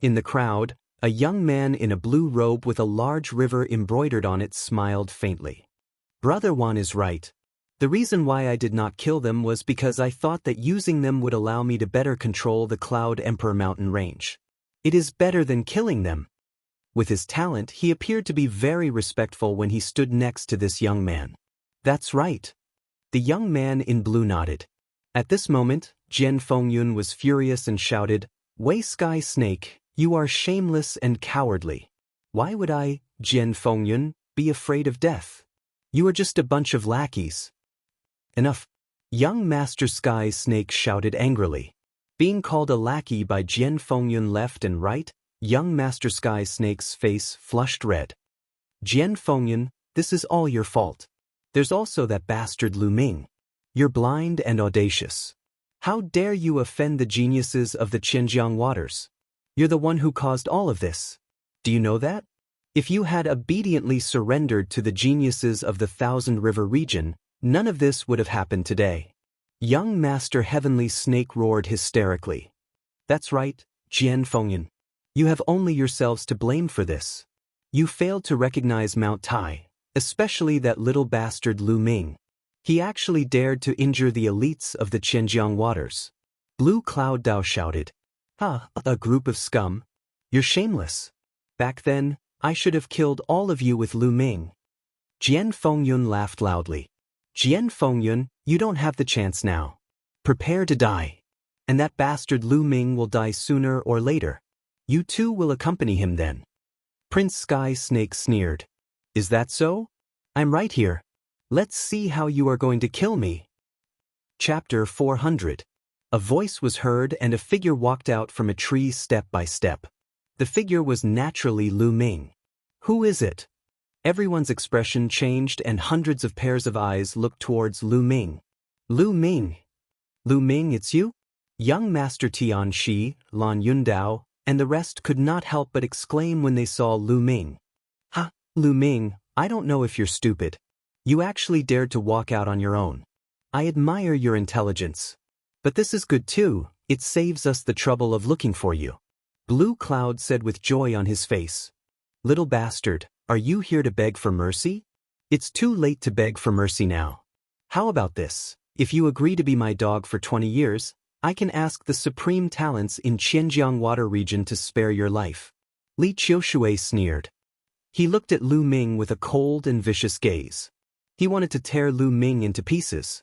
In the crowd, a young man in a blue robe with a large river embroidered on it smiled faintly. Brother Wan is right. The reason why I did not kill them was because I thought that using them would allow me to better control the Cloud Emperor mountain range. It is better than killing them. With his talent, he appeared to be very respectful when he stood next to this young man. That's right. The young man in blue nodded. At this moment, Jian Fengyun was furious and shouted, Wei Sky Snake, you are shameless and cowardly. Why would I, Jian Fengyun, be afraid of death? You are just a bunch of lackeys. Enough. Young Master Sky Snake shouted angrily. Being called a lackey by Jian Fengyun left and right, young Master Sky Snake's face flushed red. Jian Fengyun, this is all your fault. There's also that bastard Lu Ming. You're blind and audacious. How dare you offend the geniuses of the Qinjiang waters? You're the one who caused all of this. Do you know that? If you had obediently surrendered to the geniuses of the Thousand River region, none of this would have happened today. Young Master Heavenly Snake roared hysterically. That's right, Jian Fengyun. You have only yourselves to blame for this. You failed to recognize Mount Tai, especially that little bastard Lu Ming. He actually dared to injure the elites of the Qinjiang waters. Blue Cloud Dao shouted. A group of scum. You're shameless. Back then, I should have killed all of you with Lu Ming. Jian Fengyun laughed loudly. Jian Fengyun, you don't have the chance now. Prepare to die. And that bastard Lu Ming will die sooner or later. You too will accompany him then. Prince Sky Snake sneered. Is that so? I'm right here. Let's see how you are going to kill me. Chapter 400. A voice was heard and a figure walked out from a tree step by step. The figure was naturally Lu Ming. Who is it? Everyone's expression changed and hundreds of pairs of eyes looked towards Lu Ming. Lu Ming. Lu Ming, it's you? Young Master Tian Shi, Lan Yundao, and the rest could not help but exclaim when they saw Lu Ming. Ha, Lu Ming, I don't know if you're stupid. You actually dared to walk out on your own. I admire your intelligence. But this is good too, it saves us the trouble of looking for you. Blue Cloud said with joy on his face. Little bastard, are you here to beg for mercy? It's too late to beg for mercy now. How about this? If you agree to be my dog for 20 years, I can ask the supreme talents in Qinjiang water region to spare your life. Li Qiushui sneered. He looked at Lu Ming with a cold and vicious gaze. He wanted to tear Lu Ming into pieces.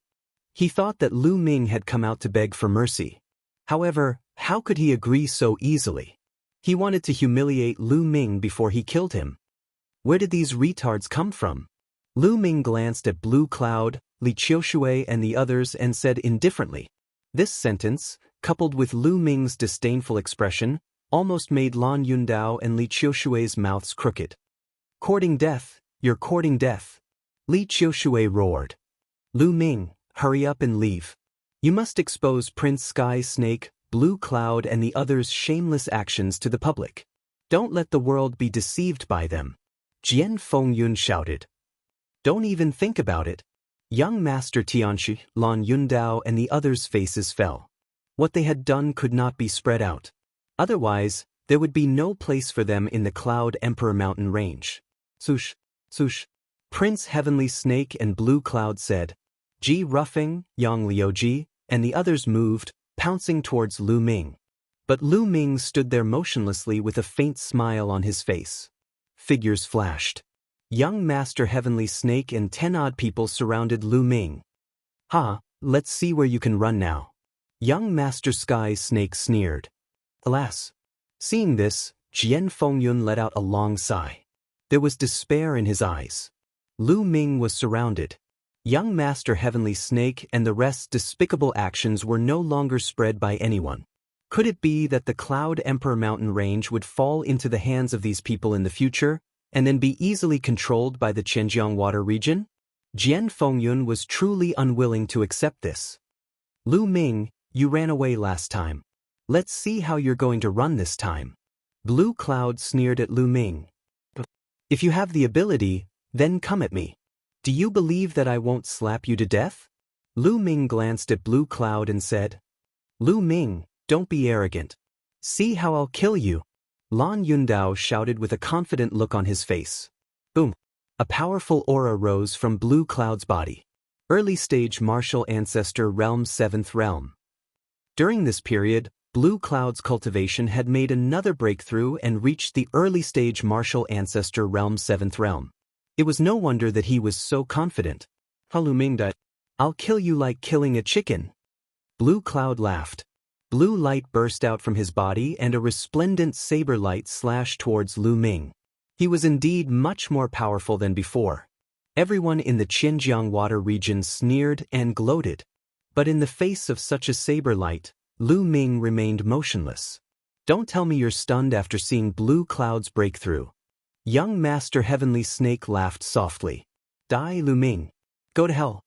He thought that Lu Ming had come out to beg for mercy. However, how could he agree so easily? He wanted to humiliate Lu Ming before he killed him. Where did these retards come from? Lu Ming glanced at Blue Cloud, Li Qiushui and the others and said indifferently. This sentence, coupled with Lu Ming's disdainful expression, almost made Lan Yundao and Li Qiushui's mouths crooked. Courting death, you're courting death. Li Qiushui roared. Lu Ming, hurry up and leave. You must expose Prince Sky Snake, Blue Cloud and the others' shameless actions to the public. Don't let the world be deceived by them. Jian Fengyun shouted. Don't even think about it. Young Master Tianshi, Lan Yundao and the others' faces fell. What they had done could not be spread out. Otherwise, there would be no place for them in the Cloud Emperor mountain range. Sush, sush. Prince Heavenly Snake and Blue Cloud said. Ji Ruffing, Yang Liuji, and the others moved, pouncing towards Lu Ming. But Lu Ming stood there motionlessly with a faint smile on his face. Figures flashed. Young Master Heavenly Snake and 10 odd people surrounded Lu Ming. Let's see where you can run now. Young Master Sky Snake sneered. Alas. Seeing this, Jian Fengyun let out a long sigh. There was despair in his eyes. Lu Ming was surrounded. Young Master Heavenly Snake and the rest's despicable actions were no longer spread by anyone. Could it be that the Cloud Emperor mountain range would fall into the hands of these people in the future, and then be easily controlled by the Qinjiang water region? Jian Fengyun was truly unwilling to accept this. Lu Ming, you ran away last time. Let's see how you're going to run this time. Blue Cloud sneered at Lu Ming. If you have the ability, then come at me. Do you believe that I won't slap you to death? Lu Ming glanced at Blue Cloud and said. Lu Ming, don't be arrogant. See how I'll kill you. Lan Yundao shouted with a confident look on his face. Boom! A powerful aura rose from Blue Cloud's body. Early stage martial ancestor realm 7th realm. During this period, Blue Cloud's cultivation had made another breakthrough and reached the early stage martial ancestor realm 7th realm. It was no wonder that he was so confident. Lu Ming, I'll kill you like killing a chicken. Blue Cloud laughed. Blue light burst out from his body and a resplendent saber light slashed towards Lu Ming. He was indeed much more powerful than before. Everyone in the Qinjiang water region sneered and gloated. But in the face of such a saber light, Lu Ming remained motionless. Don't tell me you're stunned after seeing blue clouds break through. Young Master Heavenly Snake laughed softly. Die, Lu Ming. Go to hell.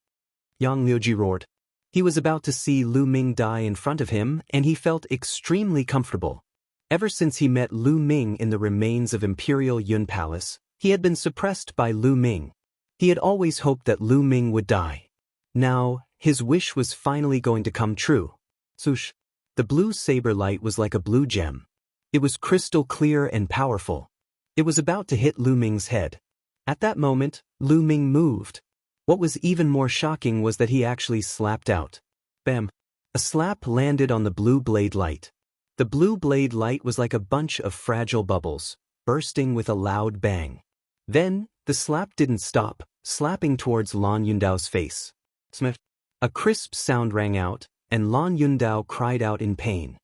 Yang Liuji roared. He was about to see Lu Ming die in front of him, and he felt extremely comfortable. Ever since he met Lu Ming in the remains of Imperial Yun Palace, he had been suppressed by Lu Ming. He had always hoped that Lu Ming would die. Now, his wish was finally going to come true. Swoosh. The blue saber light was like a blue gem. It was crystal clear and powerful. It was about to hit Lu Ming's head. At that moment, Lu Ming moved. What was even more shocking was that he actually slapped out. Bam! A slap landed on the blue blade light. The blue blade light was like a bunch of fragile bubbles, bursting with a loud bang. Then, the slap didn't stop, slapping towards Lan Yundao's face. Smash! A crisp sound rang out, and Lan Yundao cried out in pain.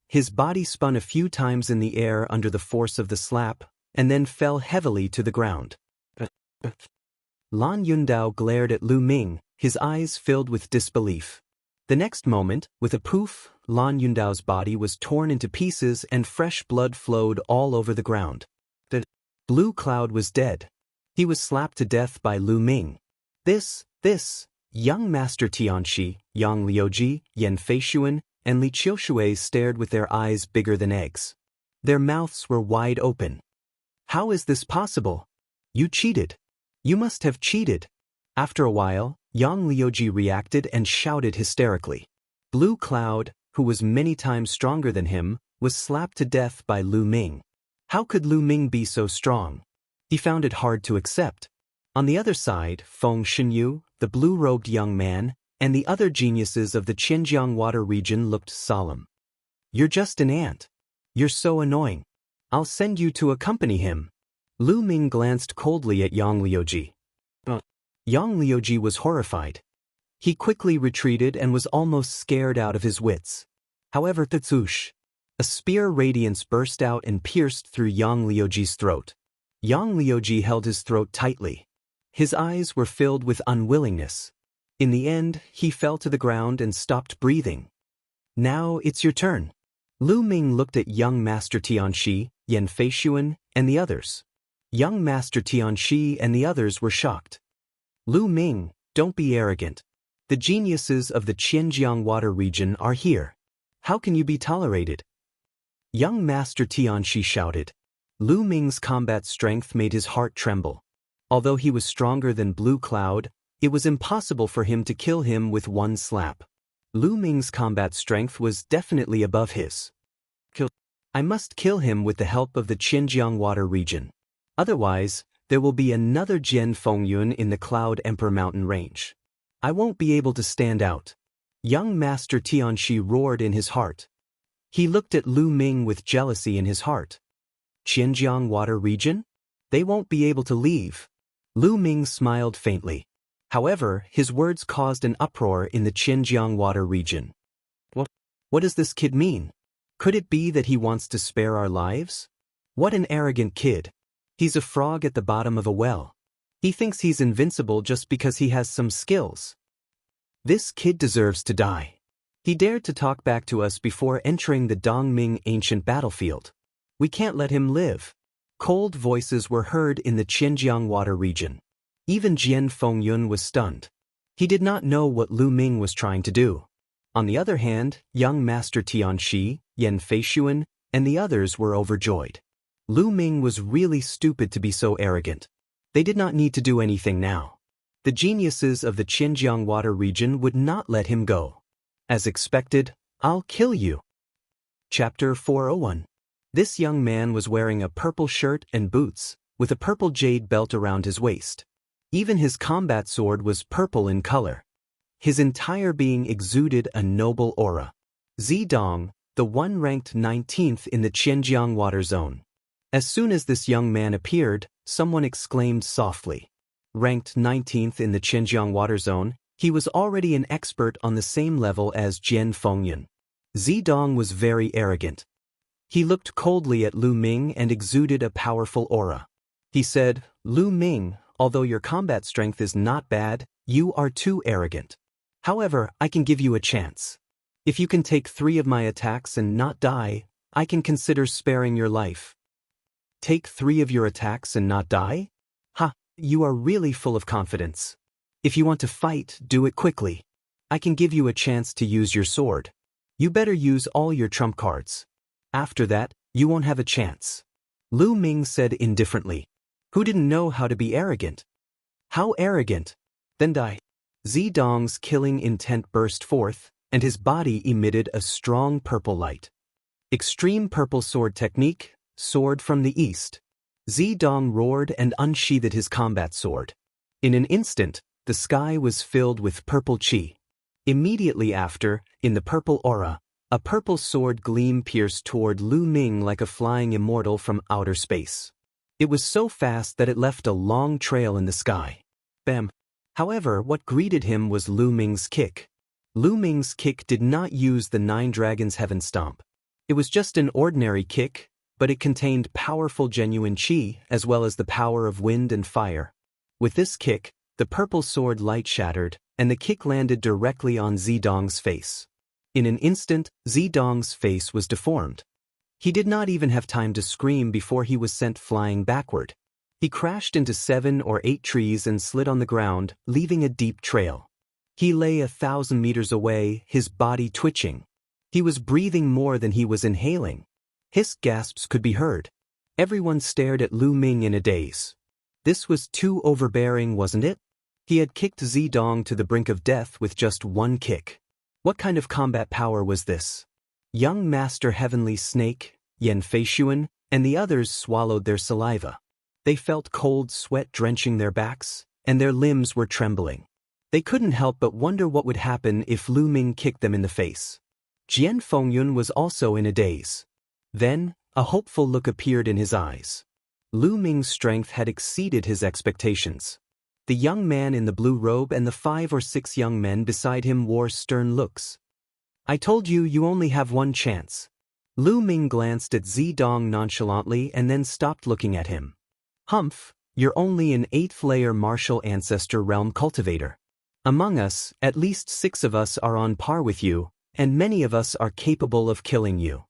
His body spun a few times in the air under the force of the slap, and then fell heavily to the ground. Lan Yundao glared at Lu Ming, his eyes filled with disbelief. The next moment, with a poof, Lan Yundao's body was torn into pieces and fresh blood flowed all over the ground. The blue cloud was dead. He was slapped to death by Lu Ming. This, young Master Tianxi, Yang Liuji, Yan Feishuan, and Li Qiushui stared with their eyes bigger than eggs. Their mouths were wide open. How is this possible? You cheated. You must have cheated. After a while, Yang Liuji reacted and shouted hysterically. Blue Cloud, who was many times stronger than him, was slapped to death by Lu Ming. How could Lu Ming be so strong? He found it hard to accept. On the other side, Feng Xinyu, the blue-robed young man, and the other geniuses of the Qinjiang water region looked solemn. You're just an ant. You're so annoying. I'll send you to accompany him. Lu Ming glanced coldly at Yang Liuji. Yang Liuji was horrified. He quickly retreated and was almost scared out of his wits. However, Tsoosh! A spear radiance burst out and pierced through Yang Liuji's throat. Yang Liuji held his throat tightly. His eyes were filled with unwillingness. In the end, he fell to the ground and stopped breathing. Now it's your turn. Lu Ming looked at young Master Tianxi, Yan Feishuan, and the others. Young Master Tianxi and the others were shocked. Lu Ming, don't be arrogant. The geniuses of the Qinjiang water region are here. How can you be tolerated? Young Master Tianxi shouted. Lu Ming's combat strength made his heart tremble. Although he was stronger than Blue Cloud, it was impossible for him to kill him with one slap. Lu Ming's combat strength was definitely above his. I must kill him with the help of the Qinjiang water region. Otherwise, there will be another Jian Fengyun in the Cloud Emperor Mountain range. I won't be able to stand out. Young Master Tianxi roared in his heart. He looked at Lu Ming with jealousy in his heart. Qinjiang water region? They won't be able to leave. Lu Ming smiled faintly. However, his words caused an uproar in the Qinjiang water region. What does this kid mean? Could it be that he wants to spare our lives? What an arrogant kid. He's a frog at the bottom of a well. He thinks he's invincible just because he has some skills. This kid deserves to die. He dared to talk back to us before entering the Dongming ancient battlefield. We can't let him live. Cold voices were heard in the Qinjiang water region. Even Jian Fengyun was stunned. He did not know what Lu Ming was trying to do. On the other hand, young Master Tianxi, Yan Feishuan, and the others were overjoyed. Lu Ming was really stupid to be so arrogant. They did not need to do anything now. The geniuses of the Qinjiang water region would not let him go. As expected, I'll kill you. Chapter 401. This young man was wearing a purple shirt and boots, with a purple jade belt around his waist. Even his combat sword was purple in color. His entire being exuded a noble aura. Zidong, the one ranked 19th in the Qinjiang water zone. As soon as this young man appeared, someone exclaimed softly. Ranked 19th in the Qinjiang water zone, he was already an expert on the same level as Jian Fengyun. Zidong was very arrogant. He looked coldly at Lu Ming and exuded a powerful aura. He said, Lu Ming, although your combat strength is not bad, you are too arrogant. However, I can give you a chance. If you can take 3 of my attacks and not die, I can consider sparing your life. Take 3 of your attacks and not die? Ha, you are really full of confidence. If you want to fight, do it quickly. I can give you a chance to use your sword. You better use all your trump cards. After that, you won't have a chance. Lu Ming said indifferently. Who didn't know how to be arrogant? How arrogant? Then die. Zidong's killing intent burst forth, and his body emitted a strong purple light. Extreme purple sword technique, sword from the east. Zidong roared and unsheathed his combat sword. In an instant, the sky was filled with purple chi. Immediately after, in the purple aura, a purple sword gleam pierced toward Lu Ming like a flying immortal from outer space. It was so fast that it left a long trail in the sky. Bam! However, what greeted him was Lu Ming's kick. Lu Ming's kick did not use the 9 Dragons Heaven Stomp. It was just an ordinary kick, but it contained powerful genuine chi as well as the power of wind and fire. With this kick, the purple sword light shattered, and the kick landed directly on Zidong's face. In an instant, Zidong's face was deformed. He did not even have time to scream before he was sent flying backward. He crashed into 7 or 8 trees and slid on the ground, leaving a deep trail. He lay 1,000 meters away, his body twitching. He was breathing more than he was inhaling. His gasps could be heard. Everyone stared at Lu Ming in a daze. This was too overbearing, wasn't it? He had kicked Zidong to the brink of death with just 1 kick. What kind of combat power was this? Young Master Heavenly Snake, Yan Feishuan, and the others swallowed their saliva. They felt cold sweat drenching their backs, and their limbs were trembling. They couldn't help but wonder what would happen if Lu Ming kicked them in the face. Jian Fengyun was also in a daze. Then, a hopeful look appeared in his eyes. Lu Ming's strength had exceeded his expectations. The young man in the blue robe and the 5 or 6 young men beside him wore stern looks. I told you, you only have 1 chance. Lu Ming glanced at Zidong nonchalantly and then stopped looking at him. Humph, you're only an 8th layer martial ancestor realm cultivator. Among us, at least 6 of us are on par with you, and many of us are capable of killing you.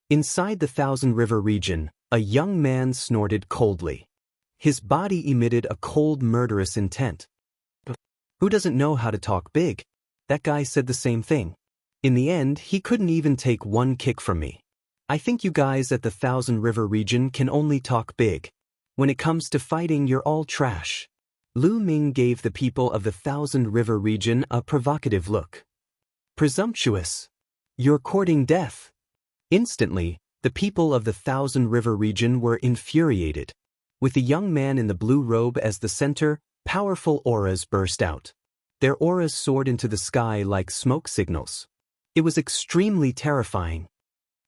Inside the Thousand River region, a young man snorted coldly. His body emitted a cold, murderous intent. Who doesn't know how to talk big? That guy said the same thing. In the end, he couldn't even take 1 kick from me. I think you guys at the Thousand River region can only talk big. When it comes to fighting, you're all trash. Lu Ming gave the people of the Thousand River region a provocative look. Presumptuous. You're courting death. Instantly, the people of the Thousand River region were infuriated. With the young man in the blue robe as the center, powerful auras burst out. Their auras soared into the sky like smoke signals. It was extremely terrifying.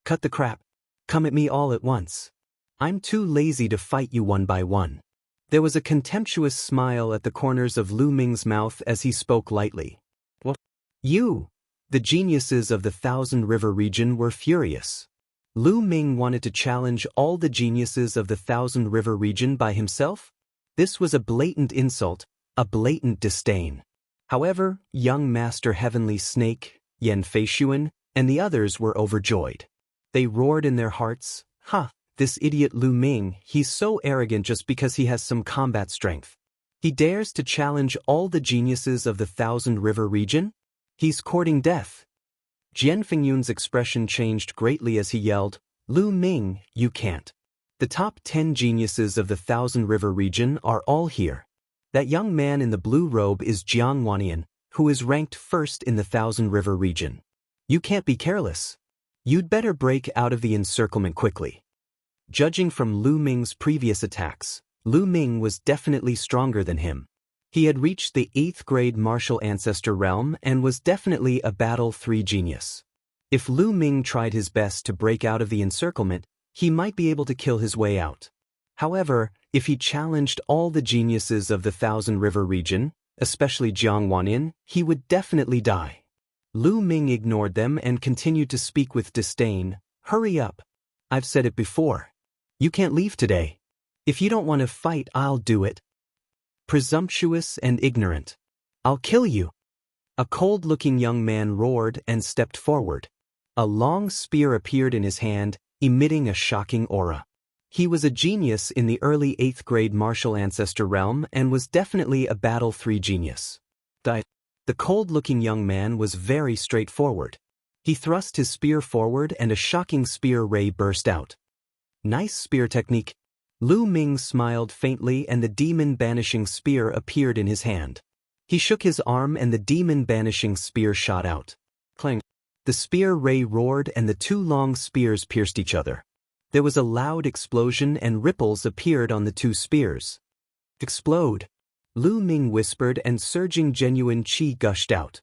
Cut the crap. Come at me all at once. I'm too lazy to fight you one by one. There was a contemptuous smile at the corners of Lu Ming's mouth as he spoke lightly. What? You! The geniuses of the Thousand River region were furious. Lu Ming wanted to challenge all the geniuses of the Thousand River region by himself? This was a blatant insult, a blatant disdain. However, young Master Heavenly Snake, Yan Feishuan, and the others were overjoyed. They roared in their hearts, "Ha! This idiot Lu Ming, he's so arrogant just because he has some combat strength. He dares to challenge all the geniuses of the Thousand River region? He's courting death." Jian Fengyun's expression changed greatly as he yelled, "Lu Ming, you can't. The top 10 geniuses of the Thousand River region are all here. That young man in the blue robe is Jiang Wanian, who is ranked first in the Thousand River region. You can't be careless. You'd better break out of the encirclement quickly." Judging from Lu Ming's previous attacks, Lu Ming was definitely stronger than him. He had reached the 8th grade martial ancestor realm and was definitely a Battle 3 genius. If Lu Ming tried his best to break out of the encirclement, he might be able to kill his way out. However, if he challenged all the geniuses of the Thousand River region, especially Jiang Wanyin, he would definitely die. Lu Ming ignored them and continued to speak with disdain. "Hurry up. I've said it before. You can't leave today. If you don't want to fight, I'll do it. Presumptuous and ignorant. I'll kill you." A cold-looking young man roared and stepped forward. A long spear appeared in his hand, emitting a shocking aura. He was a genius in the early 8th grade martial ancestor realm and was definitely a Battle 3 genius. The cold-looking young man was very straightforward. He thrust his spear forward and a shocking spear ray burst out. Nice spear technique. Lu Ming smiled faintly and the demon-banishing spear appeared in his hand. He shook his arm and the demon-banishing spear shot out. Clang. The spear ray roared and the two long spears pierced each other. There was a loud explosion and ripples appeared on the two spears. Explode. Lu Ming whispered and surging genuine qi gushed out.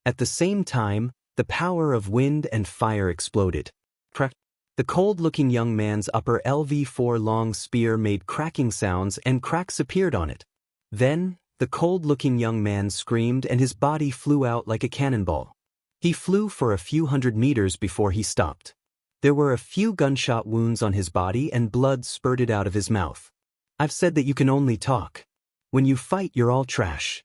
At the same time, the power of wind and fire exploded. Crack. The cold-looking young man's upper LV4 long spear made cracking sounds and cracks appeared on it. Then, the cold-looking young man screamed and his body flew out like a cannonball. He flew for a few hundred meters before he stopped. There were a few gunshot wounds on his body and blood spurted out of his mouth. I've said that you can only talk. When you fight, you're all trash.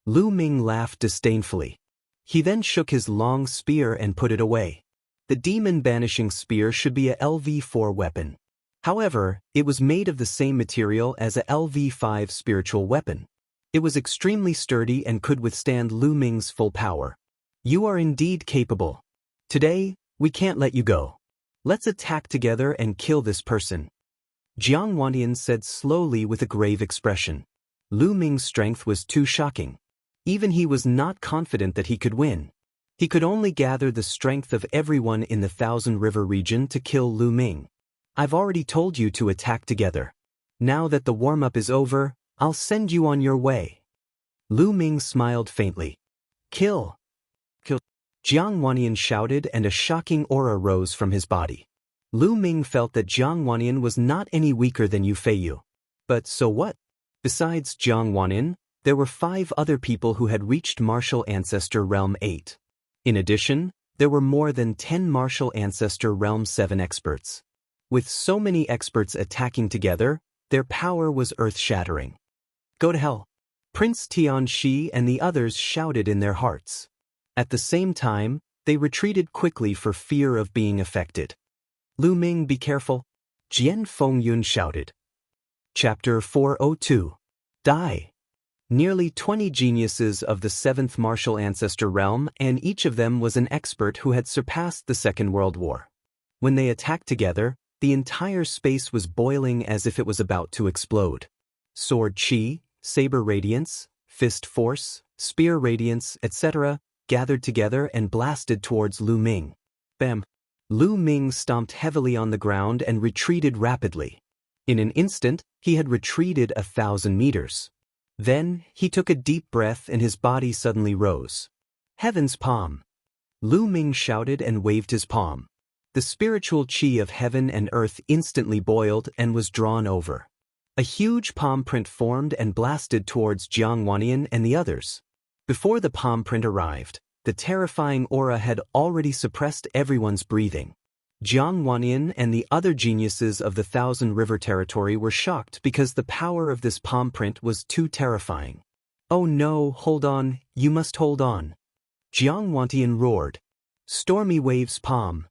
Lu Ming laughed disdainfully. He then shook his long spear and put it away. The demon-banishing spear should be a LV4 weapon. However, it was made of the same material as a LV5 spiritual weapon. It was extremely sturdy and could withstand Lu Ming's full power. You are indeed capable. Today, we can't let you go. Let's attack together and kill this person. Jiang Wantian said slowly with a grave expression. Lu Ming's strength was too shocking. Even he was not confident that he could win. He could only gather the strength of everyone in the Thousand River region to kill Lu Ming. I've already told you to attack together. Now that the warm-up is over, I'll send you on your way. Lu Ming smiled faintly. Kill. Kill. Jiang Wantian shouted and a shocking aura rose from his body. Lu Ming felt that Jiang Wantian was not any weaker than Yu Feiyu. But so what? Besides Jiang Wantian, there were 5 other people who had reached Martial Ancestor Realm 8. In addition, there were more than 10 Martial Ancestor Realm 7 experts. With so many experts attacking together, their power was earth-shattering. Go to hell. Prince Tianxi and the others shouted in their hearts. At the same time, they retreated quickly for fear of being affected. Lu Ming, be careful. Jian Fengyun shouted. Chapter 402. Die. Nearly 20 geniuses of the 7th Martial Ancestor Realm, and each of them was an expert who had surpassed the Second World War. When they attacked together, the entire space was boiling as if it was about to explode. Sword Qi, Saber Radiance, Fist Force, Spear Radiance, etc., gathered together and blasted towards Lu Ming. Bam! Lu Ming stomped heavily on the ground and retreated rapidly. In an instant, he had retreated 1,000 meters. Then, he took a deep breath and his body suddenly rose. Heaven's palm. Lu Ming shouted and waved his palm. The spiritual qi of heaven and earth instantly boiled and was drawn over. A huge palm print formed and blasted towards Jiang Wantian and the others. Before the palm print arrived, the terrifying aura had already suppressed everyone's breathing. Jiang Wantian and the other geniuses of the Thousand River territory were shocked because the power of this palm print was too terrifying. Oh no, hold on, you must hold on. Jiang Wantian roared. Stormy Wave's palm.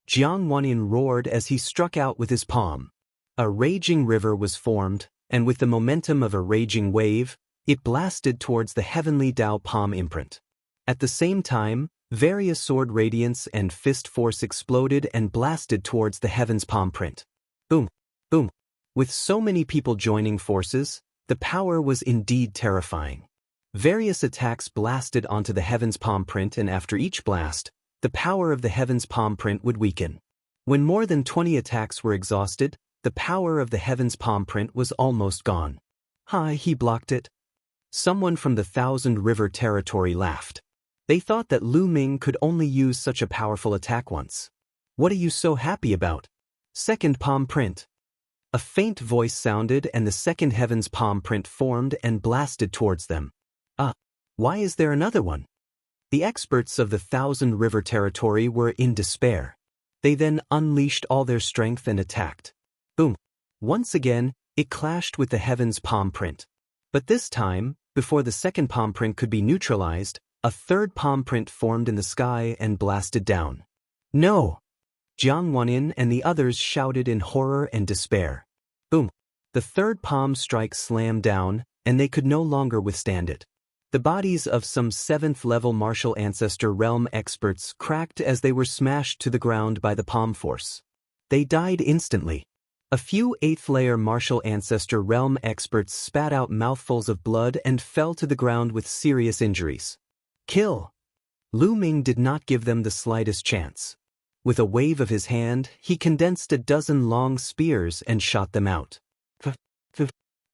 Jiang Wantian roared as he struck out with his palm. A raging river was formed, and with the momentum of a raging wave, it blasted towards the heavenly Tao palm imprint. At the same time, various sword radiance and fist force exploded and blasted towards the heaven's palm print. Boom! Boom! With so many people joining forces, the power was indeed terrifying. Various attacks blasted onto the heaven's palm print, and after each blast, the power of the heaven's palm print would weaken. When more than 20 attacks were exhausted, the power of the heaven's palm print was almost gone. Hi, he blocked it. Someone from the Thousand River territory laughed. They thought that Lu Ming could only use such a powerful attack once. What are you so happy about? Second palm print. A faint voice sounded and the second heaven's palm print formed and blasted towards them. Why is there another one? The experts of the Thousand River territory were in despair. They then unleashed all their strength and attacked. Boom! Once again, it clashed with the heaven's palm print. But this time, before the second palm print could be neutralized, A third palm print formed in the sky and blasted down. No! Jiang Wanyin and the others shouted in horror and despair. Boom! The third palm strike slammed down, and they could no longer withstand it. The bodies of some 7th-level martial ancestor realm experts cracked as they were smashed to the ground by the palm force. They died instantly. A few 8th-layer martial ancestor realm experts spat out mouthfuls of blood and fell to the ground with serious injuries. Kill! Lu Ming did not give them the slightest chance. With a wave of his hand, he condensed a dozen long spears and shot them out.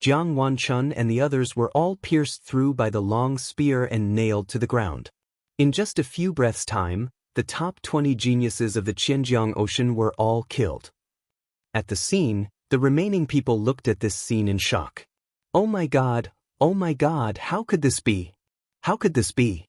Jiang Wanchun and the others were all pierced through by the long spear and nailed to the ground. In just a few breaths' time, the top 20 geniuses of the Qianjiang Ocean were all killed. At the scene, the remaining people looked at this scene in shock. Oh my God, how could this be? How could this be?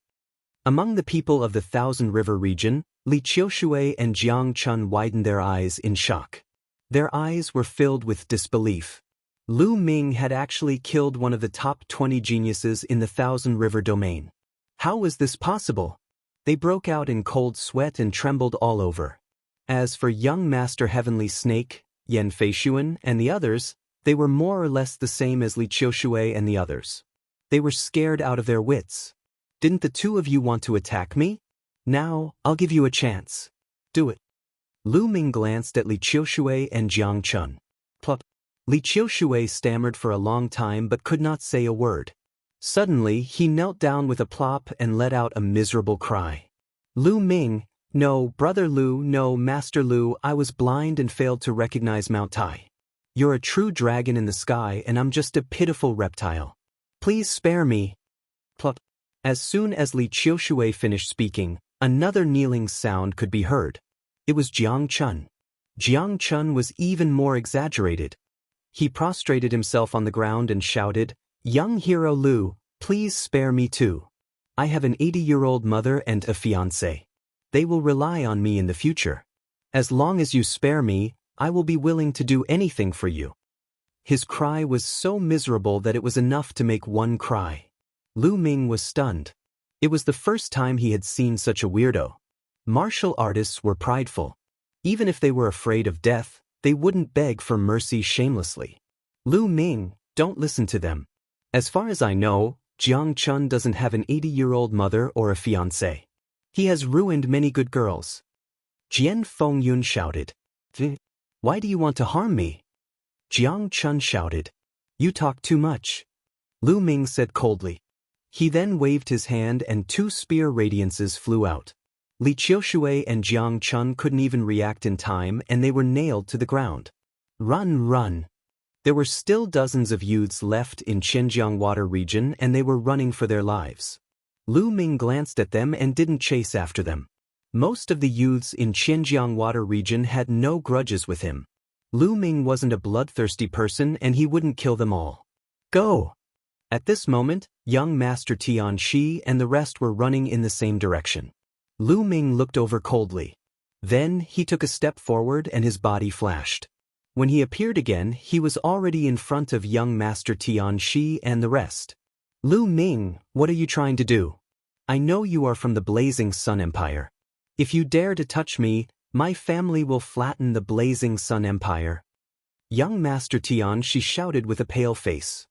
Among the people of the Thousand River region, Li Qiushui and Jiang Chun widened their eyes in shock. Their eyes were filled with disbelief. Lu Ming had actually killed one of the top 20 geniuses in the Thousand River domain. How was this possible? They broke out in cold sweat and trembled all over. As for young Master Heavenly Snake, Yan Feishuan, and the others, they were more or less the same as Li Qiushui and the others. They were scared out of their wits. Didn't the two of you want to attack me? Now, I'll give you a chance. Do it. Lu Ming glanced at Li Qiushui and Jiang Chun. Plop. Li Qiushui stammered for a long time but could not say a word. Suddenly, he knelt down with a plop and let out a miserable cry. Lu Ming, no, Brother Lu, no, Master Lu, I was blind and failed to recognize Mount Tai. You're a true dragon in the sky and I'm just a pitiful reptile. Please spare me. Plop. As soon as Li Qiushui finished speaking, another kneeling sound could be heard. It was Jiang Chun. Jiang Chun was even more exaggerated. He prostrated himself on the ground and shouted, Young hero Lu, please spare me too. I have an 80-year-old mother and a fiancé. They will rely on me in the future. As long as you spare me, I will be willing to do anything for you. His cry was so miserable that it was enough to make one cry. Lu Ming was stunned. It was the first time he had seen such a weirdo. Martial artists were prideful. Even if they were afraid of death, they wouldn't beg for mercy shamelessly. Lu Ming, don't listen to them. As far as I know, Jiang Chun doesn't have an 80-year-old mother or a fiancé. He has ruined many good girls. Jian Fengyun shouted. Why do you want to harm me? Jiang Chun shouted. You talk too much. Lu Ming said coldly. He then waved his hand and 2 spear radiances flew out. Li Qiushui and Jiang Chun couldn't even react in time and they were nailed to the ground. Run, run. There were still dozens of youths left in Qianjiang Water region and they were running for their lives. Lu Ming glanced at them and didn't chase after them. Most of the youths in Qianjiang Water region had no grudges with him. Lu Ming wasn't a bloodthirsty person and he wouldn't kill them all. Go! At this moment, young Master Tian Shi and the rest were running in the same direction. Lu Ming looked over coldly. Then, he took a step forward and his body flashed. When he appeared again, he was already in front of young Master Tian Shi and the rest. Lu Ming, what are you trying to do? I know you are from the Blazing Sun Empire. If you dare to touch me, my family will flatten the Blazing Sun Empire. Young Master Tian Shi shouted with a pale face.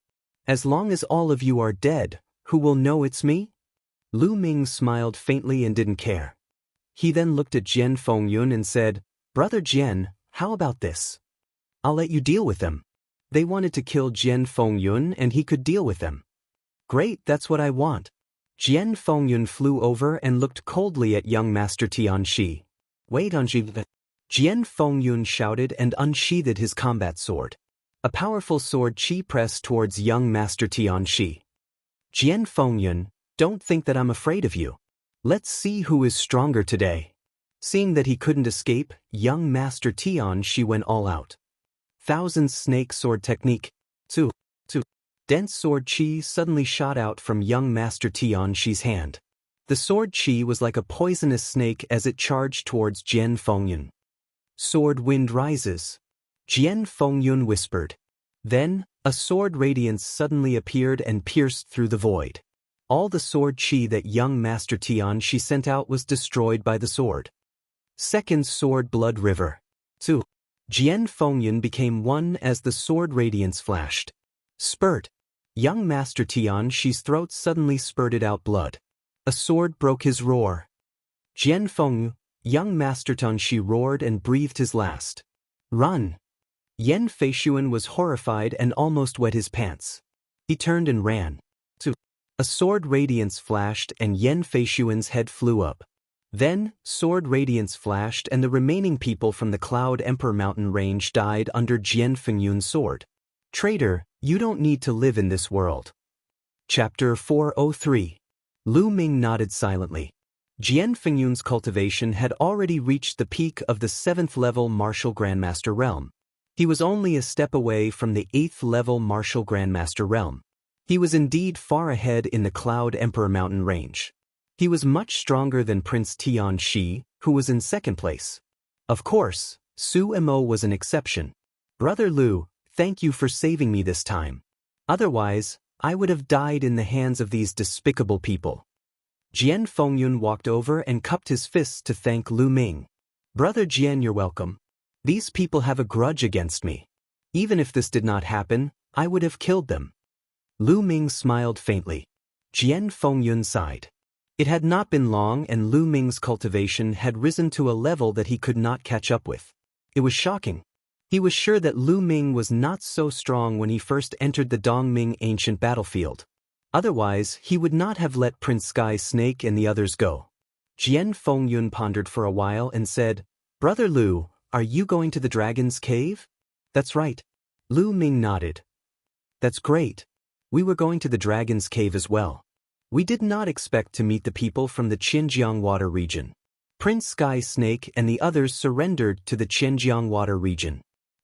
As long as all of you are dead, who will know it's me? Lu Ming smiled faintly and didn't care. He then looked at Jian Fengyun and said, Brother Jian, how about this? I'll let you deal with them. They wanted to kill Jian Fengyun and he could deal with them. Great, that's what I want. Jian Fengyun flew over and looked coldly at young Master Tian Shi. Wait, unsheathe it. Jian Fengyun shouted and unsheathed his combat sword. A powerful sword chi pressed towards young Master Tian Shi. Jian Fengyun, don't think that I'm afraid of you. Let's see who is stronger today. Seeing that he couldn't escape, young Master Tian Shi went all out. Thousand Snake Sword Technique. Two. Dense sword chi suddenly shot out from young Master Tian Shi's hand. The sword chi was like a poisonous snake as it charged towards Jian Fengyun. Sword wind rises. Jian Fengyun whispered. Then, a sword radiance suddenly appeared and pierced through the void. All the sword chi that young Master Tianxi sent out was destroyed by the sword. Second Sword Blood River. 2. Jian Fengyun became one as the sword radiance flashed. Spurt. Young Master Tianxi's throat suddenly spurted out blood. A sword broke his roar. Jian Fengyun, young Master Tianxi roared and breathed his last. Run! Yan Feishuan was horrified and almost wet his pants. He turned and ran. 2. A sword radiance flashed and Yan Feishuan's head flew up. Then, sword radiance flashed and the remaining people from the Cloud Emperor mountain range died under Jian Fengyun's sword. Traitor, you don't need to live in this world. Chapter 403. Lu Ming nodded silently. Jian Fengyun's cultivation had already reached the peak of the 7th level Martial Grandmaster realm. He was only a step away from the 8th level Martial Grandmaster realm. He was indeed far ahead in the Cloud Emperor mountain range. He was much stronger than Prince Tianxi, who was in second place. Of course, Su Emo was an exception. Brother Lu, thank you for saving me this time. Otherwise, I would have died in the hands of these despicable people. Jian Fengyun walked over and cupped his fists to thank Lu Ming. Brother Jian, you're welcome. These people have a grudge against me. Even if this did not happen, I would have killed them. Lu Ming smiled faintly. Jian Fengyun sighed. It had not been long and Lu Ming's cultivation had risen to a level that he could not catch up with. It was shocking. He was sure that Lu Ming was not so strong when he first entered the Dongming ancient battlefield. Otherwise, he would not have let Prince Sky Snake and the others go. Jian Fengyun pondered for a while and said, Brother Lu, are you going to the Dragon's Cave? That's right. Lu Ming nodded. That's great. We were going to the Dragon's Cave as well. We did not expect to meet the people from the Xinjiang Water region. Prince Sky Snake and the others surrendered to the Xinjiang Water region.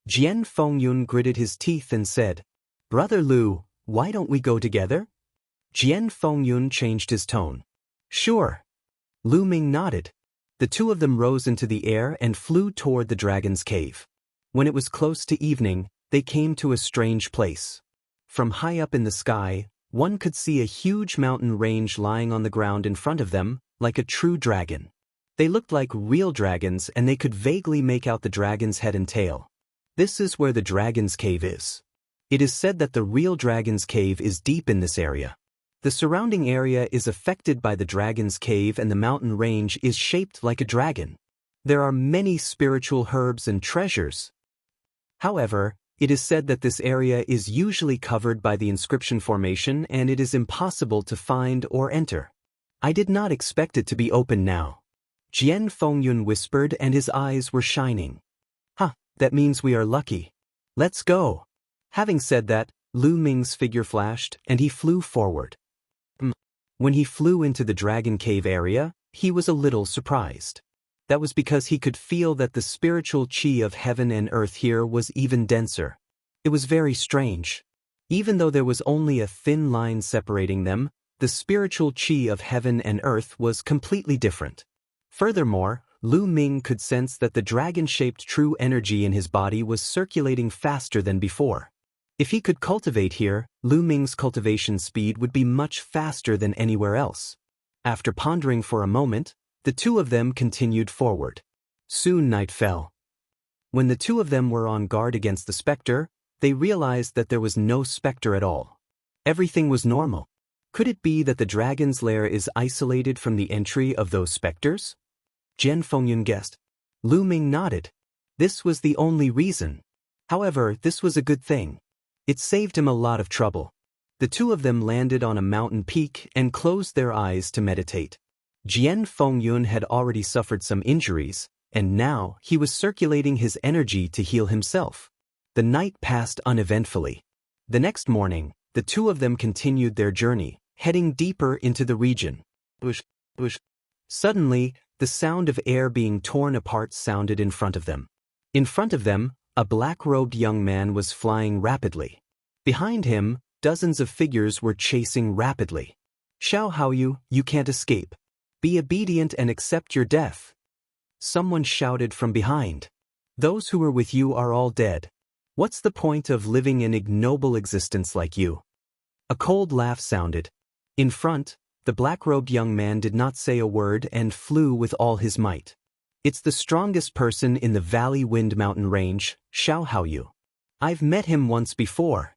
Jian Fengyun gritted his teeth and said, Brother Lu, why don't we go together? Jian Fengyun changed his tone. Sure. Lu Ming nodded. The two of them rose into the air and flew toward the Dragon's Cave. When it was close to evening, they came to a strange place. From high up in the sky, one could see a huge mountain range lying on the ground in front of them, like a true dragon. They looked like real dragons and they could vaguely make out the dragon's head and tail. This is where the Dragon's Cave is. It is said that the real Dragon's Cave is deep in this area. The surrounding area is affected by the Dragon's Cave and the mountain range is shaped like a dragon. There are many spiritual herbs and treasures. However, it is said that this area is usually covered by the inscription formation and it is impossible to find or enter. I did not expect it to be open now. Jian Fengyun whispered and his eyes were shining. That means we are lucky. Let's go. Having said that, Lu Ming's figure flashed and he flew forward. When he flew into the Dragon Cave area, he was a little surprised. That was because he could feel that the spiritual chi of heaven and earth here was even denser. It was very strange. Even though there was only a thin line separating them, the spiritual chi of heaven and earth was completely different. Furthermore, Lu Ming could sense that the dragon-shaped true energy in his body was circulating faster than before. If he could cultivate here, Lu Ming's cultivation speed would be much faster than anywhere else. After pondering for a moment, the two of them continued forward. Soon night fell. When the two of them were on guard against the specter, they realized that there was no specter at all. Everything was normal. Could it be that the dragon's lair is isolated from the entry of those specters? Jian Fengyun guessed. Lu Ming nodded. This was the only reason. However, this was a good thing. It saved him a lot of trouble. The two of them landed on a mountain peak and closed their eyes to meditate. Jian Fengyun had already suffered some injuries, and now he was circulating his energy to heal himself. The night passed uneventfully. The next morning, the two of them continued their journey, heading deeper into the region. Suddenly, the sound of air being torn apart sounded in front of them. In front of them, a black-robed young man was flying rapidly. Behind him, dozens of figures were chasing rapidly. Xiao Haoyu, you can't escape. Be obedient and accept your death. Someone shouted from behind. Those who were with you are all dead. What's the point of living an ignoble existence like you? A cold laugh sounded. In front, the black-robed young man did not say a word and flew with all his might. It's the strongest person in the Valley Wind Mountain Range, Xiao Haoyu. I've met him once before.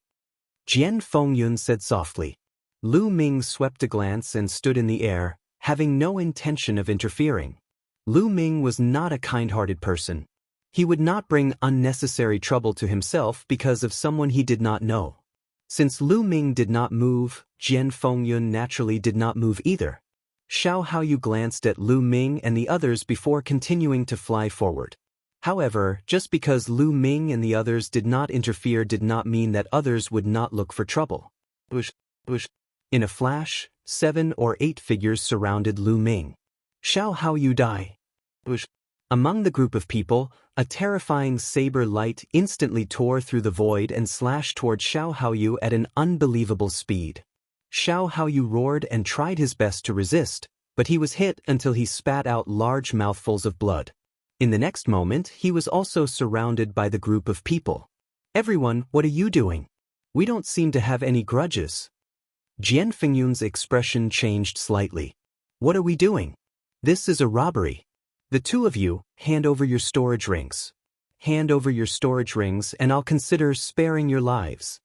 Jian Fengyun said softly. Lu Ming swept a glance and stood in the air, having no intention of interfering. Lu Ming was not a kind-hearted person. He would not bring unnecessary trouble to himself because of someone he did not know. Since Lu Ming did not move, Jian Fengyun naturally did not move either. Xiao Haoyu glanced at Lu Ming and the others before continuing to fly forward. However, just because Lu Ming and the others did not interfere did not mean that others would not look for trouble. In a flash, 7 or 8 figures surrounded Lu Ming. Xiao Haoyu die. Among the group of people, a terrifying saber light instantly tore through the void and slashed toward Xiao Haoyu at an unbelievable speed. Xiao Haoyu roared and tried his best to resist, but he was hit until he spat out large mouthfuls of blood. In the next moment, he was also surrounded by the group of people. Everyone, what are you doing? We don't seem to have any grudges. Jian Fengyun's expression changed slightly. What are we doing? This is a robbery. The two of you, hand over your storage rings. Hand over your storage rings and I'll consider sparing your lives.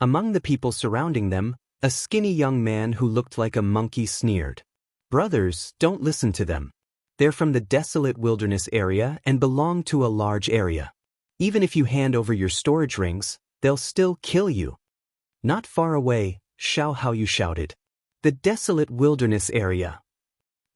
Among the people surrounding them, a skinny young man who looked like a monkey sneered. Brothers, don't listen to them. They're from the desolate wilderness area and belong to a large area. Even if you hand over your storage rings, they'll still kill you. Not far away, Xiao Haoyu shouted. The desolate wilderness area.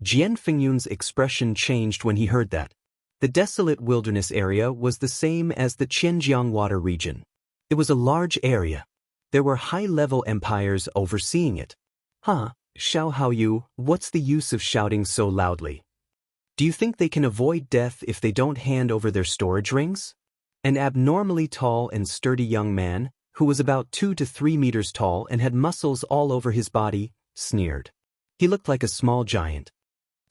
Jian Fengyun's expression changed when he heard that. The desolate wilderness area was the same as the Qianjiang water region. It was a large area. There were high-level empires overseeing it. Huh, Xiao Haoyu, what's the use of shouting so loudly? Do you think they can avoid death if they don't hand over their storage rings? An abnormally tall and sturdy young man, who was about 2 to 3 meters tall and had muscles all over his body, sneered. He looked like a small giant.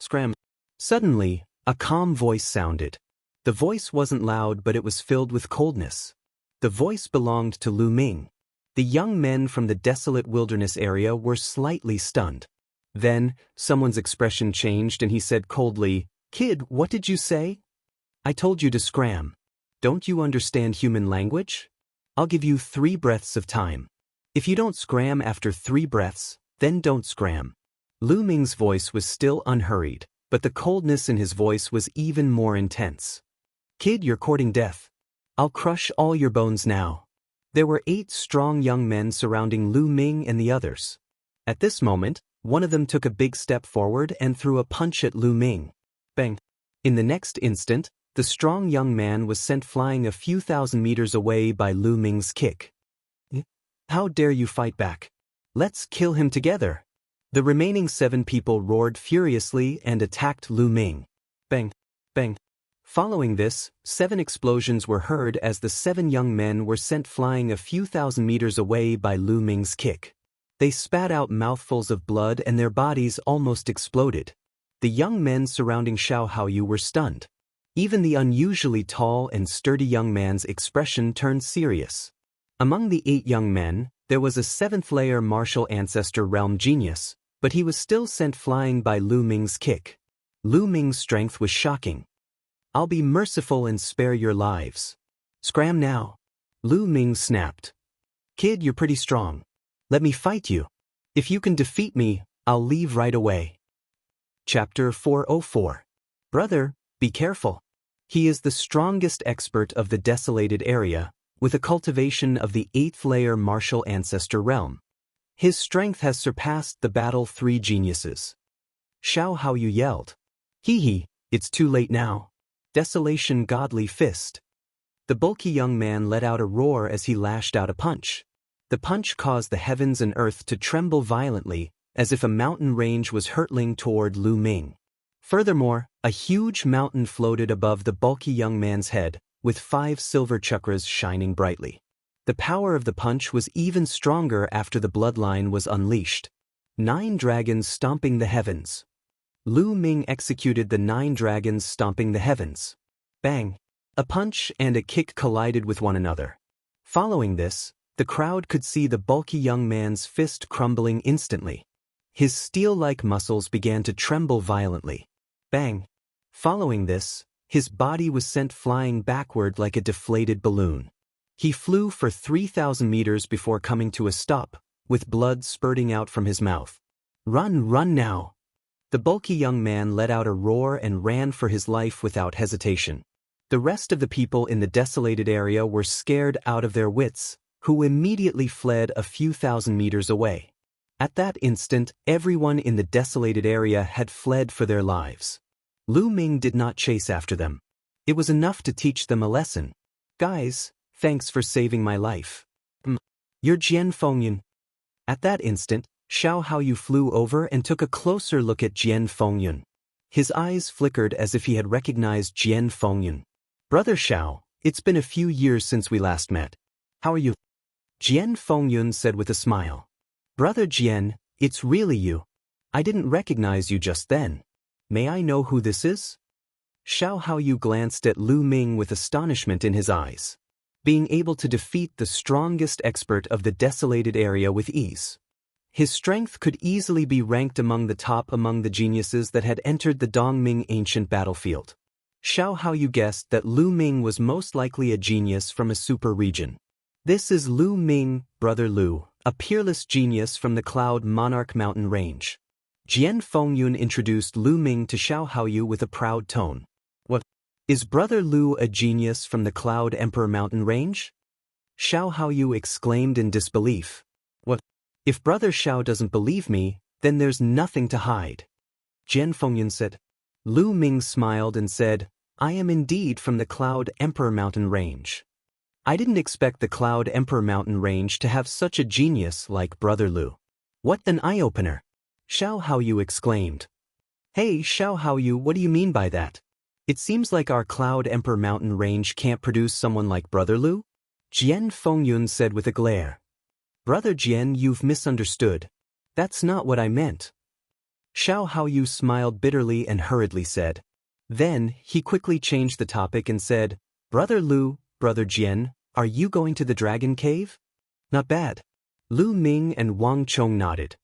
Scram. Suddenly, a calm voice sounded. The voice wasn't loud, but it was filled with coldness. The voice belonged to Lu Ming. The young men from the desolate wilderness area were slightly stunned. Then, someone's expression changed and he said coldly, "Kid, what did you say?" "I told you to scram. Don't you understand human language? I'll give you 3 breaths of time. If you don't scram after 3 breaths, then don't scram." Lu Ming's voice was still unhurried, but the coldness in his voice was even more intense. "Kid, you're courting death. I'll crush all your bones now." There were 8 strong young men surrounding Lu Ming and the others. At this moment, one of them took a big step forward and threw a punch at Lu Ming. Bang! In the next instant, the strong young man was sent flying a few thousand meters away by Lu Ming's kick. "How dare you fight back? Let's kill him together." The remaining 7 people roared furiously and attacked Lu Ming. Bang! Bang! Following this, 7 explosions were heard as the 7 young men were sent flying a few thousand meters away by Lu Ming's kick. They spat out mouthfuls of blood and their bodies almost exploded. The young men surrounding Xiao Haoyu were stunned. Even the unusually tall and sturdy young man's expression turned serious. Among the 8 young men, there was a 7th-layer martial ancestor realm genius, but he was still sent flying by Lu Ming's kick. Lu Ming's strength was shocking. "I'll be merciful and spare your lives. Scram now." Lu Ming snapped. "Kid, you're pretty strong. Let me fight you. If you can defeat me, I'll leave right away." Chapter 404. Brother, be careful. He is the strongest expert of the desolated area, with a cultivation of the 8th-layer martial ancestor realm. His strength has surpassed the Battle 3 geniuses. Xiao Haoyu yelled. "Hee, it's too late now. Desolation godly fist." The bulky young man let out a roar as he lashed out a punch. The punch caused the heavens and earth to tremble violently, as if a mountain range was hurtling toward Lu Ming. Furthermore, a huge mountain floated above the bulky young man's head, with 5 silver chakras shining brightly. The power of the punch was even stronger after the bloodline was unleashed. 9 dragons stomping the heavens. Lu Ming executed the 9 dragons stomping the heavens. Bang! A punch and a kick collided with one another. Following this, the crowd could see the bulky young man's fist crumbling instantly. His steel-like muscles began to tremble violently. Bang! Following this, his body was sent flying backward like a deflated balloon. He flew for 3,000 meters before coming to a stop, with blood spurting out from his mouth. "Run, run now!" The bulky young man let out a roar and ran for his life without hesitation. The rest of the people in the desolated area were scared out of their wits, who immediately fled a few thousand meters away. At that instant, everyone in the desolated area had fled for their lives. Lu Ming did not chase after them. It was enough to teach them a lesson. "Guys, thanks for saving my life. You're Jian Fengyun." At that instant, Xiao Haoyu flew over and took a closer look at Jian Fengyun. His eyes flickered as if he had recognized Jian Fengyun. "Brother Xiao, it's been a few years since we last met. How are you?" Jian Fengyun said with a smile. "Brother Jian, it's really you. I didn't recognize you just then. May I know who this is?" Xiao Haoyu glanced at Lu Ming with astonishment in his eyes. Being able to defeat the strongest expert of the desolated area with ease. His strength could easily be ranked among the top among the geniuses that had entered the Dongming ancient battlefield. Xiao Haoyu guessed that Lu Ming was most likely a genius from a super region. "This is Lu Ming, Brother Lu, a peerless genius from the Cloud Monarch mountain range." Jian Fengyun introduced Lu Ming to Xiao Haoyu with a proud tone. "What? Is Brother Lu a genius from the Cloud Emperor mountain range?" Xiao Haoyu exclaimed in disbelief. "What? If Brother Xiao doesn't believe me, then there's nothing to hide." Jian Fengyun said. Lu Ming smiled and said, "I am indeed from the Cloud Emperor mountain range. I didn't expect the Cloud Emperor mountain range to have such a genius like Brother Lu. What an eye-opener!" Xiao Haoyu exclaimed. "Hey Xiao Haoyu, what do you mean by that? It seems like our Cloud Emperor mountain range can't produce someone like Brother Lu?" Jian Fengyun said with a glare. "Brother Jian, you've misunderstood. That's not what I meant." Xiao Haoyu smiled bitterly and hurriedly said. Then, he quickly changed the topic and said, "Brother Lu, Brother Jian, are you going to the Dragon Cave?" "Not bad." Lu Ming and Wang Chong nodded.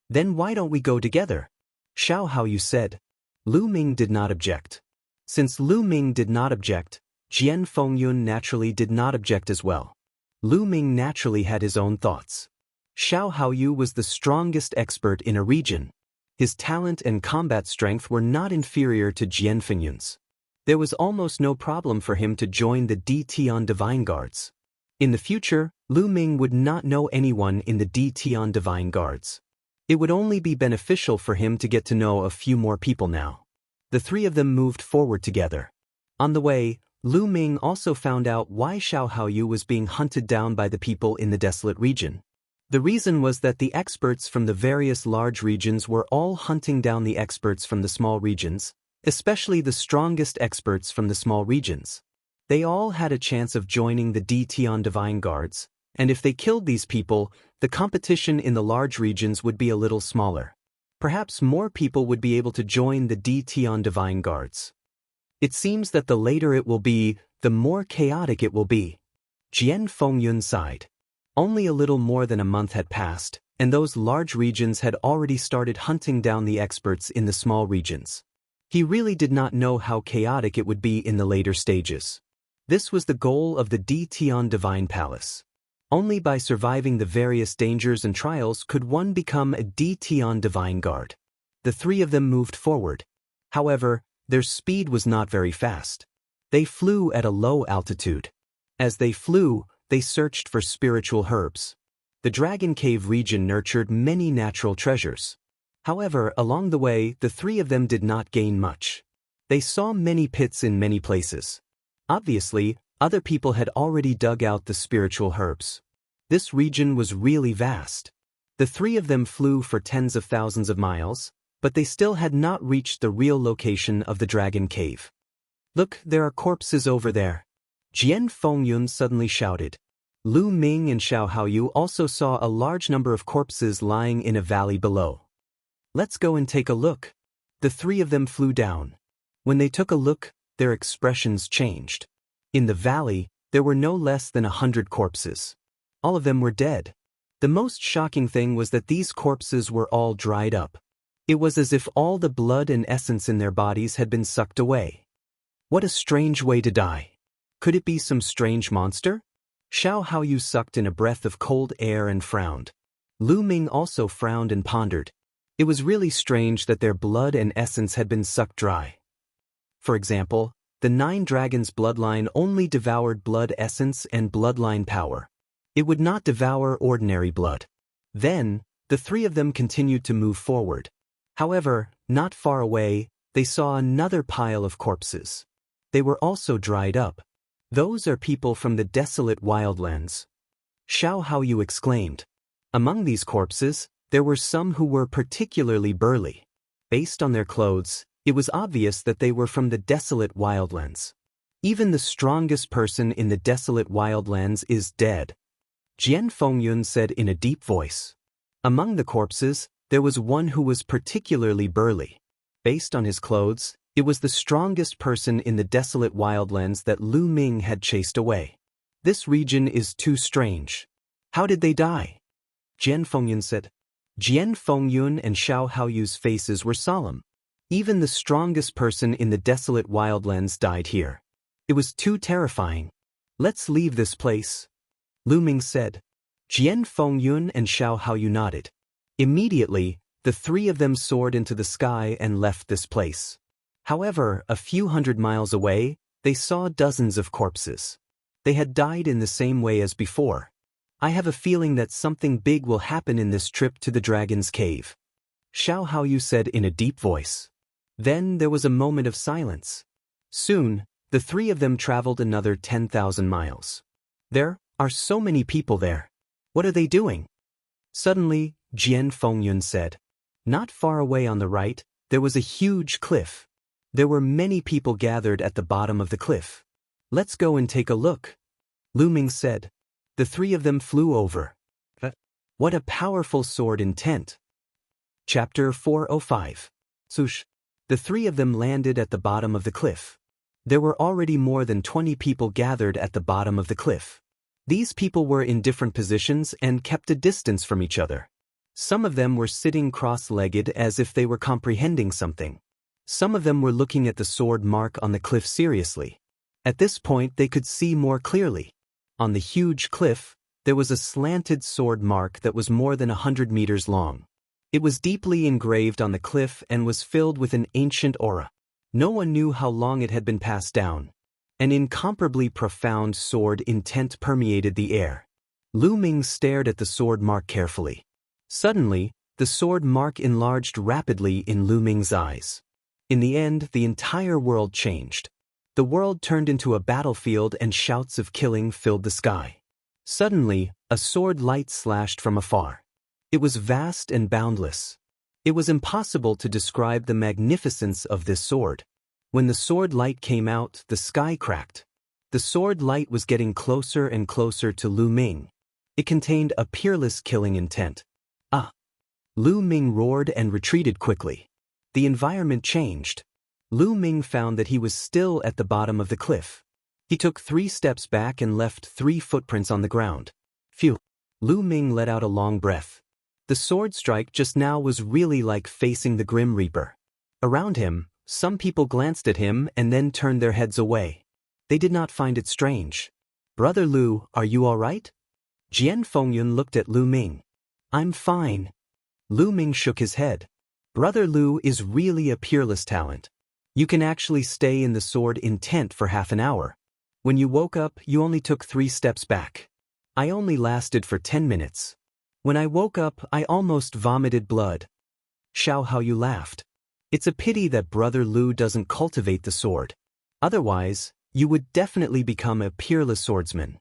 "Then why don't we go together?" Xiao Haoyu said. Lu Ming did not object. Since Lu Ming did not object, Jian Fengyun naturally did not object as well. Lu Ming naturally had his own thoughts. Xiao Haoyu was the strongest expert in a region. His talent and combat strength were not inferior to Jian Fengyun's. There was almost no problem for him to join the Tian Divine Guards. In the future, Lu Ming would not know anyone in the Tian Divine Guards. It would only be beneficial for him to get to know a few more people now. The three of them moved forward together. On the way, Lu Ming also found out why Xiao Haoyu was being hunted down by the people in the desolate region. The reason was that the experts from the various large regions were all hunting down the experts from the small regions, especially the strongest experts from the small regions. They all had a chance of joining the Tian Divine Guards, and if they killed these people, the competition in the large regions would be a little smaller. Perhaps more people would be able to join the Tian Divine Guards. It seems that the later it will be, the more chaotic it will be. Jian Fengyun sighed. Only a little more than a month had passed, and those large regions had already started hunting down the experts in the small regions. He really did not know how chaotic it would be in the later stages. This was the goal of the Tian Divine Palace. Only by surviving the various dangers and trials could one become a Tian Divine Guard. The three of them moved forward. However, their speed was not very fast. They flew at a low altitude. As they flew, they searched for spiritual herbs. The Dragon Cave region nurtured many natural treasures. However, along the way, the three of them did not gain much. They saw many pits in many places. Obviously, other people had already dug out the spiritual herbs. This region was really vast. The three of them flew for tens of thousands of miles, but they still had not reached the real location of the Dragon Cave. "Look, there are corpses over there," Jian Fengyun suddenly shouted. Lu Ming and Xiao Haoyu also saw a large number of corpses lying in a valley below. "Let's go and take a look." The three of them flew down. When they took a look, their expressions changed. In the valley, there were no less than 100 corpses. All of them were dead. The most shocking thing was that these corpses were all dried up. It was as if all the blood and essence in their bodies had been sucked away. What a strange way to die. Could it be some strange monster? Xiao Haoyu sucked in a breath of cold air and frowned. Lu Ming also frowned and pondered. It was really strange that their blood and essence had been sucked dry. For example, the 9 dragons' bloodline only devoured blood essence and bloodline power. It would not devour ordinary blood. Then, the 3 of them continued to move forward. However, not far away, they saw another pile of corpses. They were also dried up. Those are people from the desolate wildlands. Xiao Haoyu exclaimed. Among these corpses, there were some who were particularly burly. Based on their clothes, it was obvious that they were from the desolate wildlands. Even the strongest person in the desolate wildlands is dead. Jian Fengyun said in a deep voice. Among the corpses, there was one who was particularly burly. Based on his clothes, it was the strongest person in the desolate wildlands that Lu Ming had chased away. This region is too strange. How did they die? Jian Fengyun said. Jian Fengyun and Xiao Haoyu's faces were solemn. Even the strongest person in the desolate wildlands died here. It was too terrifying. Let's leave this place. Lu Ming said. Jian Fengyun and Xiao Haoyu nodded. Immediately, the 3 of them soared into the sky and left this place. However, a few hundred miles away, they saw dozens of corpses. They had died in the same way as before. I have a feeling that something big will happen in this trip to the Dragon's Cave. Xiao Haoyu said in a deep voice. Then there was a moment of silence. Soon, the 3 of them traveled another 10,000 miles. There are so many people there. What are they doing? Suddenly, Jian Fengyun said. Not far away on the right, there was a huge cliff. There were many people gathered at the bottom of the cliff. Let's go and take a look. Lu Ming said. The 3 of them flew over. What a powerful sword intent. Chapter 405. Swoosh. The 3 of them landed at the bottom of the cliff. There were already more than 20 people gathered at the bottom of the cliff. These people were in different positions and kept a distance from each other. Some of them were sitting cross-legged as if they were comprehending something. Some of them were looking at the sword mark on the cliff seriously. At this point they could see more clearly. On the huge cliff, there was a slanted sword mark that was more than 100 meters long. It was deeply engraved on the cliff and was filled with an ancient aura. No one knew how long it had been passed down. An incomparably profound sword intent permeated the air. Lu Ming stared at the sword mark carefully. Suddenly, the sword mark enlarged rapidly in Lu Ming's eyes. In the end, the entire world changed. The world turned into a battlefield and shouts of killing filled the sky. Suddenly, a sword light slashed from afar. It was vast and boundless. It was impossible to describe the magnificence of this sword. When the sword light came out, the sky cracked. The sword light was getting closer and closer to Lu Ming. It contained a peerless killing intent. Ah! Lu Ming roared and retreated quickly. The environment changed. Lu Ming found that he was still at the bottom of the cliff. He took 3 steps back and left 3 footprints on the ground. Phew! Lu Ming let out a long breath. The sword strike just now was really like facing the Grim Reaper. Around him, some people glanced at him and then turned their heads away. They did not find it strange. Brother Lu, are you all right? Jian Fengyun looked at Lu Ming. I'm fine. Lu Ming shook his head. Brother Lu is really a peerless talent. You can actually stay in the sword intent for half an hour. When you woke up, you only took 3 steps back. I only lasted for 10 minutes. When I woke up, I almost vomited blood. Xiao Haoyu laughed. It's a pity that Brother Lu doesn't cultivate the sword. Otherwise, you would definitely become a peerless swordsman.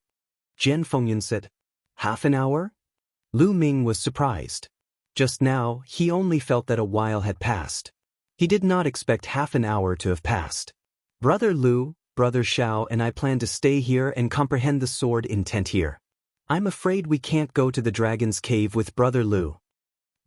Jian Fengyun said. Half an hour? Lu Ming was surprised. Just now, he only felt that a while had passed. He did not expect half an hour to have passed. Brother Lu, Brother Xiao and I plan to stay here and comprehend the sword intent here. I'm afraid we can't go to the Dragon's Cave with Brother Lu.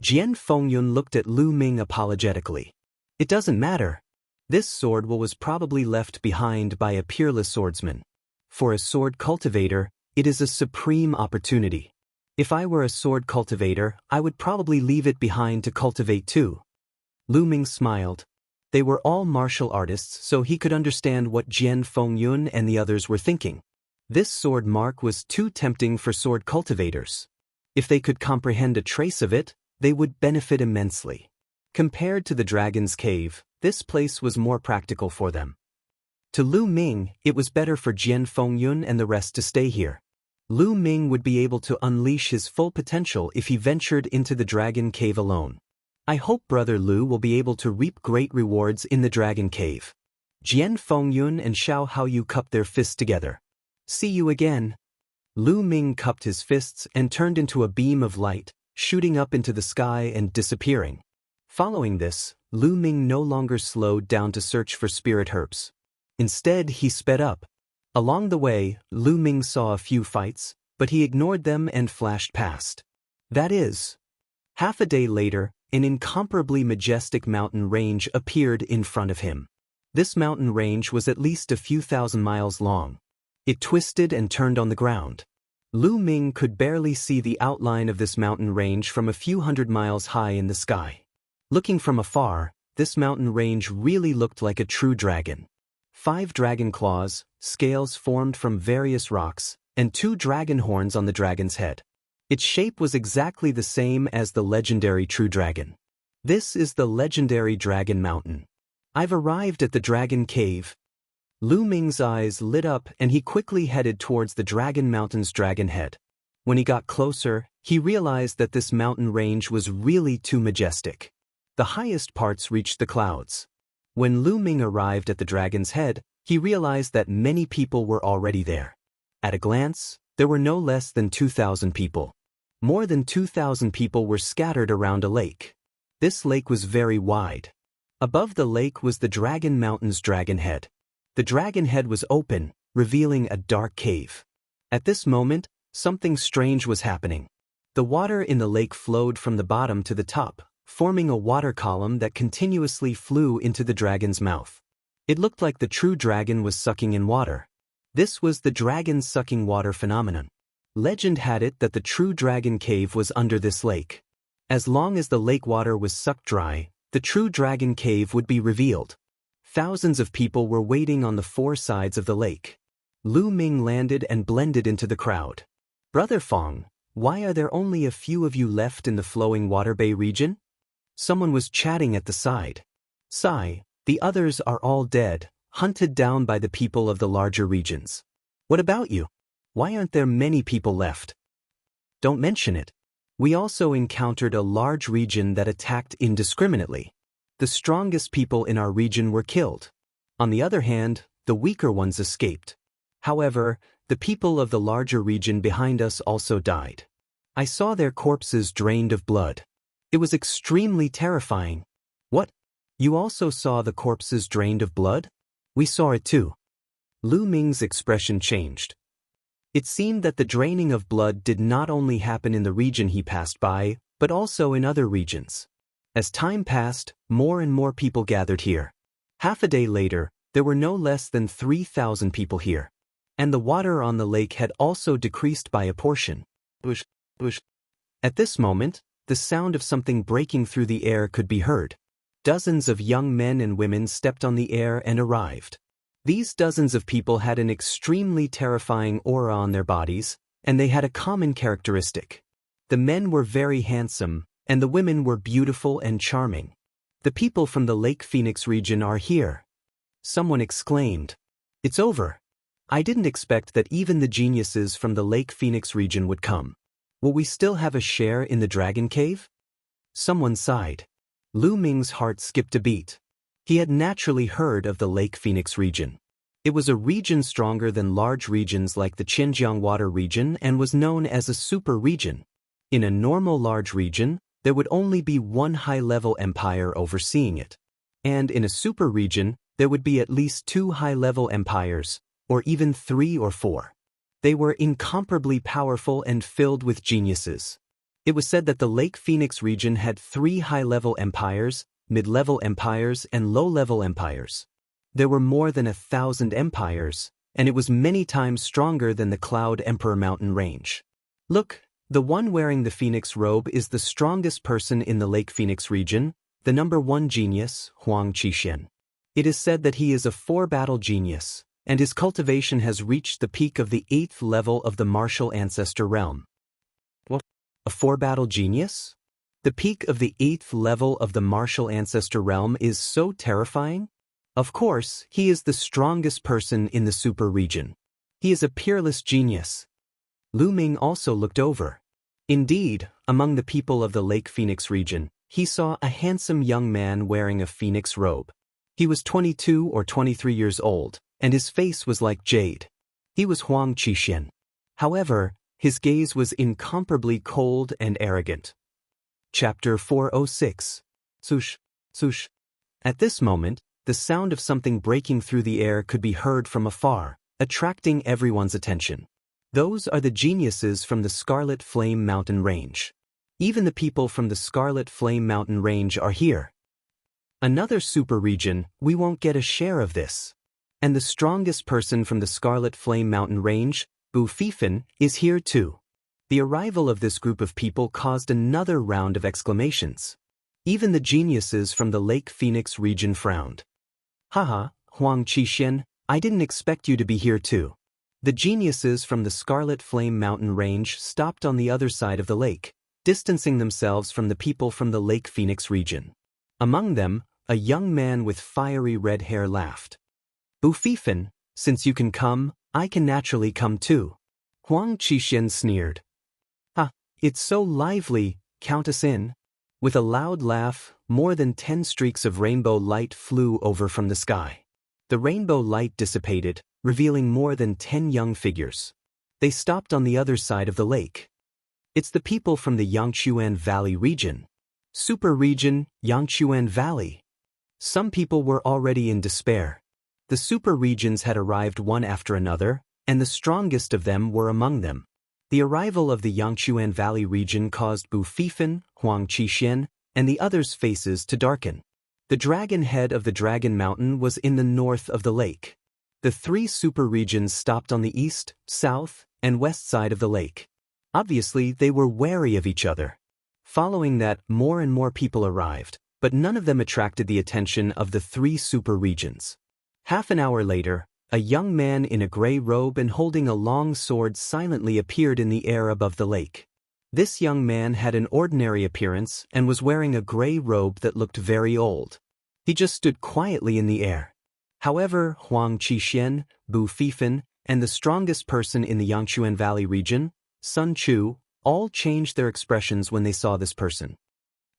Jian Fengyun looked at Lu Ming apologetically. It doesn't matter. This sword was probably left behind by a peerless swordsman. For a sword cultivator, it is a supreme opportunity. If I were a sword cultivator, I would probably leave it behind to cultivate too. Lu Ming smiled. They were all martial artists, so he could understand what Jian Fengyun and the others were thinking. This sword mark was too tempting for sword cultivators. If they could comprehend a trace of it, they would benefit immensely. Compared to the Dragon's Cave, this place was more practical for them. To Lu Ming, it was better for Jian Fengyun and the rest to stay here. Lu Ming would be able to unleash his full potential if he ventured into the Dragon Cave alone. I hope Brother Lu will be able to reap great rewards in the Dragon Cave. Jian Fengyun and Xiao Haoyu cupped their fists together. See you again. Lu Ming cupped his fists and turned into a beam of light, shooting up into the sky and disappearing. Following this, Lu Ming no longer slowed down to search for spirit herbs. Instead, he sped up. Along the way, Lu Ming saw a few fights, but he ignored them and flashed past. That is, half a day later, an incomparably majestic mountain range appeared in front of him. This mountain range was at least a few thousand miles long. It twisted and turned on the ground. Lu Ming could barely see the outline of this mountain range from a few hundred miles high in the sky. Looking from afar, this mountain range really looked like a true dragon. 5 dragon claws, scales formed from various rocks, and 2 dragon horns on the dragon's head. Its shape was exactly the same as the legendary true dragon. This is the legendary Dragon Mountain. I've arrived at the Dragon Cave. Lu Ming's eyes lit up and he quickly headed towards the Dragon Mountain's dragon head. When he got closer, he realized that this mountain range was really too majestic. The highest parts reached the clouds. When Lu Ming arrived at the dragon's head, he realized that many people were already there. At a glance, there were no less than 2,000 people. More than 2,000 people were scattered around a lake. This lake was very wide. Above the lake was the Dragon Mountain's dragon head. The dragon head was open, revealing a dark cave. At this moment, something strange was happening. The water in the lake flowed from the bottom to the top, forming a water column that continuously flew into the dragon's mouth. It looked like the true dragon was sucking in water. This was the dragon sucking water phenomenon. Legend had it that the true dragon cave was under this lake. As long as the lake water was sucked dry, the true dragon cave would be revealed. Thousands of people were waiting on the 4 sides of the lake. Lu Ming landed and blended into the crowd. Brother Fong, why are there only a few of you left in the flowing water bay region? Someone was chatting at the side. Sigh, the others are all dead, hunted down by the people of the larger regions. What about you? Why aren't there many people left? Don't mention it. We also encountered a large region that attacked indiscriminately. The strongest people in our region were killed. On the other hand, the weaker ones escaped. However, the people of the larger region behind us also died. I saw their corpses drained of blood. It was extremely terrifying. What? You also saw the corpses drained of blood? We saw it too. Lu Ming's expression changed. It seemed that the draining of blood did not only happen in the region he passed by, but also in other regions. As time passed, more and more people gathered here. Half a day later, there were no less than 3,000 people here. And the water on the lake had also decreased by a portion. Bush, bush. At this moment, the sound of something breaking through the air could be heard. Dozens of young men and women stepped on the air and arrived. These dozens of people had an extremely terrifying aura on their bodies, and they had a common characteristic. The men were very handsome, and the women were beautiful and charming. The people from the Lake Phoenix region are here. Someone exclaimed. It's over. I didn't expect that even the geniuses from the Lake Phoenix region would come. Will we still have a share in the Dragon Cave? Someone sighed. Lu Ming's heart skipped a beat. He had naturally heard of the Lake Phoenix region. It was a region stronger than large regions like the Xinjiang Water region and was known as a super region. In a normal large region, there would only be one high-level empire overseeing it. And in a super region, there would be at least 2 high-level empires, or even 3 or 4. They were incomparably powerful and filled with geniuses. It was said that the Lake Phoenix region had 3 high-level empires, mid-level empires, and low-level empires. There were more than 1,000 empires, and it was many times stronger than the Cloud Emperor mountain range. Look, The one wearing the Phoenix robe is the strongest person in the Lake Phoenix region, the number 1 genius, Huang Qixuan. It is said that he is a 4-battle genius, and his cultivation has reached the peak of the 8th level of the martial ancestor realm. What? A 4-battle genius? The peak of the 8th level of the martial ancestor realm is so terrifying? Of course, he is the strongest person in the super region. He is a peerless genius. Lu Ming also looked over. Indeed, among the people of the Lake Phoenix region, he saw a handsome young man wearing a phoenix robe. He was 22 or 23 years old, and his face was like jade. He was Huang Qixuan. However, his gaze was incomparably cold and arrogant. Chapter 406. Swoosh, swoosh. At this moment, the sound of something breaking through the air could be heard from afar, attracting everyone's attention. Those are the geniuses from the Scarlet Flame Mountain Range. Even the people from the Scarlet Flame Mountain Range are here. Another super region, we won't get a share of this. And the strongest person from the Scarlet Flame Mountain Range, Bu Fifan, is here too. The arrival of this group of people caused another round of exclamations. Even the geniuses from the Lake Phoenix region frowned. Haha, Huang Qixuan, I didn't expect you to be here too. The geniuses from the Scarlet Flame Mountain Range stopped on the other side of the lake, distancing themselves from the people from the Lake Phoenix region. Among them, a young man with fiery red hair laughed. Bu Fifan, since you can come, I can naturally come too. Huang Qixuan sneered. Ha, it's so lively, count us in. With a loud laugh, more than 10 streaks of rainbow light flew over from the sky. The rainbow light dissipated, revealing more than 10 young figures. They stopped on the other side of the lake. It's the people from the Yangchuan Valley region. Super region, Yangchuan Valley. Some people were already in despair. The super regions had arrived one after another, and the strongest of them were among them. The arrival of the Yangchuan Valley region caused Bu Fifan, Huang Qixuan, and the others' faces to darken. The dragon head of the Dragon Mountain was in the north of the lake. The 3 super regions stopped on the east, south, and west side of the lake. Obviously, they were wary of each other. Following that, more and more people arrived, but none of them attracted the attention of the 3 super regions. Half an hour later, a young man in a gray robe and holding a long sword silently appeared in the air above the lake. This young man had an ordinary appearance and was wearing a gray robe that looked very old. He just stood quietly in the air. However, Huang Qixuan, Bu Fifan, and the strongest person in the Yangchuan Valley region, Sun Chu, all changed their expressions when they saw this person.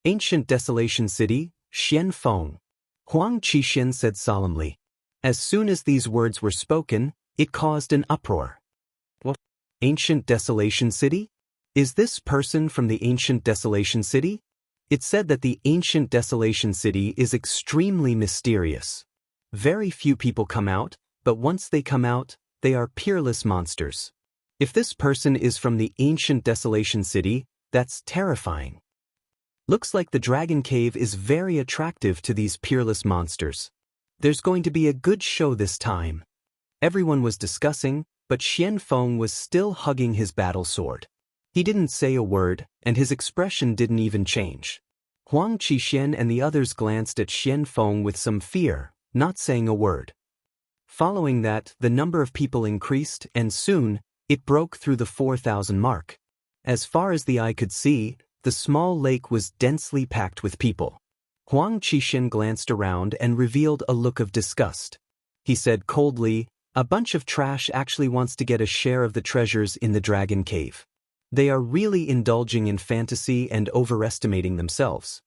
Ancient Desolation City, Xianfeng. Huang Qixuan said solemnly. As soon as these words were spoken, it caused an uproar. What? Ancient Desolation City? Is this person from the Ancient Desolation City? It said that the Ancient Desolation City is extremely mysterious. Very few people come out, but once they come out, they are peerless monsters. If this person is from the Ancient Desolation City, that's terrifying. Looks like the Dragon Cave is very attractive to these peerless monsters. There's going to be a good show this time. Everyone was discussing, but Xianfeng was still hugging his battle sword. He didn't say a word, and his expression didn't even change. Huang Qixuan and the others glanced at Xianfeng with some fear, not saying a word. Following that, the number of people increased, and soon, it broke through the 4,000 mark. As far as the eye could see, the small lake was densely packed with people. Huang Qixuan glanced around and revealed a look of disgust. He said coldly, "A bunch of trash actually wants to get a share of the treasures in the Dragon Cave. They are really indulging in fantasy and overestimating themselves."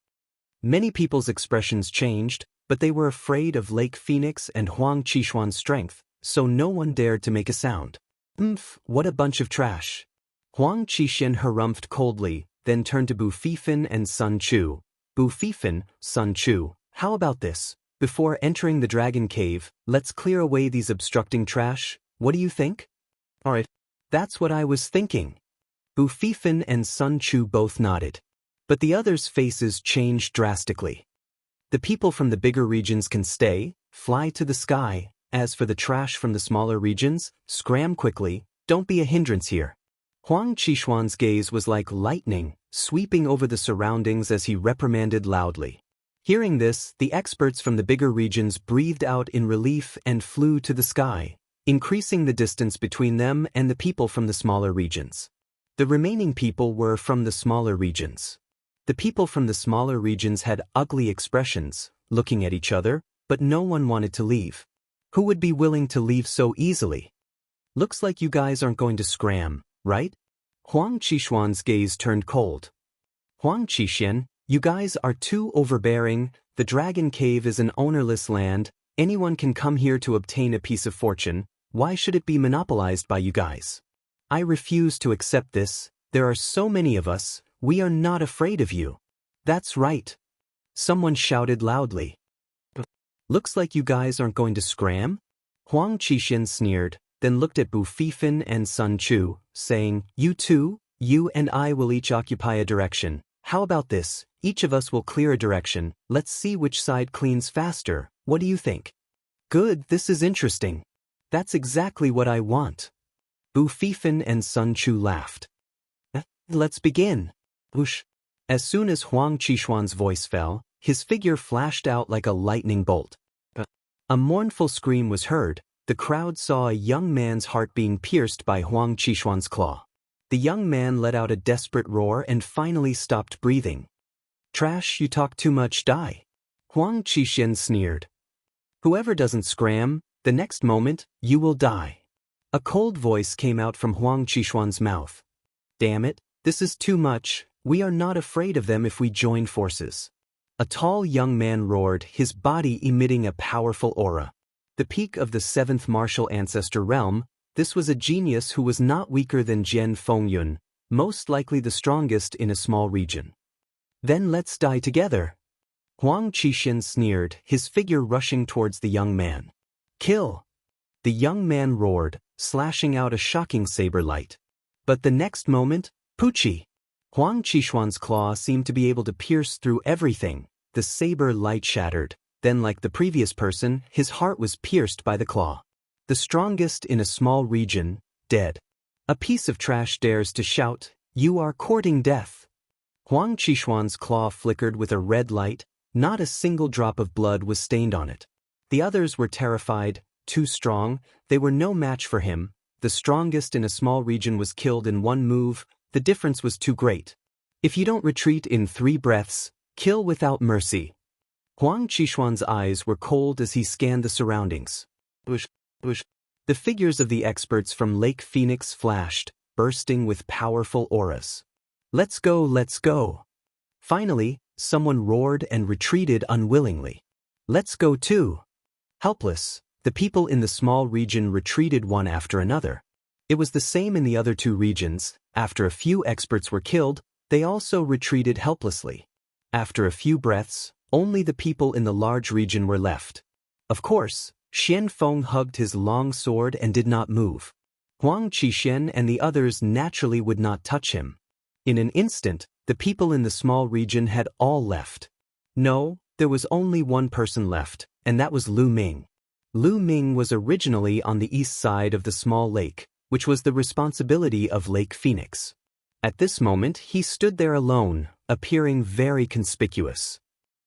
Many people's expressions changed, but they were afraid of Lake Phoenix and Huang Qixuan's strength, so no one dared to make a sound. What a bunch of trash." Huang Qixuan harumphed coldly, then turned to Bu Fifan and Sun Chu. Bu Fifan, Sun Chu, how about this? Before entering the Dragon Cave, let's clear away these obstructing trash. What do you think? Alright, that's what I was thinking. Bu Fifan and Sun Chu both nodded. But the others' faces changed drastically. The people from the bigger regions can stay, fly to the sky. As for the trash from the smaller regions, scram quickly, don't be a hindrance here. Huang Qishuan's gaze was like lightning, sweeping over the surroundings as he reprimanded loudly. Hearing this, the experts from the bigger regions breathed out in relief and flew to the sky, increasing the distance between them and the people from the smaller regions. The remaining people were from the smaller regions. The people from the smaller regions had ugly expressions, looking at each other, but no one wanted to leave. Who would be willing to leave so easily? Looks like you guys aren't going to scram, right? Huang Qishuan's gaze turned cold. Huang Qishan, you guys are too overbearing. The Dragon Cave is an ownerless land. Anyone can come here to obtain a piece of fortune. Why should it be monopolized by you guys? I refuse to accept this. There are so many of us. We are not afraid of you. That's right. Someone shouted loudly. Looks like you guys aren't going to scram? Huang Qishan sneered, then looked at Bu Fifan and Sun Chu, saying, You two, you and I will each occupy a direction. How about this? Each of us will clear a direction. Let's see which side cleans faster. What do you think? Good, this is interesting. That's exactly what I want. Bu Fifan and Sun Chu laughed. Let's begin. Whoosh. As soon as Huang Qishuan's voice fell, his figure flashed out like a lightning bolt. A mournful scream was heard. The crowd saw a young man's heart being pierced by Huang Qishuan's claw. The young man let out a desperate roar and finally stopped breathing. Trash, you talk too much, die. Huang Qishan sneered. Whoever doesn't scram, the next moment, you will die. A cold voice came out from Huang Qishuan's mouth. Damn it, this is too much. We are not afraid of them if we join forces. A tall young man roared, his body emitting a powerful aura. The peak of the 7th martial ancestor realm, this was a genius who was not weaker than Jian Fengyun, most likely the strongest in a small region. Then let's die together. Huang Qishan sneered, his figure rushing towards the young man. Kill! The young man roared, slashing out a shocking saber light. But the next moment, Poochie! Huang Qishuan's claw seemed to be able to pierce through everything. The saber light shattered. Then, like the previous person, his heart was pierced by the claw. The strongest in a small region, dead. A piece of trash dares to shout, You are courting death. Huang Qishuan's claw flickered with a red light. Not a single drop of blood was stained on it. The others were terrified, too strong. They were no match for him. The strongest in a small region was killed in one move. The difference was too great. If you don't retreat in 3 breaths, kill without mercy. Huang Qishuan's eyes were cold as he scanned the surroundings. Whoosh, whoosh. The figures of the experts from Lake Phoenix flashed, bursting with powerful auras. Let's go, let's go. Finally, someone roared and retreated unwillingly. Let's go too. Helpless, the people in the small region retreated one after another. It was the same in the other 2 regions. After a few experts were killed, they also retreated helplessly. After a few breaths, only the people in the large region were left. Of course, Xian Feng hugged his long sword and did not move. Huang Qishan and the others naturally would not touch him. In an instant, the people in the small region had all left. No, there was only one person left, and that was Lu Ming. Lu Ming was originally on the east side of the small lake, which was the responsibility of Lake Phoenix. At this moment, he stood there alone, appearing very conspicuous.